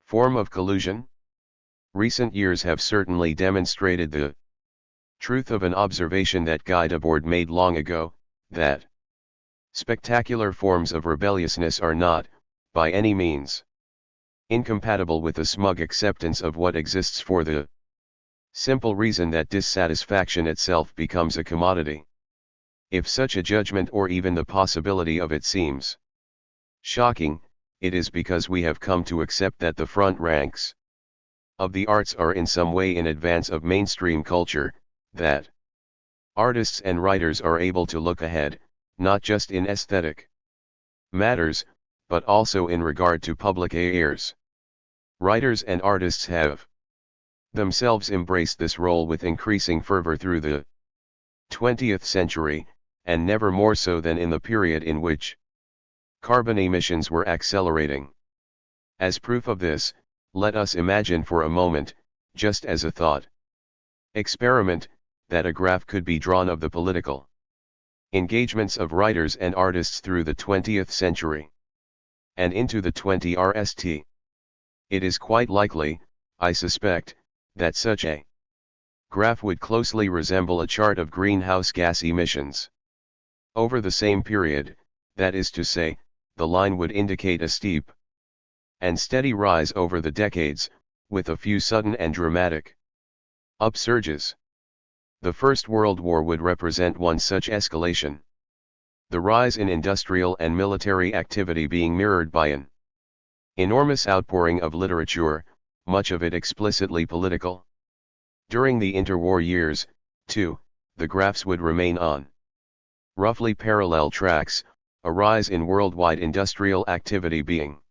form of collusion? Recent years have certainly demonstrated the truth of an observation that Guy Debord made long ago, that spectacular forms of rebelliousness are not, by any means, incompatible with a smug acceptance of what exists, for the simple reason that dissatisfaction itself becomes a commodity. If such a judgment or even the possibility of it seems shocking, it is because we have come to accept that the front ranks of the arts are in some way in advance of mainstream culture, that artists and writers are able to look ahead, not just in aesthetic matters, but also in regard to public affairs. Writers and artists have themselves embraced this role with increasing fervor through the 20th century, and never more so than in the period in which carbon emissions were accelerating. As proof of this, let us imagine for a moment, just as a thought experiment, that a graph could be drawn of the political engagements of writers and artists through the 20th century and into the 20th. It is quite likely, I suspect, that such a graph would closely resemble a chart of greenhouse gas emissions. Over the same period, that is to say, the line would indicate a steep and steady rise over the decades, with a few sudden and dramatic upsurges. The First World War would represent one such escalation. The rise in industrial and military activity being mirrored by an enormous outpouring of literature, much of it explicitly political. During the interwar years, too, the graphs would remain on roughly parallel tracks, a rise in worldwide industrial activity being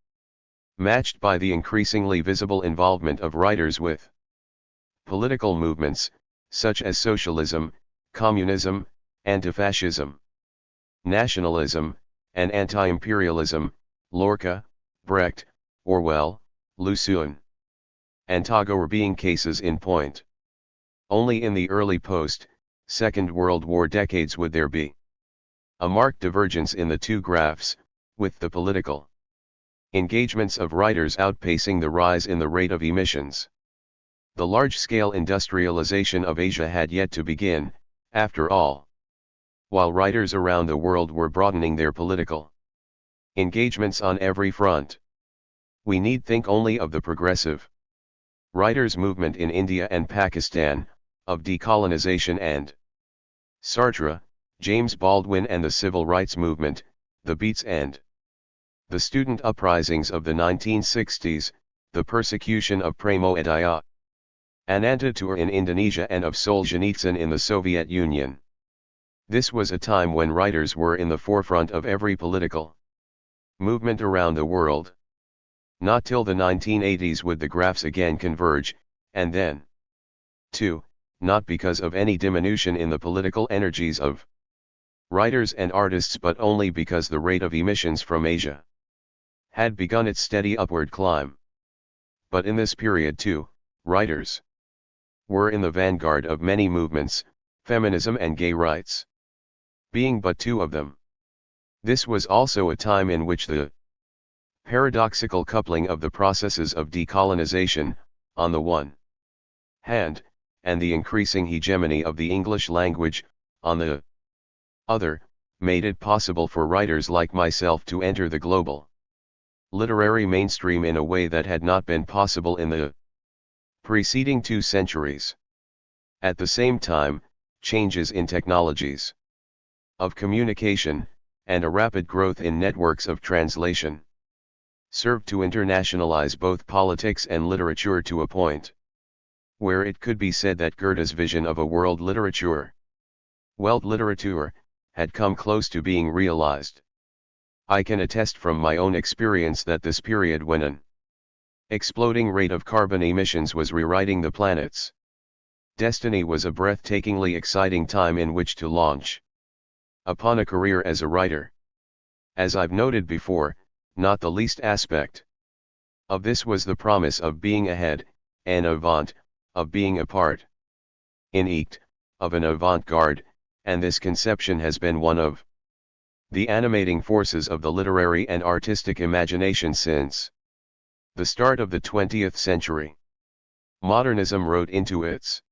matched by the increasingly visible involvement of writers with political movements, such as socialism, communism, anti-fascism, nationalism, and anti-imperialism, Lorca, Brecht, Orwell, Lucian, and Tagore being cases in point. Only in the early post-Second World War decades would there be a marked divergence in the two graphs, with the political engagements of writers outpacing the rise in the rate of emissions. The large-scale industrialization of Asia had yet to begin, after all. While writers around the world were broadening their political engagements on every front. We need think only of the progressive writers' movement in India and Pakistan, of decolonization and Sartre, James Baldwin and the civil rights movement, the Beats and the student uprisings of the 1960s, the persecution of Premo Edaya Anantatur in Indonesia and of Solzhenitsyn in the Soviet Union. This was a time when writers were in the forefront of every political movement around the world. Not till the 1980s would the graphs again converge, and then, too, not because of any diminution in the political energies of writers and artists but only because the rate of emissions from Asia had begun its steady upward climb. But in this period too, writers were in the vanguard of many movements, feminism and gay rights being but two of them. This was also a time in which the paradoxical coupling of the processes of decolonization, on the one hand, and the increasing hegemony of the English language, on the other, made it possible for writers like myself to enter the global literary mainstream in a way that had not been possible in the preceding 2 centuries. At the same time, changes in technologies of communication, and a rapid growth in networks of translation served to internationalize both politics and literature to a point where it could be said that Goethe's vision of a world literature, Weltliteratur, had come close to being realized. I can attest from my own experience that this period when an exploding rate of carbon emissions was rewriting the planet's destiny was a breathtakingly exciting time in which to launch upon a career as a writer. As I've noted before, not the least aspect of this was the promise of being ahead, en avant, of being a part in acte, of an avant-garde, and this conception has been one of the animating forces of the literary and artistic imagination since the start of the 20th century. Modernism wrote into its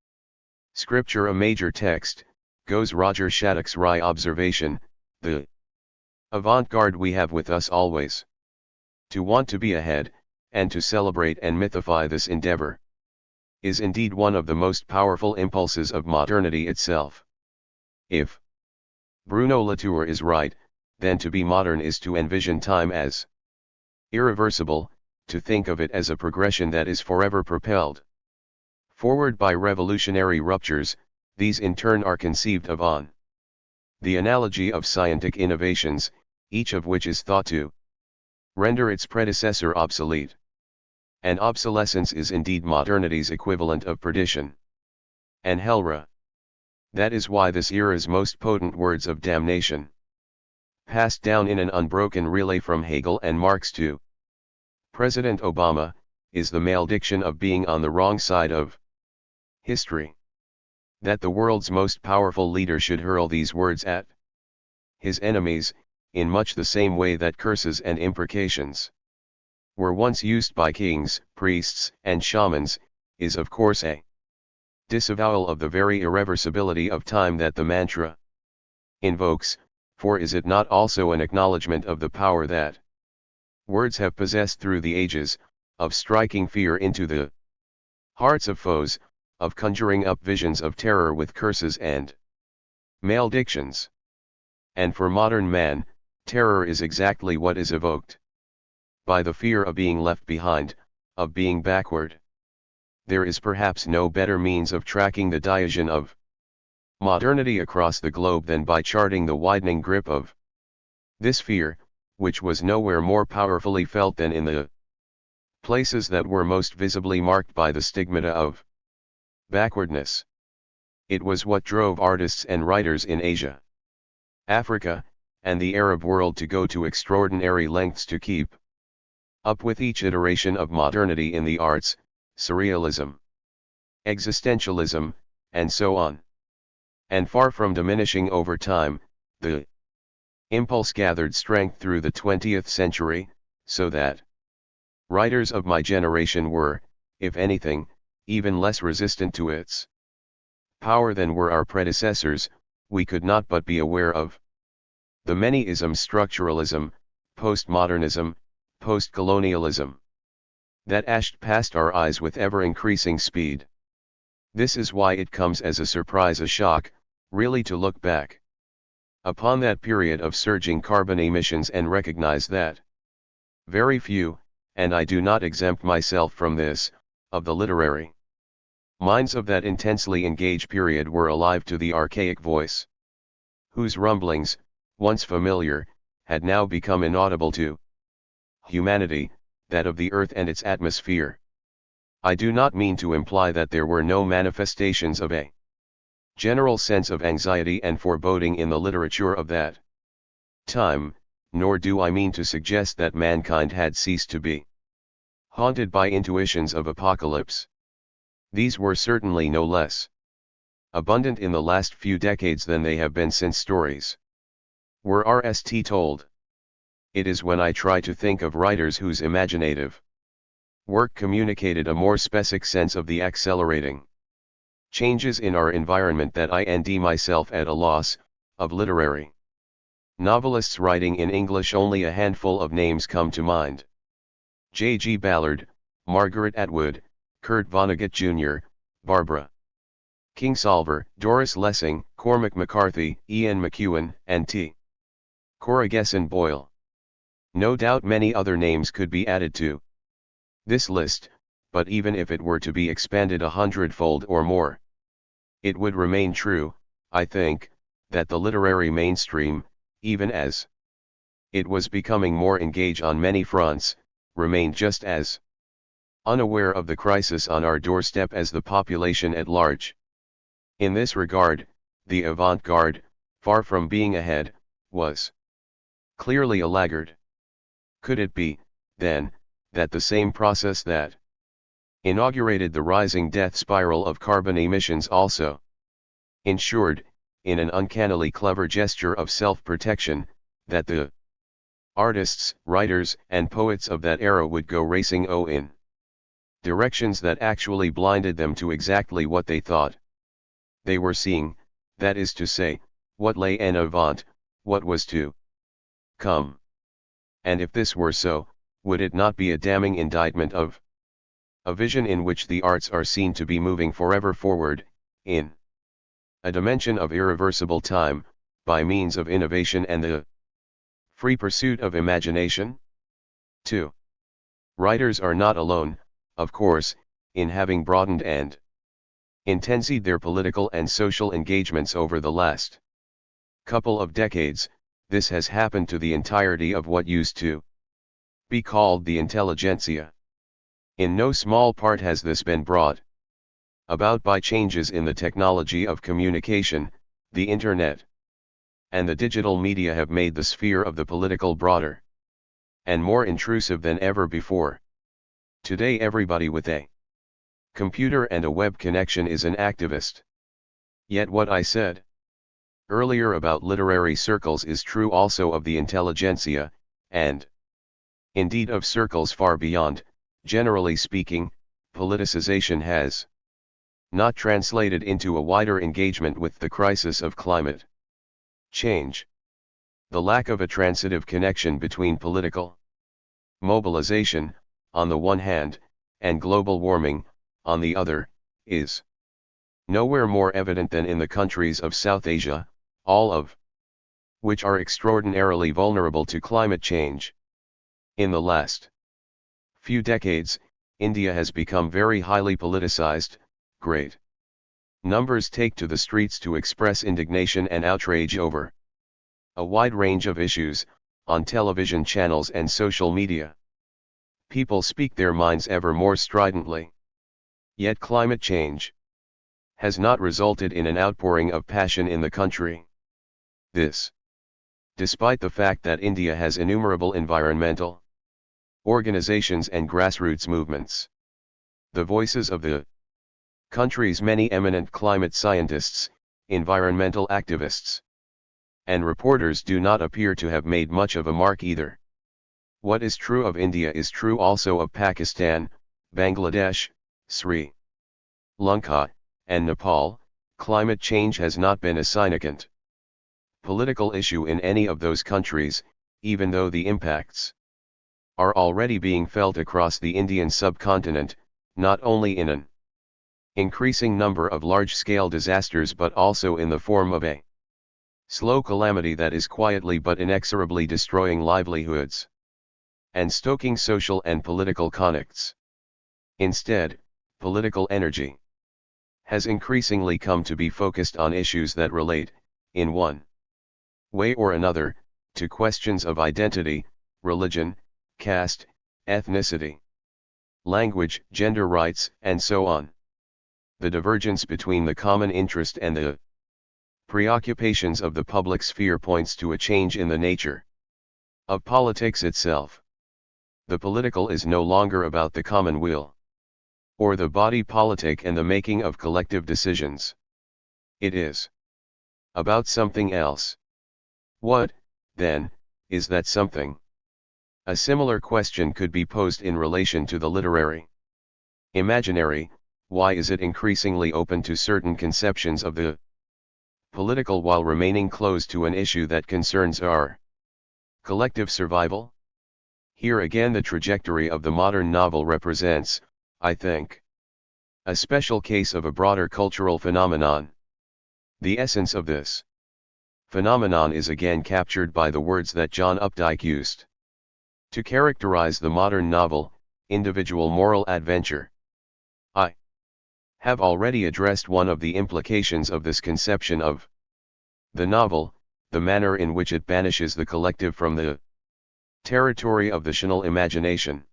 scripture a major text, goes Roger Shattuck's wry observation, the avant-garde we have with us always. To want to be ahead, and to celebrate and mythify this endeavor, is indeed one of the most powerful impulses of modernity itself. If Bruno Latour is right, then to be modern is to envision time as irreversible, to think of it as a progression that is forever propelled forward by revolutionary ruptures. These in turn are conceived of on the analogy of scientific innovations, each of which is thought to render its predecessor obsolete. And obsolescence is indeed modernity's equivalent of perdition and hellra. That is why this era's most potent words of damnation, passed down in an unbroken relay from Hegel and Marx to President Obama, is the malediction of being on the wrong side of history. That the world's most powerful leader should hurl these words at his enemies, in much the same way that curses and imprecations were once used by kings, priests, and shamans, is of course a disavowal of the very irreversibility of time that the mantra invokes, for is it not also an acknowledgement of the power that words have possessed through the ages, of striking fear into the hearts of foes, of conjuring up visions of terror with curses and maledictions? And for modern man, terror is exactly what is evoked by the fear of being left behind, of being backward. There is perhaps no better means of tracking the diogenes of modernity across the globe than by charting the widening grip of this fear, which was nowhere more powerfully felt than in the places that were most visibly marked by the stigmata of backwardness. It was what drove artists and writers in Asia, Africa, and the Arab world to go to extraordinary lengths to keep up with each iteration of modernity in the arts, surrealism, existentialism, and so on. And far from diminishing over time, the impulse gathered strength through the 20th century, so that writers of my generation were, if anything, even less resistant to its power than were our predecessors. We could not but be aware of the many isms: structuralism, postmodernism, postcolonialism, that ashed past our eyes with ever-increasing speed. This is why it comes as a surprise, a shock, really, to look back upon that period of surging carbon emissions and recognize that very few, and I do not exempt myself from this, of the literary minds of that intensely engaged period were alive to the archaic voice, whose rumblings, once familiar, had now become inaudible to humanity, that of the earth and its atmosphere. I do not mean to imply that there were no manifestations of a general sense of anxiety and foreboding in the literature of that time, nor do I mean to suggest that mankind had ceased to be haunted by intuitions of apocalypse. These were certainly no less abundant in the last few decades than they have been since stories were told. It is when I try to think of writers whose imaginative work communicated a more specific sense of the accelerating changes in our environment that I find myself at a loss. Of literary novelists writing in English, only a handful of names come to mind: J. G. Ballard, Margaret Atwood, Kurt Vonnegut Jr., Barbara Kingsolver, Doris Lessing, Cormac McCarthy, Ian McEwan, and T. Cora Gesson Boyle. No doubt many other names could be added to this list, but even if it were to be expanded 100-fold or more, it would remain true, I think, that the literary mainstream, even as it was becoming more engaged on many fronts, remained just as unaware of the crisis on our doorstep as the population at large. In this regard, the avant-garde, far from being ahead, was clearly a laggard. Could it be, then, that the same process that inaugurated the rising death spiral of carbon emissions also ensured, in an uncannily clever gesture of self-protection, that the artists, writers, and poets of that era would go racing in directions that actually blinded them to exactly what they thought they were seeing, that is to say, what lay en avant, what was to come? And if this were so, would it not be a damning indictment of a vision in which the arts are seen to be moving forever forward, in a dimension of irreversible time, by means of innovation and the free pursuit of imagination? 2. Writers are not alone, of course, in having broadened and intensified their political and social engagements over the last couple of decades. This has happened to the entirety of what used to be called the intelligentsia. In no small part has this been brought about by changes in the technology of communication. The internet and the digital media have made the sphere of the political broader and more intrusive than ever before. Today everybody with a computer and a web connection is an activist. Yet what I said earlier about literary circles is true also of the intelligentsia, and indeed of circles far beyond. Generally speaking, politicization has not translated into a wider engagement with the crisis of climate change. The lack of a transitive connection between political mobilization, on the one hand, and global warming, on the other, is nowhere more evident than in the countries of South Asia, all of which are extraordinarily vulnerable to climate change. In the last few decades, India has become very highly politicized. Great numbers take to the streets to express indignation and outrage over a wide range of issues, on television channels and social media People speak their minds ever more stridently. Yet climate change has not resulted in an outpouring of passion in the country. This, despite the fact that India has innumerable environmental organizations and grassroots movements. The voices of the country's many eminent climate scientists, environmental activists, and reporters do not appear to have made much of a mark either. What is true of India is true also of Pakistan, Bangladesh, Sri Lanka, and Nepal. Climate change has not been a significant political issue in any of those countries, even though the impacts are already being felt across the Indian subcontinent, not only in an increasing number of large-scale disasters but also in the form of a slow calamity that is quietly but inexorably destroying livelihoods and stoking social and political conflicts. Instead, political energy has increasingly come to be focused on issues that relate, in one way or another, to questions of identity, religion, caste, ethnicity, language, gender rights, and so on. The divergence between the common interest and the preoccupations of the public sphere points to a change in the nature of politics itself. The political is no longer about the common will, or the body politic and the making of collective decisions. It is about something else. What, then, is that something? A similar question could be posed in relation to the literary imaginary. Why is it increasingly open to certain conceptions of the political while remaining closed to an issue that concerns our collective survival? Here again the trajectory of the modern novel represents, I think, a special case of a broader cultural phenomenon. The essence of this phenomenon is again captured by the words that John Updike used to characterize the modern novel, individual moral adventure. I have already addressed one of the implications of this conception of the novel, the manner in which it banishes the collective from the territory of the rational imagination.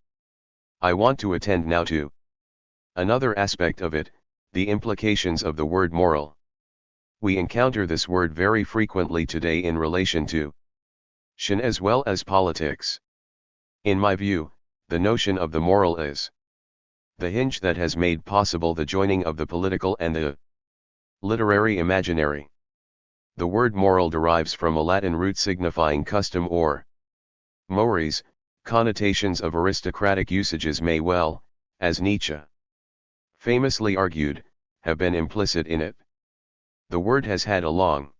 I want to attend now to another aspect of it, the implications of the word moral. We encounter this word very frequently today in relation to raison as well as politics. In my view, the notion of the moral is the hinge that has made possible the joining of the political and the literary imaginary. The word moral derives from a Latin root signifying custom or mores. Connotations of aristocratic usages may well, as Nietzsche famously argued, have been implicit in it. The word has had a long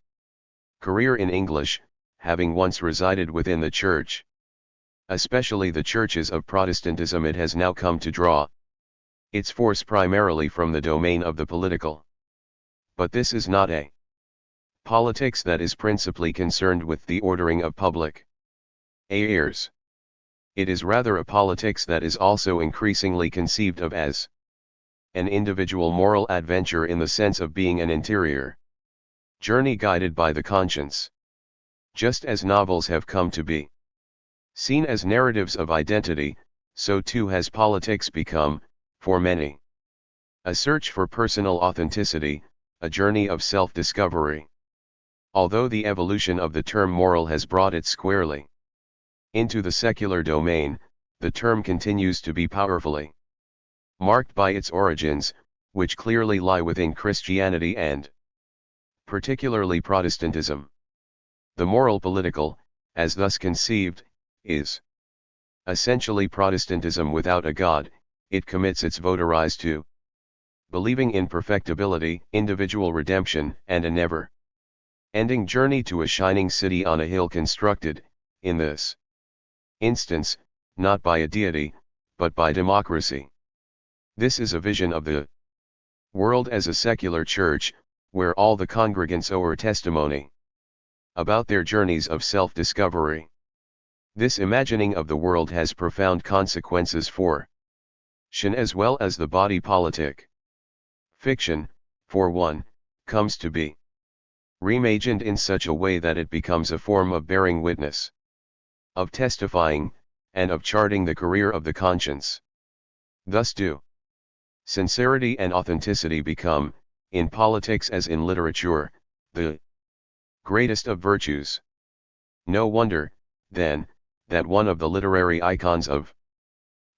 career in English, having once resided within the Church. Especially the churches of Protestantism, it has now come to draw its force primarily from the domain of the political. But this is not a politics that is principally concerned with the ordering of public affairs. It is rather a politics that is also increasingly conceived of as an individual moral adventure in the sense of being an interior journey guided by the conscience. Just as novels have come to be seen as narratives of identity, so too has politics become, for many, a search for personal authenticity, a journey of self-discovery. Although the evolution of the term moral has brought it squarely into the secular domain, the term continues to be powerfully marked by its origins, which clearly lie within Christianity and particularly Protestantism. The moral political, as thus conceived, is essentially Protestantism without a God. It commits its votaries to believing in perfectibility, individual redemption, and a never-ending journey to a shining city on a hill constructed, in this instance, not by a deity, but by democracy. This is a vision of the world as a secular church, where all the congregants owe testimony about their journeys of self-discovery. This imagining of the world has profound consequences for raison as well as the body politic. Fiction, for one, comes to be reimagined in such a way that it becomes a form of bearing witness, of testifying, and of charting the career of the conscience. Thus do sincerity and authenticity become, in politics as in literature, the greatest of virtues. No wonder, then, that one of the literary icons of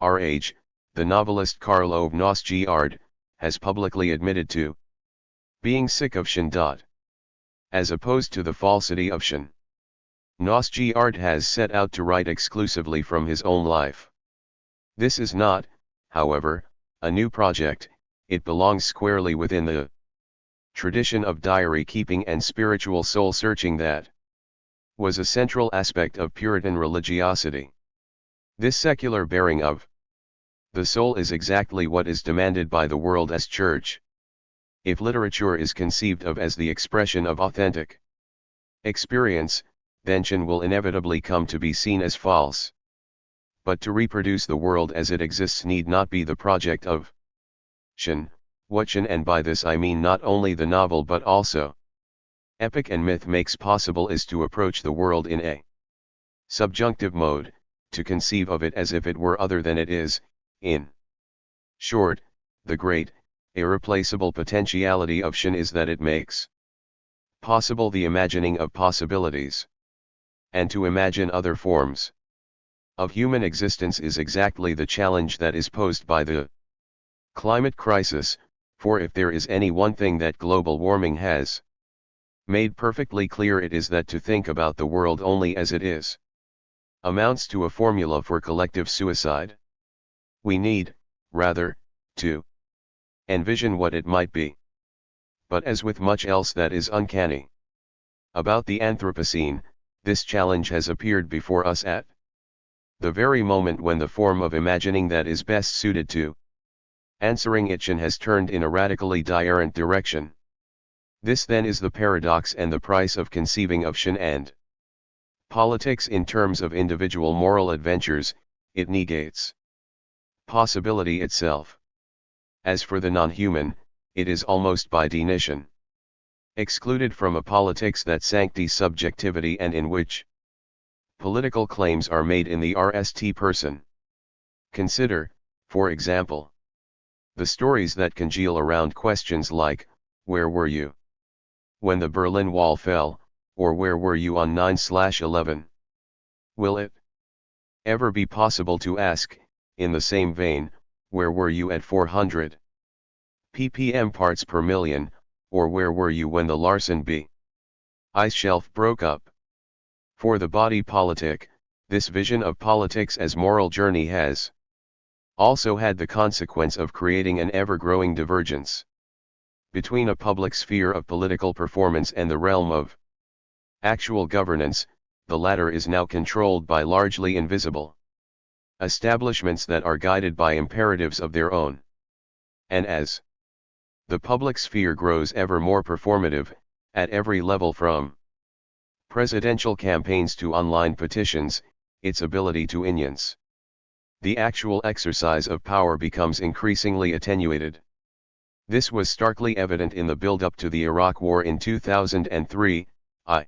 our age, the novelist Karl Ove Knausgaard, has publicly admitted to being sick of Shin. As opposed to the falsity of Shin, Knausgaard has set out to write exclusively from his own life. This is not, however, a new project, it belongs squarely within the tradition of diary keeping and spiritual soul searching that was a central aspect of Puritan religiosity. This secular bearing of the soul is exactly what is demanded by the world as church. If literature is conceived of as the expression of authentic experience, then Shin will inevitably come to be seen as false. But to reproduce the world as it exists need not be the project of Shin, what Shin, and by this I mean not only the novel but also epic and myth makes possible, is to approach the world in a subjunctive mode, to conceive of it as if it were other than it is. In short, the great, irreplaceable potentiality of Shin is that it makes possible the imagining of possibilities. And to imagine other forms of human existence is exactly the challenge that is posed by the climate crisis, for if there is any one thing that global warming has made perfectly clear, it is that to think about the world only as it is amounts to a formula for collective suicide. We need, rather, to envision what it might be. But as with much else that is uncanny about the Anthropocene, this challenge has appeared before us at the very moment when the form of imagining that is best suited to answering it has turned in a radically different direction. This then is the paradox and the price of conceiving of Shin and politics in terms of individual moral adventures. It negates possibility itself. As for the non-human, it is almost by definition excluded from a politics that sanctifies subjectivity and in which political claims are made in the RST person. Consider, for example, the stories that congeal around questions like, where were you when the Berlin Wall fell, or where were you on 9/11? Will it ever be possible to ask, in the same vein, where were you at 400 ppm parts per million, or where were you when the Larsen B ice shelf broke up? For the body politic, this vision of politics as moral journey has also had the consequence of creating an ever-growing divergence between a public sphere of political performance and the realm of actual governance. The latter is now controlled by largely invisible establishments that are guided by imperatives of their own. And as the public sphere grows ever more performative, at every level from presidential campaigns to online petitions, its ability to influence the actual exercise of power becomes increasingly attenuated. This was starkly evident in the build-up to the Iraq War in 2003. I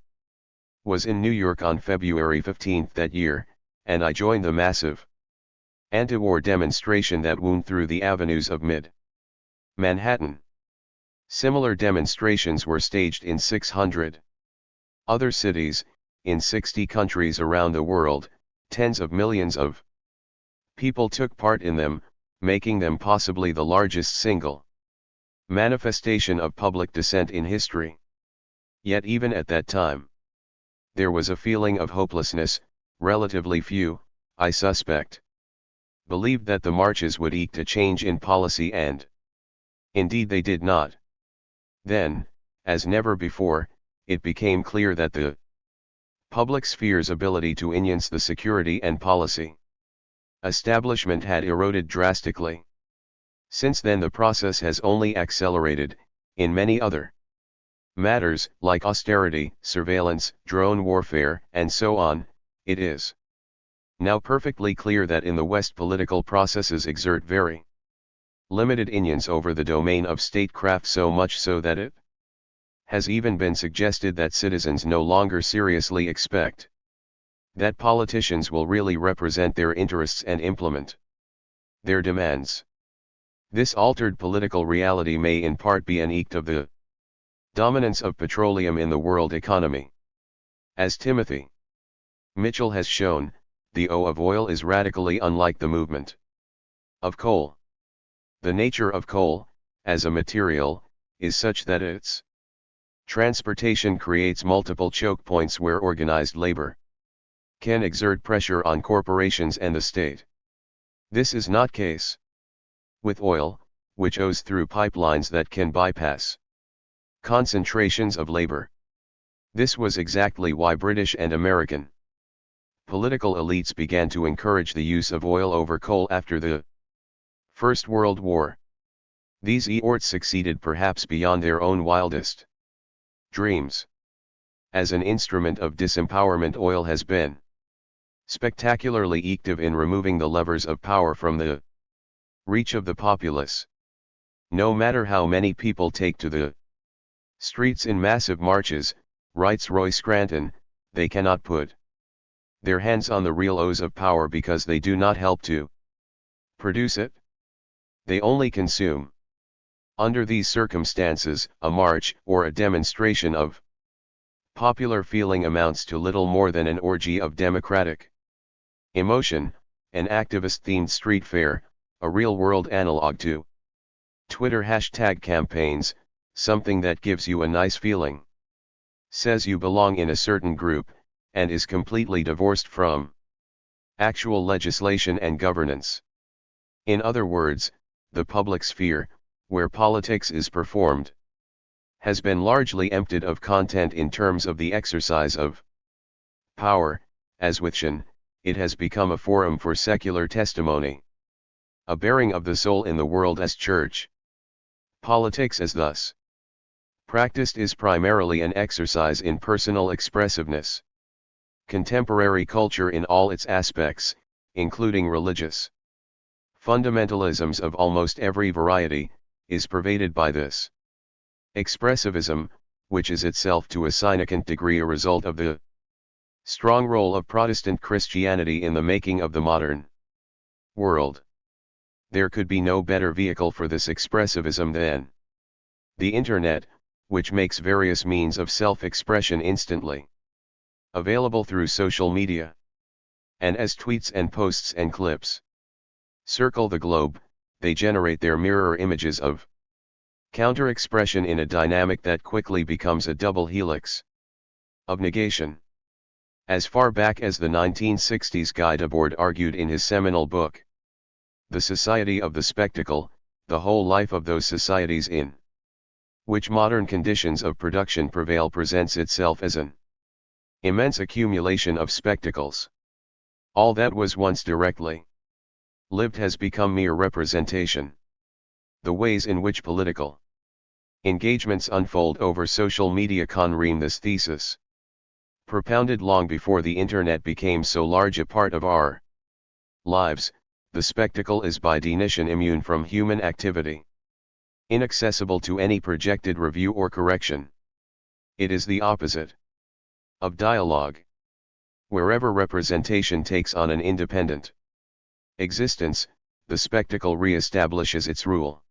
was in New York on February 15 that year, and I joined the massive anti-war demonstration that wound through the avenues of Manhattan. Similar demonstrations were staged in 600 other cities, in 60 countries around the world. Tens of millions of people took part in them, making them possibly the largest single manifestation of public dissent in history. Yet even at that time, there was a feeling of hopelessness. Relatively few, I suspect, believed that the marches would eke a change in policy, and indeed they did not. Then, as never before, it became clear that the public sphere's ability to influence the security and policy establishment had eroded drastically. Since then the process has only accelerated. In many other matters, like austerity, surveillance, drone warfare, and so on, it is now perfectly clear that in the West political processes exert very limited influence over the domain of statecraft, so much so that it has even been suggested that citizens no longer seriously expect that politicians will really represent their interests and implement their demands. This altered political reality may in part be an effect of the dominance of petroleum in the world economy. As Timothy Mitchell has shown, the O of oil is radically unlike the movement of coal. The nature of coal, as a material, is such that its transportation creates multiple choke points where organized labor can exert pressure on corporations and the state. This is not case with oil, which goes through pipelines that can bypass concentrations of labor. This was exactly why British and American political elites began to encourage the use of oil over coal after the First World War. These efforts succeeded perhaps beyond their own wildest dreams. As an instrument of disempowerment, oil has been spectacularly effective in removing the levers of power from the reach of the populace. No matter how many people take to the streets in massive marches, writes Roy Scranton, they cannot put their hands on the real O's of power because they do not help to produce it. They only consume. Under these circumstances, a march or a demonstration of popular feeling amounts to little more than an orgy of democratic emotion, an activist-themed street fair, a real-world analog to Twitter hashtag campaigns, something that gives you a nice feeling, says you belong in a certain group, and is completely divorced from actual legislation and governance. In other words, the public sphere, where politics is performed, has been largely emptied of content in terms of the exercise of power. As with Shin, it has become a forum for secular testimony, a bearing of the soul in the world as church. Politics as thus practiced is primarily an exercise in personal expressiveness. Contemporary culture in all its aspects, including religious fundamentalisms of almost every variety, is pervaded by this expressivism, which is itself to a significant degree a result of the strong role of Protestant Christianity in the making of the modern world. There could be no better vehicle for this expressivism than the Internet, which makes various means of self-expression instantly available through social media. And as tweets and posts and clips circle the globe, they generate their mirror images of counter-expression in a dynamic that quickly becomes a double helix of negation. As far back as the 1960s, Guy Debord argued in his seminal book, The Society of the Spectacle, the whole life of those societies in which modern conditions of production prevail presents itself as an immense accumulation of spectacles. All that was once directly lived has become mere representation. The ways in which political engagements unfold over social media confirm this thesis, propounded long before the Internet became so large a part of our lives. The spectacle is by definition immune from human activity, inaccessible to any projected review or correction. It is the opposite of dialogue. Wherever representation takes on an independent existence, the spectacle re-establishes its rule.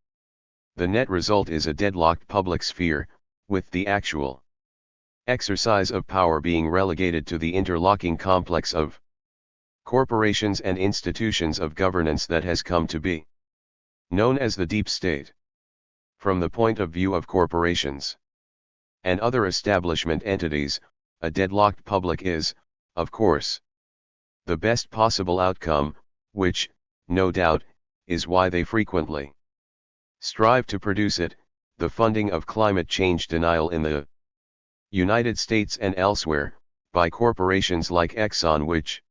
The net result is a deadlocked public sphere, with the actual exercise of power being relegated to the interlocking complex of corporations and institutions of governance that has come to be known as the deep state. From the point of view of corporations and other establishment entities, a deadlocked public is, of course, the best possible outcome, which, no doubt, is why they frequently strive to produce it. The funding of climate change denial in the United States and elsewhere, by corporations like Exxon, which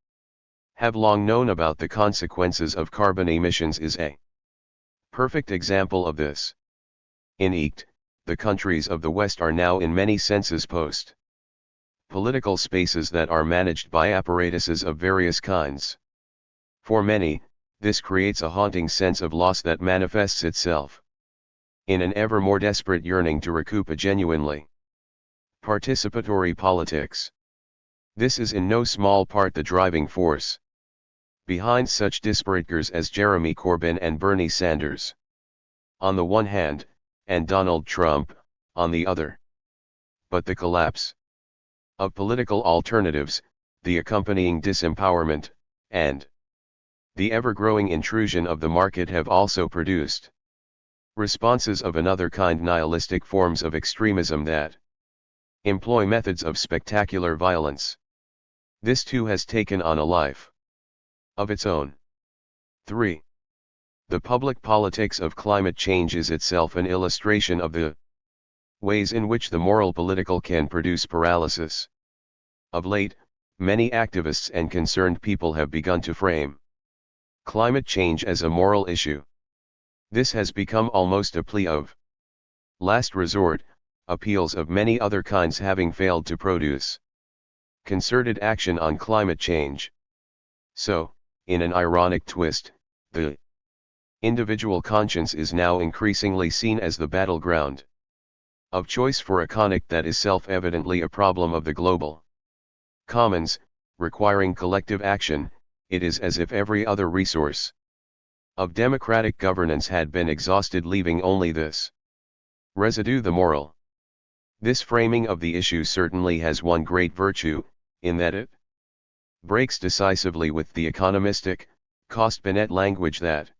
have long known about the consequences of carbon emissions, is a perfect example of this. In East, the countries of the West are now in many senses post-political spaces that are managed by apparatuses of various kinds. For many, this creates a haunting sense of loss that manifests itself in an ever more desperate yearning to recoup a genuinely participatory politics. This is in no small part the driving force behind such disparators as Jeremy Corbyn and Bernie Sanders, on the one hand, and Donald Trump, on the other. But the collapse of political alternatives, the accompanying disempowerment, and the ever-growing intrusion of the market have also produced responses of another kind, nihilistic forms of extremism that employ methods of spectacular violence. This too has taken on a life of its own. 3. The public politics of climate change is itself an illustration of the ways in which the moral political can produce paralysis. Of late, many activists and concerned people have begun to frame climate change as a moral issue. This has become almost a plea of last resort, appeals of many other kinds having failed to produce concerted action on climate change. So, in an ironic twist, the individual conscience is now increasingly seen as the battleground of choice for a conflict that is self-evidently a problem of the global commons, requiring collective action. It is as if every other resource of democratic governance had been exhausted, leaving only this residue, the moral. This framing of the issue certainly has one great virtue, in that it breaks decisively with the economistic, cost-benefit language that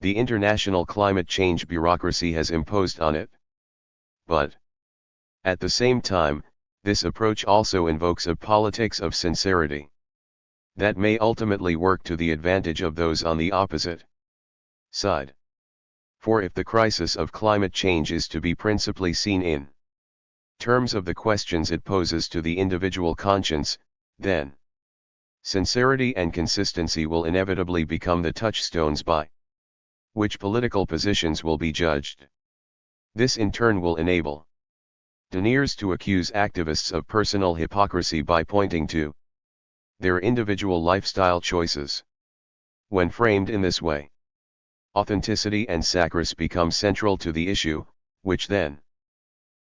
the international climate change bureaucracy has imposed on it. But, at the same time, this approach also invokes a politics of sincerity that may ultimately work to the advantage of those on the opposite side. For if the crisis of climate change is to be principally seen in terms of the questions it poses to the individual conscience, then sincerity and consistency will inevitably become the touchstones by which political positions will be judged. This in turn will enable deniers to accuse activists of personal hypocrisy by pointing to their individual lifestyle choices. When framed in this way, authenticity and sacris become central to the issue, which then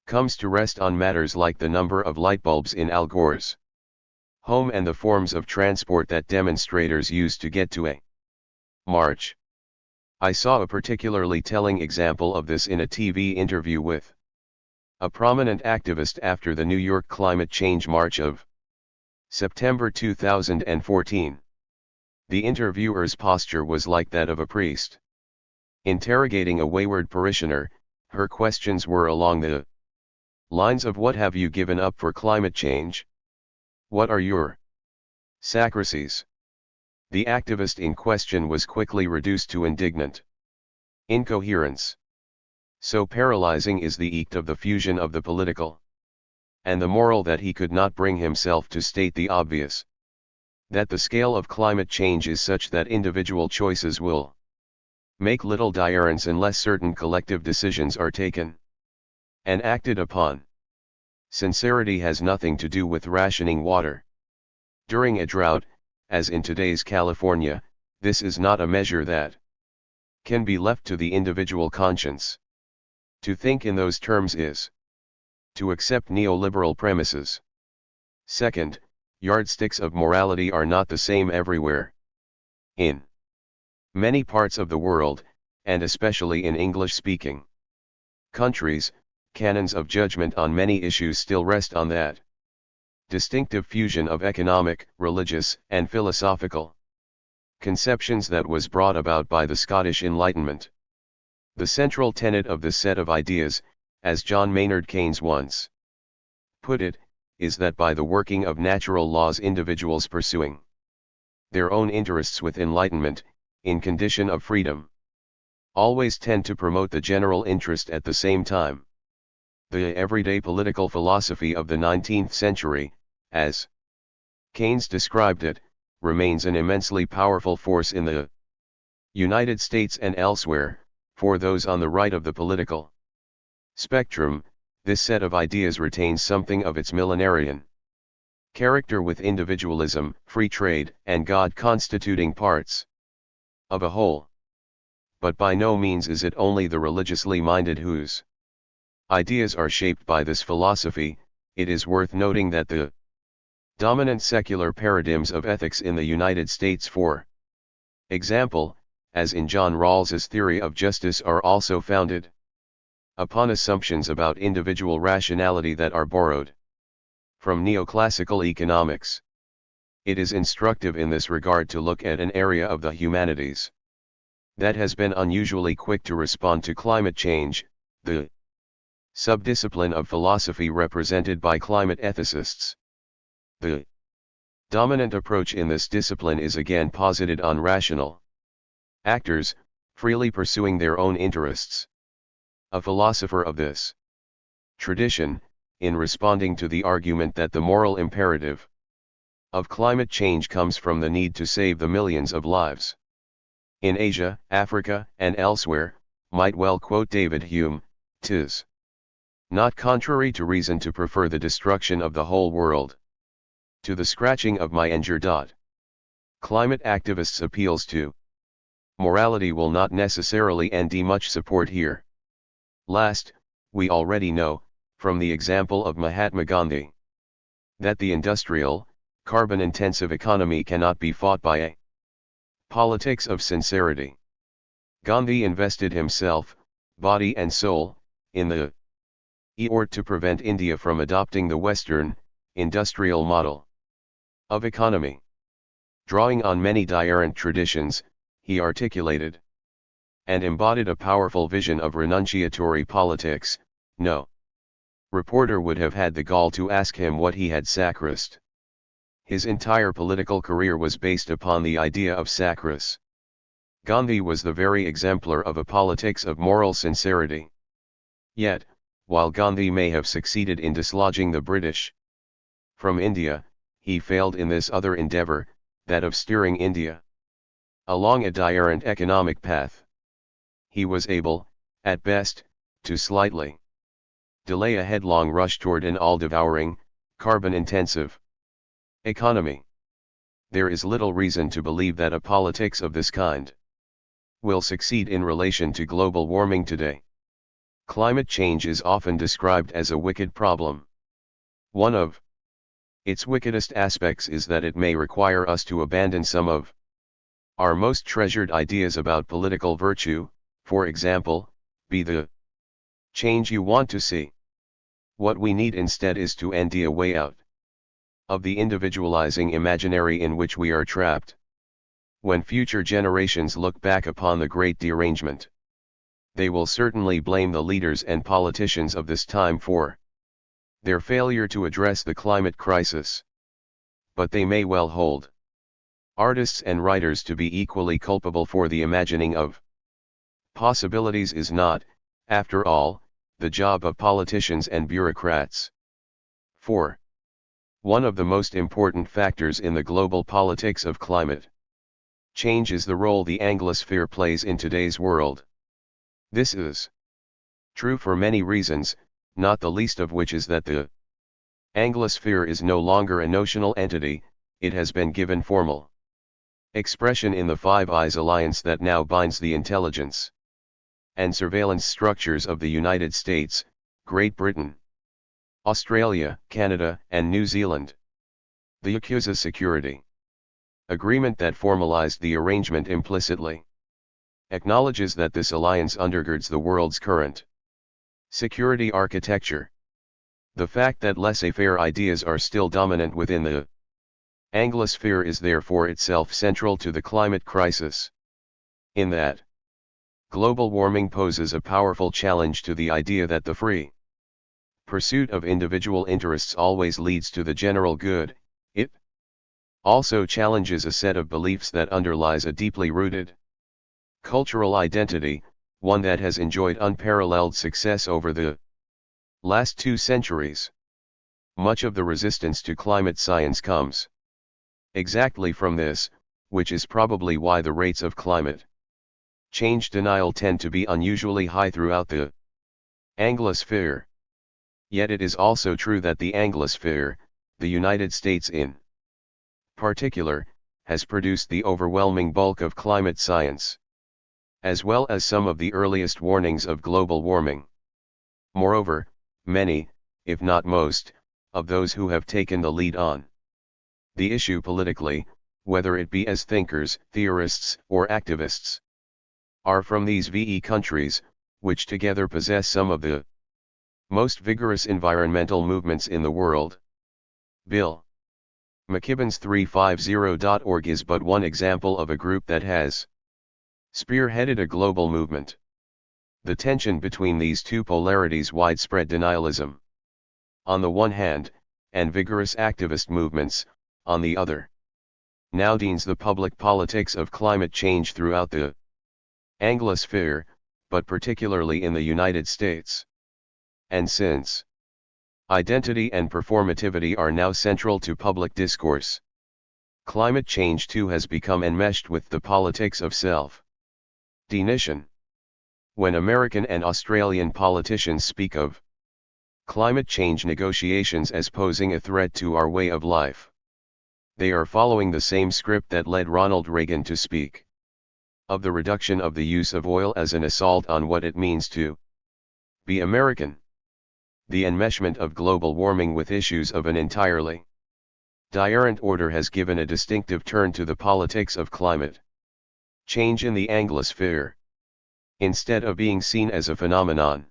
comes to rest on matters like the number of light bulbs in Al Gore's home and the forms of transport that demonstrators use to get to a march. I saw a particularly telling example of this in a TV interview with a prominent activist after the New York climate change march of September 2014. The interviewer's posture was like that of a priest interrogating a wayward parishioner. Her questions were along the lines of, what have you given up for climate change? What are your sacrifices? The activist in question was quickly reduced to indignant incoherence. So paralyzing is the act of the fusion of the political and the moral that he could not bring himself to state the obvious, that the scale of climate change is such that individual choices will make little difference unless certain collective decisions are taken and acted upon. Sincerity has nothing to do with rationing water during a drought, as in today's California. This is not a measure that can be left to the individual conscience. To think in those terms is to accept neoliberal premises. Second, yardsticks of morality are not the same everywhere. In many parts of the world, and especially in English-speaking countries, canons of judgment on many issues still rest on that distinctive fusion of economic, religious, and philosophical conceptions that was brought about by the Scottish Enlightenment. The central tenet of this set of ideas, as John Maynard Keynes once put it, is that by the working of natural laws individuals pursuing their own interests with enlightenment, in condition of freedom, always tend to promote the general interest at the same time. The everyday political philosophy of the 19th century, as Keynes described it, remains an immensely powerful force in the United States and elsewhere. For those on the right of the political spectrum, this set of ideas retains something of its millenarian character, with individualism, free trade, and God constituting parts of a whole. But by no means is it only the religiously minded whose ideas are shaped by this philosophy. It is worth noting that the Dominant secular paradigms of ethics in the United States, for example, as in John Rawls's theory of justice, are also founded upon assumptions about individual rationality that are borrowed from neoclassical economics. It is instructive in this regard to look at an area of the humanities that has been unusually quick to respond to climate change, the subdiscipline of philosophy represented by climate ethicists. The dominant approach in this discipline is again posited on rational actors, freely pursuing their own interests. A philosopher of this tradition, in responding to the argument that the moral imperative of climate change comes from the need to save the millions of lives in Asia, Africa, and elsewhere, might well quote David Hume, "'Tis not contrary to reason to prefer the destruction of the whole world to the scratching of my injured dot." Climate activists' appeals to morality will not necessarily endy much support here. Last, we already know, from the example of Mahatma Gandhi, that the industrial, carbon-intensive economy cannot be fought by a politics of sincerity. Gandhi invested himself, body and soul, in the effort to prevent India from adopting the Western, industrial model of economy. Drawing on many errant traditions, he articulated and embodied a powerful vision of renunciatory politics. No reporter would have had the gall to ask him what he had sacrificed. His entire political career was based upon the idea of sacrifice. Gandhi was the very exemplar of a politics of moral sincerity. Yet, while Gandhi may have succeeded in dislodging the British from India, he failed in this other endeavor, that of steering India along a errant economic path. He was able, at best, to slightly delay a headlong rush toward an all-devouring, carbon-intensive economy. There is little reason to believe that a politics of this kind will succeed in relation to global warming today. Climate change is often described as a wicked problem. One of its wickedest aspects is that it may require us to abandon some of our most treasured ideas about political virtue, for example, be the change you want to see. What we need instead is to end a way out of the individualizing imaginary in which we are trapped. When future generations look back upon the Great Derangement, they will certainly blame the leaders and politicians of this time for their failure to address the climate crisis. But they may well hold artists and writers to be equally culpable, for the imagining of possibilities is not, after all, the job of politicians and bureaucrats. 4. One of the most important factors in the global politics of climate change is the role the Anglosphere plays in today's world. This is true for many reasons, not the least of which is that the Anglosphere is no longer a notional entity, it has been given formal expression in the Five Eyes alliance that now binds the intelligence and surveillance structures of the United States, Great Britain, Australia, Canada, and New Zealand. The ACUSA Security Agreement that formalized the arrangement implicitly acknowledges that this alliance undergirds the world's current security architecture. The fact that laissez-faire ideas are still dominant within the Anglosphere is therefore itself central to the climate crisis. In that, global warming poses a powerful challenge to the idea that the free pursuit of individual interests always leads to the general good. It also challenges a set of beliefs that underlies a deeply rooted cultural identity, one that has enjoyed unparalleled success over the last 2 centuries. Much of the resistance to climate science comes exactly from this, which is probably why the rates of climate change denial tend to be unusually high throughout the Anglosphere. Yet it is also true that the Anglosphere, the United States in particular, has produced the overwhelming bulk of climate science, as well as some of the earliest warnings of global warming. Moreover, many, if not most, of those who have taken the lead on the issue politically, whether it be as thinkers, theorists, or activists, are from these VE countries, which together possess some of the most vigorous environmental movements in the world. Bill McKibben's 350.org is but one example of a group that has spearheaded a global movement. The tension between these two polarities, widespread denialism on the one hand, and vigorous activist movements, on the other, now deans the public politics of climate change throughout the Anglosphere, but particularly in the United States. And since identity and performativity are now central to public discourse, climate change too has become enmeshed with the politics of self-denition. When American and Australian politicians speak of climate change negotiations as posing a threat to our way of life, they are following the same script that led Ronald Reagan to speak of the reduction of the use of oil as an assault on what it means to be American. The enmeshment of global warming with issues of an entirely different order has given a distinctive turn to the politics of climate change in the Anglosphere. Instead of being seen as a phenomenon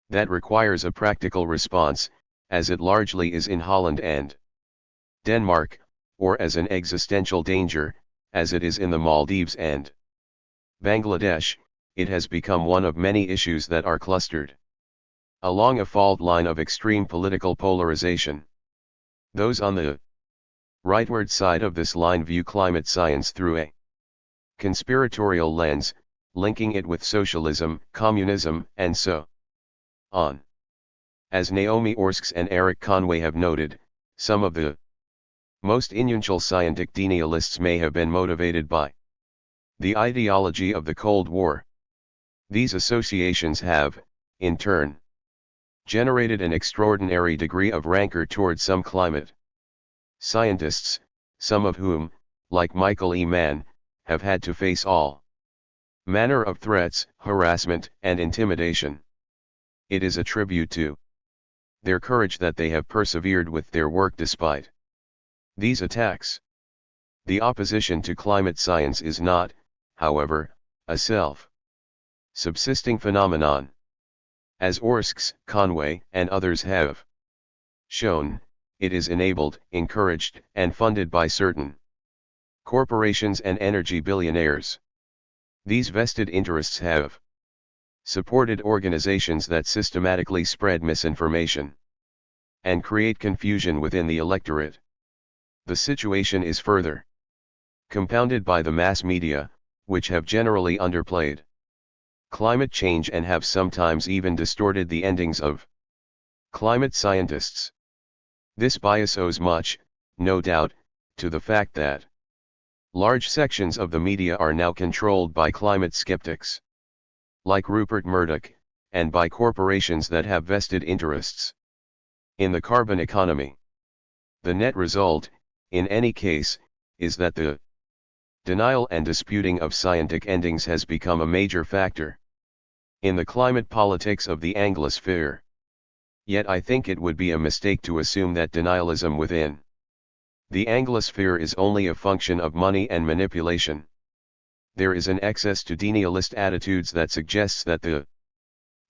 that requires a practical response, as it largely is in Holland and Denmark, or as an existential danger, as it is in the Maldives and Bangladesh, it has become one of many issues that are clustered along a fault line of extreme political polarization. Those on the rightward side of this line view climate science through a conspiratorial lens, linking it with socialism, communism, and so on. As Naomi Orskes and Eric Conway have noted, some of the most influential scientific denialists may have been motivated by the ideology of the Cold War. These associations have, in turn, generated an extraordinary degree of rancor toward some climate scientists, some of whom, like Michael E. Mann, have had to face all manner of threats, harassment, and intimidation. It is a tribute to their courage that they have persevered with their work despite these attacks. The opposition to climate science is not, however, a self-subsisting phenomenon. As Orskes, Conway, and others have shown, it is enabled, encouraged, and funded by certain corporations and energy billionaires. These vested interests have supported organizations that systematically spread misinformation and create confusion within the electorate. The situation is further compounded by the mass media, which have generally underplayed climate change and have sometimes even distorted the endings of climate scientists. This bias owes much, no doubt, to the fact that large sections of the media are now controlled by climate skeptics, like Rupert Murdoch, and by corporations that have vested interests in the carbon economy. The net result, in any case, is that the denial and disputing of scientific endings has become a major factor in the climate politics of the Anglosphere. Yet I think it would be a mistake to assume that denialism within the Anglosphere is only a function of money and manipulation. There is an excess to denialist attitudes that suggests that the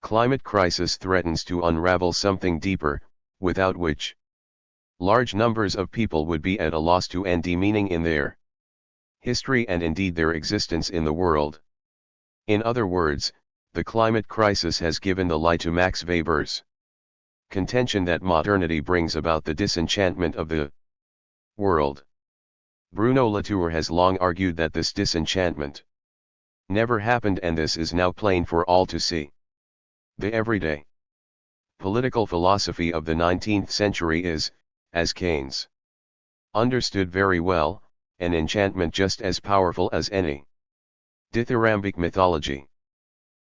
climate crisis threatens to unravel something deeper, without which large numbers of people would be at a loss to end meaning in their history and indeed their existence in the world. In other words, the climate crisis has given the lie to Max Weber's contention that modernity brings about the disenchantment of the world. Bruno Latour has long argued that this disenchantment never happened, and this is now plain for all to see. The everyday political philosophy of the 19th century is, as Keynes understood very well, an enchantment just as powerful as any dithyrambic mythology.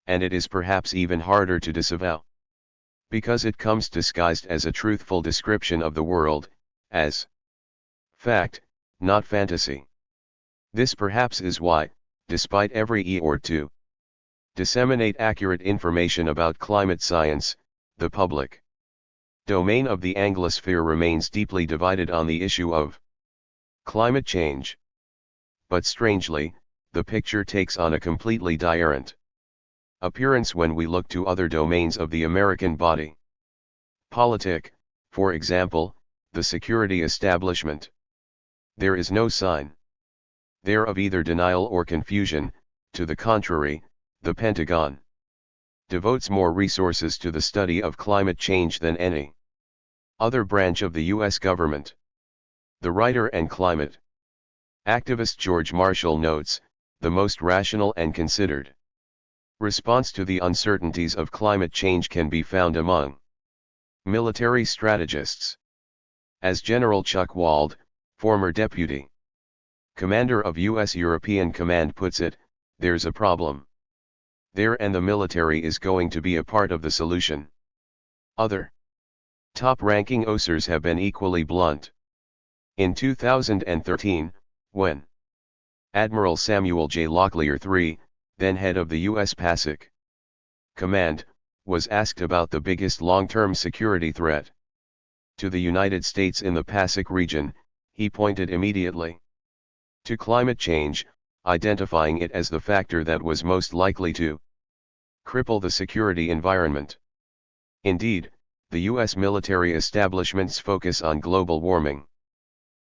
And it is perhaps even harder to disavow, because it comes disguised as a truthful description of the world, as fact, not fantasy. This perhaps is why, despite every effort to disseminate accurate information about climate science, the public domain of the Anglosphere remains deeply divided on the issue of Climate change. But strangely, the picture takes on a completely different appearance when we look to other domains of the American body politic, for example, the security establishment. There is no sign there of either denial or confusion. To the contrary, the Pentagon devotes more resources to the study of climate change than any other branch of the U.S. government. The writer and climate activist George Marshall notes, the most rational and considered response to the uncertainties of climate change can be found among military strategists. As General Chuck Wald, former deputy commander of U.S. European Command puts it, there's a problem there and the military is going to be a part of the solution. Other top-ranking officers have been equally blunt. In 2013, when Admiral Samuel J. Locklear III, then head of the U.S. Pacific Command, was asked about the biggest long-term security threat to the United States in the Pacific region, he pointed immediately to climate change, identifying it as the factor that was most likely to cripple the security environment. Indeed, the U.S. military establishment's focus on global warming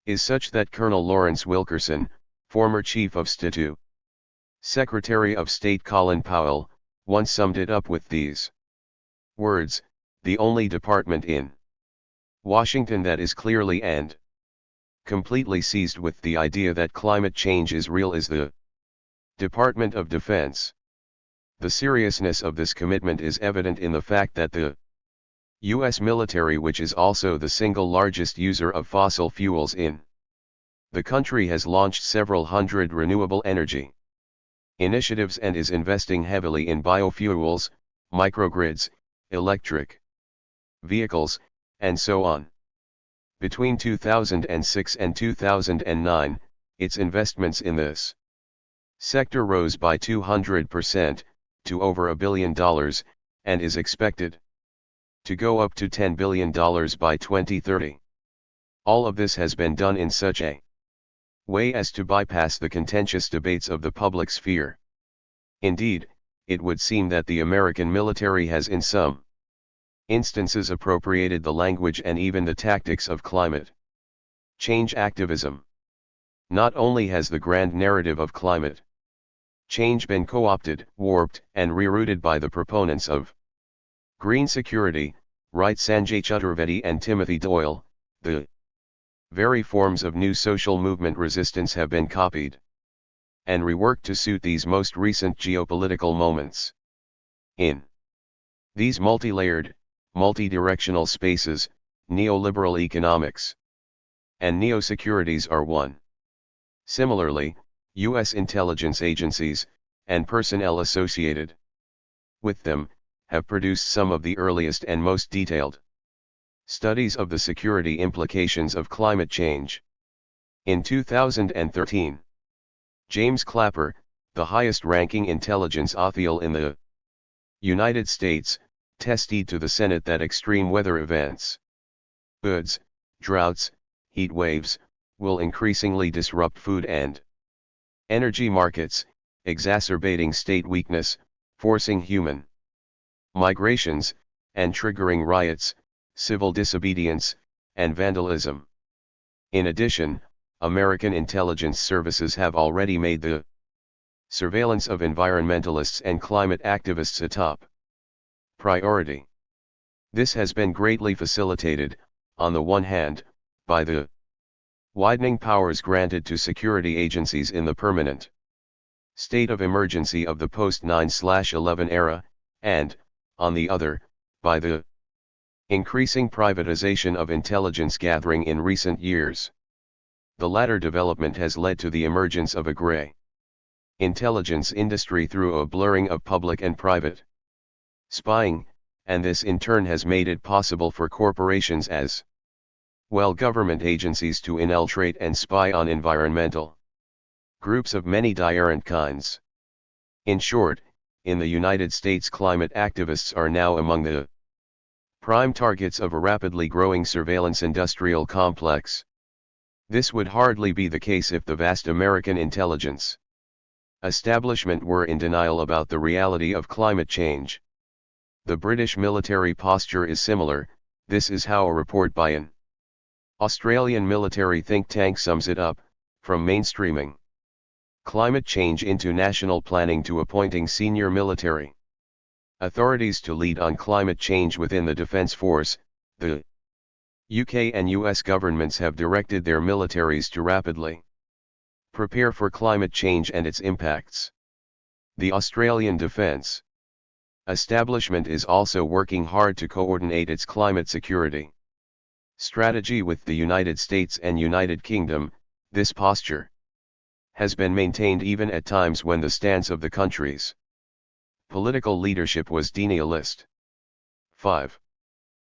is such that Colonel Lawrence Wilkerson, former Chief of Staff to Secretary of State Colin Powell, once summed it up with these words, "The only department in Washington that is clearly and completely seized with the idea that climate change is real is the Department of Defense." The seriousness of this commitment is evident in the fact that the U.S. military, which is also the single largest user of fossil fuels in the country, has launched several hundred renewable energy initiatives and is investing heavily in biofuels, microgrids, electric vehicles, and so on. Between 2006 and 2009, its investments in this sector rose by 200%, to over $1 billion, and is expected to go up to $10 billion by 2030. All of this has been done in such a way as to bypass the contentious debates of the public sphere. Indeed, it would seem that the American military has in some instances appropriated the language and even the tactics of climate change activism. Not only has the grand narrative of climate change been co-opted, warped, and rerouted by the proponents of green security, write Sanjay Chaturvedi and Timothy Doyle, the very forms of new social movement resistance have been copied and reworked to suit these most recent geopolitical moments. In these multi-layered, multi-directional spaces, neoliberal economics and neo-securities are one. Similarly, U.S. intelligence agencies, and personnel associated with them, have produced some of the earliest and most detailed studies of the security implications of climate change. In 2013, James Clapper, the highest-ranking intelligence official in the United States, testified to the Senate that extreme weather events, floods, droughts, heat waves, will increasingly disrupt food and energy markets, exacerbating state weakness, forcing human migrations, and triggering riots, civil disobedience, and vandalism. In addition, American intelligence services have already made the surveillance of environmentalists and climate activists a top priority. This has been greatly facilitated, on the one hand, by the widening powers granted to security agencies in the permanent state of emergency of the post-9/11 era, and, on the other, by the increasing privatization of intelligence gathering in recent years. The latter development has led to the emergence of a gray intelligence industry through a blurring of public and private spying, and this in turn has made it possible for corporations as well government agencies to infiltrate and spy on environmental groups of many different kinds. In short, in the United States, climate activists are now among the prime targets of a rapidly growing surveillance industrial complex. This would hardly be the case if the vast American intelligence establishment were in denial about the reality of climate change. The British military posture is similar. This is how a report by an Australian military think tank sums it up, from mainstreaming climate change into national planning to appointing senior military authorities to lead on climate change within the Defence Force. The UK and US governments have directed their militaries to rapidly prepare for climate change and its impacts. The Australian Defence Establishment is also working hard to coordinate its climate security strategy with the United States and United Kingdom. This posture has been maintained even at times when the stance of the country's political leadership was denialist. 5.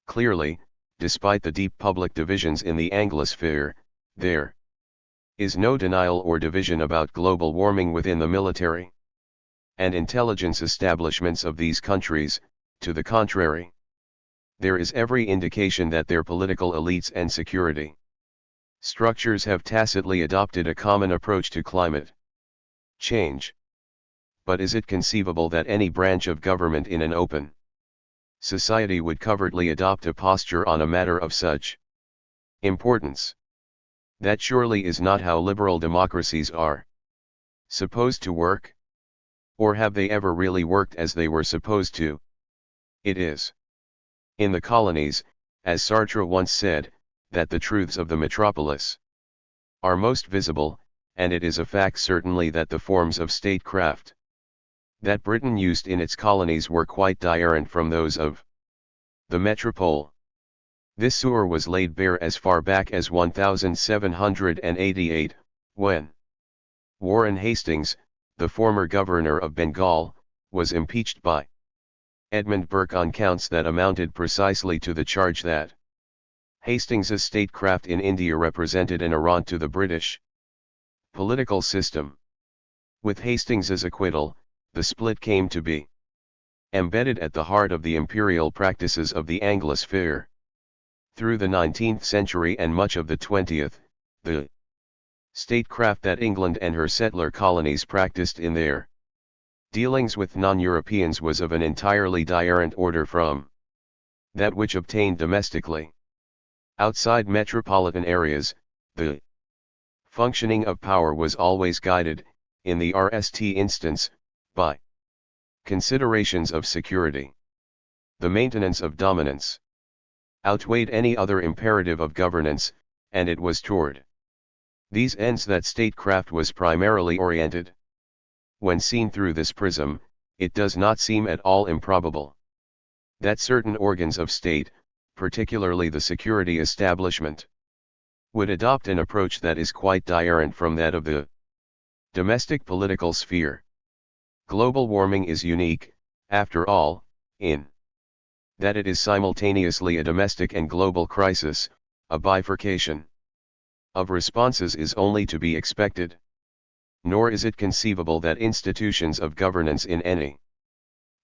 Clearly, despite the deep public divisions in the Anglosphere, there is no denial or division about global warming within the military and intelligence establishments of these countries. To the contrary, there is every indication that their political elites and security structures have tacitly adopted a common approach to climate change. But is it conceivable that any branch of government in an open society would covertly adopt a posture on a matter of such importance? That surely is not how liberal democracies are supposed to work. Or have they ever really worked as they were supposed to? It is in the colonies, as Sartre once said, that the truths of the metropolis are most visible, and it is a fact certainly that the forms of statecraft that Britain used in its colonies were quite different from those of the metropole. This sewer was laid bare as far back as 1788, when Warren Hastings, the former governor of Bengal, was impeached by Edmund Burke on counts that amounted precisely to the charge that Hastings' statecraft in India represented an affront to the British political system. With Hastings' acquittal, the split came to be embedded at the heart of the imperial practices of the Anglosphere. Through the 19th century and much of the 20th, the statecraft that England and her settler colonies practiced in their dealings with non-Europeans was of an entirely different order from that which obtained domestically. Outside metropolitan areas, the functioning of power was always guided, in the RST instance, by considerations of security. The maintenance of dominance outweighed any other imperative of governance, and it was toward these ends that statecraft was primarily oriented. When seen through this prism, it does not seem at all improbable that certain organs of state, particularly the security establishment, would adopt an approach that is quite different from that of the domestic political sphere. Global warming is unique, after all, in that it is simultaneously a domestic and global crisis. A bifurcation of responses is only to be expected. Nor is it conceivable that institutions of governance in any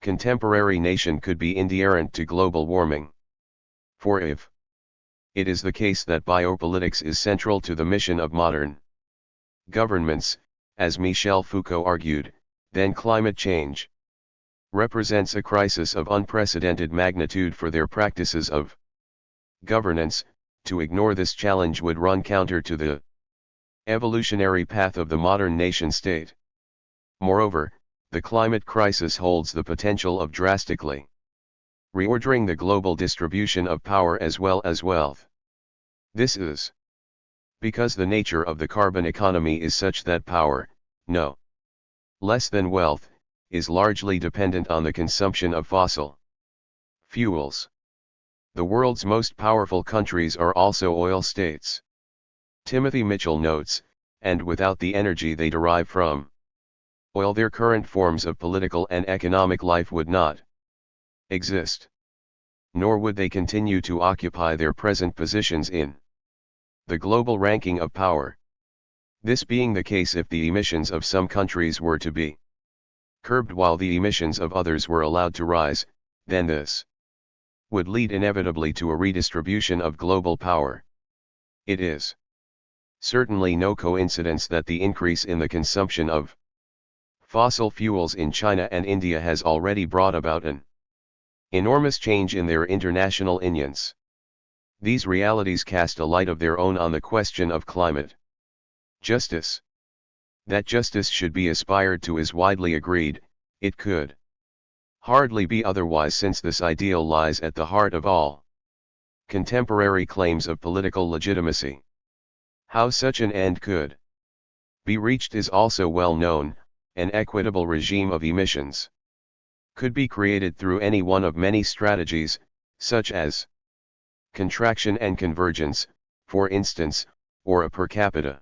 contemporary nation could be indifferent to global warming. For if it is the case that biopolitics is central to the mission of modern governments, as Michel Foucault argued, then climate change represents a crisis of unprecedented magnitude for their practices of governance. To ignore this challenge would run counter to the evolutionary path of the modern nation-state. Moreover, the climate crisis holds the potential of drastically reordering the global distribution of power as well as wealth. This is because the nature of the carbon economy is such that power, no less than wealth, is largely dependent on the consumption of fossil fuels. The world's most powerful countries are also oil states. Timothy Mitchell notes, and without the energy they derive from oil, their current forms of political and economic life would not exist. Nor would they continue to occupy their present positions in the global ranking of power. This being the case, if the emissions of some countries were to be curbed while the emissions of others were allowed to rise, then this would lead inevitably to a redistribution of global power. It is Certainly no coincidence that the increase in the consumption of fossil fuels in China and India has already brought about an enormous change in their international unions. These realities cast a light of their own on the question of climate justice. That justice should be aspired to is widely agreed. It could hardly be otherwise, since this ideal lies at the heart of all contemporary claims of political legitimacy. How such an end could be reached is also well known. An equitable regime of emissions could be created through any one of many strategies, such as contraction and convergence, for instance, or a per capita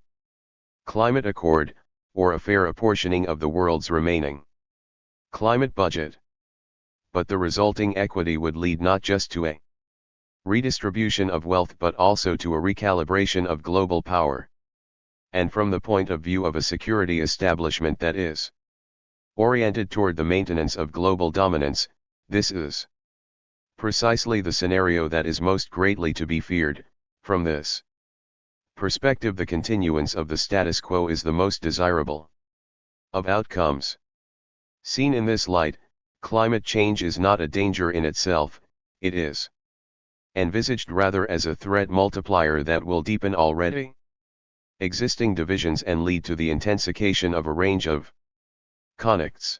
climate accord, or a fair apportioning of the world's remaining climate budget. But the resulting equity would lead not just to a redistribution of wealth but also to a recalibration of global power. And from the point of view of a security establishment that is oriented toward the maintenance of global dominance, this is precisely the scenario that is most greatly to be feared. From this perspective, the continuance of the status quo is the most desirable of outcomes. Seen in this light, climate change is not a danger in itself, it is envisaged rather as a threat multiplier that will deepen already existing divisions and lead to the intensification of a range of conflicts.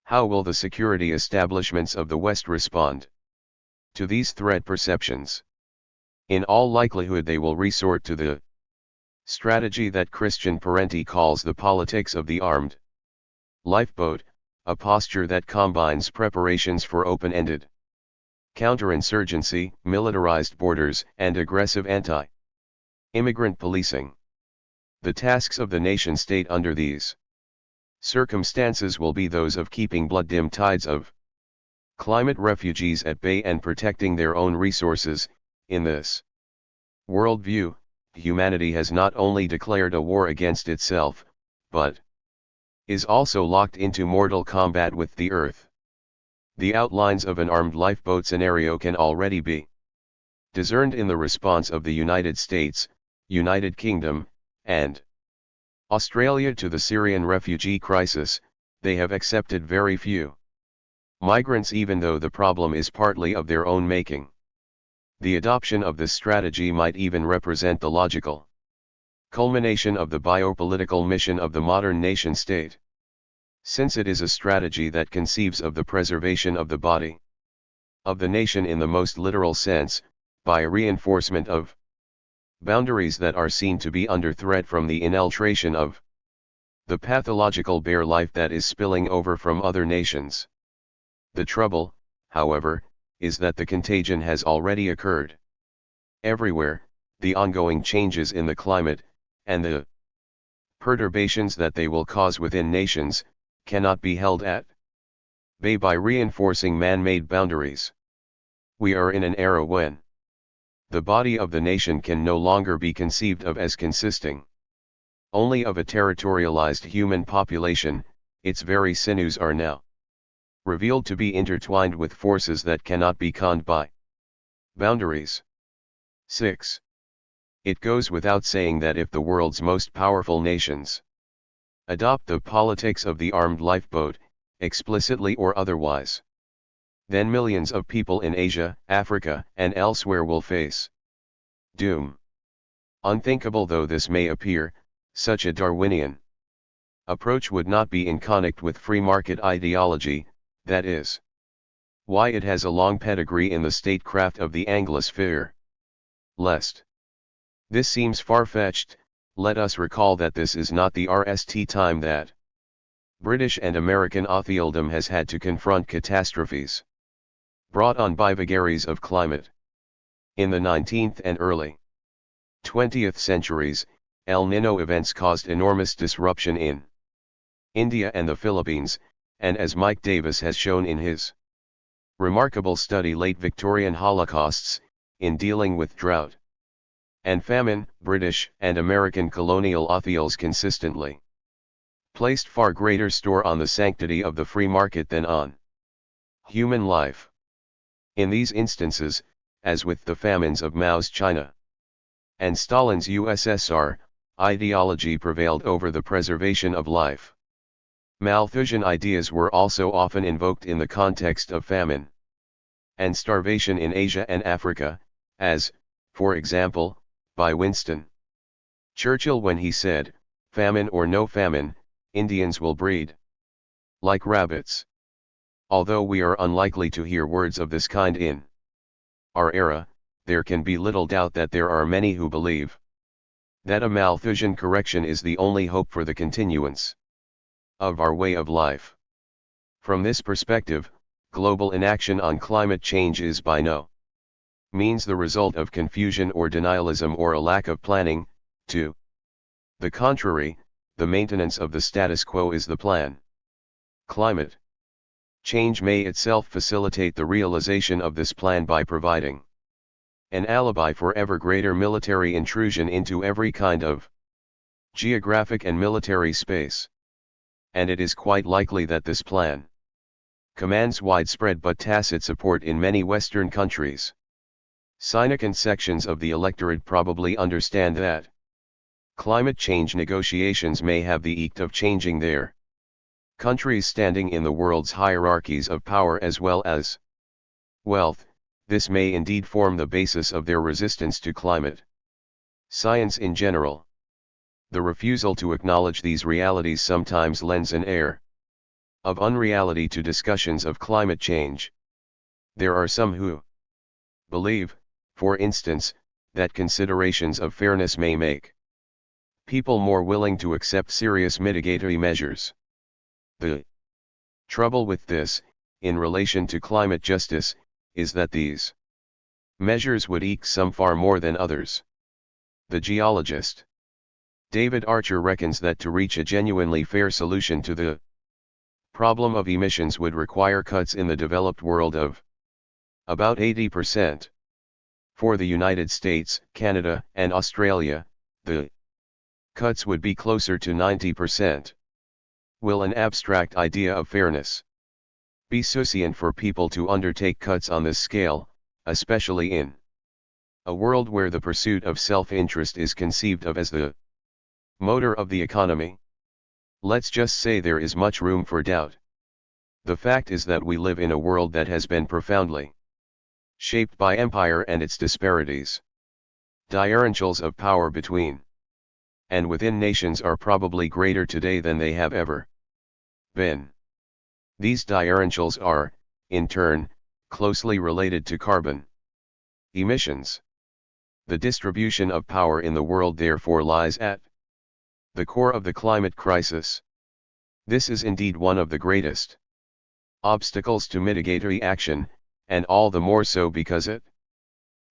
How will the security establishments of the West respond to these threat perceptions? In all likelihood they will resort to the strategy that Christian Parenti calls the politics of the armed lifeboat, a posture that combines preparations for open-ended counterinsurgency, militarized borders, and aggressive anti-immigrant policing. The tasks of the nation-state under these circumstances will be those of keeping blood-dim tides of climate refugees at bay and protecting their own resources. In this worldview, humanity has not only declared a war against itself, but is also locked into mortal combat with the earth. The outlines of an armed lifeboat scenario can already be discerned in the response of the United States, United Kingdom, and Australia to the Syrian refugee crisis. They have accepted very few migrants, even though the problem is partly of their own making. The adoption of this strategy might even represent the logical culmination of the biopolitical mission of the modern nation-state, since it is a strategy that conceives of the preservation of the body of the nation in the most literal sense, by a reinforcement of boundaries that are seen to be under threat from the infiltration of the pathological bare life that is spilling over from other nations. The trouble, however, is that the contagion has already occurred. Everywhere, the ongoing changes in the climate, and the perturbations that they will cause within nations, cannot be held at bay by reinforcing man-made boundaries. We are in an era when the body of the nation can no longer be conceived of as consisting only of a territorialized human population. Its very sinews are now revealed to be intertwined with forces that cannot be conned by boundaries. 6. It goes without saying that if the world's most powerful nations adopt the politics of the armed lifeboat, explicitly or otherwise, then millions of people in Asia, Africa, and elsewhere will face doom. Unthinkable though this may appear, such a Darwinian approach would not be in conflict with free market ideology. That is why it has a long pedigree in the statecraft of the Anglosphere. Lest this seems far-fetched, let us recall that this is not the first time that British and American atheism has had to confront catastrophes brought on by vagaries of climate. In the 19th and early 20th centuries, El Niño events caused enormous disruption in India and the Philippines, and as Mike Davis has shown in his remarkable study Late Victorian Holocausts, in dealing with drought and famine, British and American colonial atheisms consistently placed far greater store on the sanctity of the free market than on human life. In these instances, as with the famines of Mao's China and Stalin's USSR, ideology prevailed over the preservation of life. Malthusian ideas were also often invoked in the context of famine and starvation in Asia and Africa, as, for example, by Winston Churchill when he said, "Famine or no famine, Indians will breed like rabbits." Although we are unlikely to hear words of this kind in our era, there can be little doubt that there are many who believe that a Malthusian correction is the only hope for the continuance of our way of life. From this perspective, global inaction on climate change is by no means the result of confusion or denialism or a lack of planning. To the contrary, the maintenance of the status quo is the plan. Climate change may itself facilitate the realization of this plan by providing an alibi for ever greater military intrusion into every kind of geographic and military space. And it is quite likely that this plan commands widespread but tacit support in many Western countries. Cynic sections of the electorate probably understand that climate change negotiations may have the effect of changing their countries' standing in the world's hierarchies of power as well as wealth. This may indeed form the basis of their resistance to climate science in general. The refusal to acknowledge these realities sometimes lends an air of unreality to discussions of climate change. There are some who believe, for instance, that considerations of fairness may make people more willing to accept serious mitigatory measures. The trouble with this, in relation to climate justice, is that these measures would eke some far more than others. The geologist David Archer reckons that to reach a genuinely fair solution to the problem of emissions would require cuts in the developed world of about 80%. For the United States, Canada, and Australia, the cuts would be closer to 90%. Will an abstract idea of fairness be sufficient for people to undertake cuts on this scale, especially in a world where the pursuit of self-interest is conceived of as the motor of the economy? Let's just say there is much room for doubt. The fact is that we live in a world that has been profoundly shaped by empire and its disparities. Differentials of power between and within nations are probably greater today than they have ever been. These differentials are, in turn, closely related to carbon emissions. The distribution of power in the world therefore lies at the core of the climate crisis. This is indeed one of the greatest obstacles to mitigatory action, and all the more so because it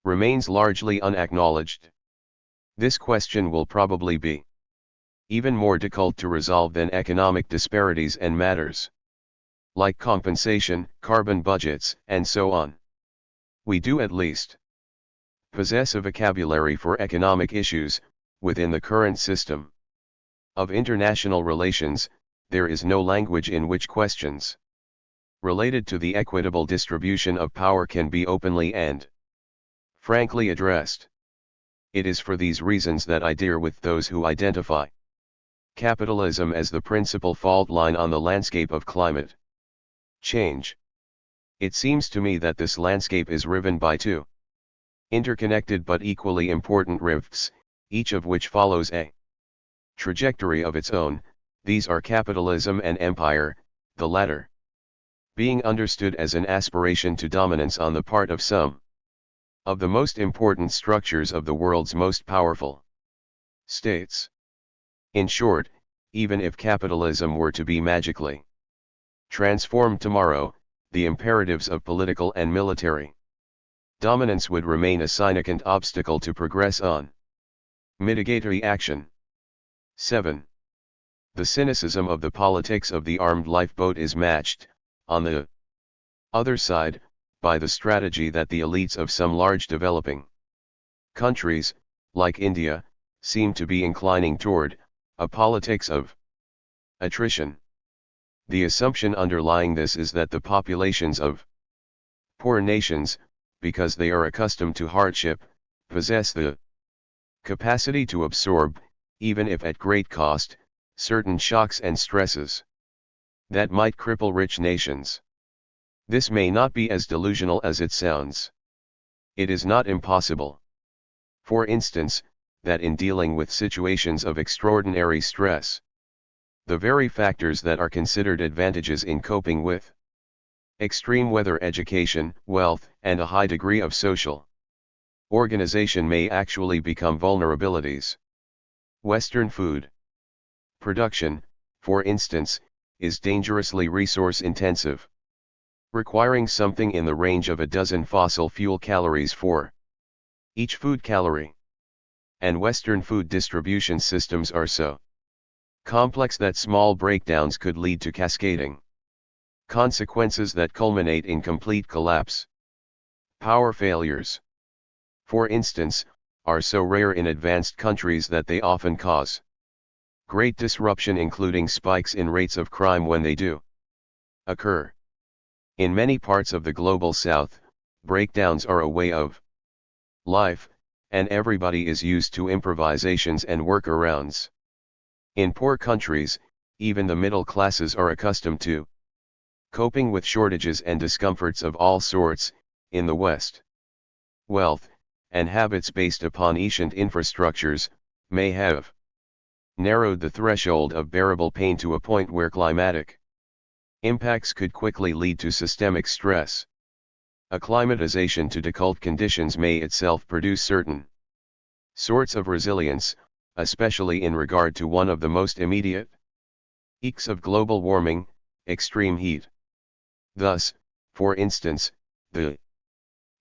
remains largely unacknowledged. This question will probably be even more difficult to resolve than economic disparities and matters like compensation, carbon budgets, and so on. We do at least possess a vocabulary for economic issues. Within the current system of international relations, there is no language in which questions related to the equitable distribution of power can be openly and frankly addressed. It is for these reasons that I deal with those who identify capitalism as the principal fault line on the landscape of climate change. It seems to me that this landscape is riven by two interconnected but equally important rifts, each of which follows a trajectory of its own. These are capitalism and empire, the latter being understood as an aspiration to dominance on the part of some of the most important structures of the world's most powerful states. In short, even if capitalism were to be magically transformed tomorrow, the imperatives of political and military dominance would remain a significant obstacle to progress on mitigatory action. 7. The cynicism of the politics of the armed lifeboat is matched, on the other side, by the strategy that the elites of some large developing countries, like India, seem to be inclining toward, a politics of attrition. The assumption underlying this is that the populations of poor nations, because they are accustomed to hardship, possess the capacity to absorb, even if at great cost, certain shocks and stresses that might cripple rich nations. This may not be as delusional as it sounds. It is not impossible. For instance, that in dealing with situations of extraordinary stress, the very factors that are considered advantages in coping with extreme weather, education, wealth, and a high degree of social organization may actually become vulnerabilities. Western food production, for instance, is dangerously resource-intensive, requiring something in the range of a dozen fossil fuel calories for each food calorie. And Western food distribution systems are so complex that small breakdowns could lead to cascading consequences that culminate in complete collapse. Power failures, for instance, are so rare in advanced countries that they often cause great disruption, including spikes in rates of crime when they do occur. In many parts of the global south, breakdowns are a way of life, and everybody is used to improvisations and workarounds. In poor countries, even the middle classes are accustomed to coping with shortages and discomforts of all sorts. In the West, wealth and habits based upon ancient infrastructures may have narrowed the threshold of bearable pain to a point where climatic impacts could quickly lead to systemic stress. Acclimatization to difficult conditions may itself produce certain sorts of resilience, especially in regard to one of the most immediate effects of global warming, extreme heat. Thus, for instance, the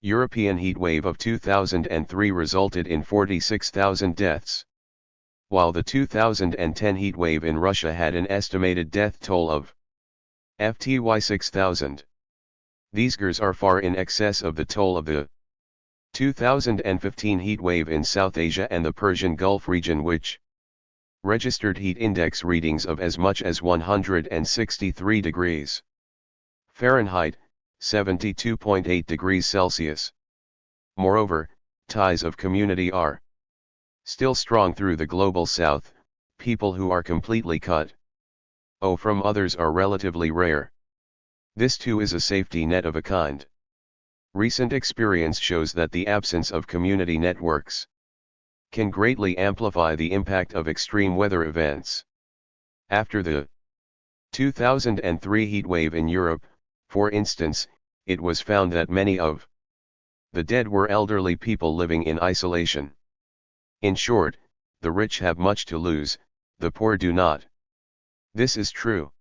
European heatwave of 2003 resulted in 46,000 deaths, while the 2010 heatwave in Russia had an estimated death toll of FTY 6,000. These figures are far in excess of the toll of the 2015 heatwave in South Asia and the Persian Gulf region, which registered heat index readings of as much as 163 degrees Fahrenheit, 72.8 degrees Celsius. Moreover, ties of community are still strong through the global south. People who are completely cut off from others are relatively rare. This too is a safety net of a kind. Recent experience shows that the absence of community networks can greatly amplify the impact of extreme weather events. After the 2003 heatwave in Europe, for instance, it was found that many of the dead were elderly people living in isolation. In short, the rich have much to lose, the poor do not. This is true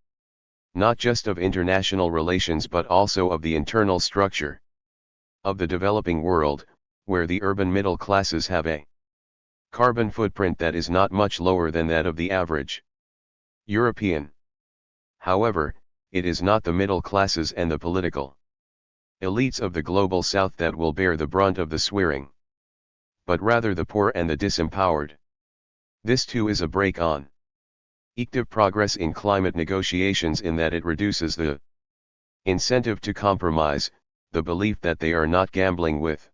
not just of international relations but also of the internal structure of the developing world, where the urban middle classes have a carbon footprint that is not much lower than that of the average European. However, it is not the middle classes and the political elites of the global south that will bear the brunt of the swearing, but rather the poor and the disempowered. This too is a brake on active progress in climate negotiations in that it reduces the incentive to compromise. The belief that they are not gambling with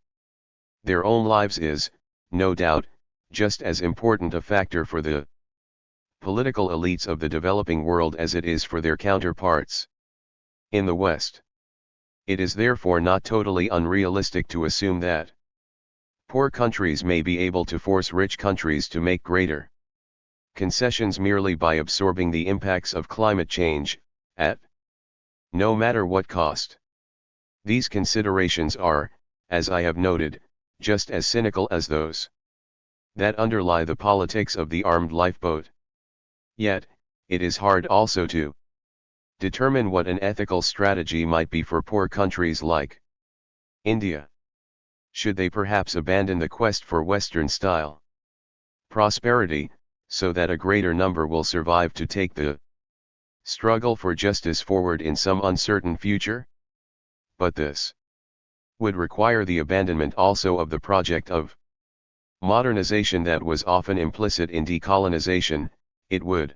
their own lives is, no doubt, just as important a factor for the political elites of the developing world as it is for their counterparts in the West. It is therefore not totally unrealistic to assume that poor countries may be able to force rich countries to make greater concessions merely by absorbing the impacts of climate change, at no matter what cost. These considerations are, as I have noted, just as cynical as those that underlie the politics of the armed lifeboat. Yet, it is hard also to determine what an ethical strategy might be for poor countries like India. Should they perhaps abandon the quest for Western-style prosperity, so that a greater number will survive to take the struggle for justice forward in some uncertain future? But this would require the abandonment also of the project of modernization that was often implicit in decolonization. It would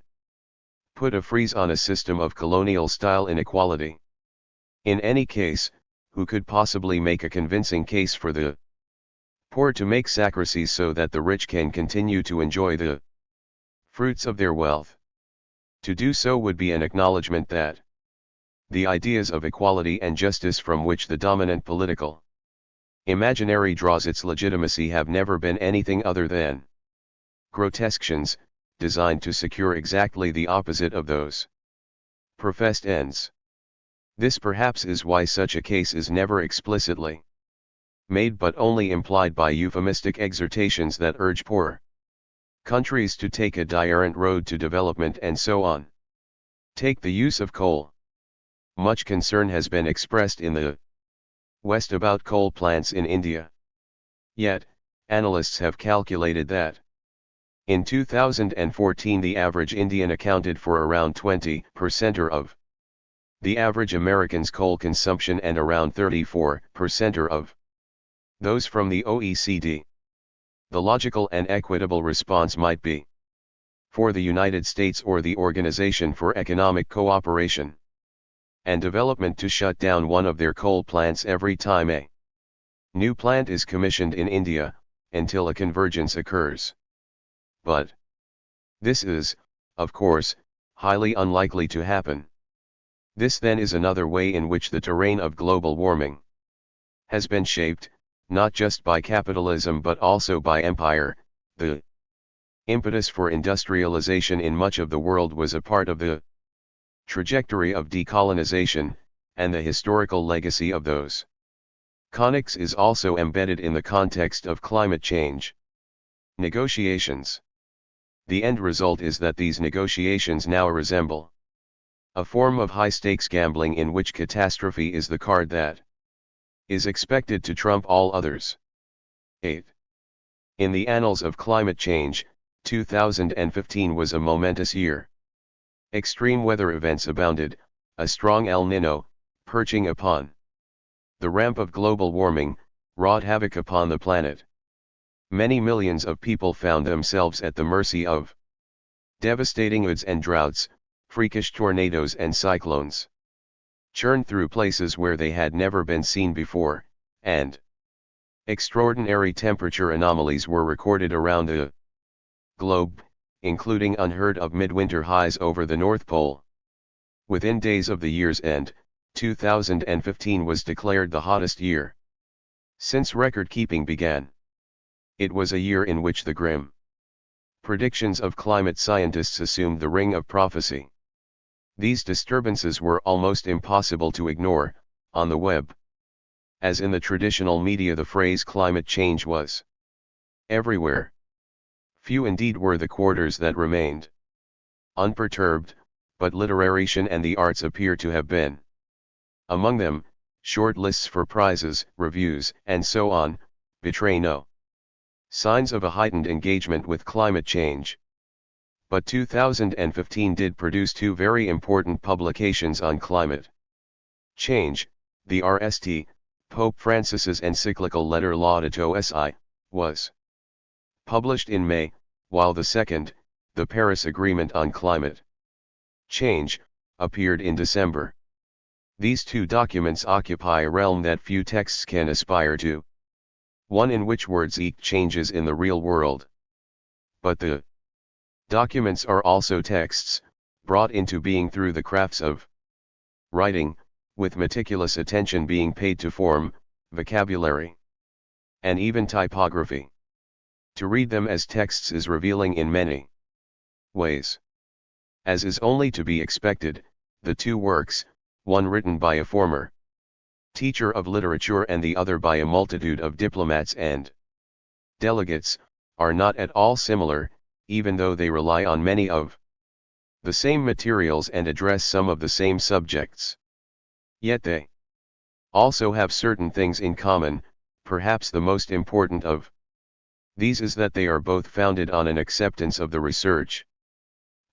put a freeze on a system of colonial-style inequality. In any case, who could possibly make a convincing case for the poor to make sacrifices so that the rich can continue to enjoy the fruits of their wealth. To do so would be an acknowledgement that the ideas of equality and justice from which the dominant political imaginary draws its legitimacy have never been anything other than grotesques, designed to secure exactly the opposite of those professed ends. This perhaps is why such a case is never explicitly made but only implied by euphemistic exhortations that urge poor countries to take a different road to development and so on. Take the use of coal. Much concern has been expressed in the West about coal plants in India. Yet, analysts have calculated that in 2014 the average Indian accounted for around 20% of the average American's coal consumption and around 34% of those from the OECD. The logical and equitable response might be for the United States or the Organization for Economic Cooperation and Development to shut down one of their coal plants every time a new plant is commissioned in India, until a convergence occurs. But this is, of course, highly unlikely to happen. This then is another way in which the terrain of global warming has been shaped, not just by capitalism but also by empire. The impetus for industrialization in much of the world was a part of the trajectory of decolonization, and the historical legacy of those conics is also embedded in the context of climate change negotiations. The end result is that these negotiations now resemble a form of high-stakes gambling in which catastrophe is the card that is expected to trump all others. 8. In the annals of climate change, 2015 was a momentous year. Extreme weather events abounded, a strong El Niño, perching upon the ramp of global warming, wrought havoc upon the planet. Many millions of people found themselves at the mercy of devastating floods and droughts, freakish tornadoes and cyclones. Churned through places where they had never been seen before, and extraordinary temperature anomalies were recorded around the globe, including unheard of midwinter highs over the North Pole. Within days of the year's end, 2015 was declared the hottest year since record-keeping began. It was a year in which the grim predictions of climate scientists assumed the ring of prophecy. These disturbances were almost impossible to ignore. On the web, as in the traditional media, the phrase climate change was everywhere. Few indeed were the quarters that remained unperturbed, but literation and the arts appear to have been among them. Short lists for prizes, reviews, and so on, betray no signs of a heightened engagement with climate change. But 2015 did produce two very important publications on climate change. The RST, Pope Francis's encyclical letter Laudato Si, was published in May, while the second, the Paris Agreement on Climate Change, appeared in December. These two documents occupy a realm that few texts can aspire to, one in which words eke changes in the real world. But the documents are also texts, brought into being through the crafts of writing, with meticulous attention being paid to form, vocabulary, and even typography. To read them as texts is revealing in many ways. As is only to be expected, the two works, one written by a former teacher of literature and the other by a multitude of diplomats and delegates, are not at all similar, even though they rely on many of the same materials and address some of the same subjects. Yet they also have certain things in common. Perhaps the most important of these is that they are both founded on an acceptance of the research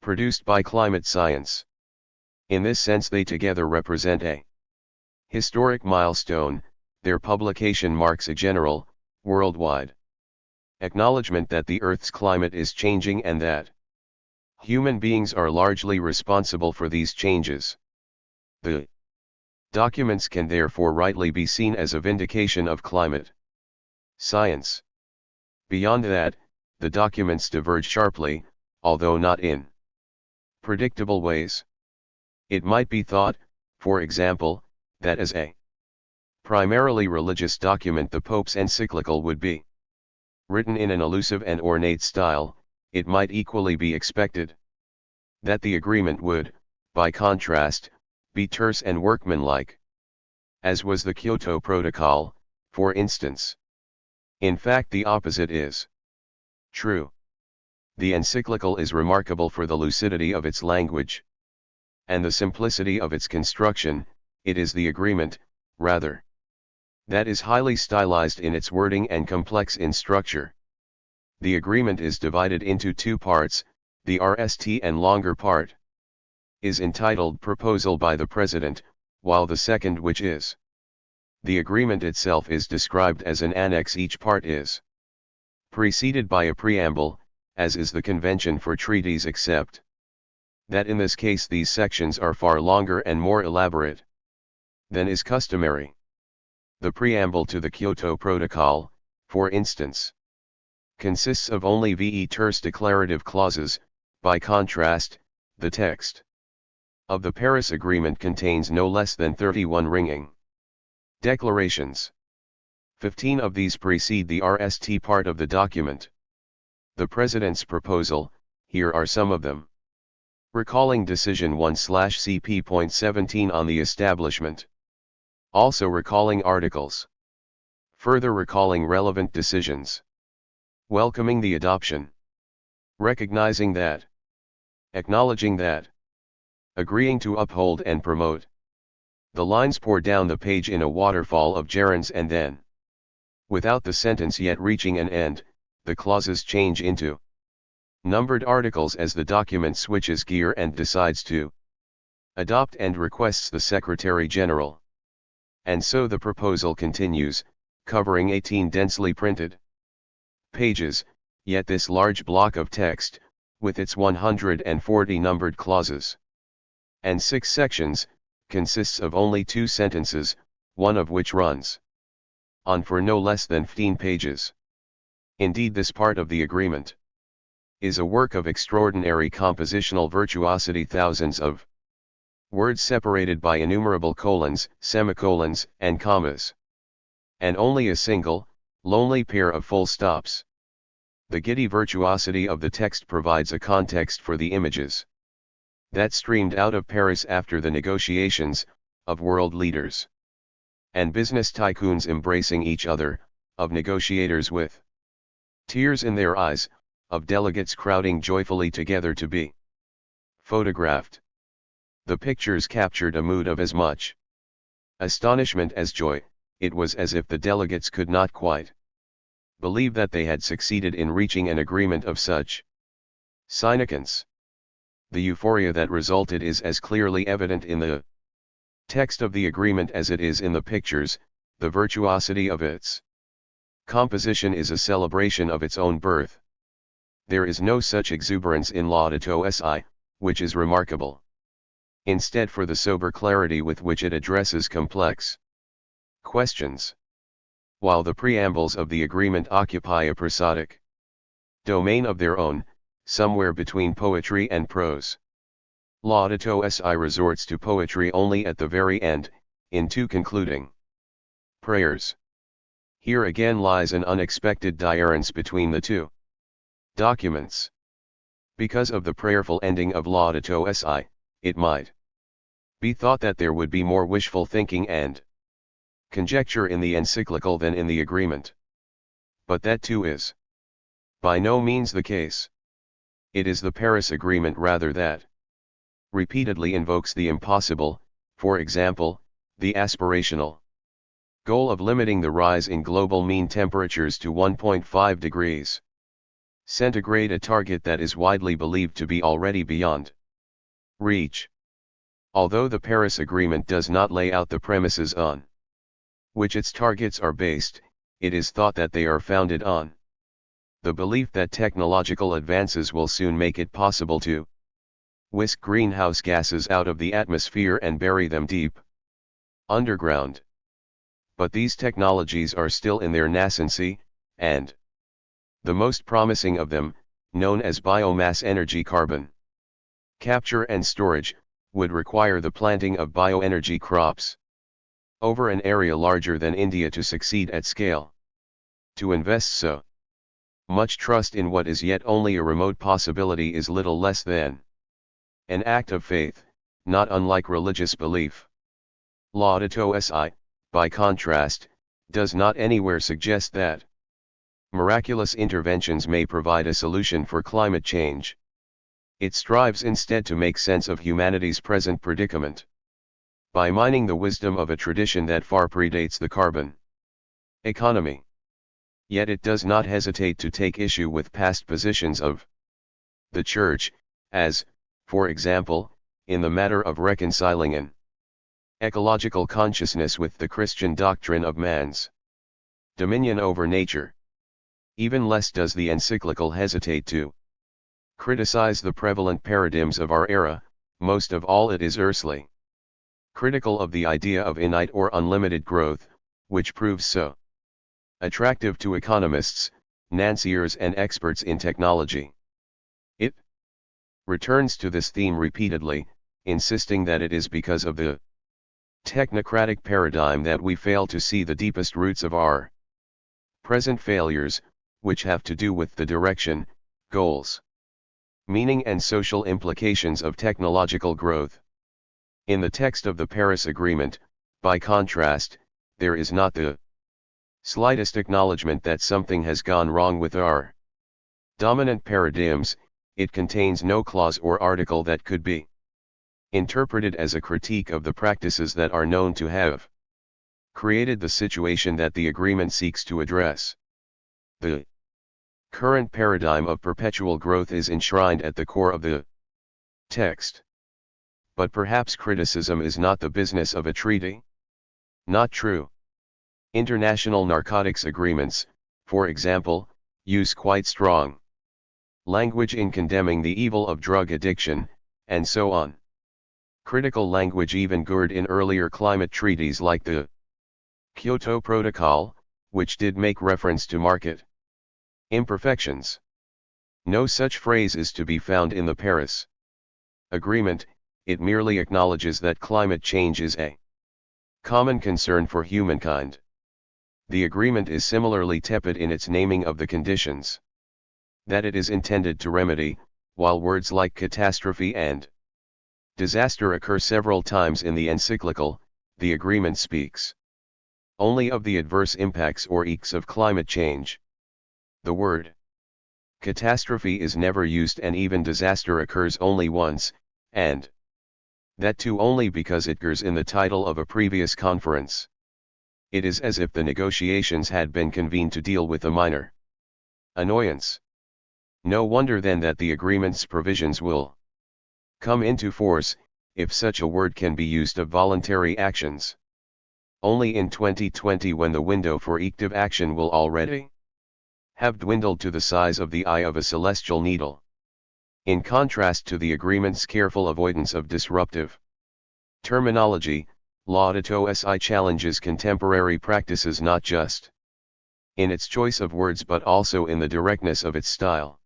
produced by climate science. In this sense they together represent a historic milestone. Their publication marks a general, worldwide acknowledgement that the Earth's climate is changing and that human beings are largely responsible for these changes. The documents can therefore rightly be seen as a vindication of climate science. Beyond that, the documents diverge sharply, although not in predictable ways. It might be thought, for example, that as a primarily religious document the Pope's encyclical would be written in an elusive and ornate style. It might equally be expected that the agreement would, by contrast, be terse and workmanlike, as was the Kyoto Protocol, for instance. In fact, the opposite is true. The encyclical is remarkable for the lucidity of its language and the simplicity of its construction. It is the agreement, rather, that is highly stylized in its wording and complex in structure. The agreement is divided into two parts. The RST and longer part is entitled Proposal by the President, while the second, which is the agreement itself, is described as an annex. Each part is preceded by a preamble, as is the convention for treaties, except that in this case these sections are far longer and more elaborate than is customary. The preamble to the Kyoto Protocol, for instance, consists of only terse declarative clauses. By contrast, the text of the Paris Agreement contains no less than 31 ringing declarations. 15 of these precede the RST part of the document. The President's proposal, here are some of them. Recalling Decision 1/CP.17 on the establishment. Also recalling articles. Further recalling relevant decisions. Welcoming the adoption. Recognizing that. Acknowledging that. Agreeing to uphold and promote. The lines pour down the page in a waterfall of gerunds, and then, without the sentence yet reaching an end, the clauses change into numbered articles as the document switches gear and decides to adopt and requests the Secretary General. And so the proposal continues, covering 18 densely printed pages, yet this large block of text, with its 140 numbered clauses and 6 sections, consists of only 2 sentences, one of which runs on for no less than 15 pages. Indeed, this part of the agreement is a work of extraordinary compositional virtuosity. Thousands of words separated by innumerable colons, semicolons, and commas, and only a single, lonely pair of full stops. The giddy virtuosity of the text provides a context for the images that streamed out of Paris after the negotiations, of world leaders and business tycoons embracing each other, of negotiators with tears in their eyes, of delegates crowding joyfully together to be photographed. The pictures captured a mood of as much astonishment as joy. It was as if the delegates could not quite believe that they had succeeded in reaching an agreement of such significance. The euphoria that resulted is as clearly evident in the text of the agreement as it is in the pictures. The virtuosity of its composition is a celebration of its own birth. There is no such exuberance in Laudato Si, which is remarkable instead for the sober clarity with which it addresses complex questions. While the preambles of the agreement occupy a prosodic domain of their own, somewhere between poetry and prose, Laudato Si resorts to poetry only at the very end, in 2 concluding prayers. Here again lies an unexpected difference between the 2 documents. Because of the prayerful ending of Laudato Si, it might be thought that there would be more wishful thinking and conjecture in the encyclical than in the agreement. But that too is by no means the case. It is the Paris Agreement rather that repeatedly invokes the impossible, for example, the aspirational goal of limiting the rise in global mean temperatures to 1.5 degrees centigrade, a target that is widely believed to be already beyond reach. Although the Paris Agreement does not lay out the premises on which its targets are based, it is thought that they are founded on the belief that technological advances will soon make it possible to whisk greenhouse gases out of the atmosphere and bury them deep underground. But these technologies are still in their nascency, and the most promising of them, known as biomass energy carbon capture and storage, would require the planting of bioenergy crops over an area larger than India to succeed at scale. To invest so much trust in what is yet only a remote possibility is little less than an act of faith, not unlike religious belief. Laudato Si, by contrast, does not anywhere suggest that miraculous interventions may provide a solution for climate change. It strives instead to make sense of humanity's present predicament by mining the wisdom of a tradition that far predates the carbon economy. Yet it does not hesitate to take issue with past positions of the Church, as, for example, in the matter of reconciling an ecological consciousness with the Christian doctrine of man's dominion over nature. Even less does the encyclical hesitate to criticize the prevalent paradigms of our era, most of all it is earthly critical of the idea of innate or unlimited growth, which proves so attractive to economists, financiers and experts in technology. It returns to this theme repeatedly, insisting that it is because of the technocratic paradigm that we fail to see the deepest roots of our present failures, which have to do with the direction, goals, meaning and social implications of technological growth. In the text of the Paris Agreement, by contrast, there is not the slightest acknowledgement that something has gone wrong with our dominant paradigms. It contains no clause or article that could be interpreted as a critique of the practices that are known to have created the situation that the agreement seeks to address. The current paradigm of perpetual growth is enshrined at the core of the text. But perhaps criticism is not the business of a treaty? Not true. International narcotics agreements, for example, use quite strong language in condemning the evil of drug addiction, and so on. Critical language even occurred in earlier climate treaties like the Kyoto Protocol, which did make reference to market imperfections. No such phrase is to be found in the Paris Agreement. It merely acknowledges that climate change is a common concern for humankind. The agreement is similarly tepid in its naming of the conditions that it is intended to remedy, while words like catastrophe and disaster occur several times in the encyclical. The agreement speaks only of the adverse impacts or effects of climate change. The word catastrophe is never used, and even disaster occurs only once, and that too only because it occurs in the title of a previous conference. It is as if the negotiations had been convened to deal with a minor annoyance. No wonder then that the agreement's provisions will come into force, if such a word can be used, of voluntary actions only in 2020, when the window for active action will already have dwindled to the size of the eye of a celestial needle. In contrast to the agreement's careful avoidance of disruptive terminology, Laudato Si challenges contemporary practices not just in its choice of words but also in the directness of its style.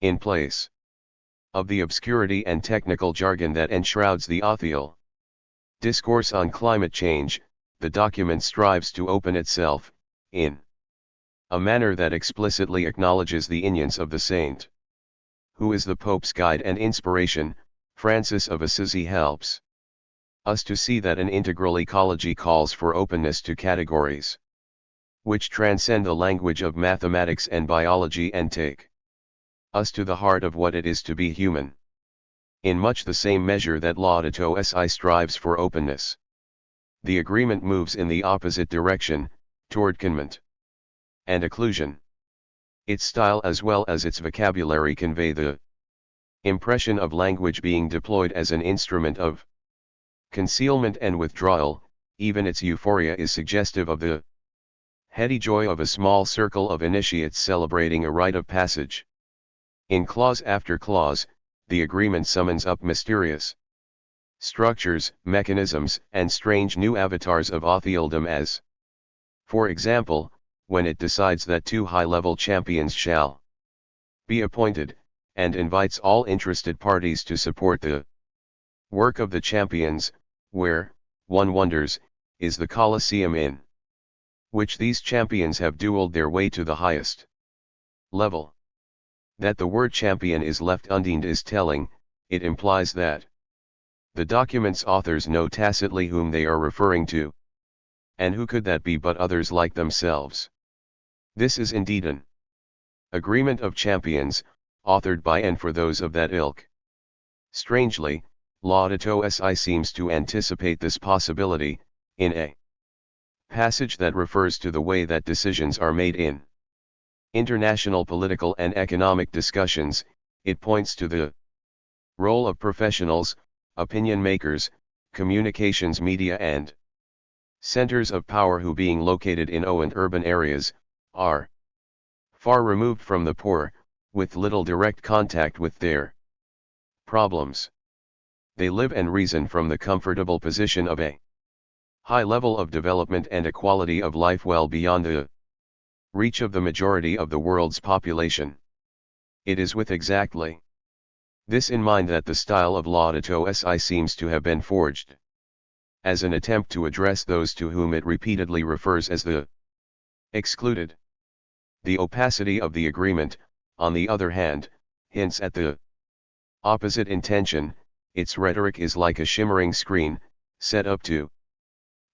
In place of the obscurity and technical jargon that enshrouds the official discourse on climate change, the document strives to open itself, in a manner that explicitly acknowledges the ineance of the saint, who is the Pope's guide and inspiration. Francis of Assisi helps us to see that an integral ecology calls for openness to categories which transcend the language of mathematics and biology and take us to the heart of what it is to be human. In much the same measure that Laudato Si strives for openness, the agreement moves in the opposite direction, toward containment and occlusion. Its style as well as its vocabulary convey the impression of language being deployed as an instrument of concealment and withdrawal. Even its euphoria is suggestive of the heady joy of a small circle of initiates celebrating a rite of passage. In clause after clause, the agreement summons up mysterious structures, mechanisms, and strange new avatars of atheism, as, for example, when it decides that two high-level champions shall be appointed, and invites all interested parties to support the work of the champions, where, one wonders, is the Colosseum in which these champions have dueled their way to the highest level. That the word champion is left undefined is telling. It implies that the document's authors know tacitly whom they are referring to. And who could that be but others like themselves? This is indeed an agreement of champions, authored by and for those of that ilk. Strangely, Laudato Si seems to anticipate this possibility, in a passage that refers to the way that decisions are made in international political and economic discussions. It points to the role of professionals, opinion makers, communications media and centers of power who, being located in and urban areas, are far removed from the poor, with little direct contact with their problems. They live and reason from the comfortable position of a high level of development and a quality of life well beyond the reach of the majority of the world's population. It is with exactly this in mind that the style of Laudato Si seems to have been forged, as an attempt to address those to whom it repeatedly refers as the excluded. The opacity of the agreement, on the other hand, hints at the opposite intention. Its rhetoric is like a shimmering screen, set up to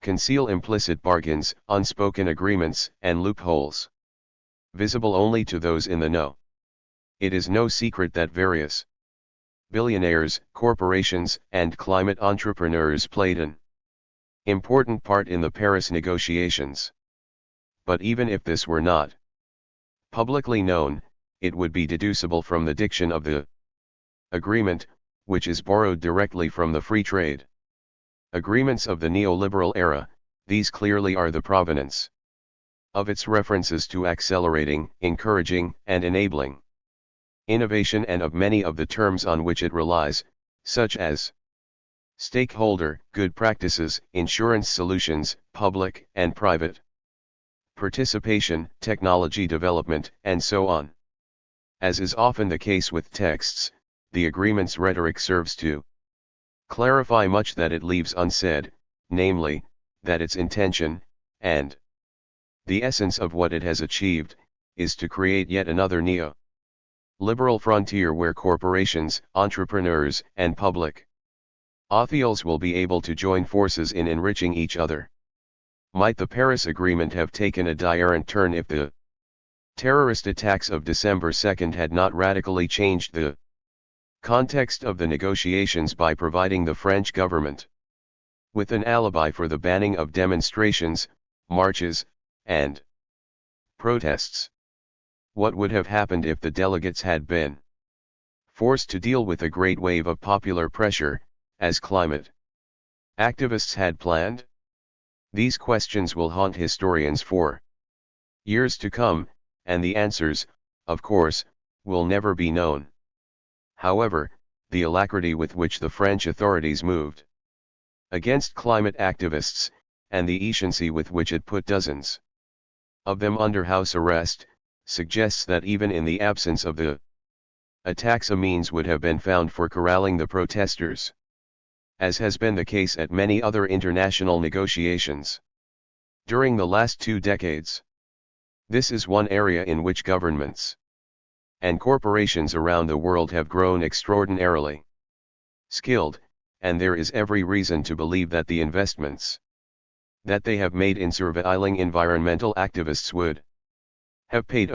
conceal implicit bargains, unspoken agreements, and loopholes, visible only to those in the know. It is no secret that various billionaires, corporations, and climate entrepreneurs played an important part in the Paris negotiations. But even if this were not publicly known, it would be deducible from the diction of the agreement, which is borrowed directly from the free trade agreements of the neoliberal era. These clearly are the provenance of its references to accelerating, encouraging, and enabling innovation, and of many of the terms on which it relies, such as stakeholder, good practices, insurance solutions, public and private participation, technology development, and so on. As is often the case with texts, the agreement's rhetoric serves to clarify much that it leaves unsaid, namely, that its intention, and the essence of what it has achieved, is to create yet another neo-liberal frontier where corporations, entrepreneurs, and public officials will be able to join forces in enriching each other. Might the Paris Agreement have taken a different turn if the terrorist attacks of December 2 had not radically changed the context of the negotiations by providing the French government with an alibi for the banning of demonstrations, marches, and protests? What would have happened if the delegates had been forced to deal with a great wave of popular pressure, as climate activists had planned? These questions will haunt historians for years to come, and the answers, of course, will never be known. However, the alacrity with which the French authorities moved against climate activists, and the efficiency with which it put dozens of them under house arrest, suggests that even in the absence of the attacks a means would have been found for corralling the protesters, as has been the case at many other international negotiations during the last 2 decades. This is one area in which governments and corporations around the world have grown extraordinarily skilled, and there is every reason to believe that the investments that they have made in surveilling environmental activists would have paid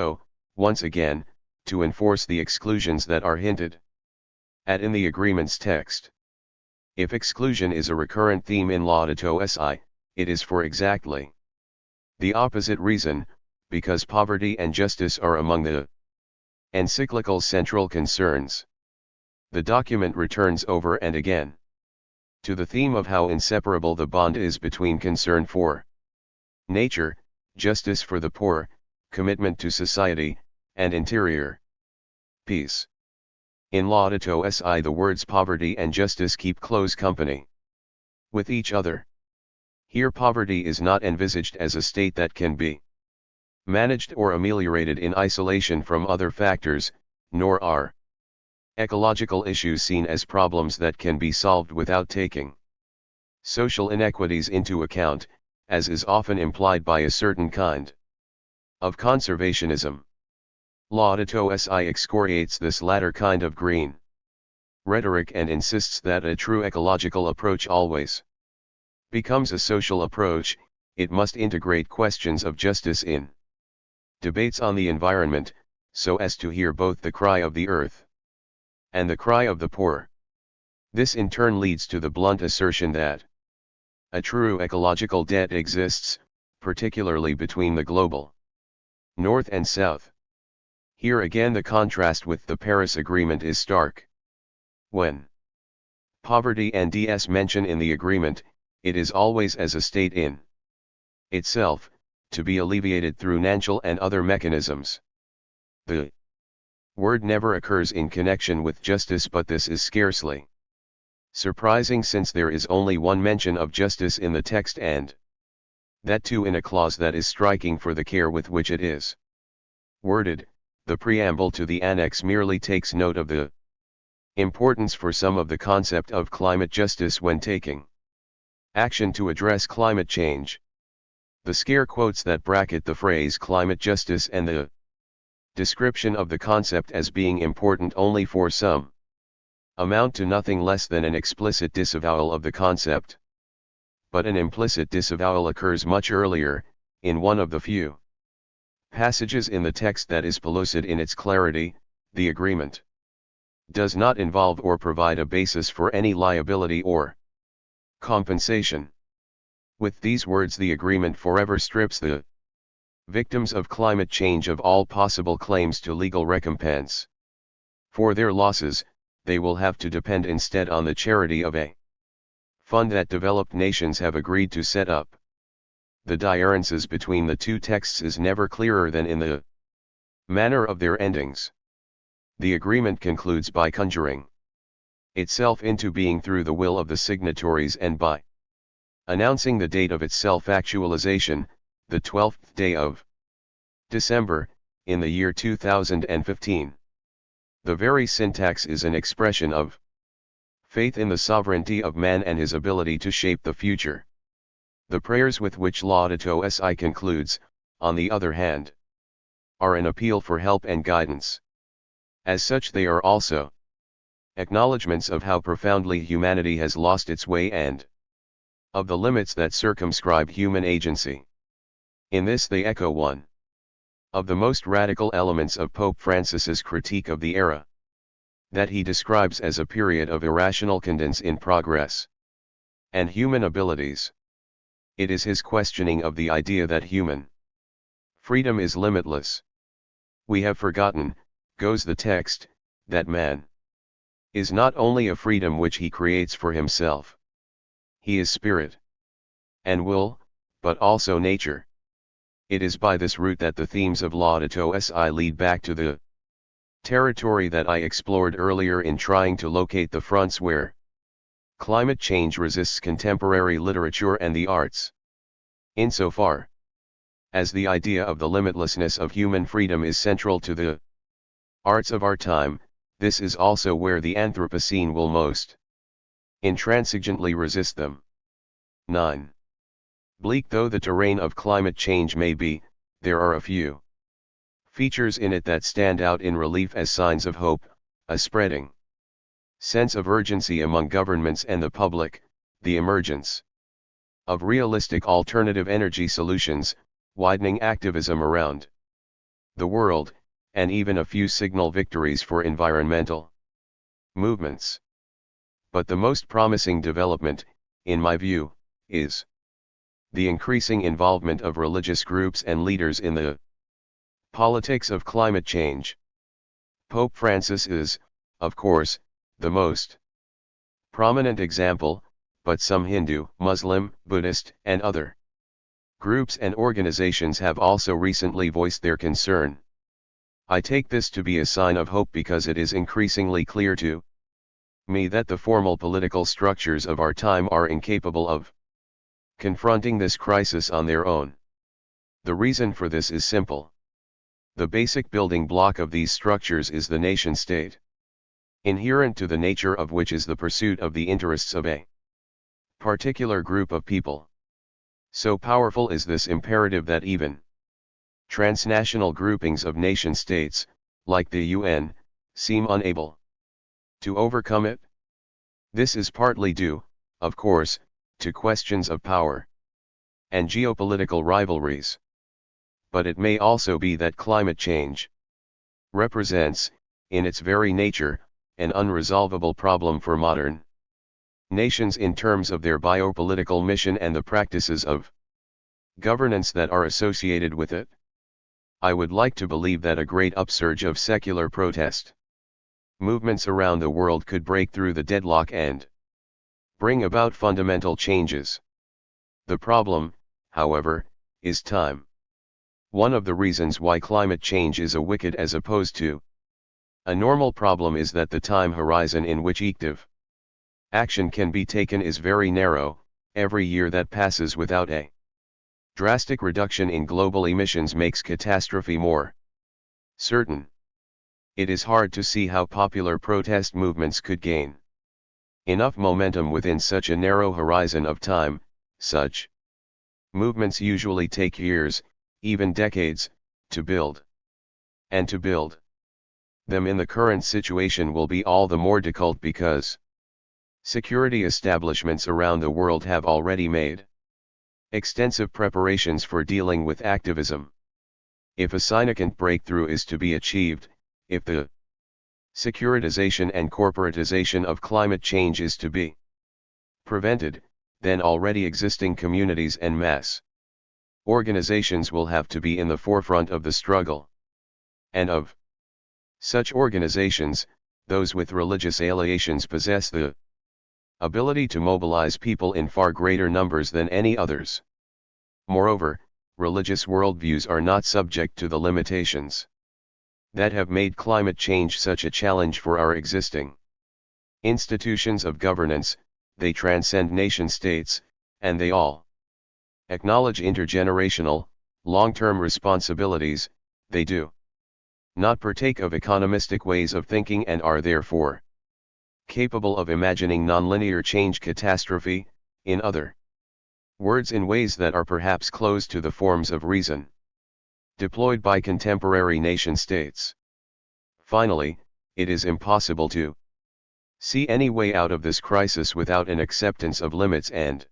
once again, to enforce the exclusions that are hinted at in the agreement's text. If exclusion is a recurrent theme in Laudato Si, it is for exactly the opposite reason, because poverty and justice are among the encyclical's central concerns. The document returns over and again to the theme of how inseparable the bond is between concern for nature, justice for the poor, commitment to society, and interior peace. In Laudato Si, the words poverty and justice keep close company with each other. Here poverty is not envisaged as a state that can be managed or ameliorated in isolation from other factors, nor are ecological issues seen as problems that can be solved without taking social inequities into account, as is often implied by a certain kind of conservationism. Laudato Si excoriates this latter kind of green rhetoric and insists that a true ecological approach always becomes a social approach. It must integrate questions of justice in debates on the environment, so as to hear both the cry of the earth and the cry of the poor. This in turn leads to the blunt assertion that a true ecological debt exists, particularly between the global North and South. Here again the contrast with the Paris Agreement is stark. When poverty and DS mention in the agreement, it is always as a state in itself, to be alleviated through financial and other mechanisms. The word never occurs in connection with justice, but this is scarcely surprising since there is only one mention of justice in the text, and that too in a clause that is striking for the care with which it is worded. The preamble to the annex merely takes note of the importance for some of the concept of climate justice when taking action to address climate change. The scare quotes that bracket the phrase climate justice and the description of the concept as being important only for some amount to nothing less than an explicit disavowal of the concept. But an implicit disavowal occurs much earlier, in one of the few passages in the text that is pellucid in its clarity. The agreement does not involve or provide a basis for any liability or compensation. With these words, the agreement forever strips the victims of climate change of all possible claims to legal recompense. For their losses, they will have to depend instead on the charity of a fund that developed nations have agreed to set up. The differences between the two texts is never clearer than in the manner of their endings. The agreement concludes by conjuring itself into being through the will of the signatories and by announcing the date of its self-actualization, the 12th day of December, in the year 2015. The very syntax is an expression of faith in the sovereignty of man and his ability to shape the future. The prayers with which Laudato Si concludes, on the other hand, are an appeal for help and guidance. As such, they are also acknowledgments of how profoundly humanity has lost its way and of the limits that circumscribe human agency. In this they echo one of the most radical elements of Pope Francis's critique of the era, that he describes as a period of irrational cadence in progress and human abilities. It is his questioning of the idea that human freedom is limitless. We have forgotten, goes the text, that man is not only a freedom which he creates for himself. He is spirit and will, but also nature. It is by this route that the themes of Laudato Si lead back to the territory that I explored earlier in trying to locate the fronts where climate change resists contemporary literature and the arts. Insofar as the idea of the limitlessness of human freedom is central to the arts of our time, this is also where the Anthropocene will most intransigently resist them. 9. Bleak though the terrain of climate change may be, there are a few features in it that stand out in relief as signs of hope: a spreading sense of urgency among governments and the public, the emergence of realistic alternative energy solutions, widening activism around the world, and even a few signal victories for environmental movements. But the most promising development, in my view, is the increasing involvement of religious groups and leaders in the politics of climate change. Pope Francis is, of course, the most prominent example, but some Hindu, Muslim, Buddhist, and other groups and organizations have also recently voiced their concern. I take this to be a sign of hope because it is increasingly clear to me that the formal political structures of our time are incapable of confronting this crisis on their own. The reason for this is simple. The basic building block of these structures is the nation-state, inherent to the nature of which is the pursuit of the interests of a particular group of people. So powerful is this imperative that even transnational groupings of nation-states, like the UN, seem unable to overcome it. This is partly due, of course, to questions of power and geopolitical rivalries. But it may also be that climate change represents, in its very nature, an unresolvable problem for modern nations in terms of their biopolitical mission and the practices of governance that are associated with it. I would like to believe that a great upsurge of secular protest movements around the world could break through the deadlock and bring about fundamental changes. The problem, however, is time. One of the reasons why climate change is a wicked as opposed to a normal problem is that the time horizon in which active action can be taken is very narrow. Every year that passes without a drastic reduction in global emissions makes catastrophe more certain. It is hard to see how popular protest movements could gain enough momentum within such a narrow horizon of time. Such movements usually take years, even decades, to build. And to build them in the current situation will be all the more difficult because security establishments around the world have already made extensive preparations for dealing with activism. If a significant breakthrough is to be achieved, if the securitization and corporatization of climate change is to be prevented, then already existing communities and mass organizations will have to be in the forefront of the struggle. And of such organizations, those with religious affiliations possess the ability to mobilize people in far greater numbers than any others. Moreover, religious worldviews are not subject to the limitations that have made climate change such a challenge for our existing institutions of governance. They transcend nation-states, and they all acknowledge intergenerational, long-term responsibilities. They do not partake of economistic ways of thinking and are therefore capable of imagining nonlinear change catastrophe, in other words, in ways that are perhaps close to the forms of reason deployed by contemporary nation-states. Finally, it is impossible to see any way out of this crisis without an acceptance of limits and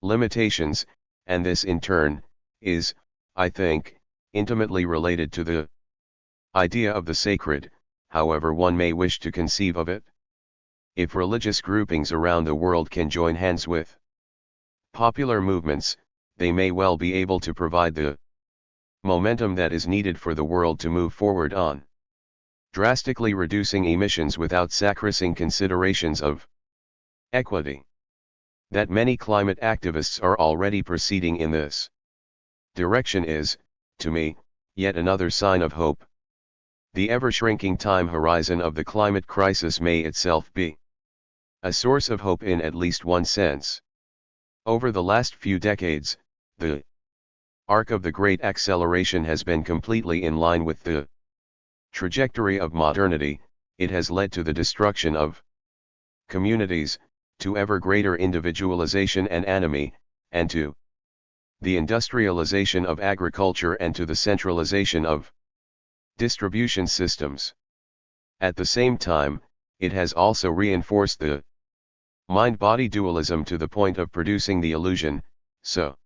limitations, and this in turn is, I think, intimately related to the idea of the sacred, however one may wish to conceive of it. If religious groupings around the world can join hands with popular movements, they may well be able to provide the momentum that is needed for the world to move forward on drastically reducing emissions without sacrificing considerations of equity. That many climate activists are already proceeding in this direction is, to me, yet another sign of hope. The ever-shrinking time horizon of the climate crisis may itself be a source of hope in at least one sense. Over the last few decades, the arc of the Great Acceleration has been completely in line with the trajectory of modernity. It has led to the destruction of communities, to ever greater individualization and anomie, and to the industrialization of agriculture and to the centralization of distribution systems. At the same time, it has also reinforced the mind-body dualism to the point of producing the illusion, so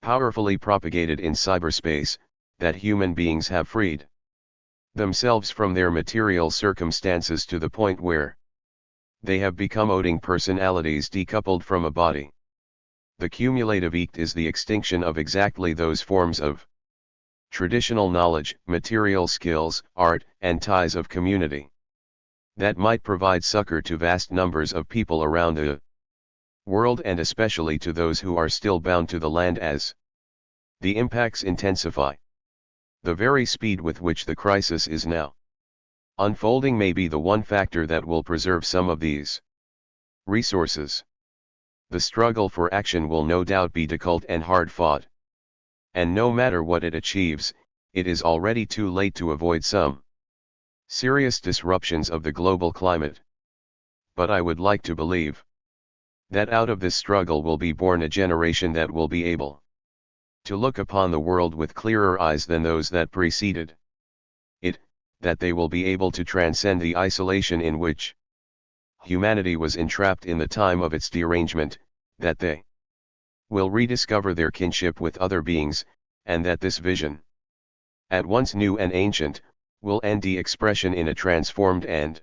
powerfully propagated in cyberspace, that human beings have freed themselves from their material circumstances to the point where they have become owning personalities decoupled from a body. The cumulative effect is the extinction of exactly those forms of traditional knowledge, material skills, art, and ties of community that might provide succor to vast numbers of people around the world, and especially to those who are still bound to the land as the impacts intensify. The very speed with which the crisis is now unfolding may be the one factor that will preserve some of these resources. The struggle for action will no doubt be difficult and hard fought. And no matter what it achieves, it is already too late to avoid some serious disruptions of the global climate. But I would like to believe that out of this struggle will be born a generation that will be able to look upon the world with clearer eyes than those that preceded it, that they will be able to transcend the isolation in which humanity was entrapped in the time of its derangement, that they will rediscover their kinship with other beings, and that this vision, at once new and ancient, will end the expression in a transformed and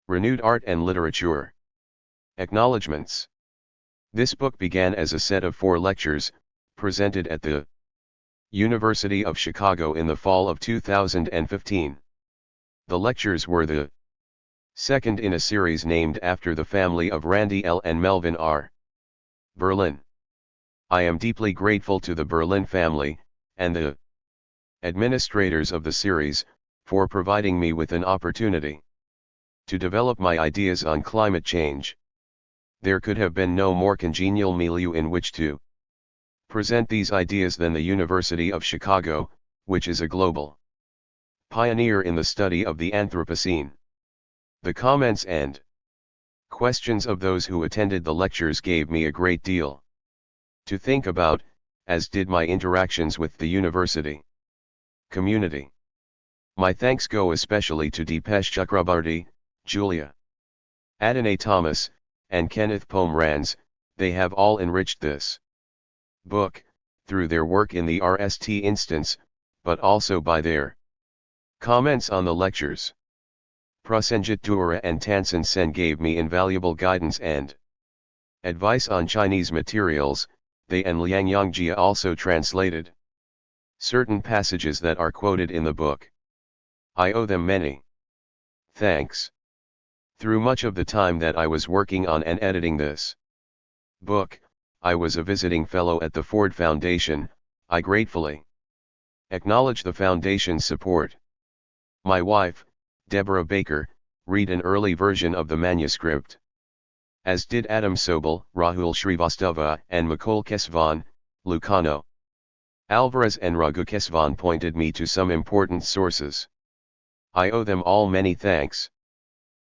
renewed art and literature. Acknowledgements. This book began as a set of 4 lectures, presented at the University of Chicago in the fall of 2015. The lectures were the second in a series named after the family of Randy L. and Melvin R. Berlin. I am deeply grateful to the Berlin family, and the administrators of the series, for providing me with an opportunity to develop my ideas on climate change. There could have been no more congenial milieu in which to present these ideas than the University of Chicago, which is a global pioneer in the study of the Anthropocene. The comments and questions of those who attended the lectures gave me a great deal to think about, as did my interactions with the university community. My thanks go especially to Deepesh Chakrabarty, Julia Adonai Thomas, and Kenneth Pomeranz. They have all enriched this book, through their work in the RST instance, but also by their comments on the lectures. Prasenjit Dura and Tansen Sen gave me invaluable guidance and advice on Chinese materials. They and Liang Yongjia also translated certain passages that are quoted in the book. I owe them many thanks. Through much of the time that I was working on and editing this book, I was a visiting fellow at the Ford Foundation. I gratefully acknowledge the Foundation's support. My wife, Deborah Baker, read an early version of the manuscript, as did Adam Sobel, Rahul Srivastava, and Mukul Kesvan. Lucano Alvarez and Raghu Kesvan pointed me to some important sources. I owe them all many thanks.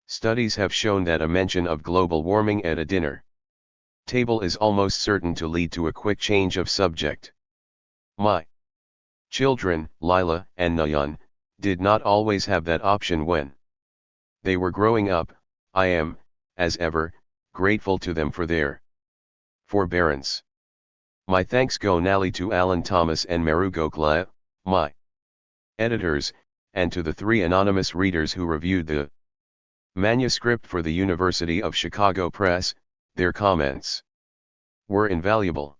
Studies have shown that a mention of global warming at a dinner table is almost certain to lead to a quick change of subject. My children, Lila and Nayan, did not always have that option when they were growing up. I am, as ever, grateful to them for their forbearance. My thanks go nally to Alan Thomas and Meru Gokhale, my editors, and to the 3 anonymous readers who reviewed the manuscript for the University of Chicago Press. Their comments were invaluable.